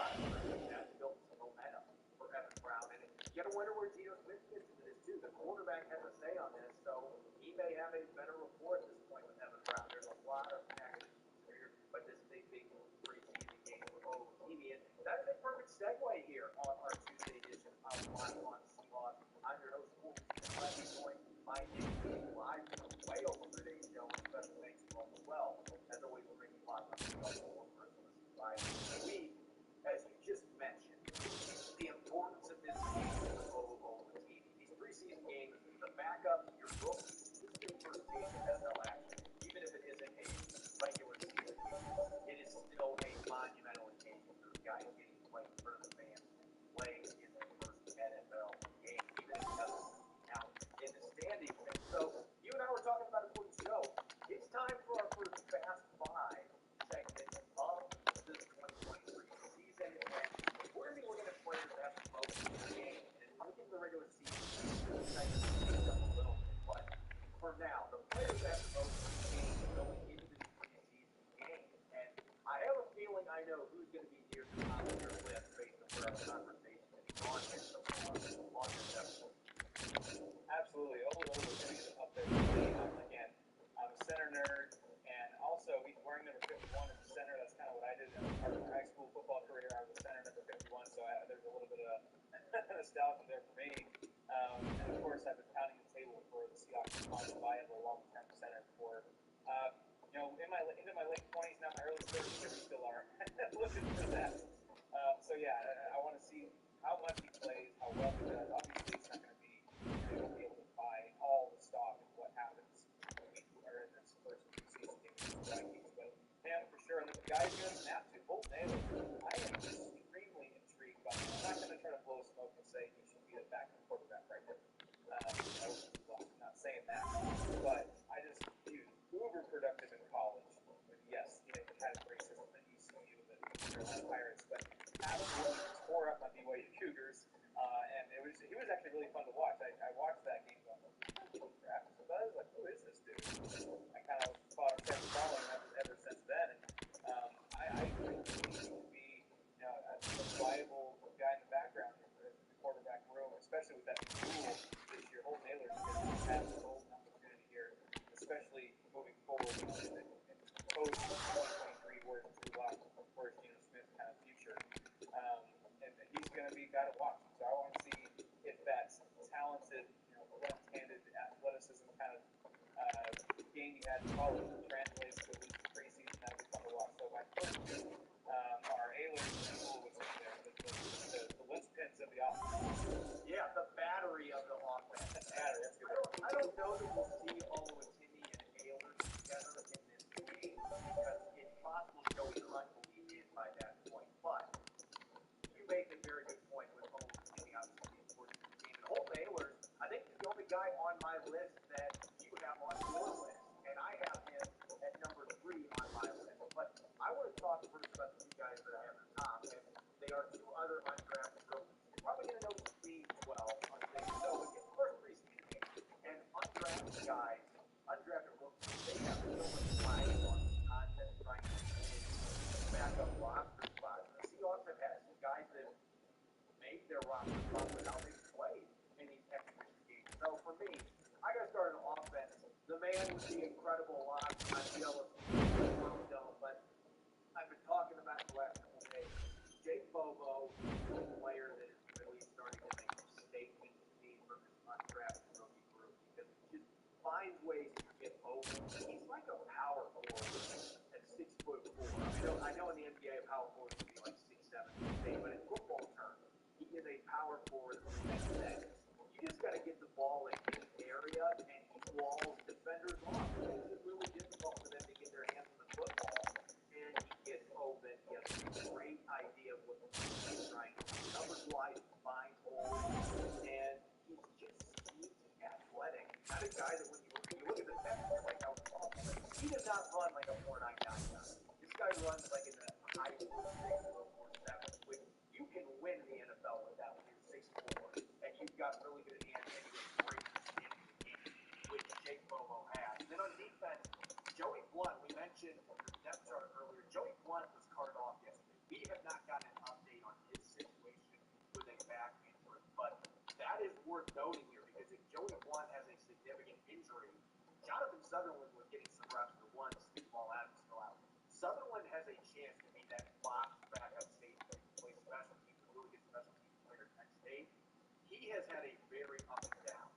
that built some momentum for Evan Brown. And you got to wonder where Geno Smith fits into this too. The quarterback has a say on this, so he may have a better rapport at this point with Evan Brown. There's a lot of negatives here, but this is a big preseason game for OTV, and that's a perfect segue here on our Tuesday edition of Live on Seahawks. I'm your host, glad to join my Nick Beatty live way over today's show. Special thanks to all as well. As always, we're bringing Live on Seahawks for Christmas. Right? We, as you just mentioned, the importance of this game for OTV. These preseason games, the backup, your rookie, this is your first taste of NFL action. Even if it isn't a regular season game, it is still a monumental occasion for the guys getting to play in front of the fans, playing in their first NFL game, even if it doesn't count in the standings. And so, you and I were talking about it before the show. It's time for our first Fast Five segment of the 2023 season. And we're going to play that have the most in the game. And when we get to the regular season, this segment will change up a little bit. But for now, the players that have the most games going into this preseason game. And I have a feeling I know who's going to be near the top of your list based on where our conversation has gone here so far on this episode. Absolutely. Ola is going to be up there for me. Again, I'm a center nerd, and also wearing number 51 as a center, that's kind of what I did as part of my high school football career. I was a center number 51, so there's a little bit of nostalgia there for me. And of course, I've been pounding the table for the Seahawks to find a viable long-term center for, into my late 20s, now my early 30s, here we still are looking for that. So yeah, I want to see how much he plays, how well he does. Obviously, it's not going to be, you won't be able to buy all the stock of what happens when we are in this first preseason game against the Vikings, but him for sure. And then the guys going to snap to, Bolt Naylor, I am extremely intrigued by him. I'm not going to try to blow smoke and say he should be the backup quarterback right now. I'm not saying that, but he was uber productive in college. And yes, he had a great system at ECU, the Carolina Pirates, but absolutely tore up my BYU Cougars. And he was actually really fun to watch. I watched that game going, holy crap. So I was like, who is this dude? I kind of started following him ever since then. And I really believe he could be a viable guy in the background in the quarterback room, especially with that duel this year. Holt Naylor is going to have a golden opportunity here, especially moving forward in post-2023, where's Drew Lock, where's Geno Smith kind of future. And he's going to be a guy to watch. So I want to see if that talented, left-handed athleticism kind of game he had in college translates to at least the preseason. That'll be fun to watch. So my first two are Ehlers and Ulowitz there, the linchpins of the offense. Yeah, the battery of the offense. Battery, that's good. I don't know that we'll see Ulowitz and Ehlers together in this game because it's possible Joey Hunt will be in by that point. But you make a very good point with Ulowitz obviously the importance of the game. And Holt Ehlers on my list that you have on your list, and I have him at number 3 on my list. But I want to talk first about the two guys that I have at the top, and they are two other undrafted rookies. You're probably going to know these names well on today's show, but it's the first preseason game. And undrafted guys, undrafted rookies, they have so much flags on the content trying to win backup roster spots. The Seahawks have had some guys that made their roster spot with how they played in these exhibition games. So for me, I got to start an offense. The man with the incredible lock, I'm jealous of you, don't, but I've been talking about it the last couple of days. Jake Bobo is a player that is really starting to make a statement to me for this undrafted rookie group because he just finds ways to get open. He's like a power forward at 6'4". I know in the NBA a power forward can be like 6'7", 6'8", but in football terms, he is a power forward at best. You just got to get the ball in his area, and he walls defenders off. It makes it really difficult for them to get their hands on the football. And he gets open. He has a great idea of what he's trying to do. Coverage-wise, he finds holes, and he's just sneaky athletic. Not a guy that when you look at the test, you're like, how tall. He does not run like a 4.99 guy. This guy runs like in the high 4.6 or 4.7, which you can win in the NFL with that when you're 6'4", and you've got really good hands and you have great understanding of the game, which Jake Bobo has. And then on defense, Joey Blunt, we mentioned the depth chart earlier. Joey Blunt was carted off yesterday. We have not gotten an update on his situation with a back injury, but that is worth noting here because if Joey Blunt has a significant injury, Jonathan Sutherland was getting some reps for one, Steve Ball Adams still out. Sutherland has a chance to be that box backup safety that can play special teams, a really good special teams player at Penn State. He has had a very up and down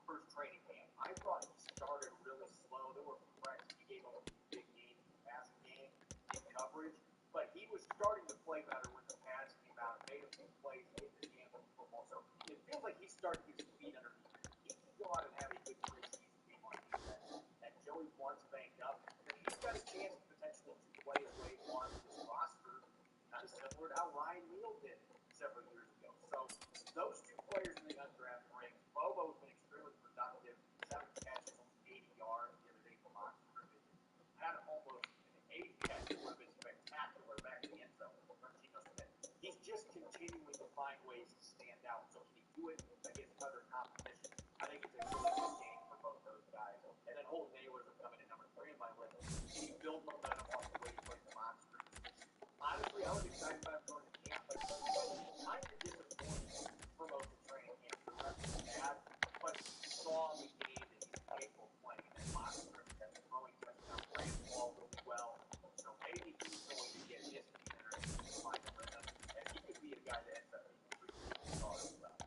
first training camp. I thought he started really slow. There were threats. He gave up a big game in the passing game, in coverage, but he was starting to play better when the pads came out and made a few plays, getting his hands on the football. So it feels like he's starting to get his feet underneath him. He can go out and have a good preseason game on defense. And Joey Blunt's banged up, then he's got a chance potentially to play his way onto this roster, kind of similar to how Ryan Neal did several years ago. So those two players in the undrafted ranks, Bobo's been extremely productive, 7 catches, almost 80 yards the other day from Oxford. Had almost an 8 catch, it would have been spectacular back in the end zone from Geno Smith. He's just continuing to find ways to stand out. So can he do it against other competition? I think it's a really good game for both those guys. And then Holden Ahlers will come in at number 3 on my list. Can he build momentum off the way he played from Oxford? Honestly, I was excited about him going to camp, but kind of disappointed for most of training camp. The rest was bad, but saw the game that he's capable of playing in that mock script, that throwing touchdown, ran the ball really well. So maybe he's going to get his feet underneath him to find a rhythm, and he could be a guy that ends up being a preseason star as well.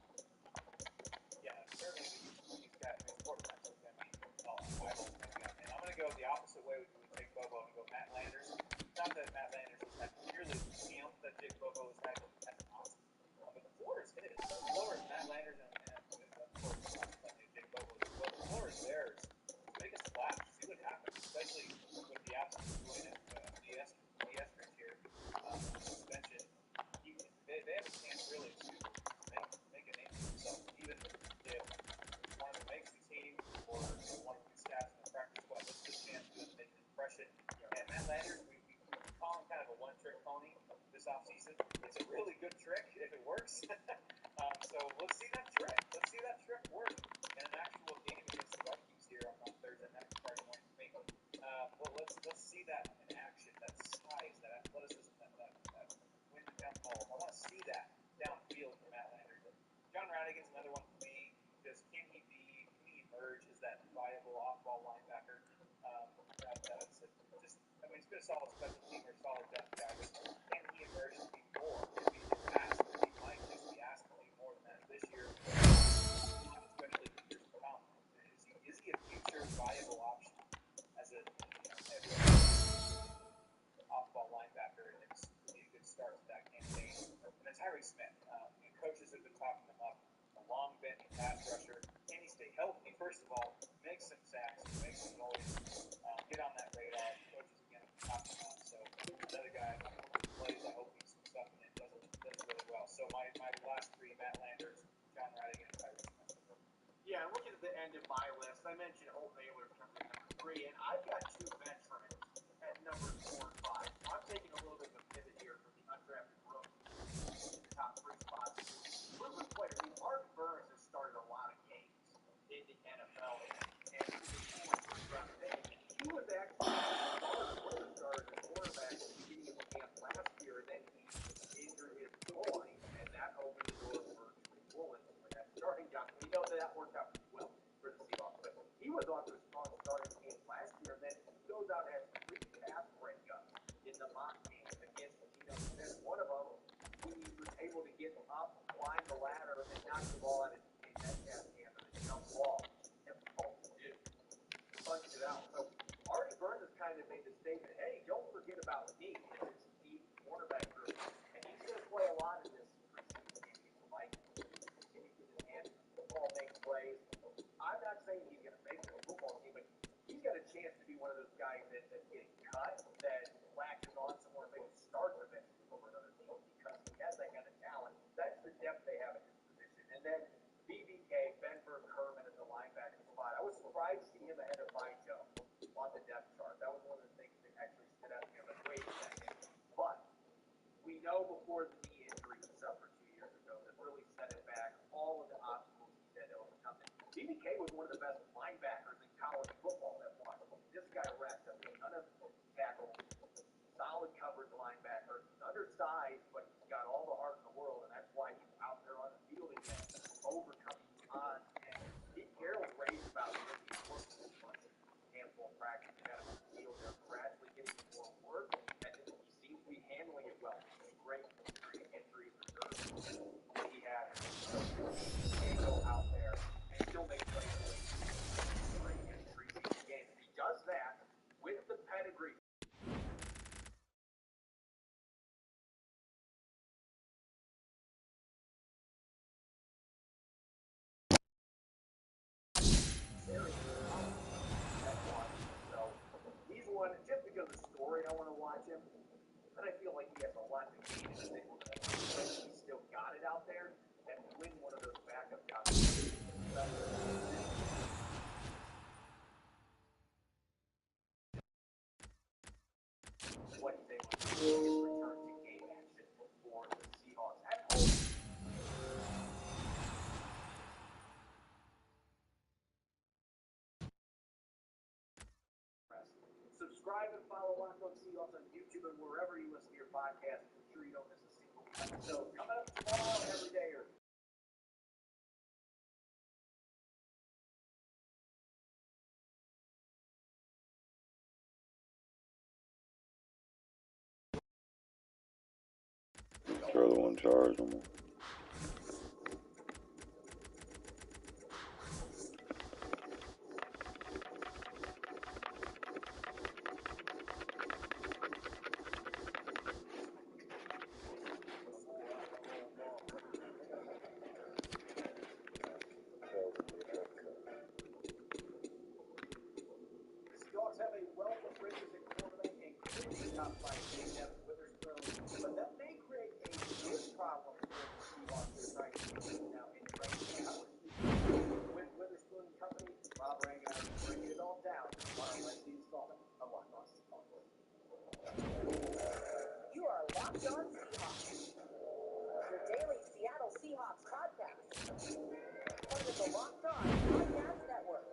Yeah, certainly he's got his potential is going to be eyeballs going to be on. And I'm going to go the opposite way with Jake Bobo and go Matt Landers. Not that Matt Landers has had nearly the camp that Jake Bobo has had as an option, but the floor is his. The floor is Matt Landers and of course Jake Bobo as well. The floor is theirs. To make a splash, see what happens, especially with the absence of Julian Diaz here, suspension. They have a chance really to make a name for themselves, even if one of them makes the team or one of them gets stats in the practice squad. This is a chance for them to make an impression. And Matt Landers, we call him kind of a one-trick pony this offseason. It's a really good trick if it works. So let's see that trick. Let's see that trick work in an actual game against the Vikings here on Thursday night, Friday morning for me. Well, let's see that in action. That size, that athleticism, that wind and down ball. I want to see that downfield from Matt Landers. John Radigan's another one for me. Just can he emerge as that viable off-ball linebacker? He's been a solid special teamer, solid depth guy, but can he emerge to be more? If he is asked, or he might just be asked to be more than that this year, especially in years to come. Is he a future viable option as a off-ball linebacker? And it's be a good start to that campaign. And then Tyree Smith, coaches have been talking him up. A long bench pass rusher. Can he stay healthy? First of all, make some sacks, make some noise, get on that radar. Coaches again talking him up. So another guy, one of the plays, I hope he's stuffing it, does really well. So my last 3: Matt Landers, John Radigan, and Tyree Smith. Yeah, looking at the end of my list, I mentioned Holt Baylor coming in number 3, and I've got 2 veterans at numbers 4 and 5. So I'm taking a little bit of a pivot here from the undrafted rookies, the top 3 spots. Proven player, Art Burns has started a lot of games in the NFL, and he was a former first-round pick. He was actually one of the starters at quarterback at the beginning of camp last year, and then he injured his groin, and that opened the door for Woolen for that starting job. We know that worked out pretty well for the Seahawks, but he was off to a strong start in the game last year, and then he goes out and has 3 pass breakups in the mock game against Geno Smith. One of them, he was able to get up, climb the ladder, and knock the ball out of Metcalf's hand on a jump ball. Difficult to do. Punched it out. So Artie Burns has kind of made the statement, hey, don't forget about me. It's deep cornerback group. And he's going to play a lot in this preseason game. He's like, continue with his hand, ball makes plays. I'm not saying he's going to make the football team, but he's got a chance to be one of those guys that's getting cut, that latches on somewhere, maybe starts eventually over another team because he has that kind of talent. That's the depth they have in this position. And then BBK, Benford Kerman at the linebacker spot. I was surprised to see him ahead of Mito on the depth chart. That was one of the things that actually stood out to me. I'm like, wait a second. But we know before the knee injury he suffered 2 years ago that really set it back, all of the obstacles he had to overcome. BBK was one of the best linebackers in college football that Washington. This guy racked up a ton of tackles, solid coverage linebacker, undersized, but he's got all the heart in the world, and that's why he's out there on the field again, overcoming odds. And Pete Carroll's raised about him. He's worked with him on a handful of practice and had him on the field. They're gradually getting more work, and he seems to be handling it well. He's great considering the injuries and nerves that he had. So he can go out there and still make plays the way he's great in preseason games. If he does that with the pedigree. He's one, just because of the story, I want to watch him. But I feel like he has a lot to gain in this he's still got it out there and win one of those backup jobs. What he's able to do is return to game action for the Seahawks at home. Subscribe and follow Locked On Seahawks on YouTube and wherever you listen to your podcast. I'm sure you don't miss a single episode. Coming up tomorrow, every day. Charlie won't charge no more. Seahawks have a wealth of riches at quarterback, including top 5 big depth Witherspoon, but that may create a big problem for the Seahawks that are trying to get now in training camp. With Witherspoon and company, Rob Rangel breaking it all down on our Wednesday installment of Locked On Seahawks. You are Locked On Seahawks, your daily Seattle Seahawks podcast. Part of the Locked On Podcast Network.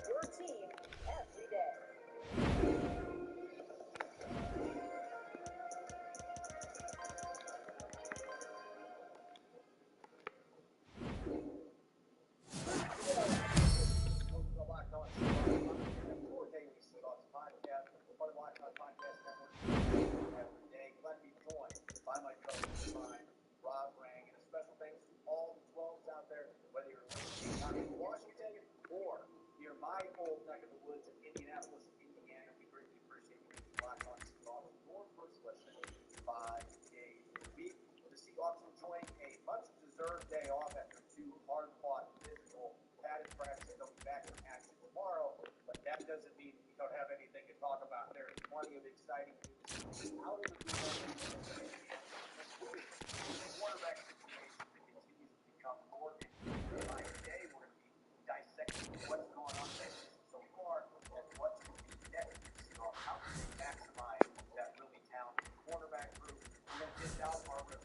Your team every day. Welcome to Locked On Seahawks, your daily Seahawks podcast. Part of the Locked On Podcast Network every day. Glad to be joined by my co-host, Rob Rang, and a special thanks to all the 12s out there, whether you're listening out in Washington.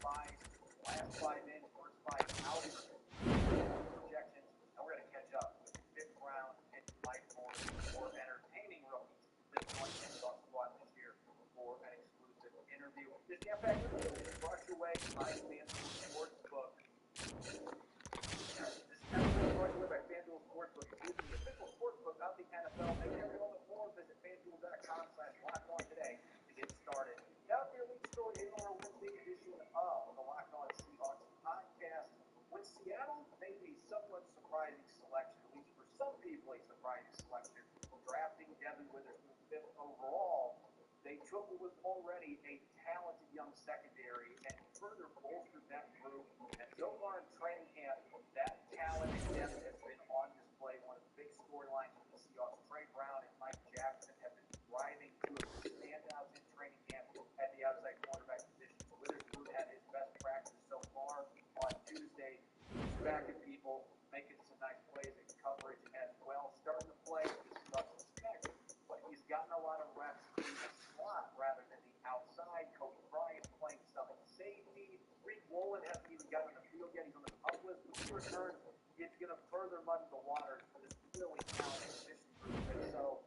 buys, last 5 in, first 5 out, projections, and we're going to catch up with the 5th round and fight for more entertaining rookies that joined the Seahawks squad this year for an exclusive interview. This Jam Pack interview is brought your way by FanDuel Sportsbook. This is brought your way by FanDuel Sportsbook, the official sportsbook of the NFL. Make every moment more. Visit FanDuel.com/LockedOn today to get started. Now, for your lead story in our Wednesday edition of the Locked On Seahawks podcast. When Seattle made a somewhat surprising selection, at least for some people a surprising selection, drafting Devin Witherspoon 5th overall, they took what was already a talented young secondary and further bolstered that group. And so far in training camp, that talent and depth has been on display. One of the big storylines for the Seahawks, Trey Brown and Mike Jackson have been driving two of the standouts in training camp at the outside cornerback position. Witherspoon had his best practice so far on Tuesday. He's backing people, making some nice plays in coverage as well. Starting to play, this is not suspect, but he's gotten a lot of reps in the slot rather than the outside. Cody Bryant playing some at safety. Reed Woolen hasn't even gotten on the field yet. He's on the pup list. When he returns, it's going to further muddy the waters for this really talented position group. And so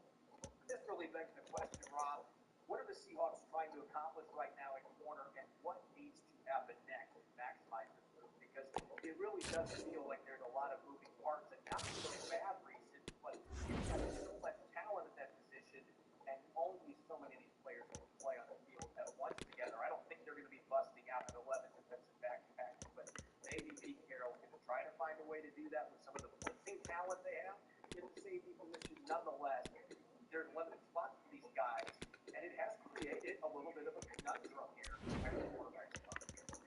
this really begs the question, Rob, what are the Seahawks trying to accomplish right now at corner, and what needs to happen next to maximize this group? Because it really does feel like there's a lot of moving parts, and not for bad reasons, but you've got so much talent at that position, and only so many of these players can play on the field at once together. I don't think they're going to be busting out an 11 defensive back package, but maybe Pete Carroll's going to try to find a way to do that with some of the blitzing talent they have in the safety position. Nonetheless, there's limited spots for these guys, and it has created a little bit of a conundrum here at the quarterback spot.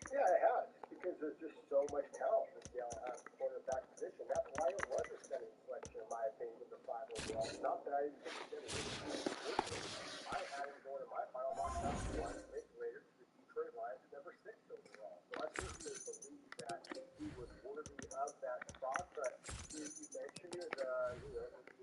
Yeah, it has, because there's just so much talent in the Seattle has quarterback position. That's why it was a stunning selection, in my opinion, with the 5 overall. Not that I didn't think that it was I had him going to my final mock draft one, pick later to the Detroit Lions, number 6 overall. So I certainly believe that he was worthy of that spot. But you mentioned the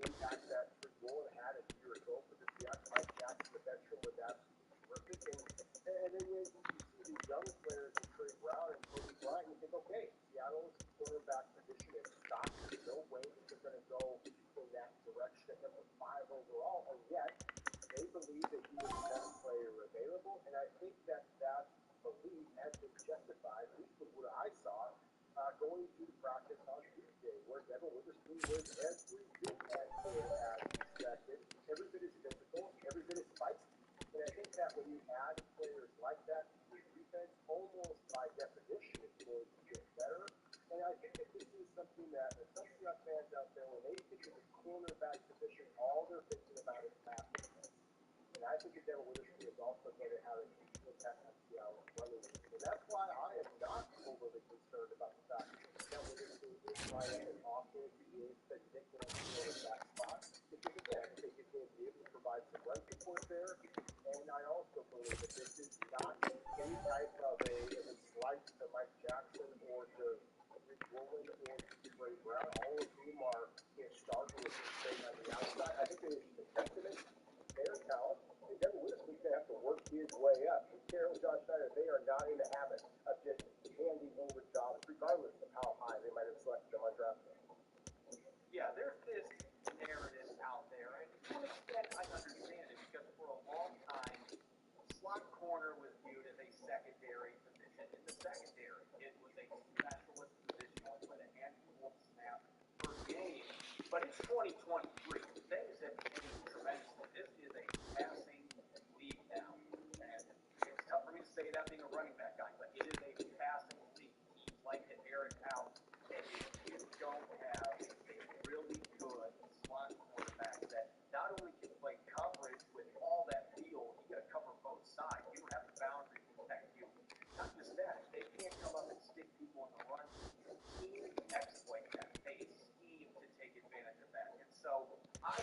impact that Rick Woolen had a year ago for the Seahawks. Mike Jackson, the veteran, was absolutely terrific. And then you see the young players in Trey Brown and Cody Bryant, and you think, okay, Seattle's quarterback position is stocked. There's no way that they're going to go in that direction at number 5 overall, and yet they believe that he was the best player available, and I think that belief has been justified, at least with what I saw, going through practice on Tuesday, where Devin Witherspoon was every bit as good as expected, every bit as physical, every bit as feisty. And I think that when you add players like that to your defense, almost by definition, it's going to get better. And I think that this is something that some Seahawks fans out there, when they think of the cornerback position, all they're thinking about is pass defense. And I think that Devin Witherspoon is also going to have a huge impact on Seattle's running game. And that's why I am not overly concerned about the fact that Witherspoon is lined up as often as he is the nickel cornerback spot. Because again, I think he's going to be able to provide some run support there. And I also believe that this is not any type of a slight to Mike Jackson or to Rick Woolen or to Trey Brown, all of whom are starting with straight on the outside. I think it is a testament to their talent. And Devin Witherspoon's going to have to work his way up. And Carroll and Josh Snyder, they are not in the habit of just handing over jobs, regardless of how high they might have selected them on draft day. Yeah, there's this narrative out there, and to an extent I understand it, because for a long time, slot corner was viewed as a secondary position in the secondary. It was a specialist position only with a handful of snaps per game. But it's 2023. Things have changed tremendously. This is a passing league now. And it's tough for me to say that being a running back guy, but it is a passing league. Teams like to air it out. And if you don't have a really good slot quarterback that not only can play coverage with all that field, you got to cover both sides. You don't have the boundary to protect you. Not just that, they can't come up and stick people in the run. Teams exploit that. They scheme to take advantage of that. And so I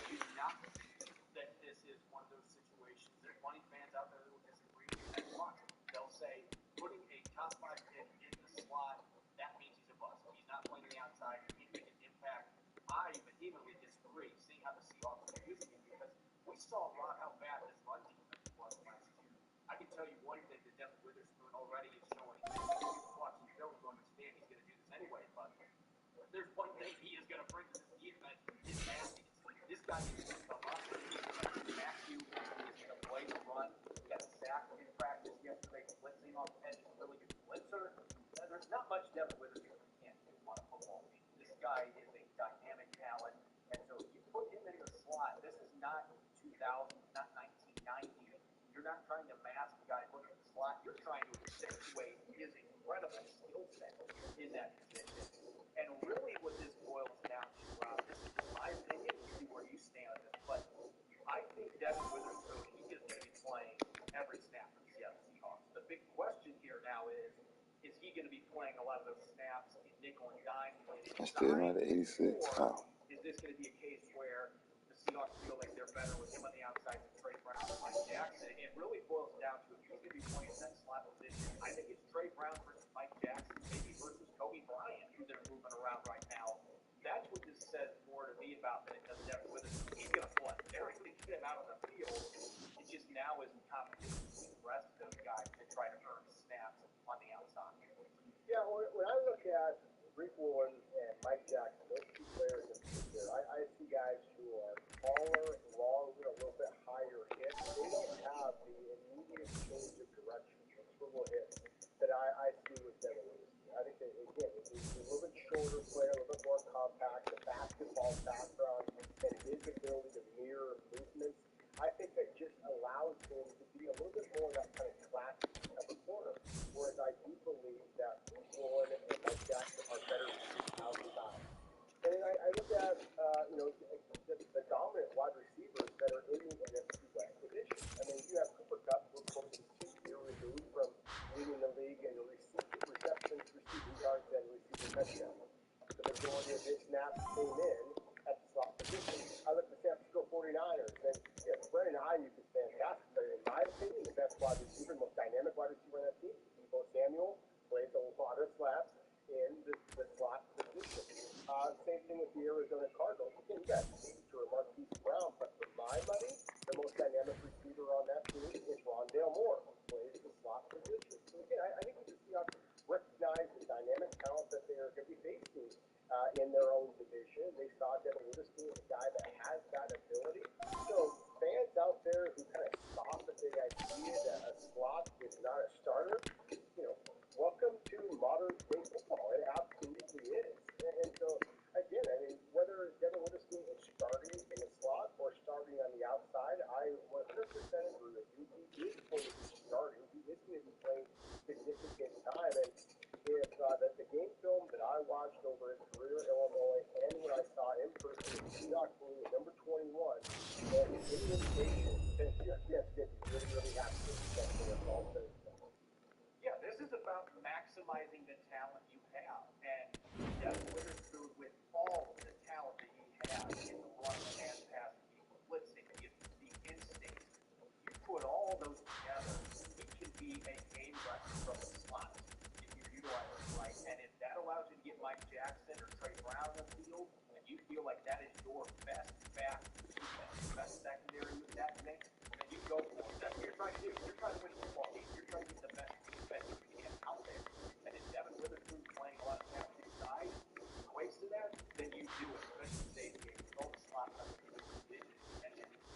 there's one thing he is going to bring to this defense is nastiness. This guy is going to come up. He's going to smack you. He's going to play the run. He got a sack in practice yesterday, blitzing off the edge. He's a really good blitzer. There's not much Devin Witherspoon can't do on a football team. This guy is a dynamic talent. And so if you put him in the slot, this is not 2000, not 1990. You're not trying to mask a guy put in the slot. You're trying to accentuate his incredible skill set in that position. And really what this boils down to, Rob, this is just my opinion. We'll see where you stand on this. But I think Devin Witherspoon, he is going to be playing every snap for the Seattle Seahawks. The big question here now is he going to be playing a lot of those snaps in nickel and dime? I still not at 86. Or is this going to be a case where the Seahawks feel like they're better with him on the outside than Trey Brown and Mike Jackson? It really boils down to if he's going to be playing in that slot position, I think it's Trey Brown versus Mike Jackson, maybe versus Kobe Bryant, who they're moving around right now. That's what this says more to me about than it does Devin Witherspoon. He's going to play. They're going to get him out on the field. It just now is competition between the rest of those guys to try to earn snaps on the outside. Yeah, when I look at Rick Woolen and Mike Jackson, those two players in particular, I see guys who are taller, longer, a little bit higher hits. They don't have the immediate change of direction, the swivel hits that I see with Devin Witherspoon. I think that, again, he's a little bit shorter player, a little bit more compact, the basketball background, and his ability to mirror movements. I think that just allows him to be a little bit more that kind of classic of a corner. Whereas I do believe that Woolen and Mike Jackson are better outside. And then I look at, the dominant wide receivers that are in the NFC West division. I mean, you have Cooper Kupp, who of course is 2 years removed from leading the league in receptions, receiving yards, and receiving touchdowns. The majority of his snaps came in at the slot position. I look at the San Francisco 49ers, and Brandon Ayuk is fantastic, but in my opinion, the best wide receiver, most dynamic wide receiver on that team, Deebo Samuel, plays a lot of slaps in the slot position. Same thing with the Arizona Cardinals. Again, you got Beach or Marquise Brown, but for my money, the most dynamic receiver on that team is Rondale Moore, who plays the slot position. So again, I think we just recognize the dynamic talent that they are going to be facing in their own division. They saw Devin Witherspoon as a guy that has that ability. So fans out there who kind of scoff at the idea that a slot is not a starter, welcome to modern day football. It absolutely is. And so, again, I mean, whether Devin Witherspoon is starting in the slot or starting on the outside, I 100% agree with you. He is going to be starting. He is going to be playing significant time. And if the game film that I watched over his career in Illinois and what I saw in person with Seahawks blue number 21, and his indication, then yes, going to be really, really happy with himself when it's all said and done. Yeah, this is about maximizing the talent you have. And Devin Witherspoon, with all the talent that he has in the run and pass game, blitzing, the instincts, you put all those together, he can be a game wrecker from the slot if you utilize it right. And if that allows you to get Mike Jackson or Trey Brown on the field, and you feel like that is your best back, best secondary with that mix, then you go for it. That's what you're trying to do. You're trying to win a football game. You're trying to get the best defense you can out there. And if Devin Witherspoon playing a lot of snaps inside equates to that, then you do it, especially in today's game. Throw the slot on the position, and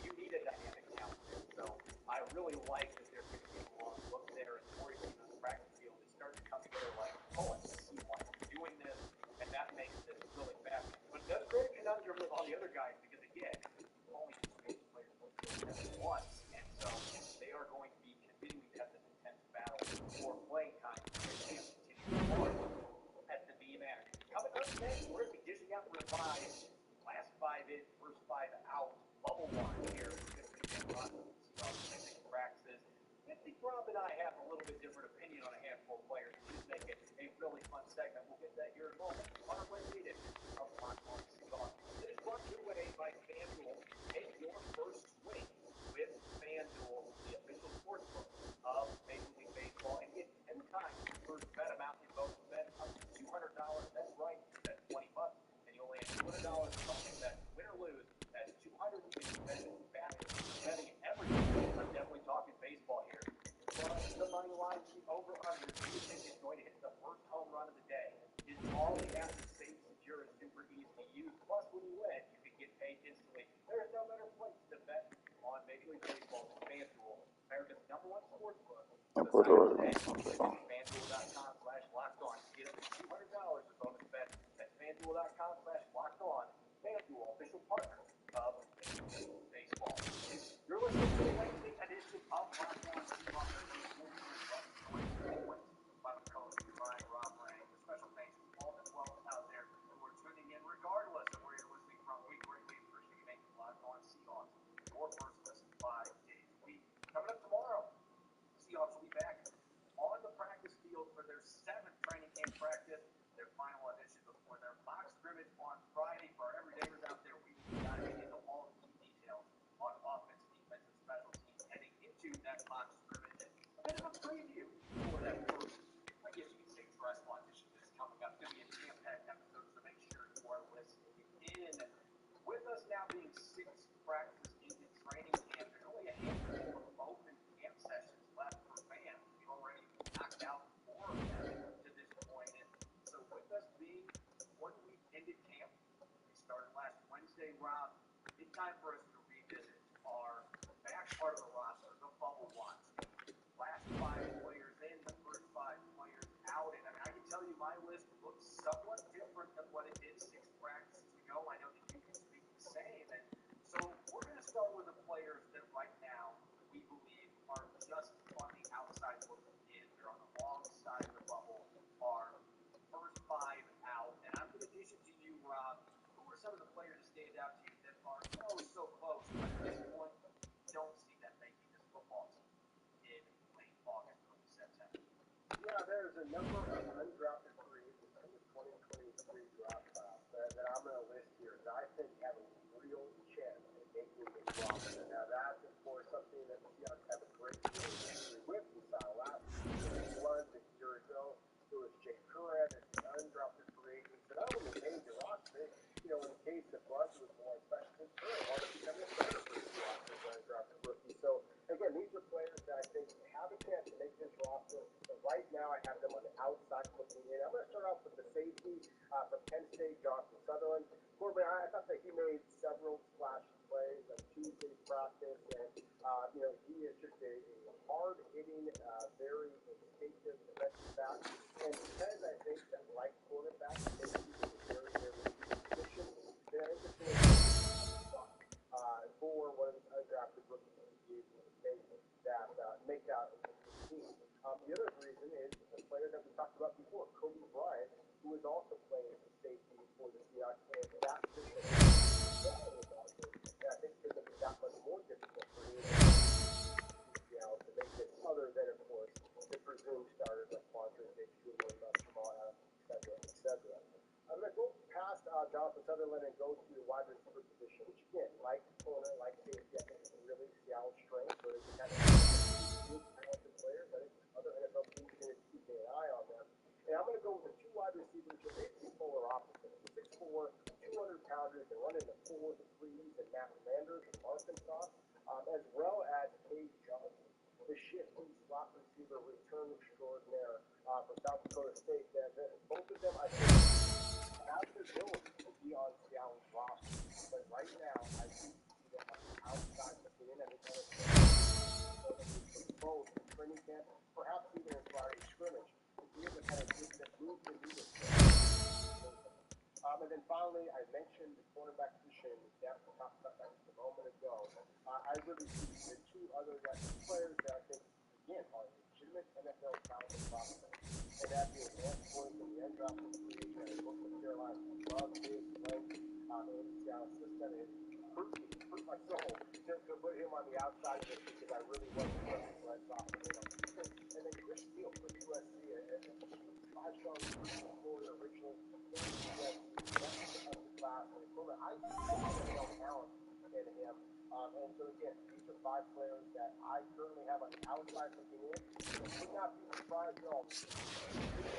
you need a dynamic talent there. So I really like that they're going to take a long look there, and the more you see the practice field, it starts to come together like, oh, I see why they're doing this, and that makes this really fascinating. But it does create a conundrum with all the other guys, because again, only two Space players will do it once, and so they are going to be continuing to have this intense battle for playing time to continue at the B man. Coming up next, we're going to be dishing out revised last 5 in, first 5 out bubble watch here. We're going to be running Seahawks practices. I think Rob and I have a little bit different opinion on a handful of players. We just make it a really fun segment. We'll get that here in a moment. On our Wednesday edition of Locked On Seahawks. It is brought your way by FanDuel. Take your first swing with FanDuel, the official sportsbook of Major League Baseball, and get 10 times your first bet amount in bonus bet up to $200. That's right, bet $20, and you only have $200 in bonus bet. Win or lose, that's $200 you can spend back. Betting everything. I'm definitely talking baseball here. Plus the money line, the over under. Do you think it's going to hit the first home run of the day? Is all they have to say secure is America's #1 sportsbook. I So put sign up her today. on my Visit phone. FanDuel.com/lockedon to get up to $200 in bonus bets. That's FanDuel.com/lockedon. FanDuel, official partner of Major League Baseball. You're listening to the Wednesday edition of Locked On Seahawks. Joined as always by my co-host Ryan Rob Ray. A special thanks to all the 12 out there who are tuning in, regardless of where you're listening from. We greatly appreciate you making Locked On Seahawks your first listen 5 days a week. Coming up tomorrow, the Seahawks will be back on the practice field for their 7th training camp practice, their final edition before their mock scrimmage on Friday. For our everydayers out there, we will be diving into all the key details on offense, defense, and special teams heading into that mock scrimmage. A bit of a preview for that first, I guess you could say, dress audition that's coming up. It's going to be a jam-packed episode, so make sure you are listening in. With us now being 6 practices into training camp, there's only a handful of open camp sessions left for fans. We've already knocked out 4 of them to this point. And so with us being 1 week into camp, we started last Wednesday, Rob. It's time for us to revisit our back part of the roster, the bubble watch. Last 5 players in, the first 5 players out. And I mean, I can tell you my list looks somewhat different than what it did 6 practices ago. I know that you can speak the same. And so we're going to start with the players that right now we believe are just on the outside looking in. They're on the wrong side of the bubble. Our first 5 out. And I'm going to dish it to you, Rob. Who are some of the players that stand out to you that are so close, but at this point don't see them making this football team in late August, early September? Yeah, there's a number of undrafted free agents in the 2023 draft class that I'm going to list here that I think have a real chance at making this roster. Now, that's, of course, something that the Seahawks have a great deal of history with. We saw last year with Blunt, a year ago. There was Jay Curran, there's the undrafted free agents that not only made the roster, you know, in the case of Blunt, it was more special than Curran wanted to become a starter for the Seahawks as an undrafted rookie. So, again, these are players that I think have a chance to make this roster. But right now, I have them on the outside looking in. I'm going to start off with the safety from Penn State, Jonathan Sutherland. Corbin, I thought that he made several splashy plays on Tuesday's practice, and you know, he is just a hard-hitting, very instinctive defensive back. And because I think that like quarterback, safety is a very, very key position, then I think it's going to be fun for one of these undrafted rookies to be able to make that team. The other reason is a player that we talked about before, Kobe Bryant, who is also playing as a safety for the Seahawks, and that position I think is going to be that much more difficult for him to make this, other than, of course, the presumed starters like Quandre Diggs, Julian Jamal Adams, etc. I'm going to go past Jonathan Sutherland and go to the wide receiver position, which again, like corner, like safety, I think is really Seattle's strength, where they can kind of good talented players. I think other NFL teams are going to keep an eye on them. And I'm going to go with the 2 wide receivers who are basically polar opposites. 6'4", 200-pounders, and running the 4 3s, and Matt Landers from Arkansas, as well as Cade Johnson, the shifty slot receiver return extraordinaire from South Dakota State. Both of them, I think, have the ability to be on Seattle's roster. But right now, I do see them on the outside looking in. I think both in training camp, perhaps even in Friday's scrimmage, to be able to kind of get them move the needle. And then finally, I mentioned the cornerback position in the depth. We talked about that just a moment ago. I really see the 2 other players that I think, again, are legitimate NFL talent prospects. And that being Lance Boyd from the undrafted free agent out of North Carolina. Love his length in the Seattle system. It hurt my soul to put him on the outside of it because I really was impressed with what I saw from him. And then Chris Steele from USC, a 5-star recruit from Florida originally, came to USC, next of the class, and I see NFL talent in him. And so again, these are 5 players that I currently have on the outside looking in. And would not be surprised at all to see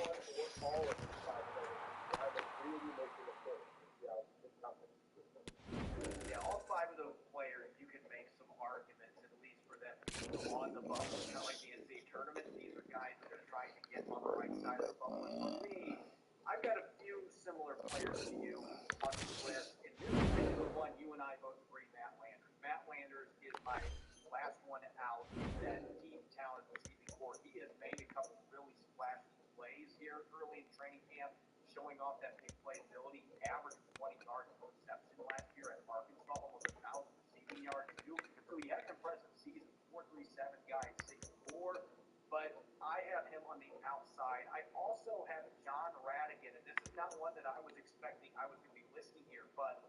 one or all of these 5 players either really making a push to Seattle this company. Yeah, all 5 of those players, you can make some arguments, at least for them being on the bubble. It's kind of like the NCAA tournament. These are guys that are trying to get on the right side of the bubble. And for me, I've got a few similar players to you on this list. In this particular one, you and I both agree Matt Landers. Matt Landers is my last one out in that showing off that big playability. He averaged 20 yards per reception last year at Arkansas, almost 1,000 receiving yards too. So he had an impressive season. 4.37 guy, 6'4". But I have him on the outside. I also have John Radigan, and this is not one that I was expecting I was going to be listing here, but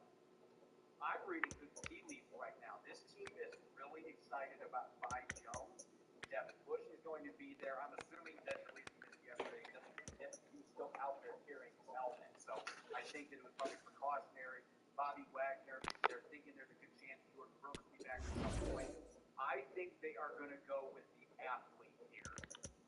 I'm reading through the tea leaves right now. This team is really excited about Vi Jones. Devin Bush is going to be there. I'm assuming that at least yesterday he was still out there carrying his helmet. So I think that it was probably precautionary. Bobby Wagner, they're thinking there's a good chance Jordan Brooks will be back at some point. I think they are going to go with the athlete here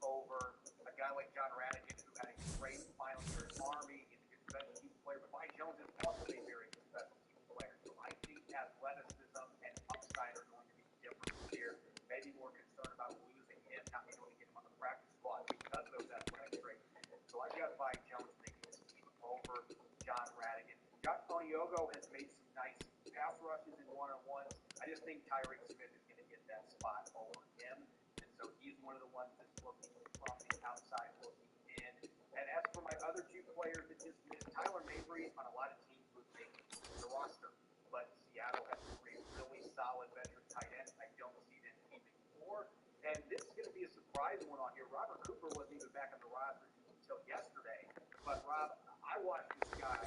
over a guy like John Radigan, who had a great final year at Army. He's a good special team player, but Vi Jones is also a very good special team player. So I think athleticism and upside are going to be different here. Maybe more concerned about losing him, not being able to get him on the practice squad because of those athletic traits. So I've got Vi Jones making this team over John Radigan. Josh Oniogo has made some nice pass rushes and one-on-ones. I just think Tyreek Smith is going to get that spot over him. And so he's one of the ones that's looking from the outside looking in. And as for my other two players that just missed, Tyler Mabry on a lot of teams would make the roster. But Seattle has three really solid veteran tight ends. I don't see them keeping four. And this is going to be a surprising one on here. Robert Cooper wasn't even back on the roster until yesterday. But Rob, I watched this guy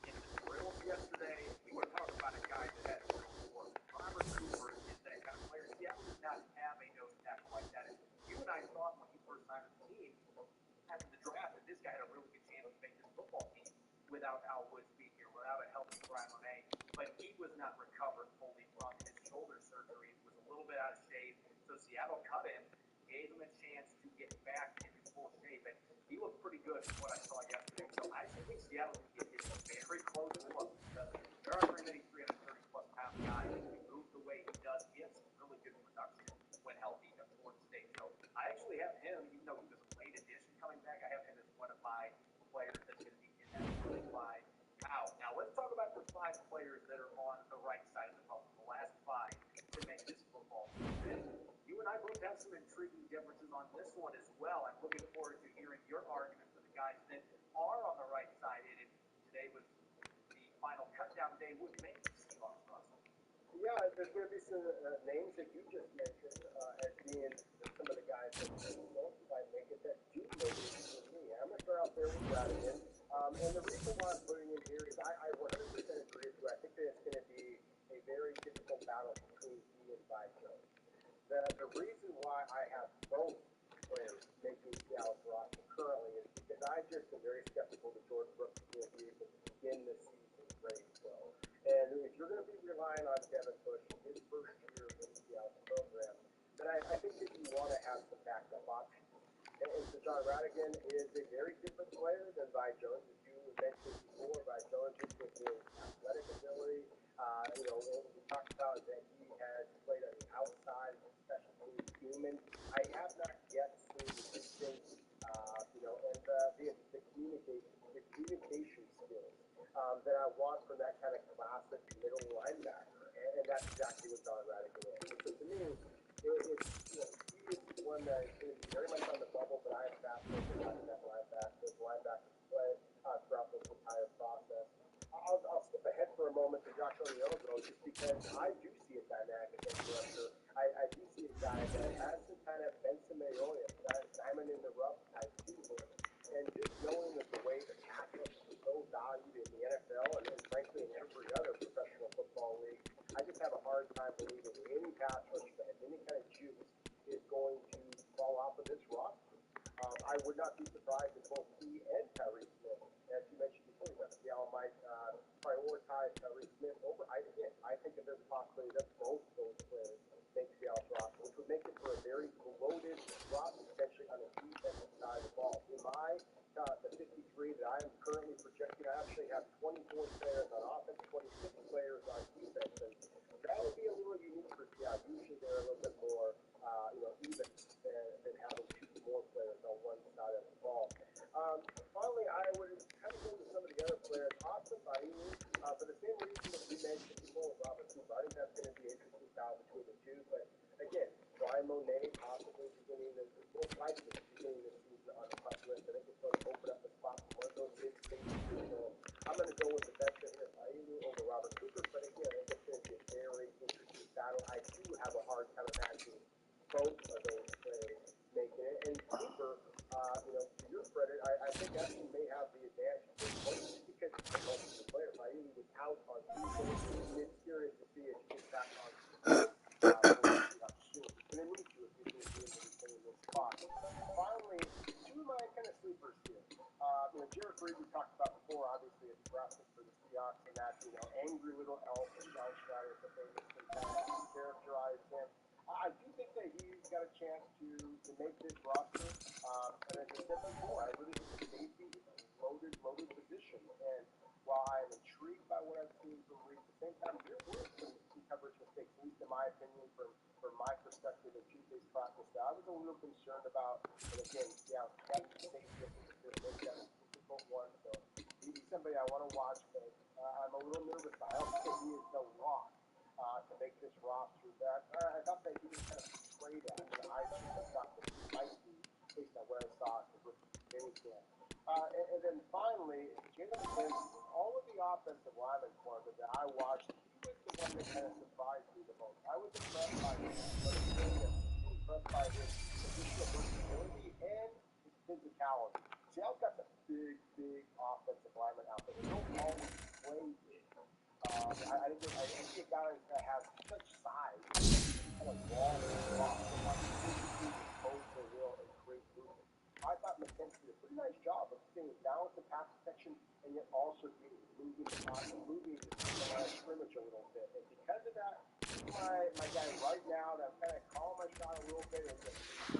in the drills yesterday. We were talking about a guy that had a real floor. Robert Cooper is that kind of player. Seattle does not have a nose tackle like that. And you and I thought when he first signed with the team after the draft that this guy had a really good chance to make this football team without Al Woods being here, without a healthy Brian Monet. But he was not recovered fully from his shoulder surgery. He was a little bit out of shape. So Seattle cut him, gave him a chance to get back into full shape. And he looked pretty good from what I saw yesterday. So I actually think Seattle can get very close and close because there aren't very many 330-plus pound guys who move the way he does. He has some really good production when healthy at Florida State. So I actually have him, even though he was a late addition coming back, I have him as one of my players that's going to be in that first five out. Now let's talk about the five players that are on the right side of the ball, the last five to make this football team. And you and I both have some intriguing differences on this one as well. I'm looking forward to hearing your argument for the guys that are on the right side. And today was the final cutdown day. Would make the Seahawks, Russell. Yeah, there's going to be some names that you just mentioned as being some of the guys that don't quite make it, that do make it for me. I'm going to start out there with Radigan. And the reason why I'm putting him here is I 100% agree with you. I think that it's going to be a very difficult battle between he and Vi Jones. The reason why I have both players making Seattle's roster currently is because I just am very skeptical that Jordan Brooks is going to be able to begin the season ready to go. And if you're going to be relying on Devin Bush in his first year in Seattle's program, then I think that you want to have some backup options. And so John Radigan is a very different player than Vi Jones, as you mentioned before. Vi Jones just with his athletic ability, we talked about that he has played on the outside as a special teams human. I have not yet seen the instinct, and the communication skills that I want from that kind of classic middle linebacker, and that's exactly what John Radigan is. So to me, he is one that is going to be very much on the bubble, but I have fascinated in watching that linebacker play throughout the entire process. I'll skip ahead for a moment to Josh Oniogo just because I do see a dynamic edge rusher. I do see a guy that has some kind of Benson Mayoya, diamond in the rough type to him. And just knowing that the way the pass rush is so valued in the NFL and frankly in every other professional football league, I just have a hard time believing any pass rush that has any kind of juice is going to fall off of this roster. I would not be surprised if both he and Tyreek Smith, as you mentioned before, Seattle might prioritize Tyreek Smith over. I think that there's a possibility that both of those players make Seattle's roster, which would make it for a very loaded roster, potentially on the defensive side of the ball. In the 53 that I am currently projecting, I actually have 24 players on offense, 26 players on defense, and that would be a little unique for Seattle. Usually they're a little bit more, even than having two more players on one side of the ball. Finally, I would kind of go to some of the other players. Austin Bailey, for the same reason that we mentioned before with Robert Cooper. I think that's going to be an interesting battle between the two. But again, Brian Monet possibly most likely beginning the season on the pup list. I think it's going to open up the spot for one of those mid-stage And again, yeah, that's the safety of the make that a difficult one. So he's somebody I want to watch, but I'm a little nervous. I don't think he is the lock to make this roster. That I thought that he was kind of portrayed as, and I thought that he might be based on what I saw at the rookie training camp. And then finally, Jalen McKenzie, all of the offensive linemen for him that I watched, he was the one that kind of surprised me the most. I was impressed by his athletic game, and impressed by his positional versatility and his physicality. Seattle's got some big offensive linemen out there. They don't always play big. I think a guy that has such size, kind of long and strong, so much physically impose their will and create movement. I thought McKenzie did a pretty nice job of staying down to pass protection and yet also moving the pocket, moving the line of scrimmage a little bit. And because of that, he's my guy right now that I'm kind of calling my shot a little bit. And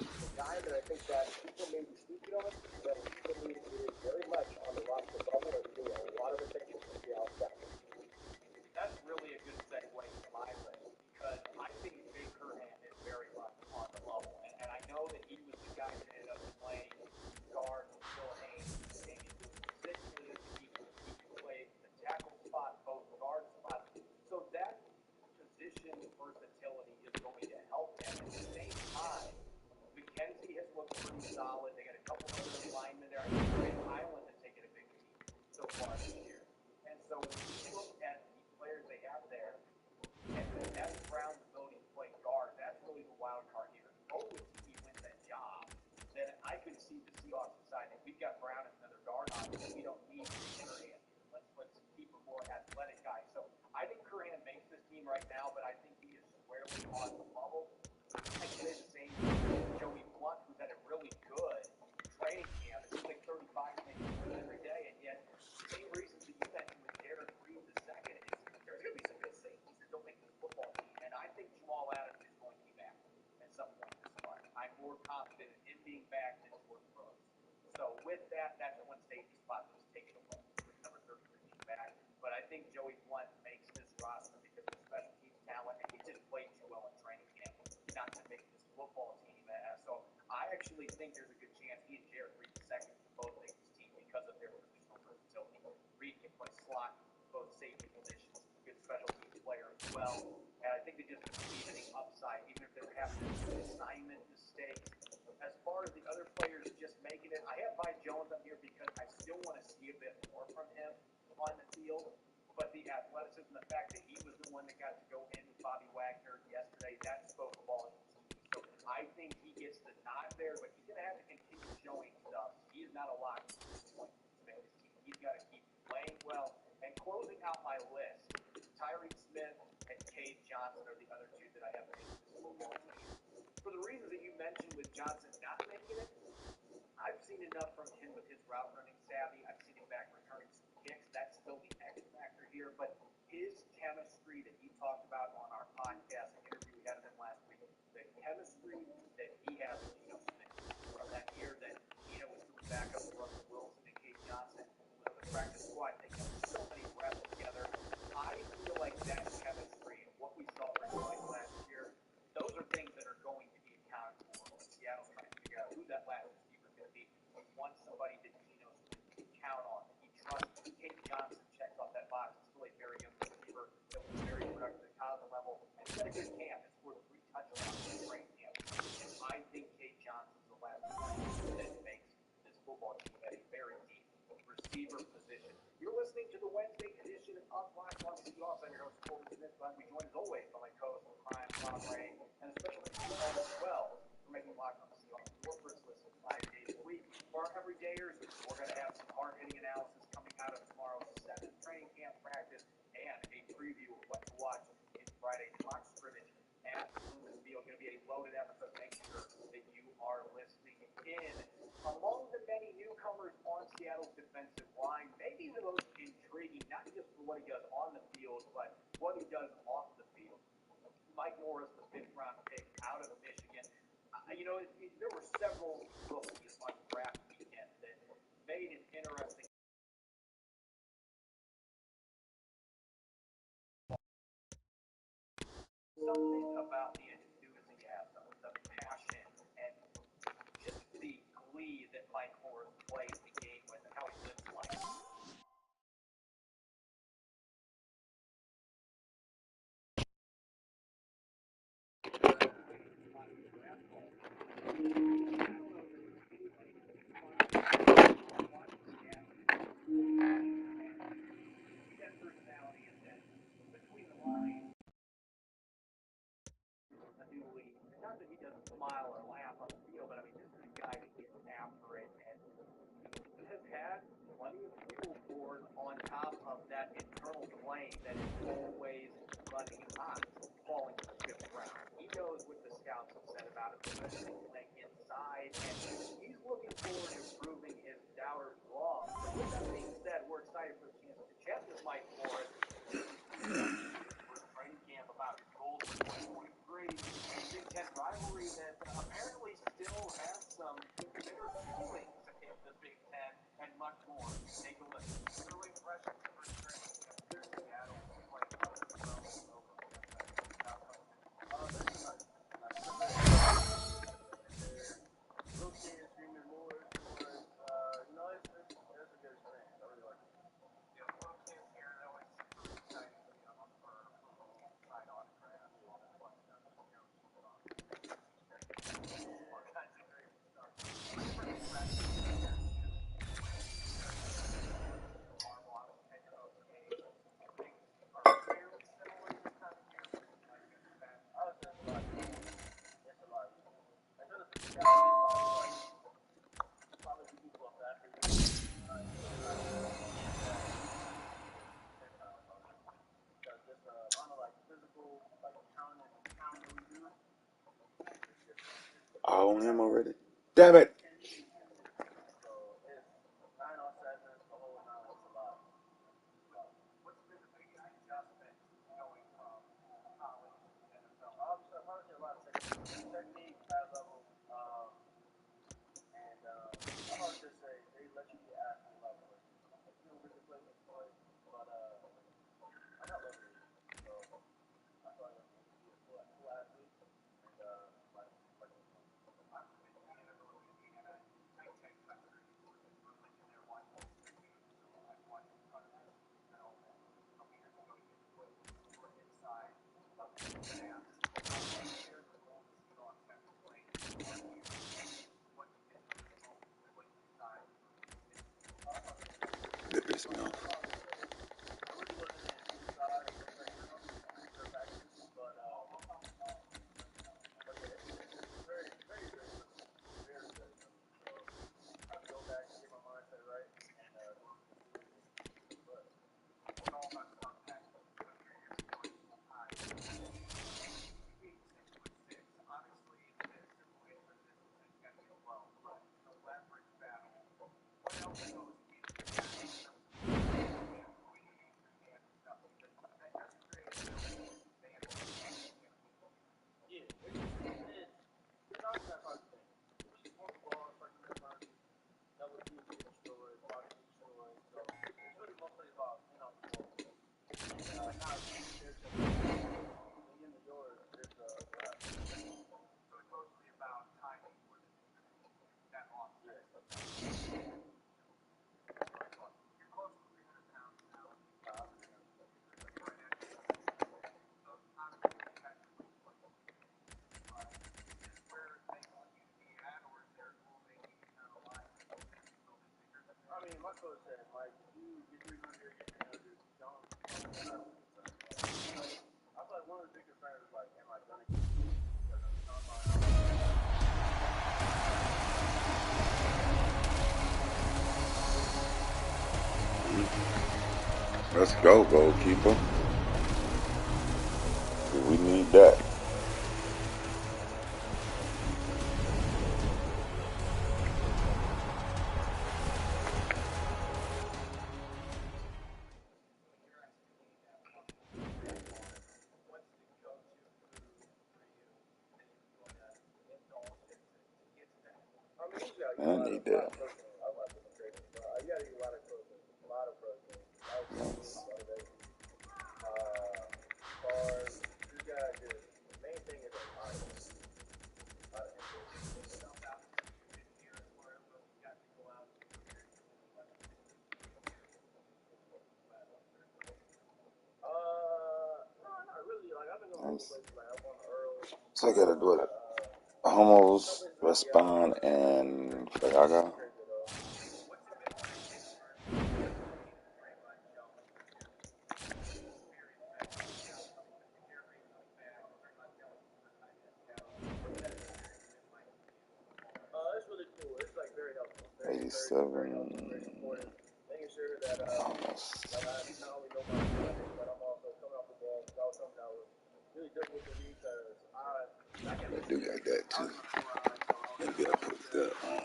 the guy that I think that people may be sleeping on, but he is very much on the roster bubble and getting a lot of attention from the outside. That's really a good segue to my list because I think Jake Curhan is very much on the bubble. And I know that he was the guy that ended up playing guard with Phil Haynes, and he was positionally he could play the tackle spot, both guard spots. So that position versatility is going to help him. At the same time, McKenzie has looked pretty solid. They got a couple other linemen there. I think Grant Highland has taken a big leap so far this year. And so when you look at the players they have there, and then Evan Brown's ability to play guard, that's really the wild card here. He wins that job, then I could see the Seahawks deciding we've got Brown as another guard option. We don't need Curhan. Let's keep a more athletic guy. So I think Curhan makes this team right now, but I think he is squarely on the bubble. I can say the same for Joey Blunt, who's had a really good training camp. It's like 35 minutes every day, and yet the same reasons that you mentioned with Derek Reed the second is there's going to be some good safeties that don't make this football team, and I think Jamal Adams is going to be back at some point this month. I'm more confident in him being back than Jordan Brooks. So with that, that's one safety spot that was taken away with number 33 being back. But I think Joey Blunt makes this roster because of special teams talent, and he just played too well in training camp not to make this football team. So I actually think there's a good chance he and Jared Reed II can both make this team because of their positional versatility. Reed can play slot, both safety positions, good special teams player as well. And I think they just believe in the upside, even if there have to be assignment mistakes. As far as the other players just making it, I have Vi Jones on here because I still want to see a bit more from him on the field. But the athleticism, the fact that he was the one that got to go in with Bobby Wagner yesterday, that spoke volumes. So I think he gets the nod there, but he's going to have to continue showing stuff. He is not a lock at this point to make this team. He's got to keep playing well. And closing out my list, Tyreek Smith and Cade Johnson are the other two that I have making this football team. For the reasons that you mentioned with Johnson not making it, I've seen enough from him with his route running savvy. I've seen him back returning some kicks. That's still the X factor here. But his chemistry that he talked about on our podcast, the interview we had with him last week, the chemistry that he has with Geno Smith from that year that Geno was doing backup to Russell Wilson and Cade Johnson on the practice squad. They had so many reps together. I feel like that chemistry and what we saw from Joyce last year, those are things that are going to be accounted for when Seattle's trying to figure out who that last receiver is going to be. He wants somebody that Geno can count on, that he trusts. Cade Johnson checks off that box. He's still a very young receiver that was very productive at college level, and he's got a good camp. He scored 3 touchdowns in training camp. I think Cade Johnson's the last one that makes this football team at a very deep receiver position. You're listening to the Wednesday edition of Locked On Seahawks. I'm your host, Colby Smith. I'm joined as always by my co-host, Brian Conray, and a special thanks to all 12 for making Locked On Seahawks your first listen 5 days a week. For our everydayers, we're going to have some hard-hitting analysis coming out of tomorrow's 7th training camp practice and a preview of what to watch in Friday's mock scrimmage at Lumen Field. Going to be a loaded episode. Make sure that you are listening in. Among the many newcomers on Seattle's defensive line, maybe the most intriguing, not just for what he does on the field, but what he does off the field. Mike Morris, the 5th-round pick out of Michigan. There were several rookies on draft weekend that made it interesting. Something about the enthusiasm, the passion, and just the team that is always running hot, falling to the fifth round. He knows what the scouts have said about him, especially playing inside, and he's looking forward to proving his doubters wrong. So with that being said, we're excited for the chance to chat with Mike Morris. Training camp about his goals for 2023. Big Ten rivalry that apparently still has some bitter feelings in the Big Ten and much more. Take a listen. Early impressions of first training camp here in Seattle. Quite well over. Very excited. Little kids screaming more. It's a good experience. I really like it. Yeah, little kids here, that was really exciting for football, sign autographs, all that fun stuff. All kinds of crazy stuff. Different practice here. Head coach game. Things are fairly similar this time of year. Like in the past. I would say it's a lot easier. It's a lot easier. I feel like the probably the people up after you. Because this on a like physical like counting that we do. Oh, on him already? Damn it! So it's 9-on-7, the whole 9, it's a lot. What's been the biggest adjustment going from college to NFL? Obviously, I've probably seen a lot of technique, high level, and I would just say they let you be athlete level. Like, you don't really play with play, but I'm not loving it. So I feel like I'm going to be a full athlete, and like obviously Indiana, Louisiana, Big Ten country, really in there watching these three games. So I've watched a ton of this, you know, and a couple years ago you get to put more inside of the stats. How do you compare the role the Seahawks have to play for you? What you get to do most play inside? That pissed me off. I really wasn't inside right now, their practices, but yeah, it's very, very, very similar. Very, very similar. So I have to go back and get my mindset right, and but it's all about contact. Country is going high. Being 6'6", obviously the simple answer to this is it's got to be low, but the leverage battle, what else goes into that in terms of standpoint and stuff? Because that does create a real advantage. Yeah, it's honestly not hard to think. When you pull the ball, it's like you're learning double teams get destroyed, blocks get destroyed. So it's really mostly about being on the ball. And now it's there's a when you're in the yard, there's a wrap. So it's mostly about timing more than that offset. Yeah. You're close to 300 pounds now. Right at so obviously you guys are looking for is this where they want you to be at, or is there a goal maybe down the line a little bit bigger than that? I mean, my coach said, like, if you get 300, don't I feel like one of the big concerns is, like, am I going to get beat? Because I'm not Let's go, goalkeeper. We need that. I need that. You gotta eat a lot of protein. A lot of protein. Nice. Carbs. You gotta do. The main thing is a lot of no, not really. Like, I've been going to places like up on the Earl. So I gotta do it. Homos, Respond, and Fragaga. It's really cool. It's like very helpful. 87. Making sure that Almost. like I not only know my surroundings, but I'm do got that too. Maybe I'll put that on.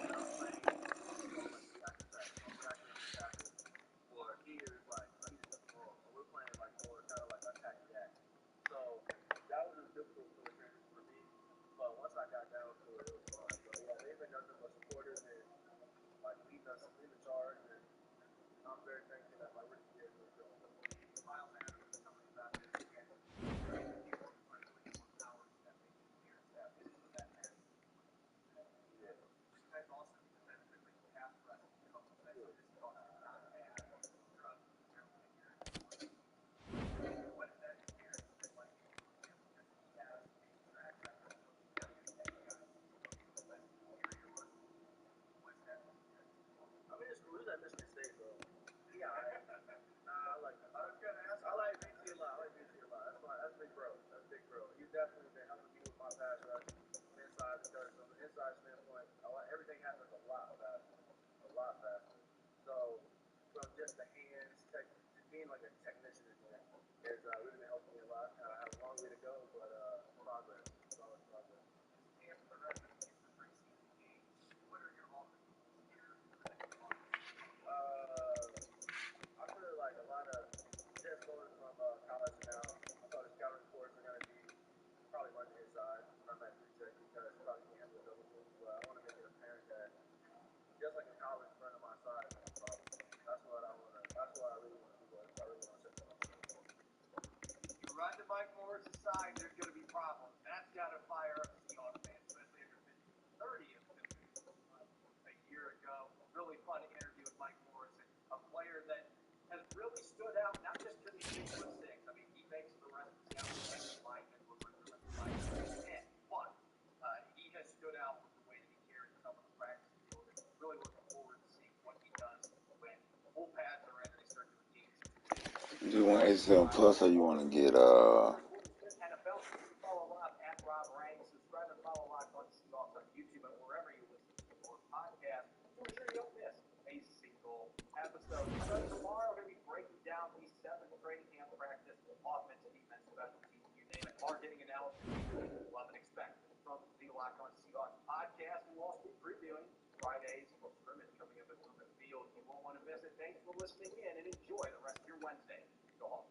Do you want 87 plus or you want to get NFL. You follow Rob at Rob Rang. Subscribe and follow Locked On Seahawks on YouTube and wherever you listen to your podcast to ensure you don't miss a single episode. Starting tomorrow, we're going to be breaking down the 7th training camp practice, offense, defense, special teams, you name it. Hard-hitting analysis you love and expect from the Locked On Seahawks podcast. We'll also be previewing Friday's scrimmage coming up at the field. You won't want to miss it. Thanks for listening in and enjoy the rest of your Wednesday. Go Hawks.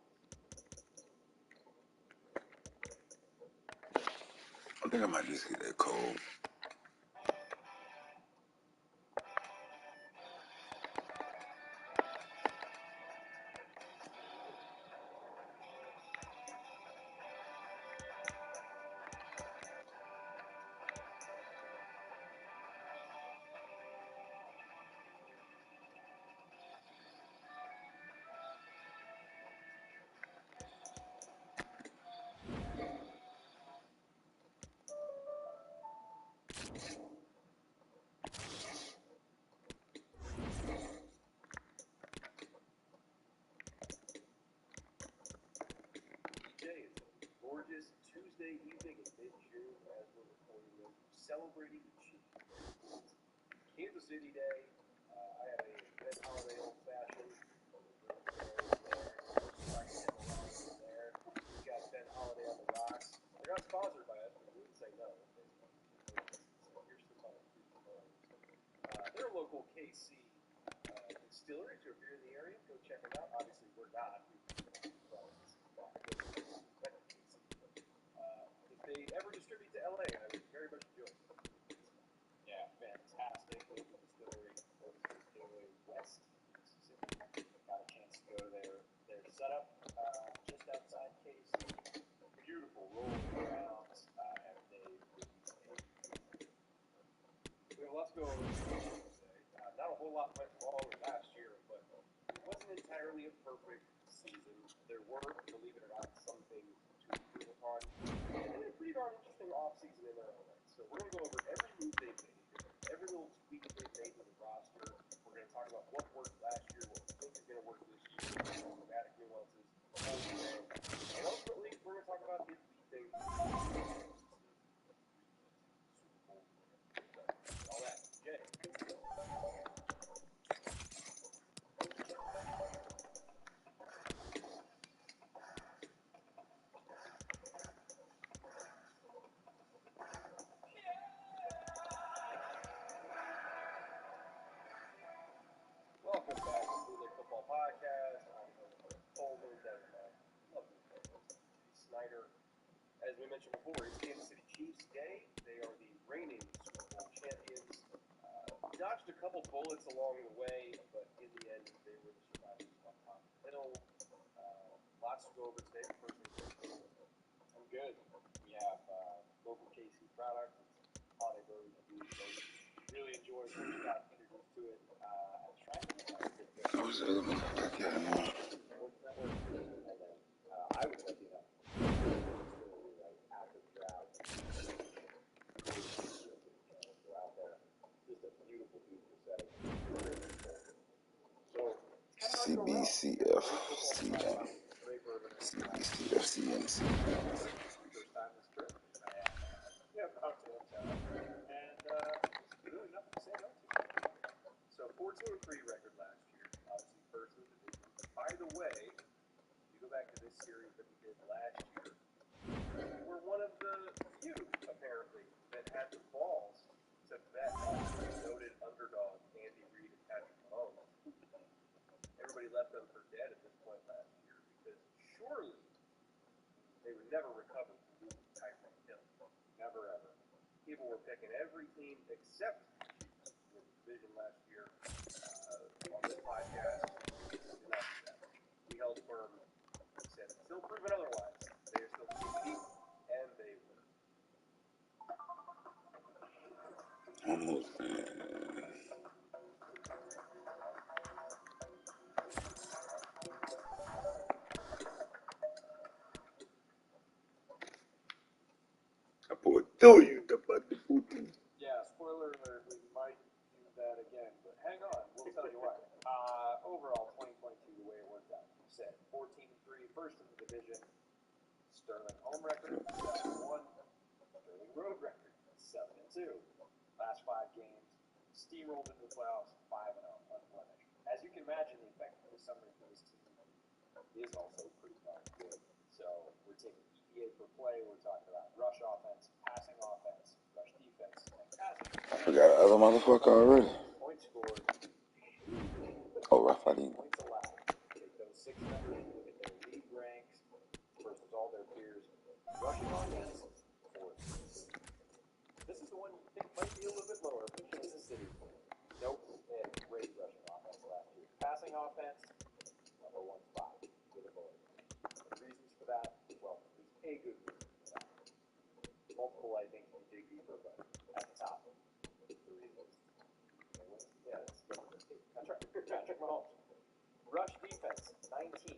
I think I might just get that cold. Gorgeous Tuesday evening in mid-June as we're recording this, celebrating the Chiefs. Kansas City Day. I had a Ben Holiday old-fashioned. There. We got Ben Holiday on the rocks. They're not sponsored by us, but we would say no. Here's the money. They're a local KC distillery. So if you're in the area, go check them out. Obviously, we're not. They ever distribute to LA, and I would very much enjoy it. Yeah, fantastic. Local distillery, West Mississippi. Got a chance to go to their setup just outside KC. Beautiful rolling grounds, and they release we have a lot to go over today. Not a whole lot went wrong last year, but it wasn't entirely a perfect season. There were, believe it or not, some things to improve upon. And a pretty darn interesting offseason in their own right. So we're going to go over every move they've made, every little tweak they've made to the roster. We're going to talk about what worked last year, what we think is going to work this year, dramatic nuances, the whole thing. And ultimately, we're going to talk about if we think Super Bowl, all that. Jay. as we mentioned before, it's Kansas City Chiefs Day. They are the reigning Super Bowl champions. Dodged a couple bullets along the way, but in the end, they were the survivors on top of the hill. Lots to go over today. First things first. I'm good. We have local KC products. It's holiday burger review. So really enjoyed when you got introduced to it at Shrine. Who's the other motherfucker? Yeah, man. And then I was lucky enough to after the draft. Out there. Just a beautiful, beautiful setting. So, CBCF, CN. CBCF, CNC. first time this trip. Yeah, about to and really nothing to say no to. So 14-3 record last year, obviously first in the division. By the way, if you go back to this series that we did last year, we're one of the few, apparently, that had the balls to bet on noted underdog Andy Reid and Patrick Mahomes. Everybody left them for dead at this point last year because surely they would never recover from losing Tyreek Hill. Never ever. People were picking every team except the division last year on this podcast. We did not do that. We held firm and said, still proven otherwise. They are still team deep, and they were. Almost, man. I pulled through you, the bucket. Yeah, spoiler alert, we might do that again, but hang on, we'll tell you what. Overall, 2022, the way it worked out, you said 14-3, first in the division. Sterling home record, 7-1. Sterling road record, 7-2. Last 5 games, steamrolled into the playoffs, 5-0, unblemished. As you can imagine, the effect of the summer for this team is also pretty darn good. So we're taking EPA per play, we're talking about rush offense, passing offense, rush defense, and passing. I forgot the other motherfucker already. Points scored. Oh, Rafael. Points allowed. Take those 6 numbers, you look at their league ranks versus all their peers. Rushing offense, 4th. This is the one you think might be a little bit lower for Kansas City. Nope, they had great rushing offense last year. Passing offense, number 1 spot with a bullet. The reasons for that, well, there's a good reason for that. Multiple, I think, you dig deeper, but at the top, the reasons. Yeah, that's right. Patrick Mahomes. Rush defense, 19.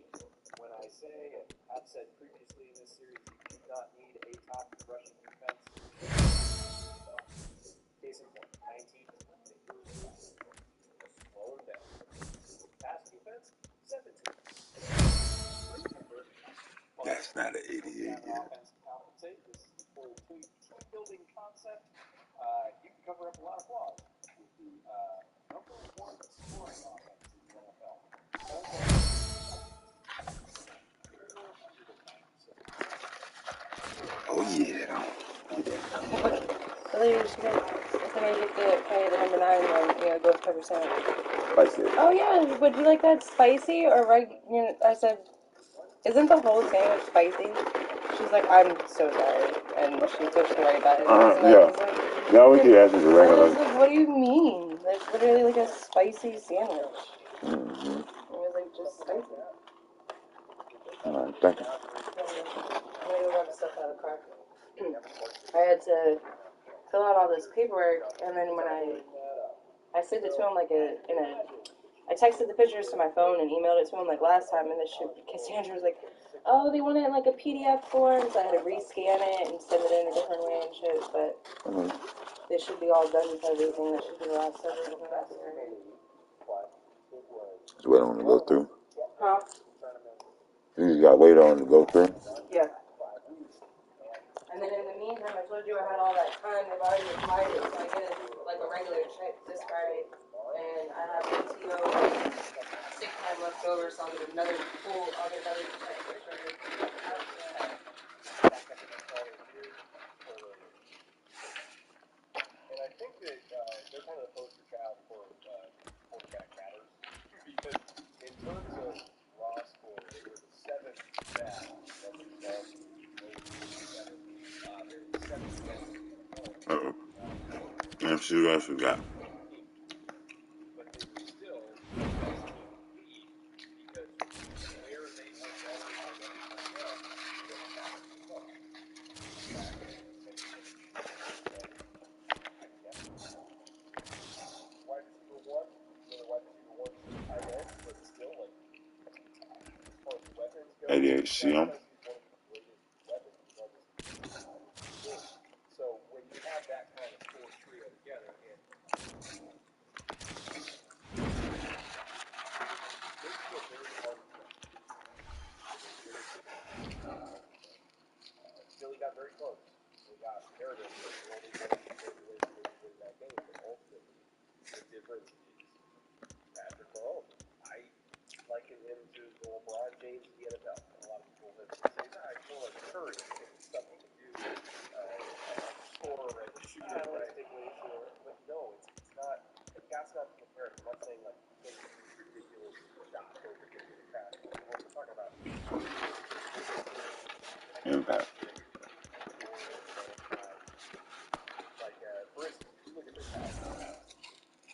When I say, and I've said previously in this series, you do not need a top rushing defense. Case in point, 19 is ridiculous. Slow it down. Pass defense, 17. That's not an idiot. Offense to compensate. This is the full team-building concept. You can cover up a lot of flaws with the number 1 scoring offense in the NFL. Oh, yeah. So they just get, somebody get the play the number 9 and then, ghost pepper sandwich. Spicy. Oh yeah, would you like that spicy or I said, isn't the whole sandwich spicy? She's like, I'm so sorry, and she pushed away about it. Yeah. No, we could ask you the regular. I was like, what do you mean? There's literally like a spicy sandwich. Mm-hmm. It was like just spicy. Alright, thank you. I'm gonna go grab stuff out of the car. I had to fill out all this paperwork, and then when I sent it to him I texted the pictures to my phone and emailed it to him like last time, and Cassandra was like, oh, they want it in like a PDF form, so I had to rescan it and send it in a different way and shit, but they should be all done with everything. That should be the last several of them. Just wait on it to go through. Huh? You just gotta wait on it to go through. Yeah. And then in the meantime, I told you I had all that time. They've already applied it, so I get like a regular check this Friday. And I have PTO sick time left over, so I'll get another check for sure. And I think that they're kind of the poster child for quarterback matters. Because in terms of raw score, they were the 7th best. That's see what else we got. But they were still the best team in the league because where they were better than everybody else was back in the book. Back and I guess wide receiver one, the wide receiver ones and tight ends, but still like as far as weapons go, 88 CM. Kelsey's one of the greatest weapons regardless of position. So when you have that kind of core trio together, and makes it very hard to Philly got very close. They got Meredith, but only win that game. But ultimately, the difference is Patrick Mahomes. I liken him to the LeBron James of the NFL. And a lot of people have say, he's more like Curry. Stuff he can do as a scorer, as a shooter, right? But no, it's not. That's not the comparison. I'm not saying like he takes ridiculous shots or ridiculous passes. What we're talking about Impact. like, for instance, if you look at their passing stats,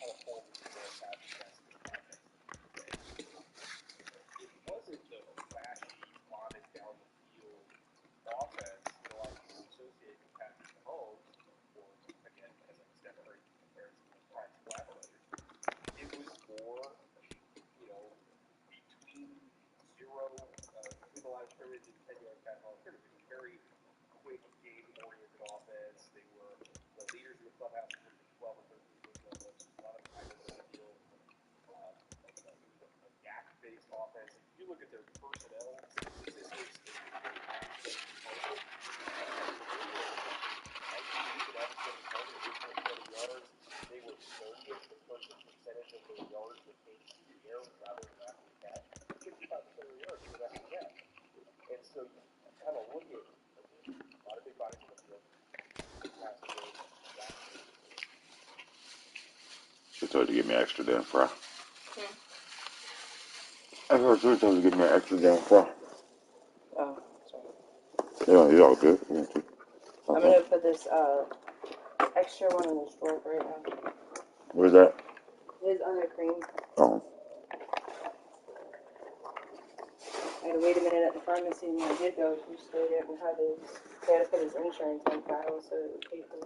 how the form is their passing stats in this offense. It wasn't the flashy, bombing down the field offense that a lot of people associate with Patrick Mahomes, or again, as I said, very comparison with Brian Flacco. It was more, you know, between between the line of scrimmage and 10-yard pass line of scrimmage. It was very quick, game-oriented offense. They were the leaders in the clubhouse in terms of 12 and 13 wins on this. A lot of tight ends on the field. It was a yak-based offense. If you look at their personnel statistics, they were 30th in terms of percentage of their yards that came through the air rather than after the catch. 65% of their yards came after the catch. And so you kind of look at a lot of big bodies on the field. She told you to give me an extra damn fry. I heard she told you to give me an extra damn fry. Oh, sorry. Yeah, you're all good. I'm gonna put this extra one in the drawer right now. Where's that? His under cream. Oh. I had to wait a minute at the pharmacy when I did go to so they didn't have his. They had to put his insurance on file so it would pay for it.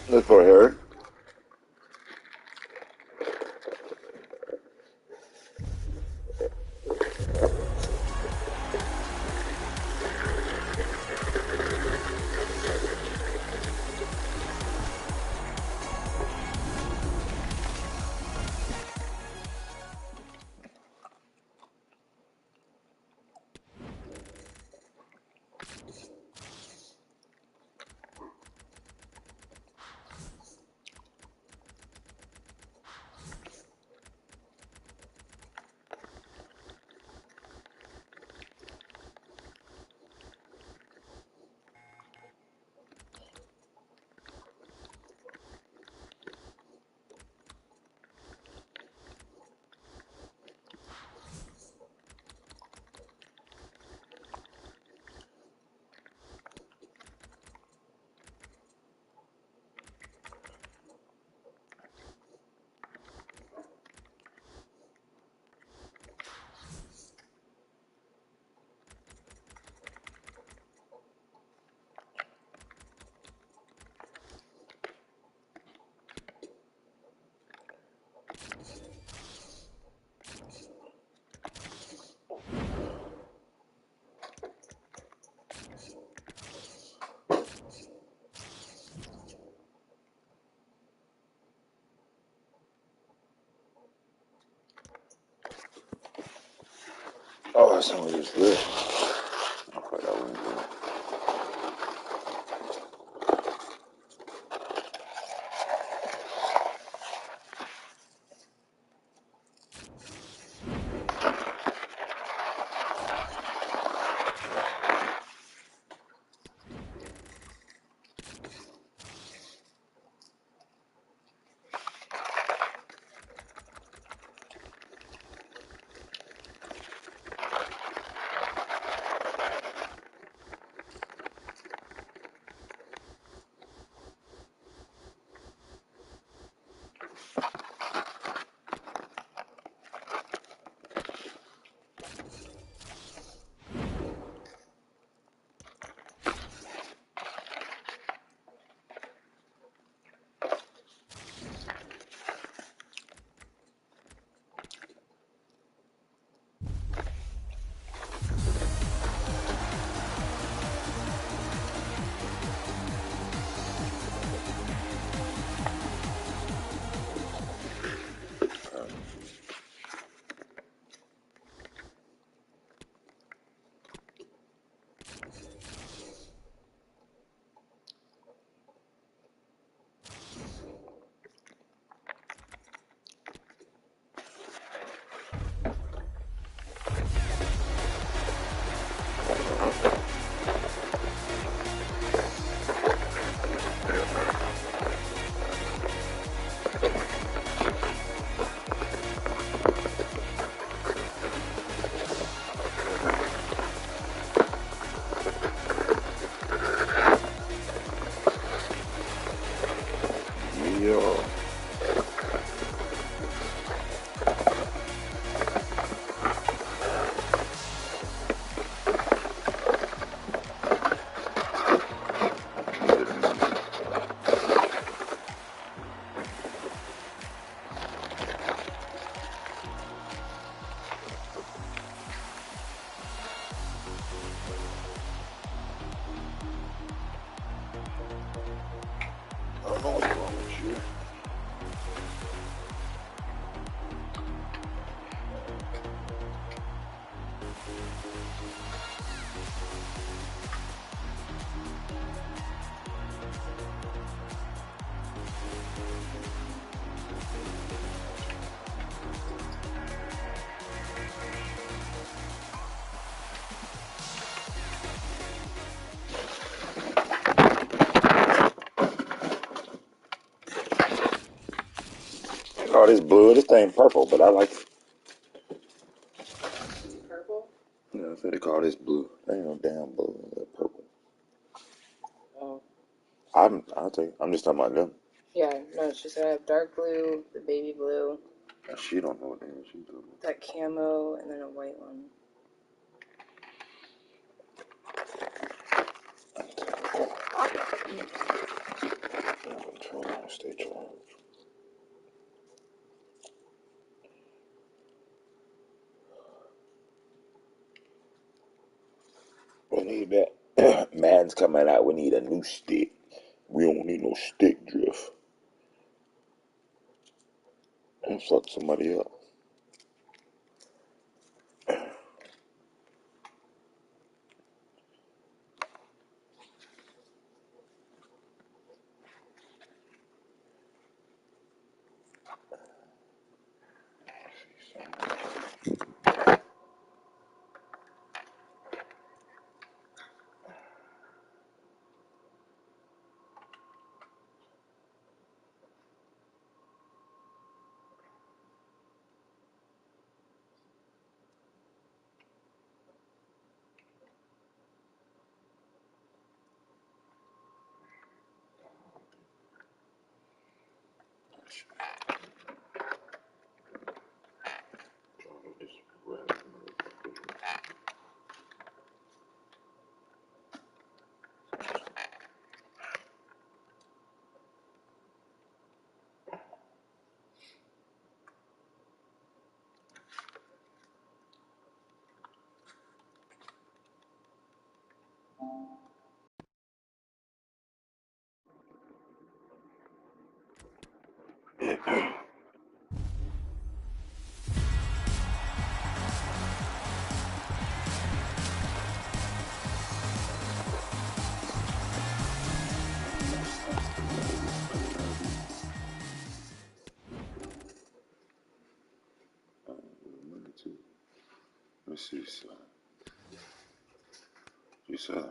That's for Harry. Oh, that song is good. I thought that was good. Yeah. I don't know what's wrong with you. Oh, this blue. This thing purple, but I like it. Purple? Yeah, I said they call this blue. That ain't no damn blue. It's purple. Oh. I'm just talking about them. Yeah, no, she's gonna have dark blue, the baby blue. She don't know what the hell she's doing. That camo, and then a white one. Hold on, stay charged. We need that. Madden's coming out. We need a new stick. We don't need no stick drift. Don't fuck somebody up. Let's see, son. You said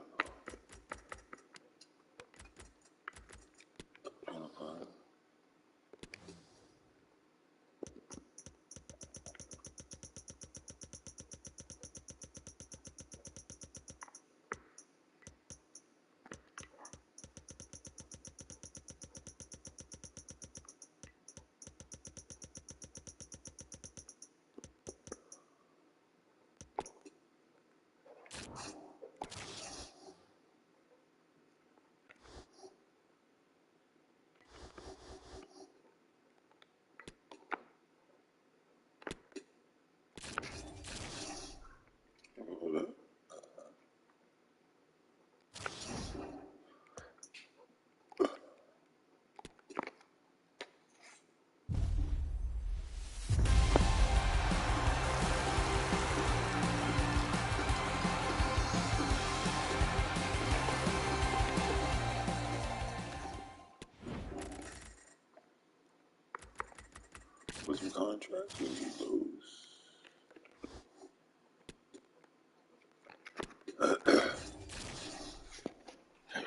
with some contracts, we need those.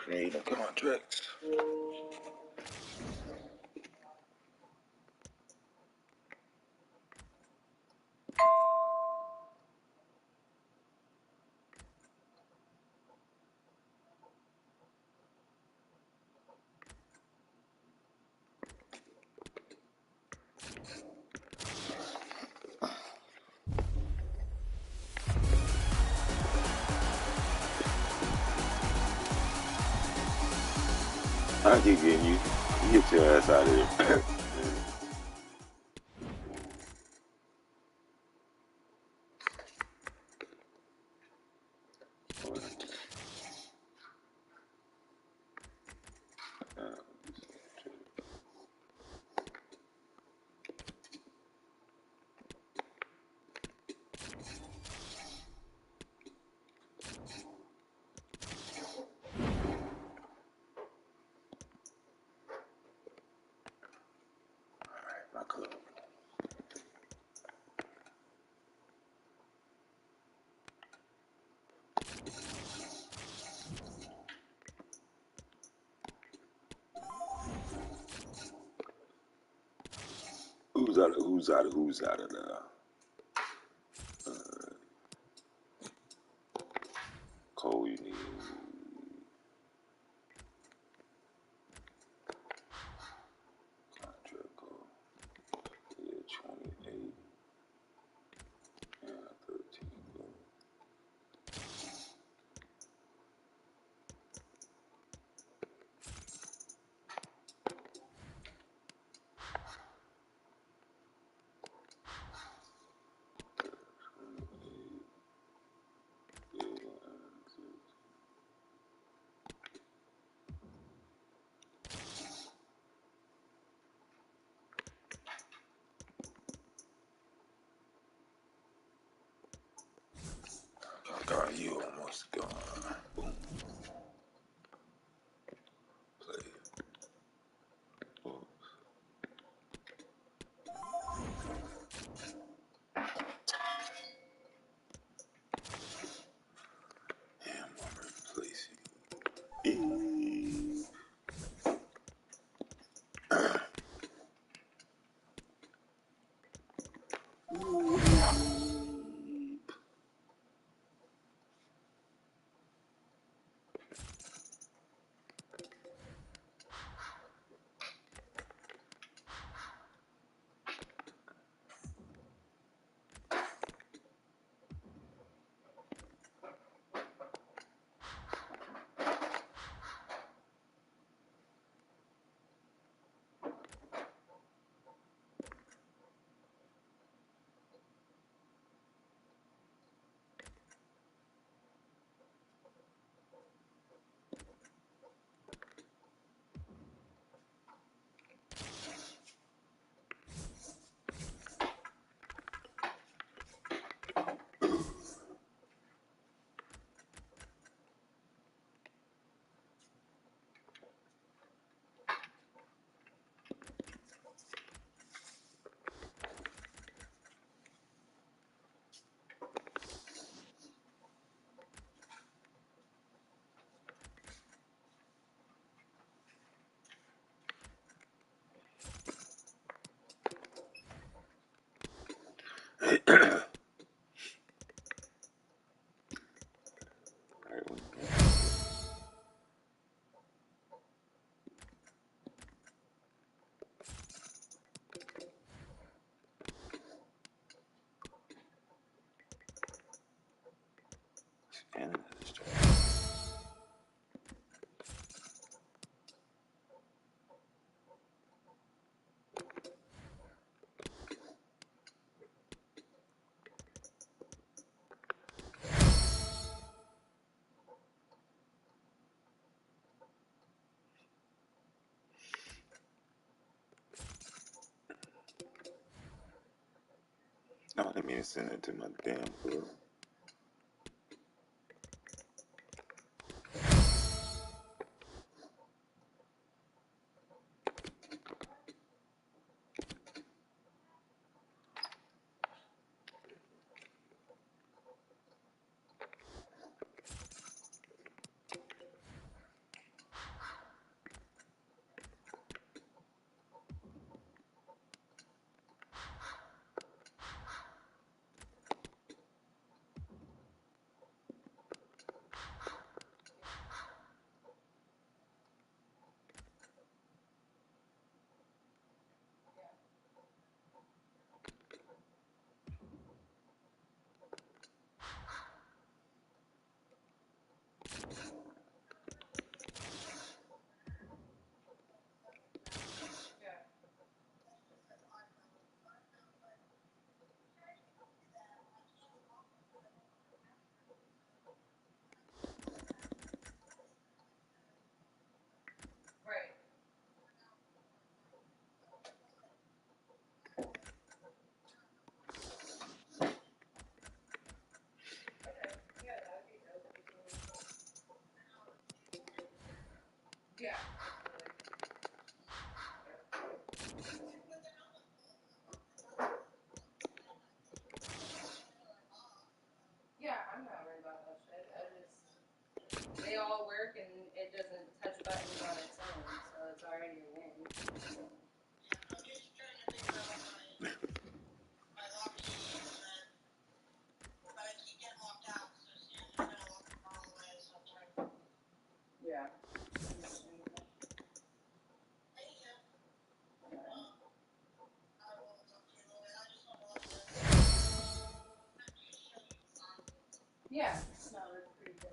We need no contracts. I keep getting you. You get your ass out of here. My club. Who's out of there? Cole, you need contract call. Yeah, 28 and 13. And another strike. No, I didn't mean to send it to my damn girl. Yeah, I'm not worried about that shit. They all work and it doesn't touch buttons on its own, so it's already a win. Yeah. Yeah. No, that's pretty good.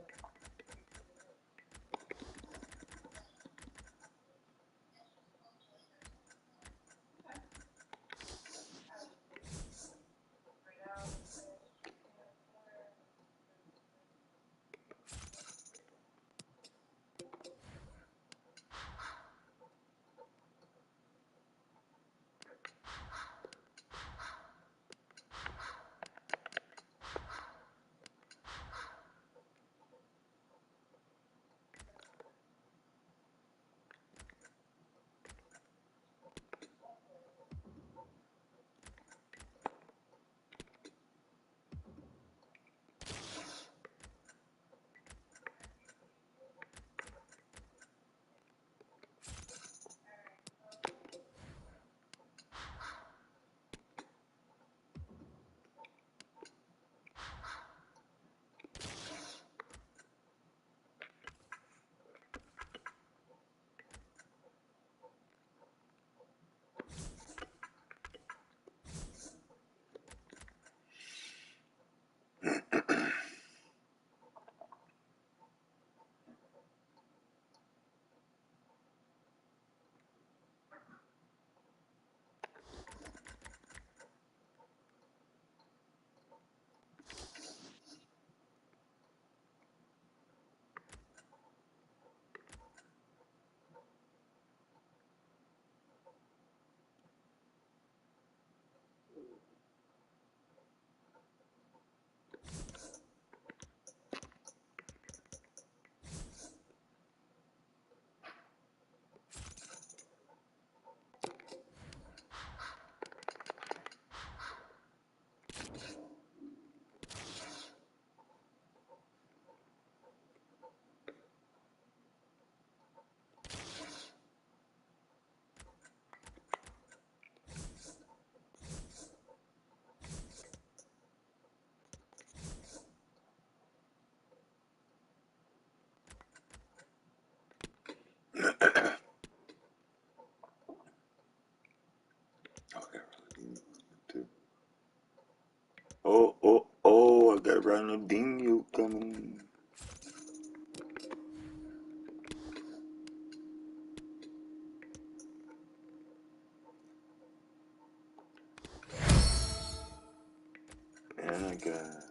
my God.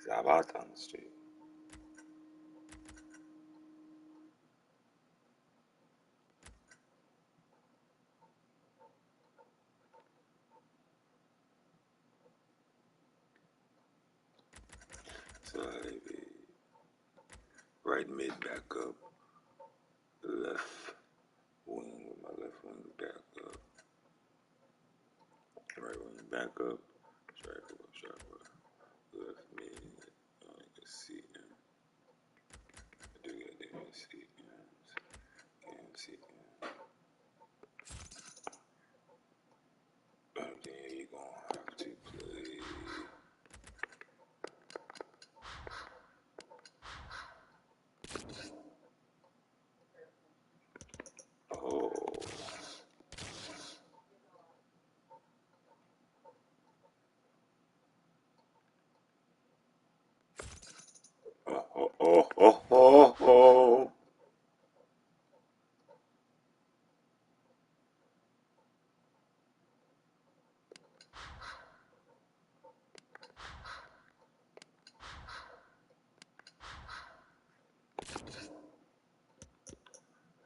Zabata on the street. So right mid back up, left wing with my left wing back up, right wing back up, striker, left mid. I can see him. I didn't see him. Can't see him. But then you're gonna have to play. Oh. Oh.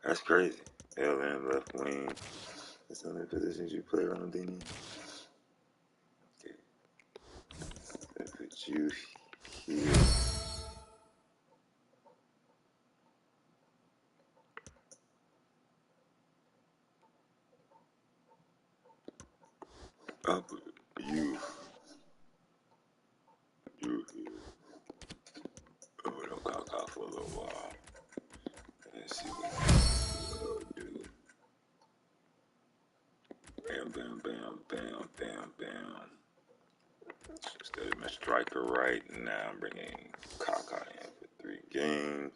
That's crazy. LN left wing. That's the only positions you play on, Dini. Okay. Let's put you here. I'll put you here. Oh, don't cock out for a little while. Let's see what we'll do. Bam, bam, bam, bam, bam, bam. Instead of my striker right now, I'm bringing Kaka in for 3 games.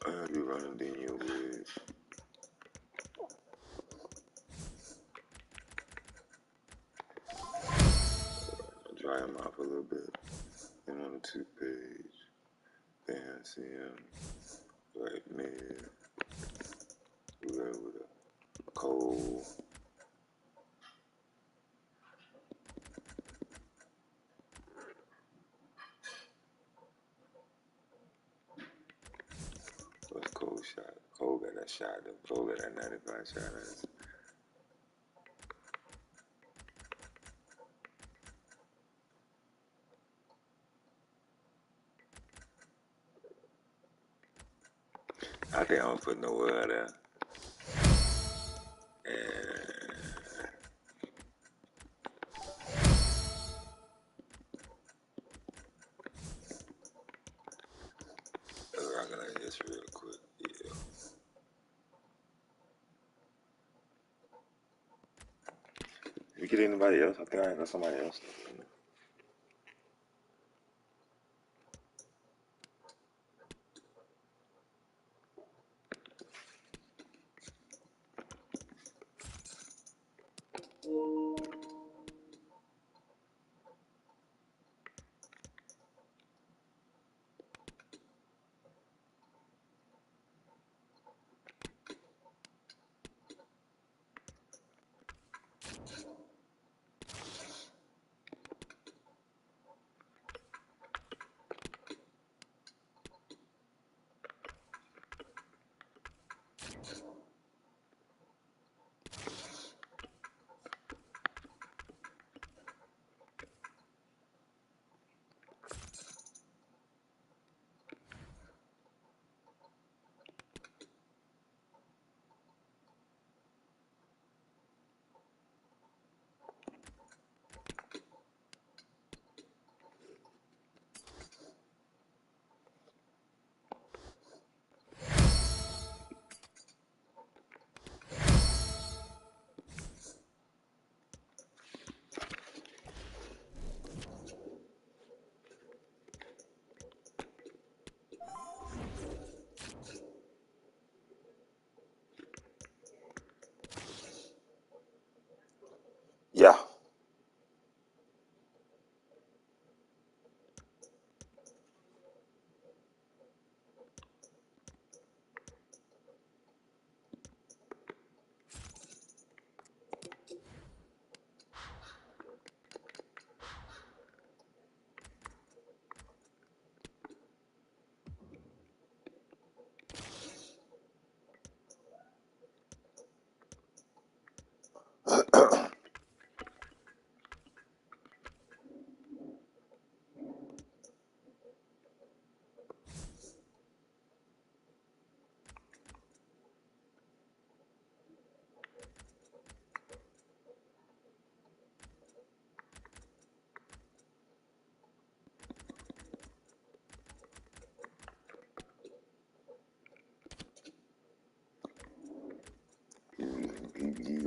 I'll be running Daniel with dry him off a little bit. And on the 2 page, then see him right mid. We got with a Cole. What's Cole shot? Cole got that shot. Cole got that 95 shot. I think I don't put nowhere there. And organize this real quick. Yeah. You get anybody else? I think I got somebody else.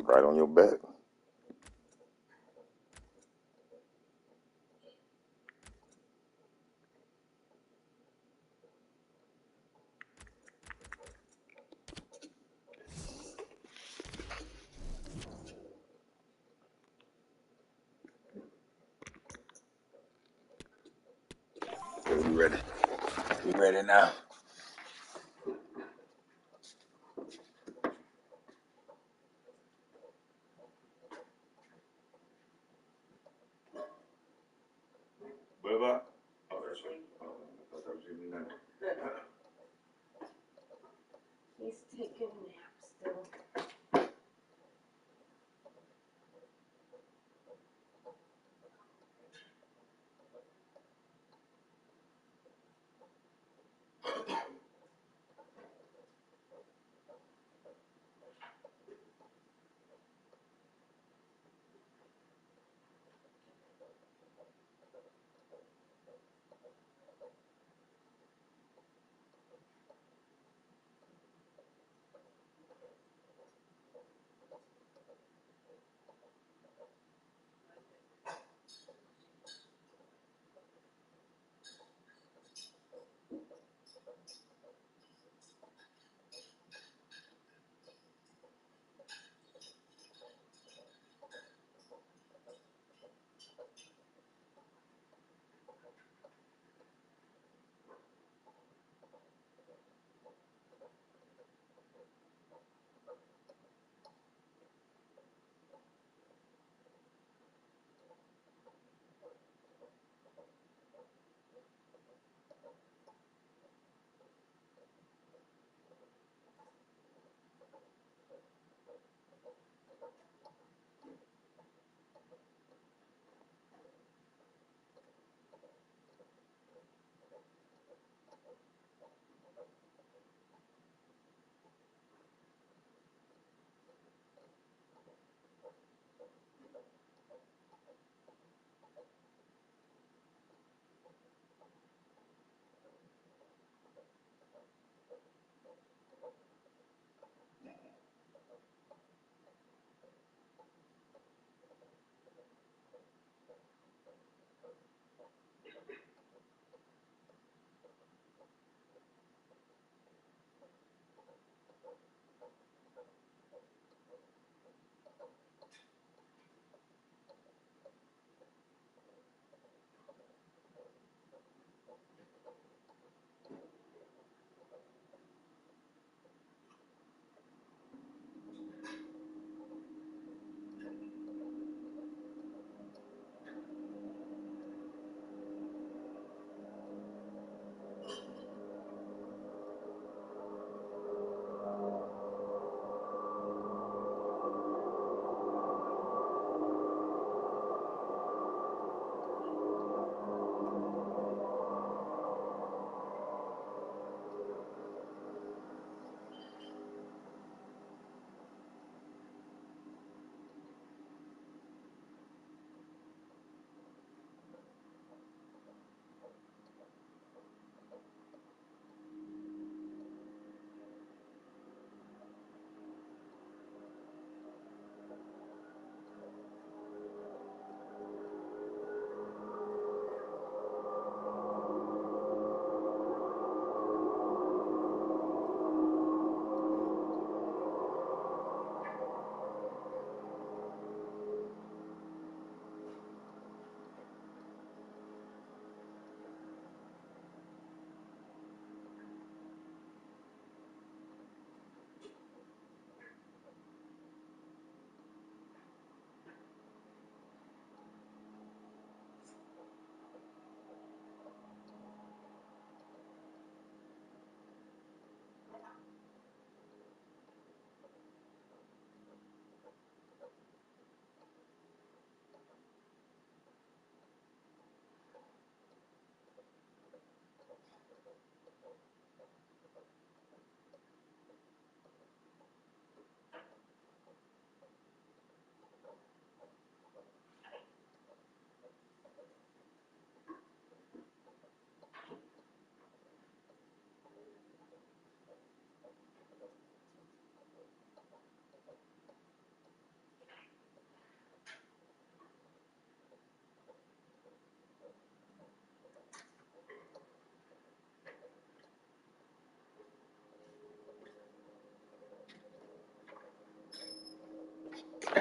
right on your back. Okay, we ready. We ready now. Bubba? Oh, that's right. Oh, I thought that was even that. He's taking a nap still.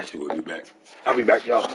Actually, we'll be back. I'll be back, y'all.